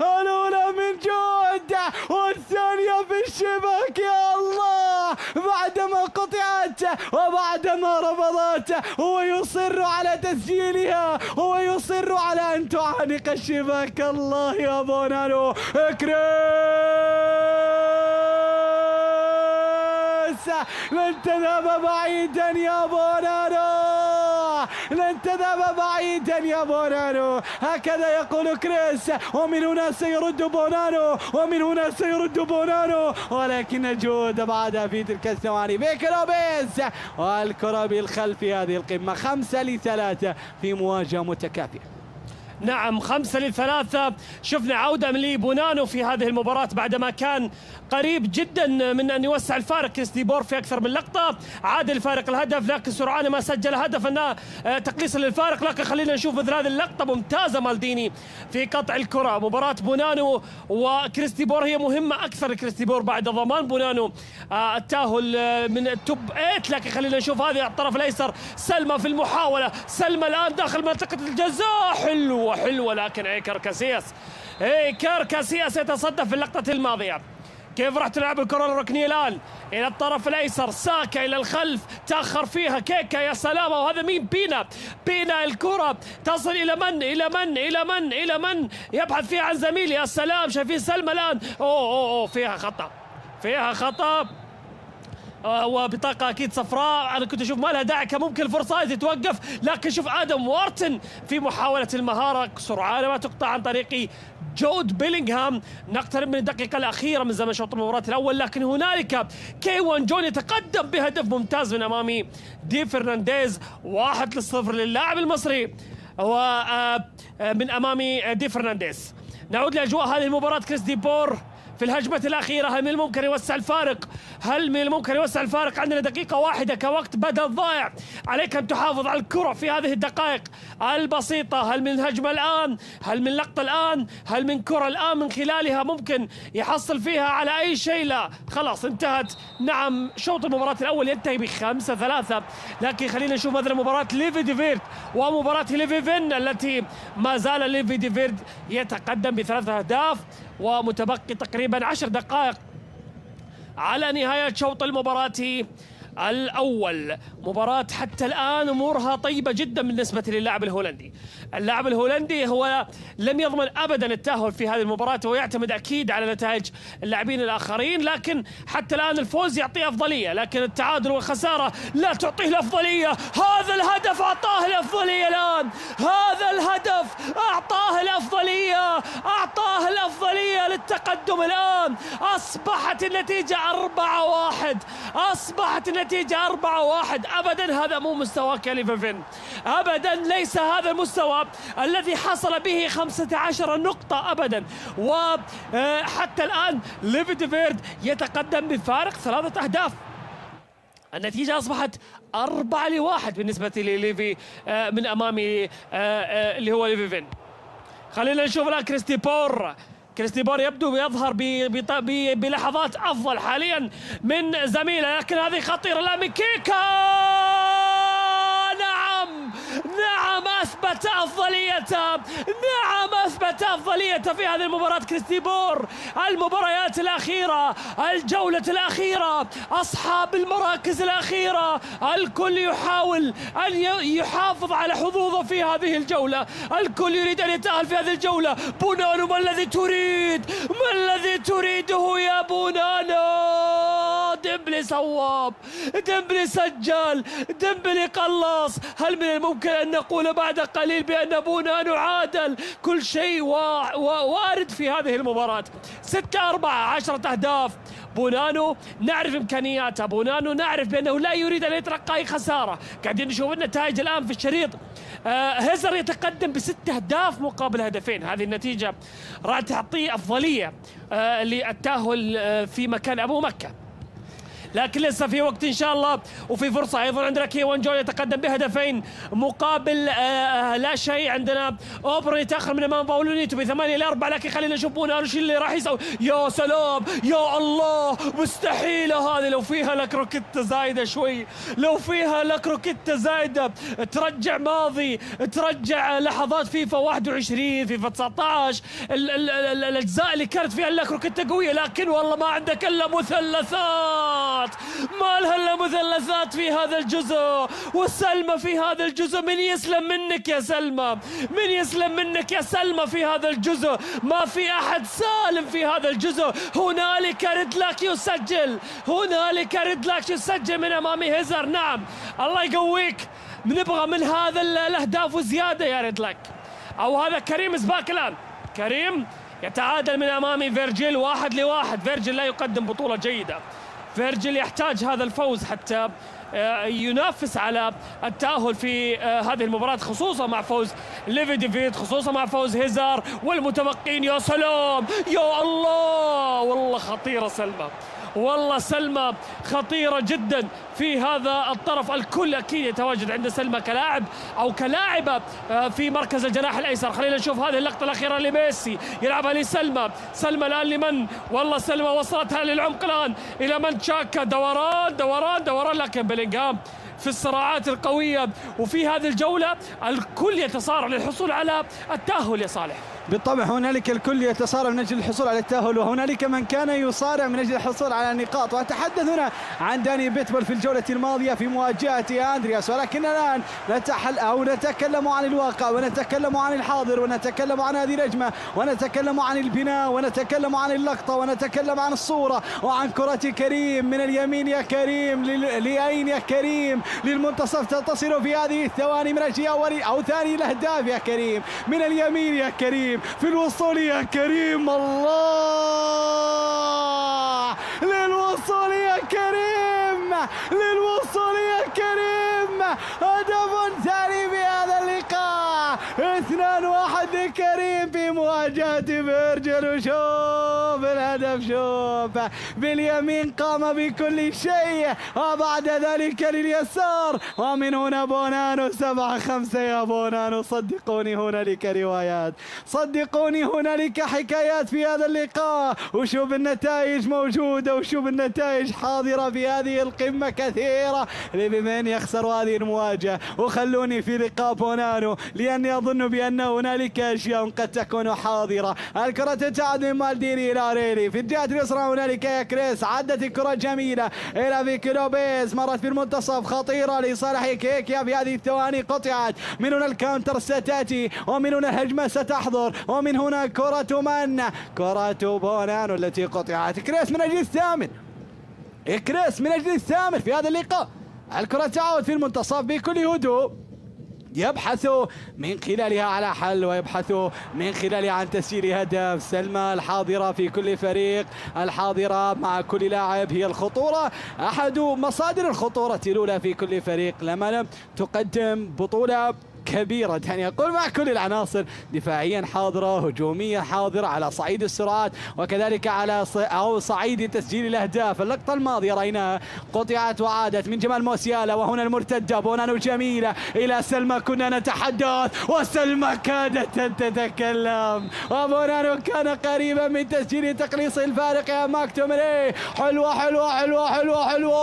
الأولى من جود والثانية في الشباك يا الله، بعدما قطعت وبعدما رفضت هو يصر على تسجيلها، هو يصر على أن تعانق الشباك. الله يا بونانو لن تذهب بعيدا يا بونانو، لن تذهب بعيدا يا بونانو. هكذا يقول كريس، ومن هنا سيرد بونانو، ولكن جود بعدها في تلك الثواني بيكلوبيز والكرة بالخلف في هذه القمة. 5-3 في مواجهة متكافئة. نعم 5-3. شفنا عودة من لبونانو في هذه المباراة بعدما كان قريب جدا من أن يوسع الفارق. كريستيبور في أكثر من لقطة عاد الفارق الهدف، لكن سرعان ما سجل هدف أنها تقليص للفارق. لكن خلينا نشوف مثل هذه اللقطة ممتازة مالديني في قطع الكرة. مباراة بونانو وكريستيبور هي مهمة أكثر لكريستيبور بعد ضمان بونانو التأهل من التوب 8. لكن خلينا نشوف هذه على الطرف الأيسر، سلمى في المحاولة، سلمى الآن داخل منطقة الجزاء، حلوة لكن إيكر كاسياس يتصدى في اللقطة الماضية. كيف راح تلعب الكرة الركنية الآن إلى الطرف الأيسر؟ ساكا إلى الخلف تأخر فيها كيكا، يا سلامة. وهذا مين؟ بينا الكرة تصل إلى من يبحث فيها عن زميل. يا سلام، شايفين سلمى الآن. أوه فيها خطأ وبطاقة أكيد صفراء. أنا كنت أشوف ما لها داعي، كان ممكن الفرصة هذه تتوقف، لكن شوف آدم وارتن في محاولة المهارة، سرعان ما تقطع عن طريق جود بيلينغهام. نقترب من الدقيقة الأخيرة من زمن شوط المباراة الأول، لكن هنالك كيوان جون يتقدم بهدف ممتاز من أمامي دي فرنانديز. 1-0 للاعب المصري ومن أمامي دي فرنانديز. نعود لأجواء هذه المباراة. كريس دي بور في الهجمة الأخيرة، هل من الممكن يوسع الفارق؟ هل من الممكن يوسع الفارق؟ عندنا دقيقة واحدة كوقت بدل ضائع، عليك أن تحافظ على الكرة في هذه الدقائق البسيطة. هل من هجمة الآن؟ هل من لقطة الآن؟ هل من كرة الآن من خلالها ممكن يحصل فيها على أي شيء؟ لا، خلاص انتهت. نعم، شوط المباراة الأول ينتهي ب5-3، لكن خلينا نشوف مثلا مباراة ليفي ديفيرد ومباراة ليفيفين التي ما زال ليفي ديفيرد يتقدم ب3 أهداف، ومتبقي تقريبا 10 دقائق على نهاية شوط المباراة الأول. مباراة حتى الآن أمورها طيبة جدا بالنسبة للاعب الهولندي. اللاعب الهولندي هو لم يضمن أبدا التأهل في هذه المباراة، ويعتمد أكيد على نتائج اللاعبين الآخرين، لكن حتى الآن الفوز يعطيه أفضلية، لكن التعادل والخسارة لا تعطيه الأفضلية. هذا الهدف أعطاه الأفضلية الآن، هذا الهدف أعطاه الأفضلية، أعطاه الأفضلية للتقدم الآن. أصبحت النتيجة 4-1، أصبحت النتيجة 4-1. أبدا هذا مو مستواك يا ليفيفين، أبدا ليس هذا المستوى الذي حصل به 15 نقطة أبدا. وحتى الآن ليفي ديفيرد يتقدم بفارق 3 أهداف. النتيجة أصبحت 4-1 بالنسبة لليفي من أمامي اللي هو ليفيفين. خلينا نشوف الآن كريس دي بور يبدو يظهر بلحظات أفضل حاليا من زميله، لكن هذه خطيرة الآن من كيكا. نعم أثبت أفضليته، نعم أثبت أفضليته في هذه المباراة. كريس دي بور المباريات الأخيرة، الجولة الأخيرة، أصحاب المراكز الأخيرة، الكل يحاول أن يحافظ على حظوظه في هذه الجولة، الكل يريد أن يتأهل في هذه الجولة. بونانو، ما الذي تريد؟ ما الذي تريده يا بونانو؟ ديمبلي صواب، ديمبلي سجل، ديمبلي قلص. هل من الممكن أن نقول بعد قليل بأن بونانو عادل؟ كل شيء وارد في هذه المباراة. 6-4، 10 أهداف. بونانو نعرف إمكانياته، بونانو نعرف بأنه لا يريد أن يتلقى أي خسارة. قاعدين نشوف النتائج الآن في الشريط. هيزر يتقدم ب6 أهداف مقابل هدفين. هذه النتيجة راح تعطيه أفضلية للتأهل في مكان أبو مكة، لكن لسه في وقت إن شاء الله، وفي فرصة أيضا. عندنا كيوان جون يتقدم بهدفين مقابل لا شيء. عندنا أوبرا يتأخر من أمام باولونيتو ب8-4، لكن خلينا نشوف بونانو شو اللي راح يسوي. يا سلام، يا الله، مستحيلة هذه. لو فيها لك روكيتا زايدة شوي، لو فيها لك روكيتا زايدة ترجع ماضي، ترجع لحظات فيفا 21، فيفا 19، الأجزاء اللي كانت فيها لك روكيتا قوية. لكن والله ما عندك إلا مثلثات، ما لها الا مثلثات في هذا الجزء. وسلمى في هذا الجزء، من يسلم منك يا سلمى، من يسلم منك يا سلمى في هذا الجزء. ما في احد سالم في هذا الجزء. هنالك ريدلاك يسجل، هنالك ريدلاك يسجل من امام هيزر. نعم، الله يقويك، نبغى من هذا الاهداف وزياده يا ريدلاك. او هذا كريم سباك الان، كريم يتعادل من امام فيرجيل 1-1. فيرجيل لا يقدم بطوله جيده، فيرجيل يحتاج هذا الفوز حتى ينافس على التأهل في هذه المباراة، خصوصا مع فوز ليفي ديفيد، خصوصا مع فوز هيزار والمتبقين. يا سلام، يا الله، والله خطيرة سلمى، والله سلمى خطيرة جدا في هذا الطرف. الكل أكيد يتواجد عند سلمى كلاعب أو كلاعبة في مركز الجناح الأيسر. خلينا نشوف هذه اللقطة الأخيرة لميسي، يلعبها لسلمى. سلمى الآن لمن؟ والله سلمى وصلتها للعمق الآن إلى من؟ تشاكا. دوران دوران دوران، لكن بلينغهام في الصراعات القوية. وفي هذه الجولة الكل يتصارع للحصول على التأهل يا صالح. بالطبع هنالك الكل يتصارع من أجل الحصول على التأهل، وهنالك من كان يصارع من أجل الحصول على النقاط. وأتحدث هنا عن داني بيتبول في الجولة الماضية في مواجهة اندريس، ولكن الآن نتكلم عن الواقع، ونتكلم عن الحاضر، ونتكلم عن هذه الهجمة، ونتكلم عن البناء، ونتكلم عن اللقطة، ونتكلم عن الصورة، وعن كرة كريم من اليمين يا كريم لأين يا كريم للمنتصف، تصل في هذه الثواني من أجل أول أو ثاني الأهداف يا كريم، من اليمين يا كريم، في الوصول يا كريم، الله للوصول يا كريم، للوصول يا كريم، هدف ثاني في هذا اللقاء، 2-1 لكريم في مواجهة فيرجل. وشوف الهدف، شوف باليمين قام بكل شيء، وبعد ذلك لليسار، ومن هنا بونانو 7-5 يا بونانو. صدقوني هنالك روايات، صدقوني هنالك حكايات في هذا اللقاء، وشوف النتائج موجودة، وشوف النتائج حاضرة في هذه القمة كثيرة لمن يخسر هذه المواجهة. وخلوني في لقاء بونانو لأني أظن بأن هنالك أشياء قد تكون حاضرة. الكرة تتعاد من مالديني إلى ريلي، في الجهة اليسرى هنالك يا كريس، عدت الكرة جميلة إلى فيكي لوبيز، مرت في المنتصف خطيرة لصالح كيكيا في هذه الثواني، قطعت من هنا الكاونتر ستأتي، ومن هنا الهجمة ستحضر، ومن هنا كرة كرة بونانو التي قطعت. كريس من أجل الثامن، كريس من أجل الثامن في هذا اللقاء. الكرة تعود في المنتصف بكل هدوء، يبحث من خلالها على حل، ويبحث من خلالها عن تسجيل هدف. سلمى الحاضرة في كل فريق، الحاضرة مع كل لاعب هي الخطورة، أحد مصادر الخطورة الأولى في كل فريق. لما تقدم بطولة كبيرة يعني أقول مع كل العناصر، دفاعيا حاضرة، هجوميا حاضرة، على صعيد السرعات، وكذلك على صعيد تسجيل الأهداف. اللقطة الماضية رأيناها قطعت وعادت من جمال موسيالا، وهنا المرتدة بونانو جميلة إلى سلمى، كنا نتحدث وسلمى كادت أن تتكلم، وبونانو كان قريبا من تسجيل تقليص الفارق يا ماكتوميني. حلوة حلوة حلوة حلوة حلوة،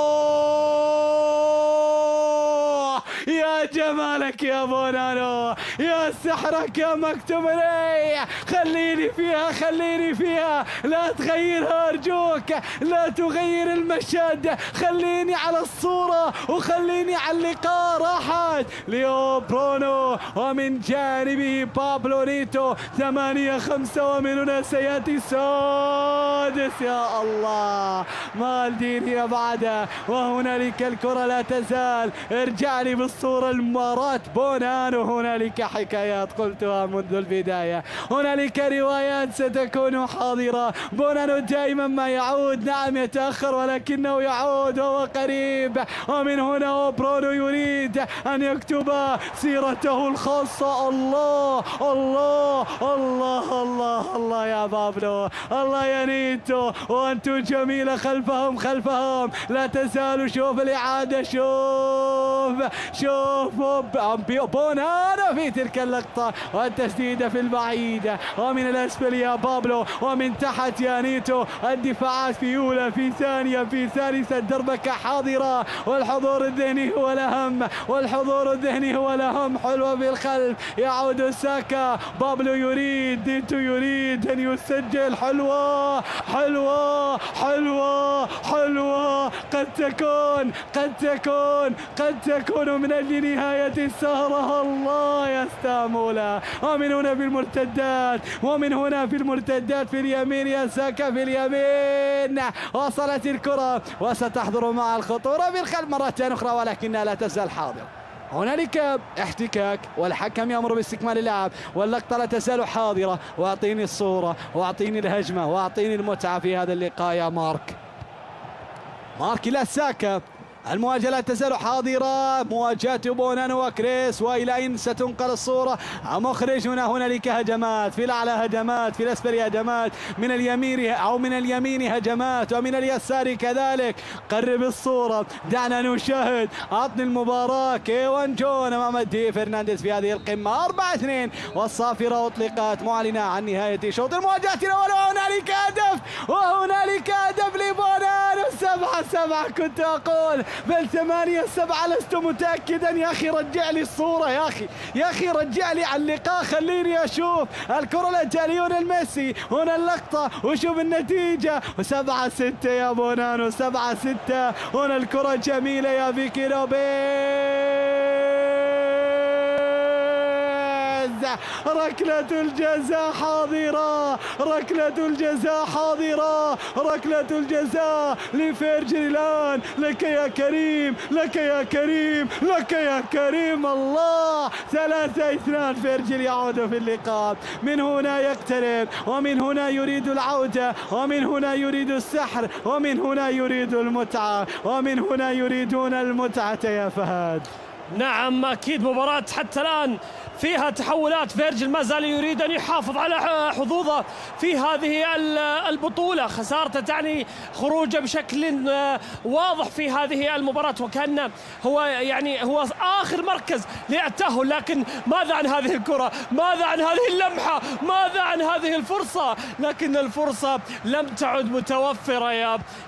يا جمالك يا بونانو، يا سحرك يا مكتوميني. خليني فيها، خليني فيها، لا تغيرها أرجوك، لا تغير المشهد، خليني على الصورة وخليني على اللقاء. راحت ليو برونو، ومن جانبه بابلو نيتو 8-5، ومن هنا سيأتي السادس. يا الله، مالديني بعدها، وهنالك الكرة لا تزال. ارجع لي بالصورة، المباراة بونانو هنالك حكايات قلتها منذ البداية، هنالك روايات ستكون حاضرة. بونانو دائما ما يعود، نعم يتأخر ولكنه يعود وهو قريب، ومن هنا برونو يريد أن يكتب سيرته الخاصة. الله الله الله الله الله يا بابلو، الله يا نيتو، وأنتم جميلة خلفهم خلفهم، لا تزالوا. شوف الإعادة، شوف بونانو في تلك اللقطة، والتسديدة في البعيدة، ومن الأسفل يا بابلو، ومن تحت يا نيتو. الدفاعات في أولى، في ثانية، في ثالثة، دربكة حاضرة، والحضور الذهني هو الأهم، والحضور الذهني هو الأهم. حلوة في الخلف، يعود ساكا، بابلو يريد، نيتو يريد أن يسجل. حلوة حلوة حلوة حلوة، قد تكون من أجل نهاية السهرة. الله يا ستامولا، ومن هنا في المرتدات، ومن هنا في المرتدات في اليمين يا ساكا، في اليمين وصلت الكرة وستحضر مع الخطورة بالخلف مرة أخرى، ولكنها لا تزال حاضرة. هنالك احتكاك، والحكم يأمر باستكمال اللعب، واللقطة لا تزال حاضرة. واعطيني الصورة، واعطيني الهجمة، واعطيني المتعة في هذا اللقاء يا مارك إلى ساكا. المواجهة لا تزال حاضرة، مواجهة بونانو وكريس، وإلى أين ستنقل الصورة؟ مخرجنا هنالك هجمات في الأعلى، هجمات في الأسفل، هجمات من اليمين هجمات، ومن اليسار كذلك. قرب الصورة، دعنا نشاهد. أعطني المباراة. كيوان جون أمام دي فرنانديز في هذه القمة. 4-2، والصافرة أطلقت معلنة عن نهاية شوط المواجهة الأول. وهنالك هدف لبونانو. 7-7 كنت أقول، بل 8-7 لست متأكدا. يا أخي رجع لي الصورة، يا أخي رجع لي على اللقاء، خليني أشوف الكرة ليونيل ميسي. هنا اللقطة وشوف النتيجة، 7-6 يا بونانو، 7-6. هنا الكرة جميلة يا فيكي ركلة الجزاء حاضرة، ركلة الجزاء حاضرة، ركلة الجزاء لفيرجل الآن. لك يا كريم، لك يا كريم، لك يا كريم. الله، 3-2 فيرجل يعود في اللقاء. من هنا يقترب، ومن هنا يريد العودة، ومن هنا يريد السحر، ومن هنا يريد المتعة، ومن هنا يريدون المتعة يا فهد. نعم أكيد مباراة حتى الآن فيها تحولات. فيرجل ما زال يريد أن يحافظ على حظوظه في هذه البطولة. خسارته تعني خروجه بشكل واضح في هذه المباراة، وكأن هو آخر مركز للتأهل. لكن ماذا عن هذه الكرة؟ ماذا عن هذه اللمحة؟ ماذا عن هذه الفرصة؟ لكن الفرصة لم تعد متوفرة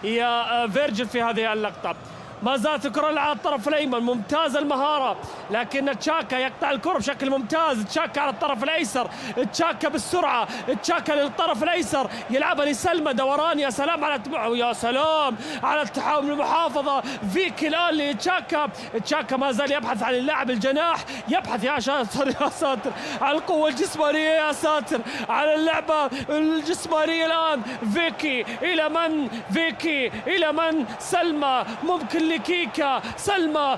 يا فيرجل في هذه اللقطة. ما زالت الكرة على الطرف الأيمن، ممتاز المهارة، لكن تشاكا يقطع الكرة بشكل ممتاز. تشاكا على الطرف الأيسر، تشاكا بالسرعة، تشاكا للطرف الأيسر يلعبها لسلمى دوران. يا سلام على يا سلام على التحامل المحافظة. فيك الآن لتشاكا، تشاكا ما زال يبحث عن اللاعب الجناح، يبحث يا ساتر عن القوة الجسمانية، يا ساتر على اللعبة الجسمانية. الآن فيكي إلى من؟ فيكي إلى من؟ سلمى، ممكن كيكا، سلمى،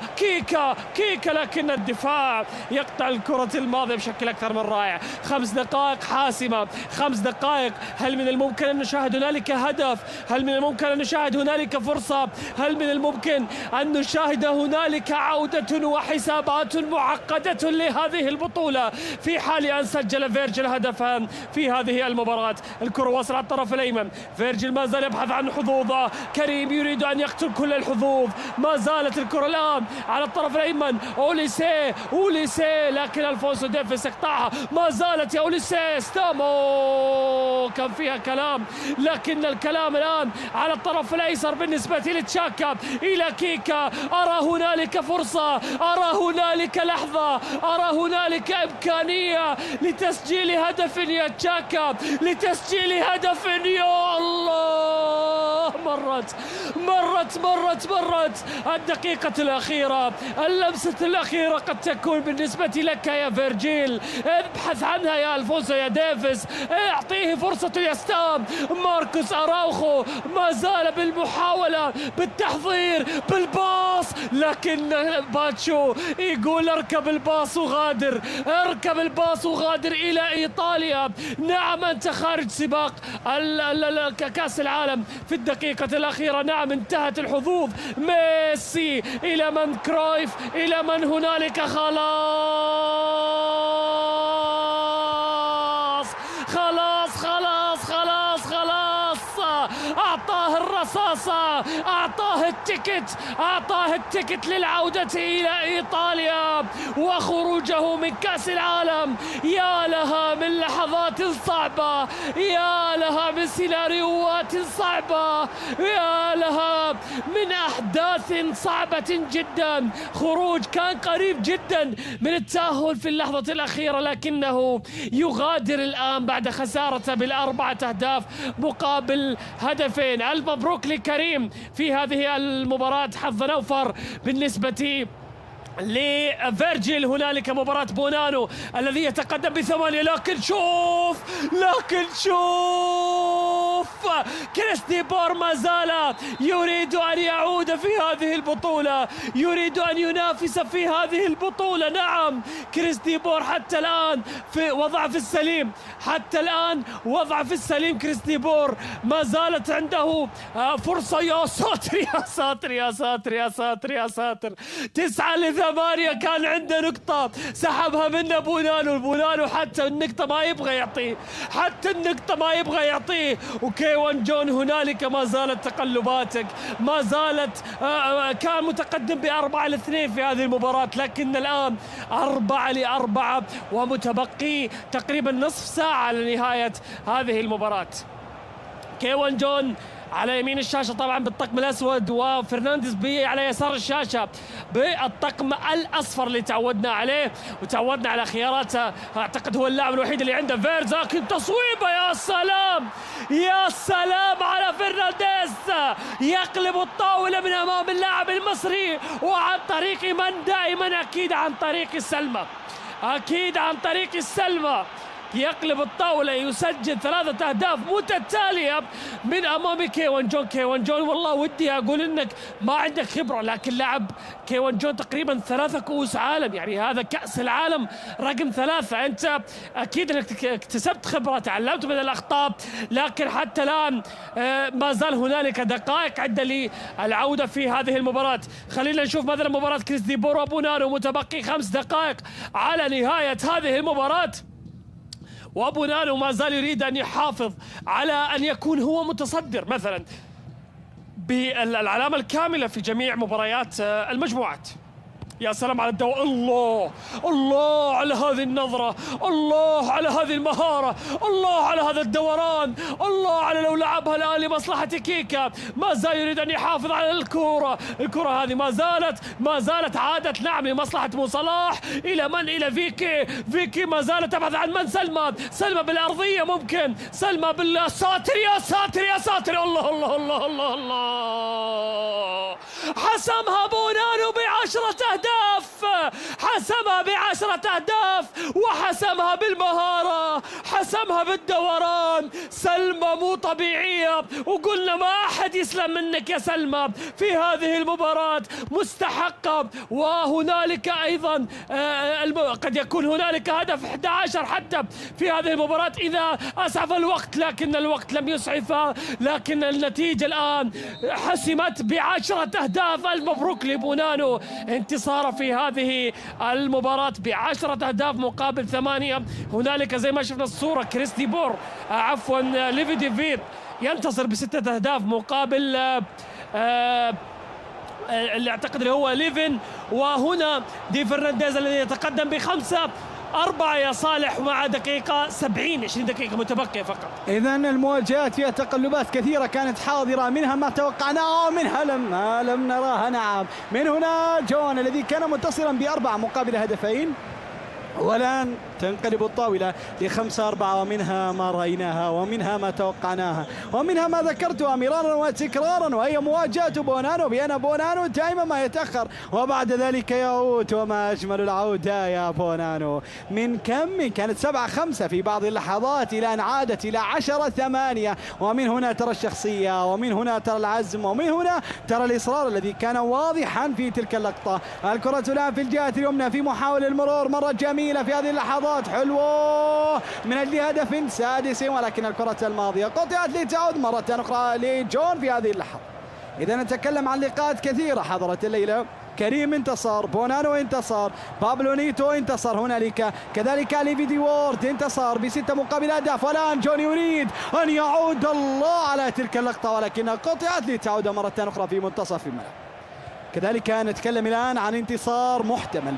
كيكا، لكن الدفاع يقطع الكرة الماضية بشكل أكثر من رائع. 5 دقائق حاسمة، 5 دقائق. هل من الممكن أن نشاهد هنالك هدف؟ هل من الممكن أن نشاهد هنالك فرصة؟ هل من الممكن أن نشاهد هنالك عودة وحسابات معقدة لهذه البطولة في حال أن سجل فيرجل هدفا في هذه المباراة؟ الكرة وصلت على الطرف الأيمن، فيرجل ما زال يبحث عن حظوظه، كريم يريد أن يقتل كل الحظوظ. ما زالت الكرة الآن على الطرف الأيمن، أوليسي، لكن الفونسو ديفيس يقطعها. ما زالت يا أوليسي، ستامو، كان فيها كلام، لكن الكلام الآن على الطرف الأيسر بالنسبة لتشاكا إلى كيكا. أرى هنالك فرصة، أرى هنالك لحظة، أرى هنالك إمكانية لتسجيل هدف يا تشاكا، لتسجيل هدف. يا الله، مرت الدقيقة الأخيرة، اللمسة الأخيرة قد تكون بالنسبة لك يا فيرجيل. ابحث عنها يا الفونسو يا ديفيس، اعطيه فرصة يستام. ماركوس أراوخو ما زال بالمحاولة، بالتحضير، بالباص، لكن باتشو يقول اركب الباص وغادر، اركب الباص وغادر إلى إيطاليا. نعم أنت خارج سباق كأس العالم في الدقيقة الأخيرة. نعم انتهت الحظوظ. ميسي إلى من؟ كرويف إلى من؟ هنالك خلاص أعطاه الرصاصة، أعطاه التيكت للعودة إلى إيطاليا وخروجه من كأس العالم. يا لها من لحظات صعبة، يا لها من سيناريوهات صعبة، يا لها من أحداث صعبة جدا. خروج كان قريب جدا من التأهل في اللحظة الأخيرة، لكنه يغادر الآن بعد خسارته ب4 أهداف مقابل هدفين. المبروك لكريم في هذه المباراة، حظ أوفر بالنسبة لفيرجيل. هنالك مباراة بونانو الذي يتقدم ب8، لكن شوف كريستي بور ما زال يريد أن يعود في هذه البطولة، يريد أن ينافس في هذه البطولة. نعم كريستي بور حتى الآن في وضع في السليم، حتى الآن وضع في السليم. كريستي بور ما زالت عنده فرصة. يا ساتر 9-8 كان عنده نقطة، سحبها منه بونانو. حتى النقطة ما يبغى يعطيه، وكيوان جون هنالك ما زالت تقلباتك، ما زالت كان متقدم ب4-2 في هذه المباراة، لكن الآن 4-4 ومتبقي تقريبا نصف ساعة لنهاية هذه المباراة. كيوان جون على يمين الشاشة طبعا بالطقم الأسود، وفرنانديز على يسار الشاشة بالطقم الأصفر اللي تعودنا عليه وتعودنا على خياراته. أعتقد هو اللاعب الوحيد اللي عنده فيرز، لكن تصويبه يا سلام يا سلام على فرنانديز، يقلب الطاولة من أمام اللاعب المصري، وعن طريق من دائما أكيد عن طريق السلمى، أكيد عن طريق السلمى يقلب الطاولة، يسجل 3 أهداف متتالية من أمام كيوان جون. كيوان جون والله ودي أقول إنك ما عندك خبرة، لكن لعب كيوان جون تقريبا 3 كؤوس عالم، يعني هذا كأس العالم رقم 3. أنت أكيد إنك اكتسبت خبرة، تعلمت من الأخطاء، لكن حتى الآن ما زال هنالك دقائق عدة للعودة في هذه المباراة. خلينا نشوف مثلا مباراة كريس دي بور وبونانو، متبقي 5 دقائق على نهاية هذه المباراة، وأبو نانو ما زال يريد أن يحافظ على أن يكون هو متصدر مثلا بالعلامة الكاملة في جميع مباريات المجموعات. يا سلام على الدواء، الله الله على هذه النظرة، الله على هذه المهارة، الله على هذا الدوران، الله على لو لعبها الآن لمصلحة كيكا. ما زال يريد أن يحافظ على الكرة هذه ما زالت عادت نعم لمصلحة مو صلاح. إلى من؟ إلى فيكي ما زالت تبحث عن من؟ سلمى بالأرضية، ممكن سلمى بالساتر، يا ساتر يا ساتر، الله الله الله الله الله، حسمها بونانو ب10 أهداف، حسمها ب10 أهداف، وحسمها بالمهارة، حسمها بالدوران. سلمى مو طبيعية، وقلنا ما أحد يسلم منك يا سلمى في هذه المباراة، مستحقة. وهنالك أيضا قد يكون هنالك هدف 11 حتى في هذه المباراة إذا أسعف الوقت، لكن الوقت لم يسعفها، لكن النتيجة الآن حسمت ب10 أهداف. المبروك لبونانو، انتصاره في هذه المباراة ب10 أهداف مقابل 8. هنالك زي ما شفنا الصورة كريس دي بور عفوا ليفي ديفيد ينتصر ب6 أهداف مقابل اللي اعتقد اللي هو ليفن، وهنا دي فرنانديز الذي يتقدم ب5-4 يا صالح، مع دقيقة 70 20 دقيقة متبقية فقط. إذا المواجهات فيها تقلبات كثيرة كانت حاضرة، منها ما توقعناه ومنها لم نراها. نعم، من هنا جون الذي كان متصلا ب4 مقابل هدفين، والآن تنقلب الطاولة ل5-4، ومنها ما رأيناها ومنها ما توقعناها ومنها ما ذكرتها مرارا وتكرارا، وهي مواجهة بونانو، بأن بونانو دائما ما يتأخر وبعد ذلك يعود. وما أجمل العودة يا بونانو، من كم كانت 7-5 في بعض اللحظات إلى أن عادت إلى 10-8. ومن هنا ترى الشخصية، ومن هنا ترى العزم، ومن هنا ترى الإصرار الذي كان واضحا في تلك اللقطة. الكرة الآن في الجهة اليمنى في محاولة المرور، مرة جميلة في هذه اللحظات، حلوة من أجل هدف سادس، ولكن الكرة الماضية قطعت لتعود مرة أخرى لجون في هذه اللحظة. إذا نتكلم عن لقاءات كثيرة حضرت الليلة. كريم انتصر، بونانو انتصر، بابلو نيتو انتصر هنالك، كذلك ليفي دي وورد انتصر ب6 مقابل هدف. والآن جون يريد أن يعود، الله على تلك اللقطة، ولكنها قطعت لتعود مرة أخرى في منتصف الملعب. كذلك نتكلم الآن عن انتصار محتمل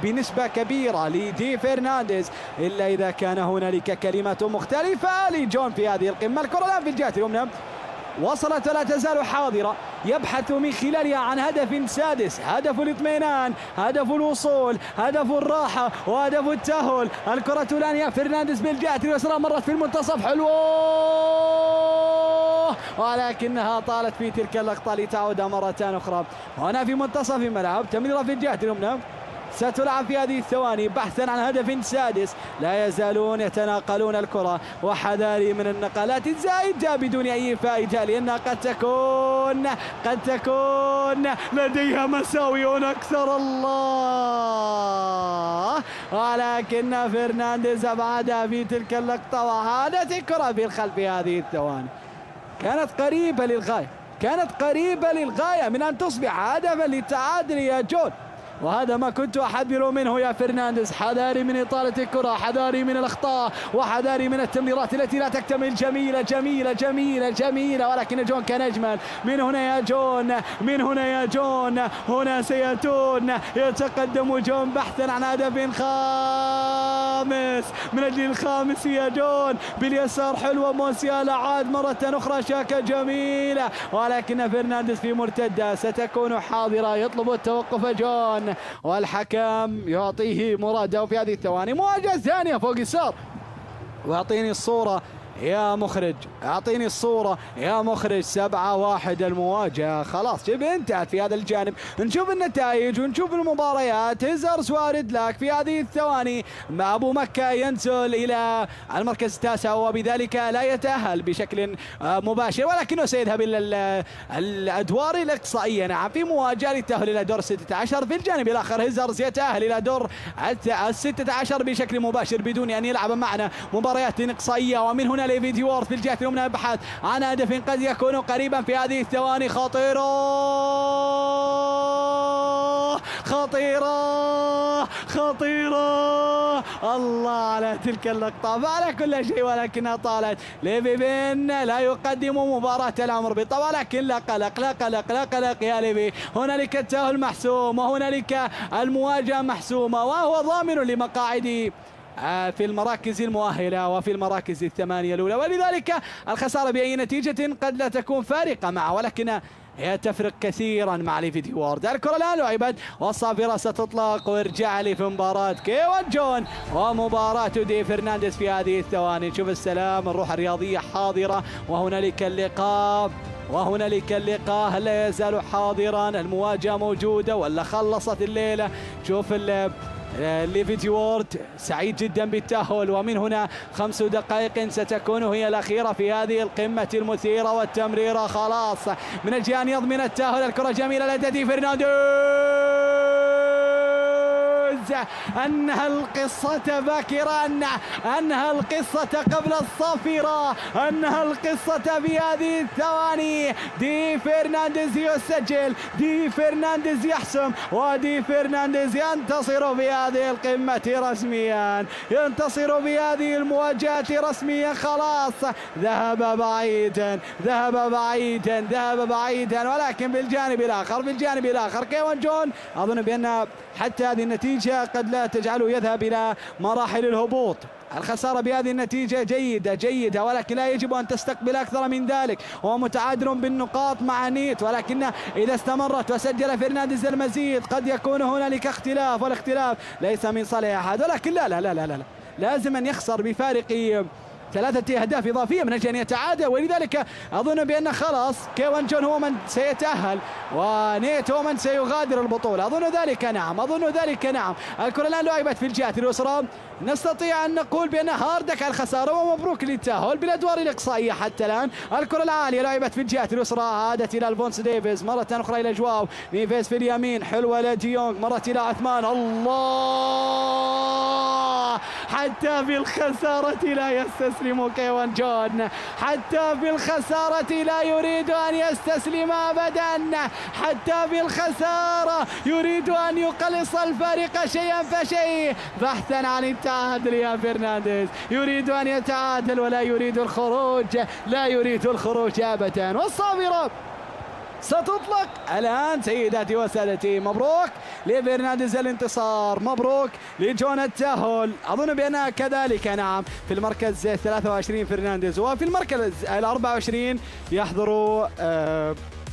بنسبة كبيرة لدي فرنانديز، إلا إذا كان هنالك كلمة مختلفة لجون في هذه القمة. الكرة الآن في الجهة اليمنى وصلت ولا تزال حاضرة، يبحث من خلالها عن هدف سادس، هدف الاطمئنان، هدف الوصول، هدف الراحة، وهدف التأهل. الكرة الآن يا فرنانديز بالجهة اليسرى، مرت في المنتصف، حلوة، ولكنها طالت في تلك اللقطة لتعود مرة أخرى. هنا في منتصف الملعب، تمريرة في الجهة اليمنى ستلعب في هذه الثواني بحثا عن هدف سادس. لا يزالون يتناقلون الكرة، وحذاري من النقلات الزائدة بدون أي فائدة، لأنها قد تكون لديها مساوئ أكثر، الله، ولكن فرنانديز أبعدها في تلك اللقطة، وعادت الكرة في الخلف في هذه الثواني. كانت قريبة للغاية من أن تصبح هدفا للتعادل يا جون، وهذا ما كنت أحذر منه يا فرنانديز. حذاري من إطالة الكرة، حذاري من الأخطاء، وحذاري من التمريرات التي لا تكتمل. جميلة جميلة جميلة جميلة، ولكن جون كان أجمل. من هنا يا جون، من هنا يا جون، هنا سيأتون. يتقدم جون بحثا عن هدف خامس، من أجل الخامس يا جون باليسار. حلوة موسيالا، عاد مرة أخرى شاكة جميلة، ولكن فرنانديز في مرتدة ستكون حاضرة. يطلب التوقف جون، والحكم يعطيه مراده في هذه الثواني. مواجهة ثانية فوق اليسار، واعطيني الصورة يا مخرج، اعطيني الصورة يا مخرج. 7-1 المواجهة خلاص شبه انتهت في هذا الجانب. نشوف النتائج ونشوف المباريات. هيزرز وارد لك في هذه الثواني مع أبو مكة ينزل إلى المركز التاسع، وبذلك لا يتأهل بشكل مباشر، ولكنه سيذهب إلى الأدوار الإقصائية. نعم، في مواجهة للتأهل إلى دور 16. في الجانب الآخر هيزرز يتأهل إلى دور 16 بشكل مباشر بدون أن يلعب معنا مباريات إقصائية. ومن هنا ليفي ديورث في الجهة اليمنى يبحث عن هدف قد يكون قريبا في هذه الثواني. خطيرة خطيرة خطيرة، الله على تلك اللقطة، فعلى كل شيء ولكنها طالت. ليفي بن لا يقدم مباراة العمر بالطبع، لكن لا قلق لا قلق لا قلق يا ليفي. هنالك التأهل محسوم، وهنالك المواجهة محسومة، وهو ضامن لمقاعده في المراكز المؤهلة وفي المراكز الثمانية الأولى. ولذلك الخسارة بأي نتيجة قد لا تكون فارقة معه، ولكن هي تفرق كثيرا مع ليفي ديورث. الكرة الآن لعبت والصافرة ستطلق، وارجع لي في مباراة كيوان جون ومباراة دي فرنانديز في هذه الثواني. شوف السلام، الروح الرياضية حاضرة، وهنالك اللقاء وهنالك اللقاء. هل لا يزال حاضرا؟ المواجهة موجودة ولا خلصت الليلة؟ شوف ليفي ديورث سعيد جدا بالتأهل، ومن هنا 5 دقائق ستكون هي الأخيرة في هذه القمة المثيرة، والتمريرة خلاص من أجل أن يضمن التأهل. الكرة جميلة لدى فرنانديز، أنهى القصة باكرا، أنهى القصة قبل الصافرة، أنهى القصة في هذه الثواني. دي فرنانديز يسجل، دي فرنانديز يحسم، ودي فرنانديز ينتصر في هذه القمة رسميا، ينتصر في هذه المواجهة رسميا. خلاص ذهب بعيدا ذهب بعيدا ذهب بعيدا، ولكن بالجانب الآخر كيوان جون أظن بأن حتى هذه النتيجة قد لا تجعله يذهب إلى مراحل الهبوط. الخسارة بهذه النتيجة جيدة، ولكن لا يجب أن تستقبل أكثر من ذلك. هو متعادل بالنقاط مع نيت، ولكن إذا استمرت وسجل فرنانديز المزيد قد يكون هنالك اختلاف، والاختلاف ليس من صالح أحد. ولكن لا لازم أن يخسر بفارق 3 أهداف إضافية من أجل أن يتعادل. ولذلك أظن بأن خلاص كيوان جون هو من سيتأهل، ونيت هو من سيغادر البطولة. أظن ذلك نعم. الكرة الآن لعبت في الجهة اليسرى، نستطيع أن نقول بأن هاردك على الخسارة، ومبروك للتأهل بالأدوار الإقصائية حتى الآن. الكرة العالية لعبت في الجهة اليسرى، عادت إلى الفونس ديفيز، مرة أخرى إلى جواو نيفيز في اليمين، حلوة لديونغ، مرت إلى عثمان. الله، حتى بالخسارة لا يستسلم كيوان جون، حتى بالخسارة لا يريد أن يستسلم أبدا، حتى بالخسارة يريد أن يقلص الفارق شيئا فشيء بحثا عن التعادل. يا فرنانديز يريد أن يتعادل ولا يريد الخروج، لا يريد الخروج أبدا. والصافرة ستطلق الآن سيداتي وسادتي. مبروك لفرنانديز الانتصار، مبروك لجون التأهل. أظن بأنها كذلك نعم في المركز 23 فرنانديز، وفي المركز 24 يحضر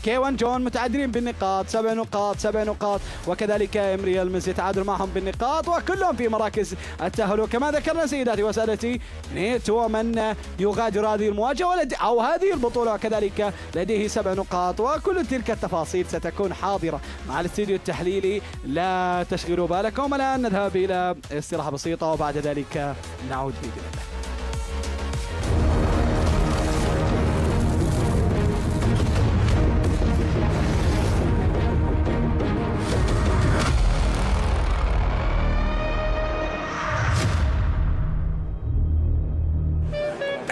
كيوان جون متعادلين بالنقاط، 7 نقاط، وكذلك امري المز يتعادل معهم بالنقاط، وكلهم في مراكز التأهل. وكما ذكرنا سيداتي وسادتي، نيت هو من يغادر هذه المواجهة أو هذه البطولة، وكذلك لديه 7 نقاط. وكل تلك التفاصيل ستكون حاضرة مع الاستديو التحليلي، لا تشغلوا بالكم. الآن نذهب إلى استراحة بسيطة، وبعد ذلك نعود بإذن الله.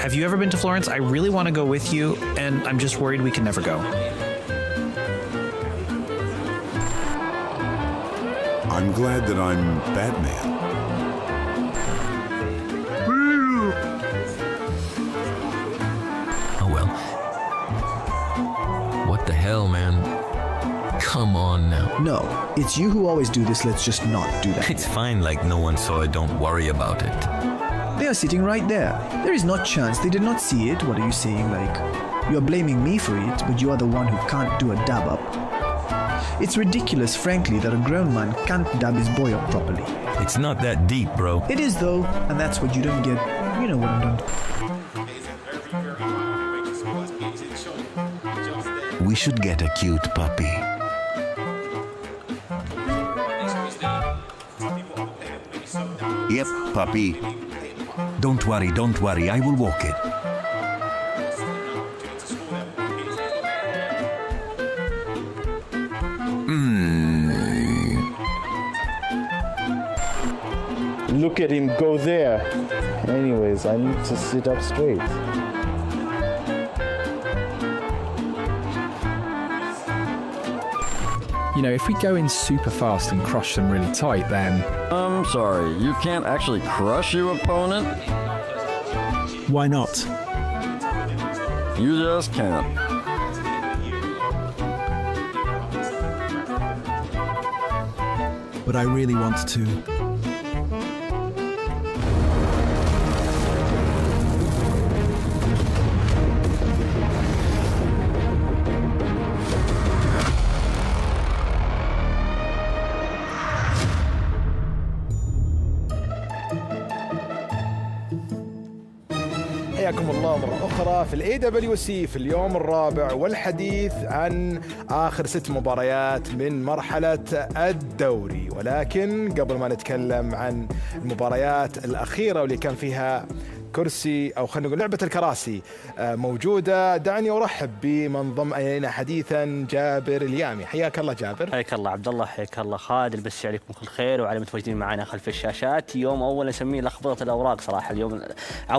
Have you ever been to Florence? I really want to go with you, and I'm just worried we can never go. I'm glad that I'm Batman. Oh well. What the hell, man? Come on now. No, it's you who always do this. Let's just not do that. It's fine, like no one saw it. Don't worry about it. They are sitting right there. There is no chance they did not see it. What are you saying? Like, you're blaming me for it, but you are the one who can't do a dab up. It's ridiculous, frankly, that a grown man can't dab his boy up properly. It's not that deep, bro. It is though, and that's what you don't get. You know what I'm doing. We should get a cute puppy. Yep, puppy. Don't worry, I will walk it. Look at him go there. Anyways, I need to sit up straight. You know, if we go in super fast and crush them really tight, then... I'm sorry, you can't actually crush your opponent? Why not? You just can't. But I really want to. حياكم الله مرة أخرى في الAWC في اليوم الرابع والحديث عن آخر 6 مباريات من مرحلة الدوري. ولكن قبل ما نتكلم عن المباريات الأخيرة واللي كان فيها كرسي أو خلينا نقول لعبة الكراسي موجودة، دعني أرحب بمن ضم إلينا حديثا جابر اليامي. حياك الله جابر. حياك الله عبد الله، حياك الله خالد، البس عليكم كل خير وعلى متواجدين معنا خلف الشاشات. يوم أول نسميه لخبطة الأوراق صراحة،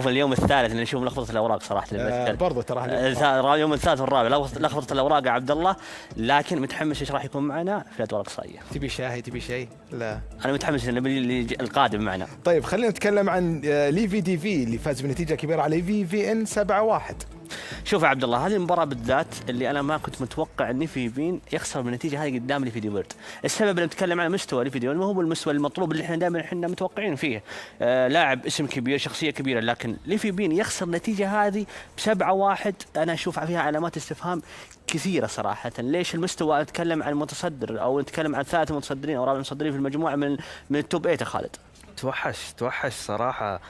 اليوم الثالث اللي نشوف لخبطة الأوراق صراحة. برضو ترى اليوم الثالث والرابع لخبطة الأوراق يا عبد الله، لكن متحمس ايش راح يكون معنا في الأدوار الإقصائية. تبي شاي تبي شيء؟ لا أنا متحمس القادم معنا. طيب خلينا نتكلم عن ليفي دي في اللي فاز بنتيجة كبيرة على VVN 7-1. شوف يا عبد الله، هذه المباراة بالذات اللي أنا ما كنت متوقع إن فيفين يخسر بالنتيجة هذه قدام ليفي دي وورد. السبب اللي نتكلم عنه مستوى ليفي دي وورد، ما هو المستوى المطلوب اللي احنا متوقعين فيه. لاعب اسم كبير، شخصية كبيرة، لكن ليفي بين يخسر النتيجة هذه ب7-1 أنا أشوف فيها علامات استفهام كثيرة صراحة. ليش المستوى؟ نتكلم عن متصدر أو نتكلم عن 3 متصدرين أو 4 متصدرين في المجموعة من التوب 8 خالد. توحش صراحة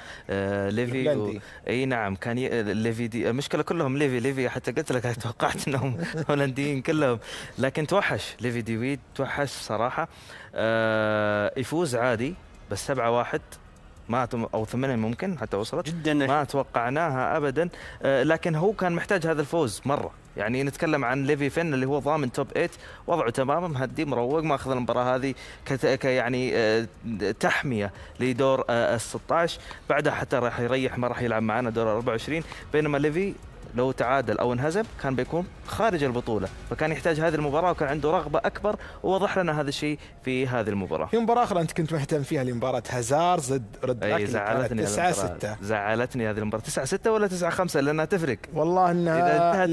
ليفي اي نعم كان ليفي دي المشكلة كلهم ليفي حتى قلت لك توقعت انهم هولنديين كلهم، لكن توحش ليفي دي ويد توحش صراحة. يفوز عادي بس 7-1 ما او 8 ممكن حتى وصلت جدا ما توقعناها ابدا. لكن هو كان محتاج هذا الفوز مرة. يعني نتكلم عن ليفي فين اللي هو ضامن توب 8 وضعه تماما مهدي مروق، ما اخذ المباراه هذه يعني تحميه لدور ال16. بعدها حتى راح يريح، ما راح يلعب معنا دور 24. بينما ليفي لو تعادل او انهزم كان بيكون خارج البطوله، فكان يحتاج هذه المباراه وكان عنده رغبه اكبر، ووضح لنا هذا الشيء في هذه المباراه. في مباراه اخرى انت كنت مهتم فيها لمباراه هازار ضد رد زعلتني 9-6. زعلتني هذه المباراه 9-6 ولا 9-5 لانها تفرق والله انها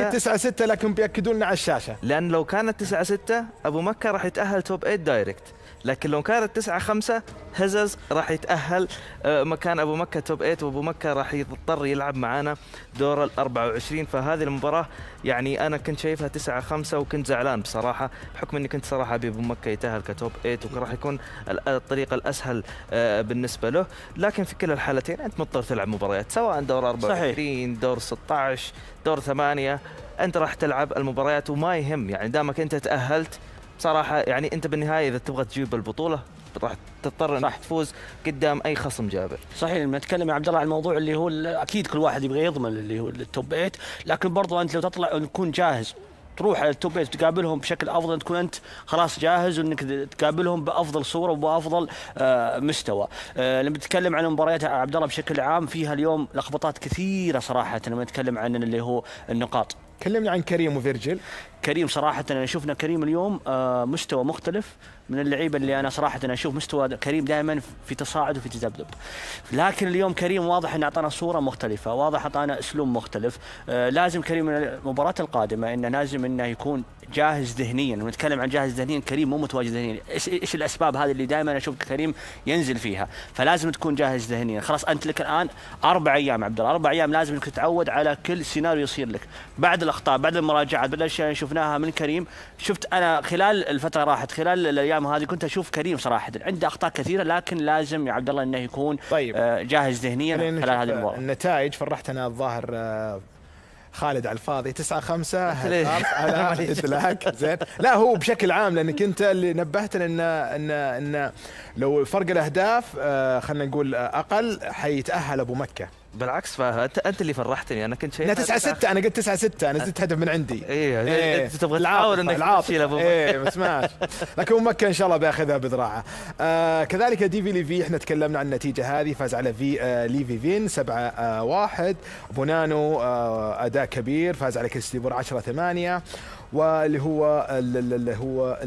9-6 لكن بياكدوا لنا على الشاشه. لان لو كانت 9-6 ابو مكه راح يتاهل توب 8 دايركت، لكن لو كانت 9-5 هزز راح يتأهل مكان أبو مكة توب 8، وأبو مكة راح يضطر يلعب معانا دور 24. فهذه المباراة يعني أنا كنت شايفها 9-5 وكنت زعلان بصراحة، بحكم أني كنت صراحة أبي أبو مكة يتأهل كتوب 8 وراح يكون الطريق الأسهل بالنسبة له. لكن في كل الحالتين أنت مضطر تلعب مباريات سواء دور 24 دور 16 دور 8، أنت راح تلعب المباريات وما يهم. يعني دامك أنت تأهلت صراحة، يعني أنت بالنهاية إذا تبغى تجيب البطولة راح تضطر انك تفوز قدام اي خصم جابر. صحيح. لما نتكلم يا عبد الله عن الموضوع اللي هو اكيد كل واحد يبغى يضمن اللي هو التوب 8، لكن برضو انت لو تطلع وتكون جاهز تروح على التوب 8 تقابلهم بشكل افضل، تكون انت خلاص جاهز وانك تقابلهم بافضل صوره وبافضل مستوى. لما نتكلم عن مباريات عبد الله بشكل عام فيها اليوم لخبطات كثيره صراحه. لما نتكلم عن اللي هو النقاط، كلمنا عن كريم وفيرجل. كريم صراحة أنا شفنا كريم اليوم مستوى مختلف، من اللعيبه اللي انا صراحه أنا اشوف مستوى كريم دائما في تصاعد وفي تذبذب، لكن اليوم كريم واضح انه اعطانا صوره مختلفه، واضح اعطانا اسلوب مختلف. لازم كريم من المباراه القادمه انه لازم انه يكون جاهز ذهنيا، ونتكلم عن جاهز ذهنيا، كريم مو متواجد ذهنيا. ايش الاسباب هذه اللي دائما اشوف كريم ينزل فيها؟ فلازم تكون جاهز ذهنيا. خلاص انت لك الان 4 ايام عبد الله، 4 ايام لازم انك تتعود على كل سيناريو يصير لك بعد الاخطاء، بعد المراجعات، بعد الاشياء اللي شفناها من كريم. شفت انا خلال الفتره راحت، خلال الايام هذه كنت اشوف كريم صراحه عنده اخطاء كثيره، لكن لازم يا عبد الله انه يكون جاهز ذهنيا خلال هذه المباراه. النتائج فرحتنا الظاهر خالد على الفاضي 9-5 على إدلاك زين. لا هو بشكل عام لانك انت اللي نبهتنا ان لو فرق الاهداف خلينا نقول اقل حيتاهل ابو مكه. بالعكس فانت اللي فرحتني، انا كنت شايف 9-6 انا قلت 9-6 انا زدت هدف من عندي. ايه انت تبغى تحاول انك تشيل ابو مكه. ايه بس ماشي لكن ابو مكه ان شاء الله بياخذها بذراعه. كذلك ديفي ليفي احنا تكلمنا عن النتيجه هذه، فاز على ليفي فين 7-1. بونانو اداء كبير، فاز على كريستيبور 10-8. واللي هو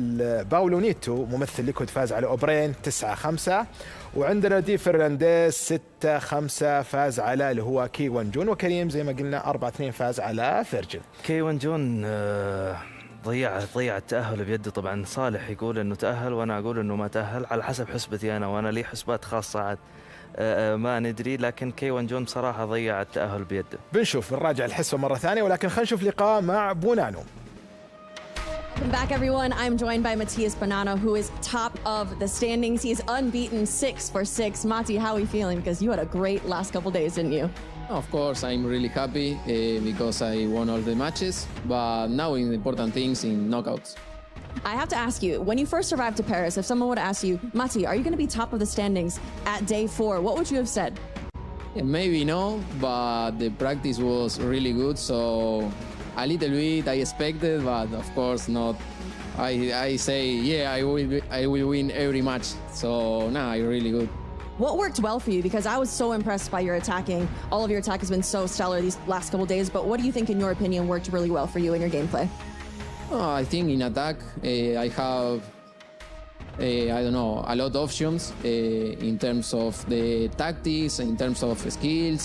باولو نيتو ممثل ليكود فاز على اوبرين 9-5. وعندنا دي فرنانديز 6-5 فاز على اللي هو كي وان جون. وكريم زي ما قلنا 4-2 فاز على فيرجن. كي وان جون ضيع التأهل بيده. طبعا صالح يقول انه تأهل وانا اقول انه ما تأهل على حسب حسبتي انا، وانا لي حسبات خاصة عاد ما ندري، لكن كي وان جون بصراحة ضيع التأهل بيده. بنشوف نراجع الحسبة مرة ثانية، ولكن خلينا نشوف لقاء مع بونانو. Welcome back, everyone. I'm joined by Matías Bonanno, who is top of the standings. He is unbeaten 6-for-6. Mati, how are you feeling? Because you had a great last couple days, didn't you? Of course, I'm really happy because I won all the matches, but now in the important things in knockouts. I have to ask you, when you first arrived to Paris, if someone would ask you, Mati, are you going to be top of the standings at day 4, what would you have said? Maybe no, but the practice was really good, so a little bit I expected, but of course not. I say, yeah, I will win every match, so now I'm really good. What worked well for you? Because I was so impressed by your attacking. All of your attack has been so stellar these last couple days, but what do you think, in your opinion, worked really well for you in your gameplay? I think in attack, I have, I don't know, a lot of options in terms of the tactics, in terms of skills,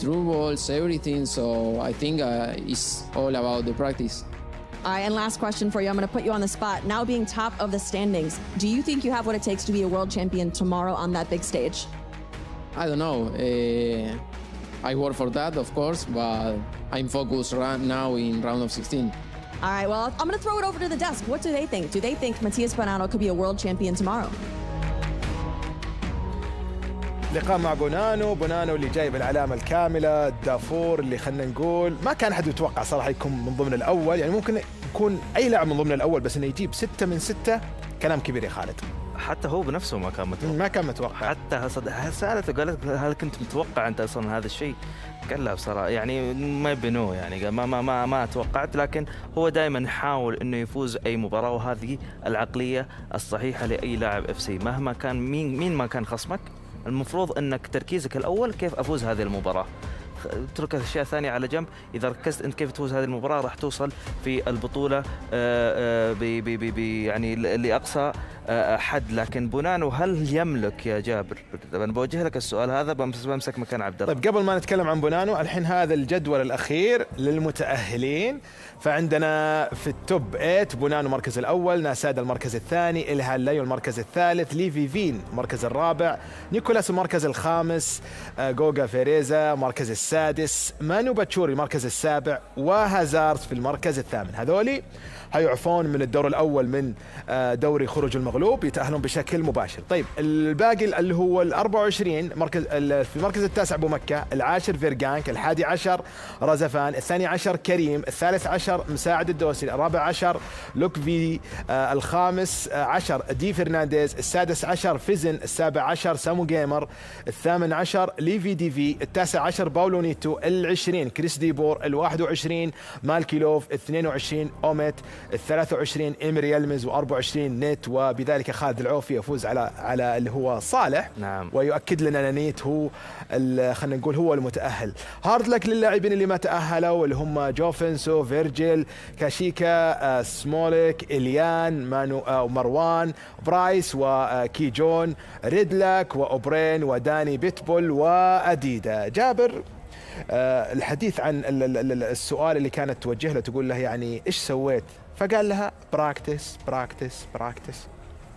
through balls, everything. So I think it's all about the practice. All right, and last question for you. I'm going to put you on the spot. Now being top of the standings, do you think you have what it takes to be a world champion tomorrow on that big stage? I don't know. I work for that, of course, but I'm focused right now in round of 16. All right, well, I'm going to throw it over to the desk. What do they think? Do they think Matías Bonanno could be a world champion tomorrow? لقاء مع بونانو اللي جايب العلامة الكاملة، الدافور اللي خلنا نقول ما كان أحد يتوقع صراحة يكون من ضمن الأول. يعني ممكن يكون أي لاعب من ضمن الأول، بس إنه يجيب 6 من 6 كلام كبير يا خالد. حتى هو بنفسه ما كان متوقع. حتى سألته قالت هل كنت متوقع أنت أصلا هذا الشيء؟ قال لا بصراحة يعني ما بنو، يعني قال ما توقعت، لكن هو دائما يحاول إنه يفوز أي مباراة، وهذه العقلية الصحيحة لأي لاعب اف سي مهما كان مين ما كان خصمك. المفروض انك تركيزك الاول كيف افوز هذه المباراه، اترك الاشياء الثانيه على جنب. اذا ركزت انت كيف تفوز هذه المباراه راح توصل في البطوله يعني لاقصى حد. لكن بونانو هل يملك يا جابر؟ انا بوجه لك السؤال هذا، بمسك مكان عبد الله. طيب قبل ما نتكلم عن بونانو، الحين هذا الجدول الاخير للمتاهلين. فعندنا في التوب 8 بونانو المركز الاول، ناسادا المركز الثاني، الهال لايو المركز الثالث، ليفي فين المركز الرابع، نيكولاس المركز الخامس، جوجا فيريزا المركز السادس، مانو باتشوري المركز السابع، وهازارد في المركز الثامن. هذولي هيعفون من الدور الأول من دوري خروج المغلوب، يتأهلون بشكل مباشر. طيب الباقي اللي هو ال24 مركز، في المركز التاسع أبو مكة، العاشر فيرجانك، الحادي عشر رزفان، الثاني عشر كريم، الثالث عشر مساعد الدوسري، الرابع عشر لوكفي، الخامس عشر دي فرنانديز، السادس عشر فيزن، السابع عشر سامو جيمر، الثامن عشر ليفي دي في، التاسع عشر باولو نيتو، ال20 كريس ديبور، ال21 مالكيلوف، ال22 اوميت، ال23 إمري يلمز، و24 نت. وبذلك كذلك خالد العوفي يفوز على اللي هو صالح. نعم. ويؤكد لنا نيت هو خلينا نقول هو المتأهل. هارد لك للاعبين اللي ما تأهلوا اللي هم جوفنسو، فيرجيل، كاشيكا، سموليك، إليان، مروان، برايس وكي جون، ريدلاك وأوبرين وداني بيتبول وأديدا. جابر، الحديث عن السؤال اللي كانت توجه له تقول له يعني إيش سويت؟ فقال لها براكتس براكتس براكتس.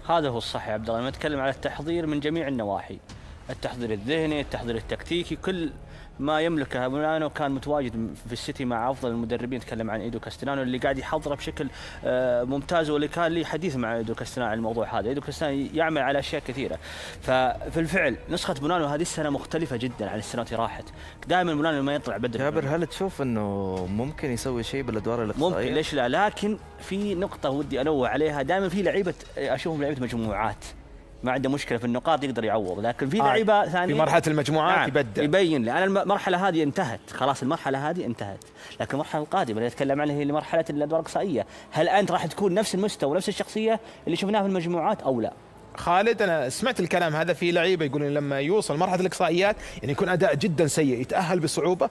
هذا هو الصح يا عبد الله. نتكلم على التحضير من جميع النواحي، التحضير الذهني، التحضير التكتيكي، كل ما يملكه بونانو. كان متواجد في السيتي مع افضل المدربين. نتكلم عن ايدو كاستيلانو اللي قاعد يحضره بشكل ممتاز، واللي كان لي حديث مع ايدو كاستيلانو عن الموضوع هذا. ايدو كاستيلانو يعمل على اشياء كثيره، ففي الفعل نسخه بونانو هذه السنه مختلفه جدا عن السنوات اللي راحت. دائما بونانو ما يطلع بدري. جابر، هل تشوف انه ممكن يسوي شيء بالادوار الاقصائيه؟ ممكن، ليش لا؟ لكن في نقطه ودي انوه عليها. دائما في لعيبه اشوفهم لعيبه مجموعات ما عنده مشكله في النقاط يقدر يعوض، لكن في لعيبه ثانيه في مرحله المجموعات نعم يبدع، يبين لي انا المرحله هذه انتهت خلاص، المرحله هذه انتهت، لكن المرحله القادمه اللي نتكلم عنها هي مرحله الادوار الاقصائيه. هل انت راح تكون نفس المستوى ونفس الشخصيه اللي شفناها في المجموعات او لا؟ خالد، أنا سمعت الكلام هذا في لعيبة يقولون لما يوصل مرحلة الإقصائيات يعني يكون أداء جدا سيء، يتأهل بصعوبة،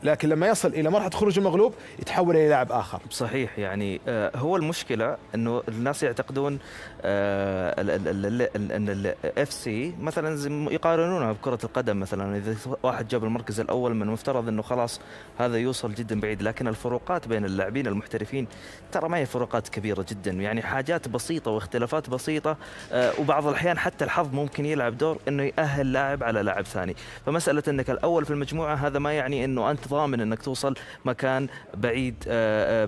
لكن لما يصل إلى مرحلة خروج المغلوب يتحول إلى لاعب آخر. صحيح، يعني هو المشكلة أنه الناس يعتقدون أن الإف سي مثلا يقارنونها بكرة القدم. مثلا إذا واحد جاب المركز الأول من المفترض أنه خلاص هذا يوصل جدا بعيد، لكن الفروقات بين اللاعبين المحترفين ترى ما هي فروقات كبيرة جدا، يعني حاجات بسيطة واختلافات بسيطة، وبعض الأحيان حتى الحظ ممكن يلعب دور إنه يأهل لاعب على لاعب ثاني. فمسألة إنك الأول في المجموعة هذا ما يعني إنه أنت ضامن إنك توصل مكان بعيد.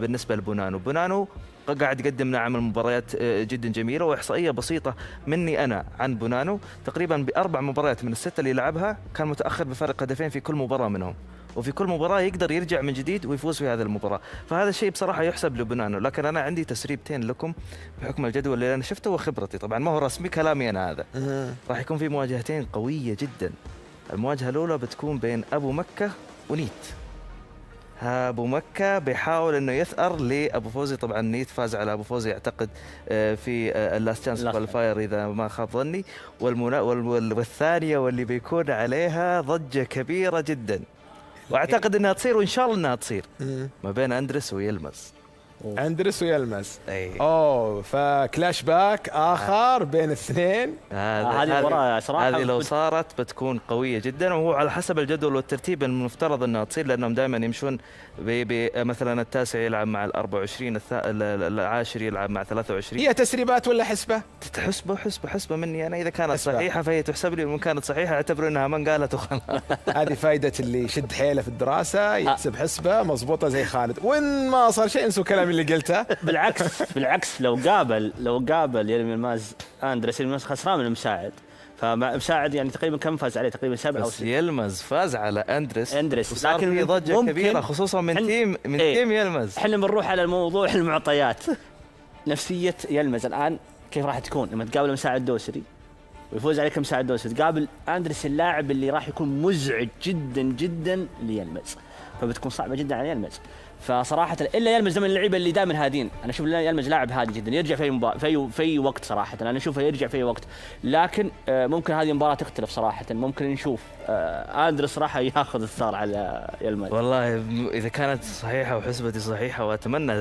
بالنسبة لبونانو، بونانو قاعد يقدم عمل مباريات جدا جميلة، وإحصائية بسيطة مني أنا عن بونانو، تقريبا ب4 مباريات من ال6 اللي لعبها كان متأخر بفارق هدفين في كل مباراة منهم، وفي كل مباراة يقدر يرجع من جديد ويفوز في هذه المباراة. فهذا الشيء بصراحة يحسب لبونانو. لكن أنا عندي تسريبتين لكم بحكم الجدول اللي أنا شفته وخبرتي، طبعا ما هو رسمي كلامي أنا هذا. راح يكون في مواجهتين قوية جدا. المواجهة الأولى بتكون بين أبو مكة ونيت. أبو مكة بيحاول إنه يثأر لأبو فوزي. طبعا نيت فاز على أبو فوزي أعتقد في اللاست تشانس كواليفاير إذا ما خاب ظني. والثانية واللي بيكون عليها ضجة كبيرة جدا، واعتقد انها تصير وان شاء الله انها تصير، ما بين اندريس ويلمز. اندريس ويلمز، فكلاش باك اخر بين الاثنين. هذه لو صارت بتكون قويه جدا، وهو على حسب الجدول والترتيب المفترض انها تصير، لانهم دائما يمشون مثلا التاسع يلعب مع ال24، العاشر يلعب مع 23. هي تسريبات ولا حسبه؟ حسبه مني انا. اذا كانت صحيحه فهي تحسب لي، وان كانت صحيحه اعتبر انها من قالت وخلاص. هذه فائده اللي يشد حيله في الدراسه، يحسب حسبه مضبوطه زي خالد، وين ما صار شيء انسوا كلام اللي قلته. بالعكس لو قابل يلمز اندريس، يلمز خسران من مساعد، فمساعد يعني تقريبا كم فاز عليه؟ تقريبا 7 أو 6. يلمز فاز على اندريس لكن في ضجه كبيره خصوصا من تيم يلمز. احنا بنروح على الموضوع المعطيات. نفسية يلمز الآن كيف راح تكون لما تقابل مساعد دوسري ويفوز عليك مساعد دوسري، تقابل اندريس اللاعب اللي راح يكون مزعج جدا جدا ليلمز، فبتكون صعبة جدا على يلمز. فصراحة إلا يلمز من اللعيبة اللي دائما هادين، أنا أشوف يلمز لاعب هادي جدا، يرجع في أي وقت صراحة، أنا أشوفه يرجع في أي وقت. لكن ممكن هذه المباراة تختلف صراحة، ممكن نشوف أندريس راح ياخذ الثار على يلمز. والله إذا كانت صحيحة وحسبتي صحيحة، وأتمنى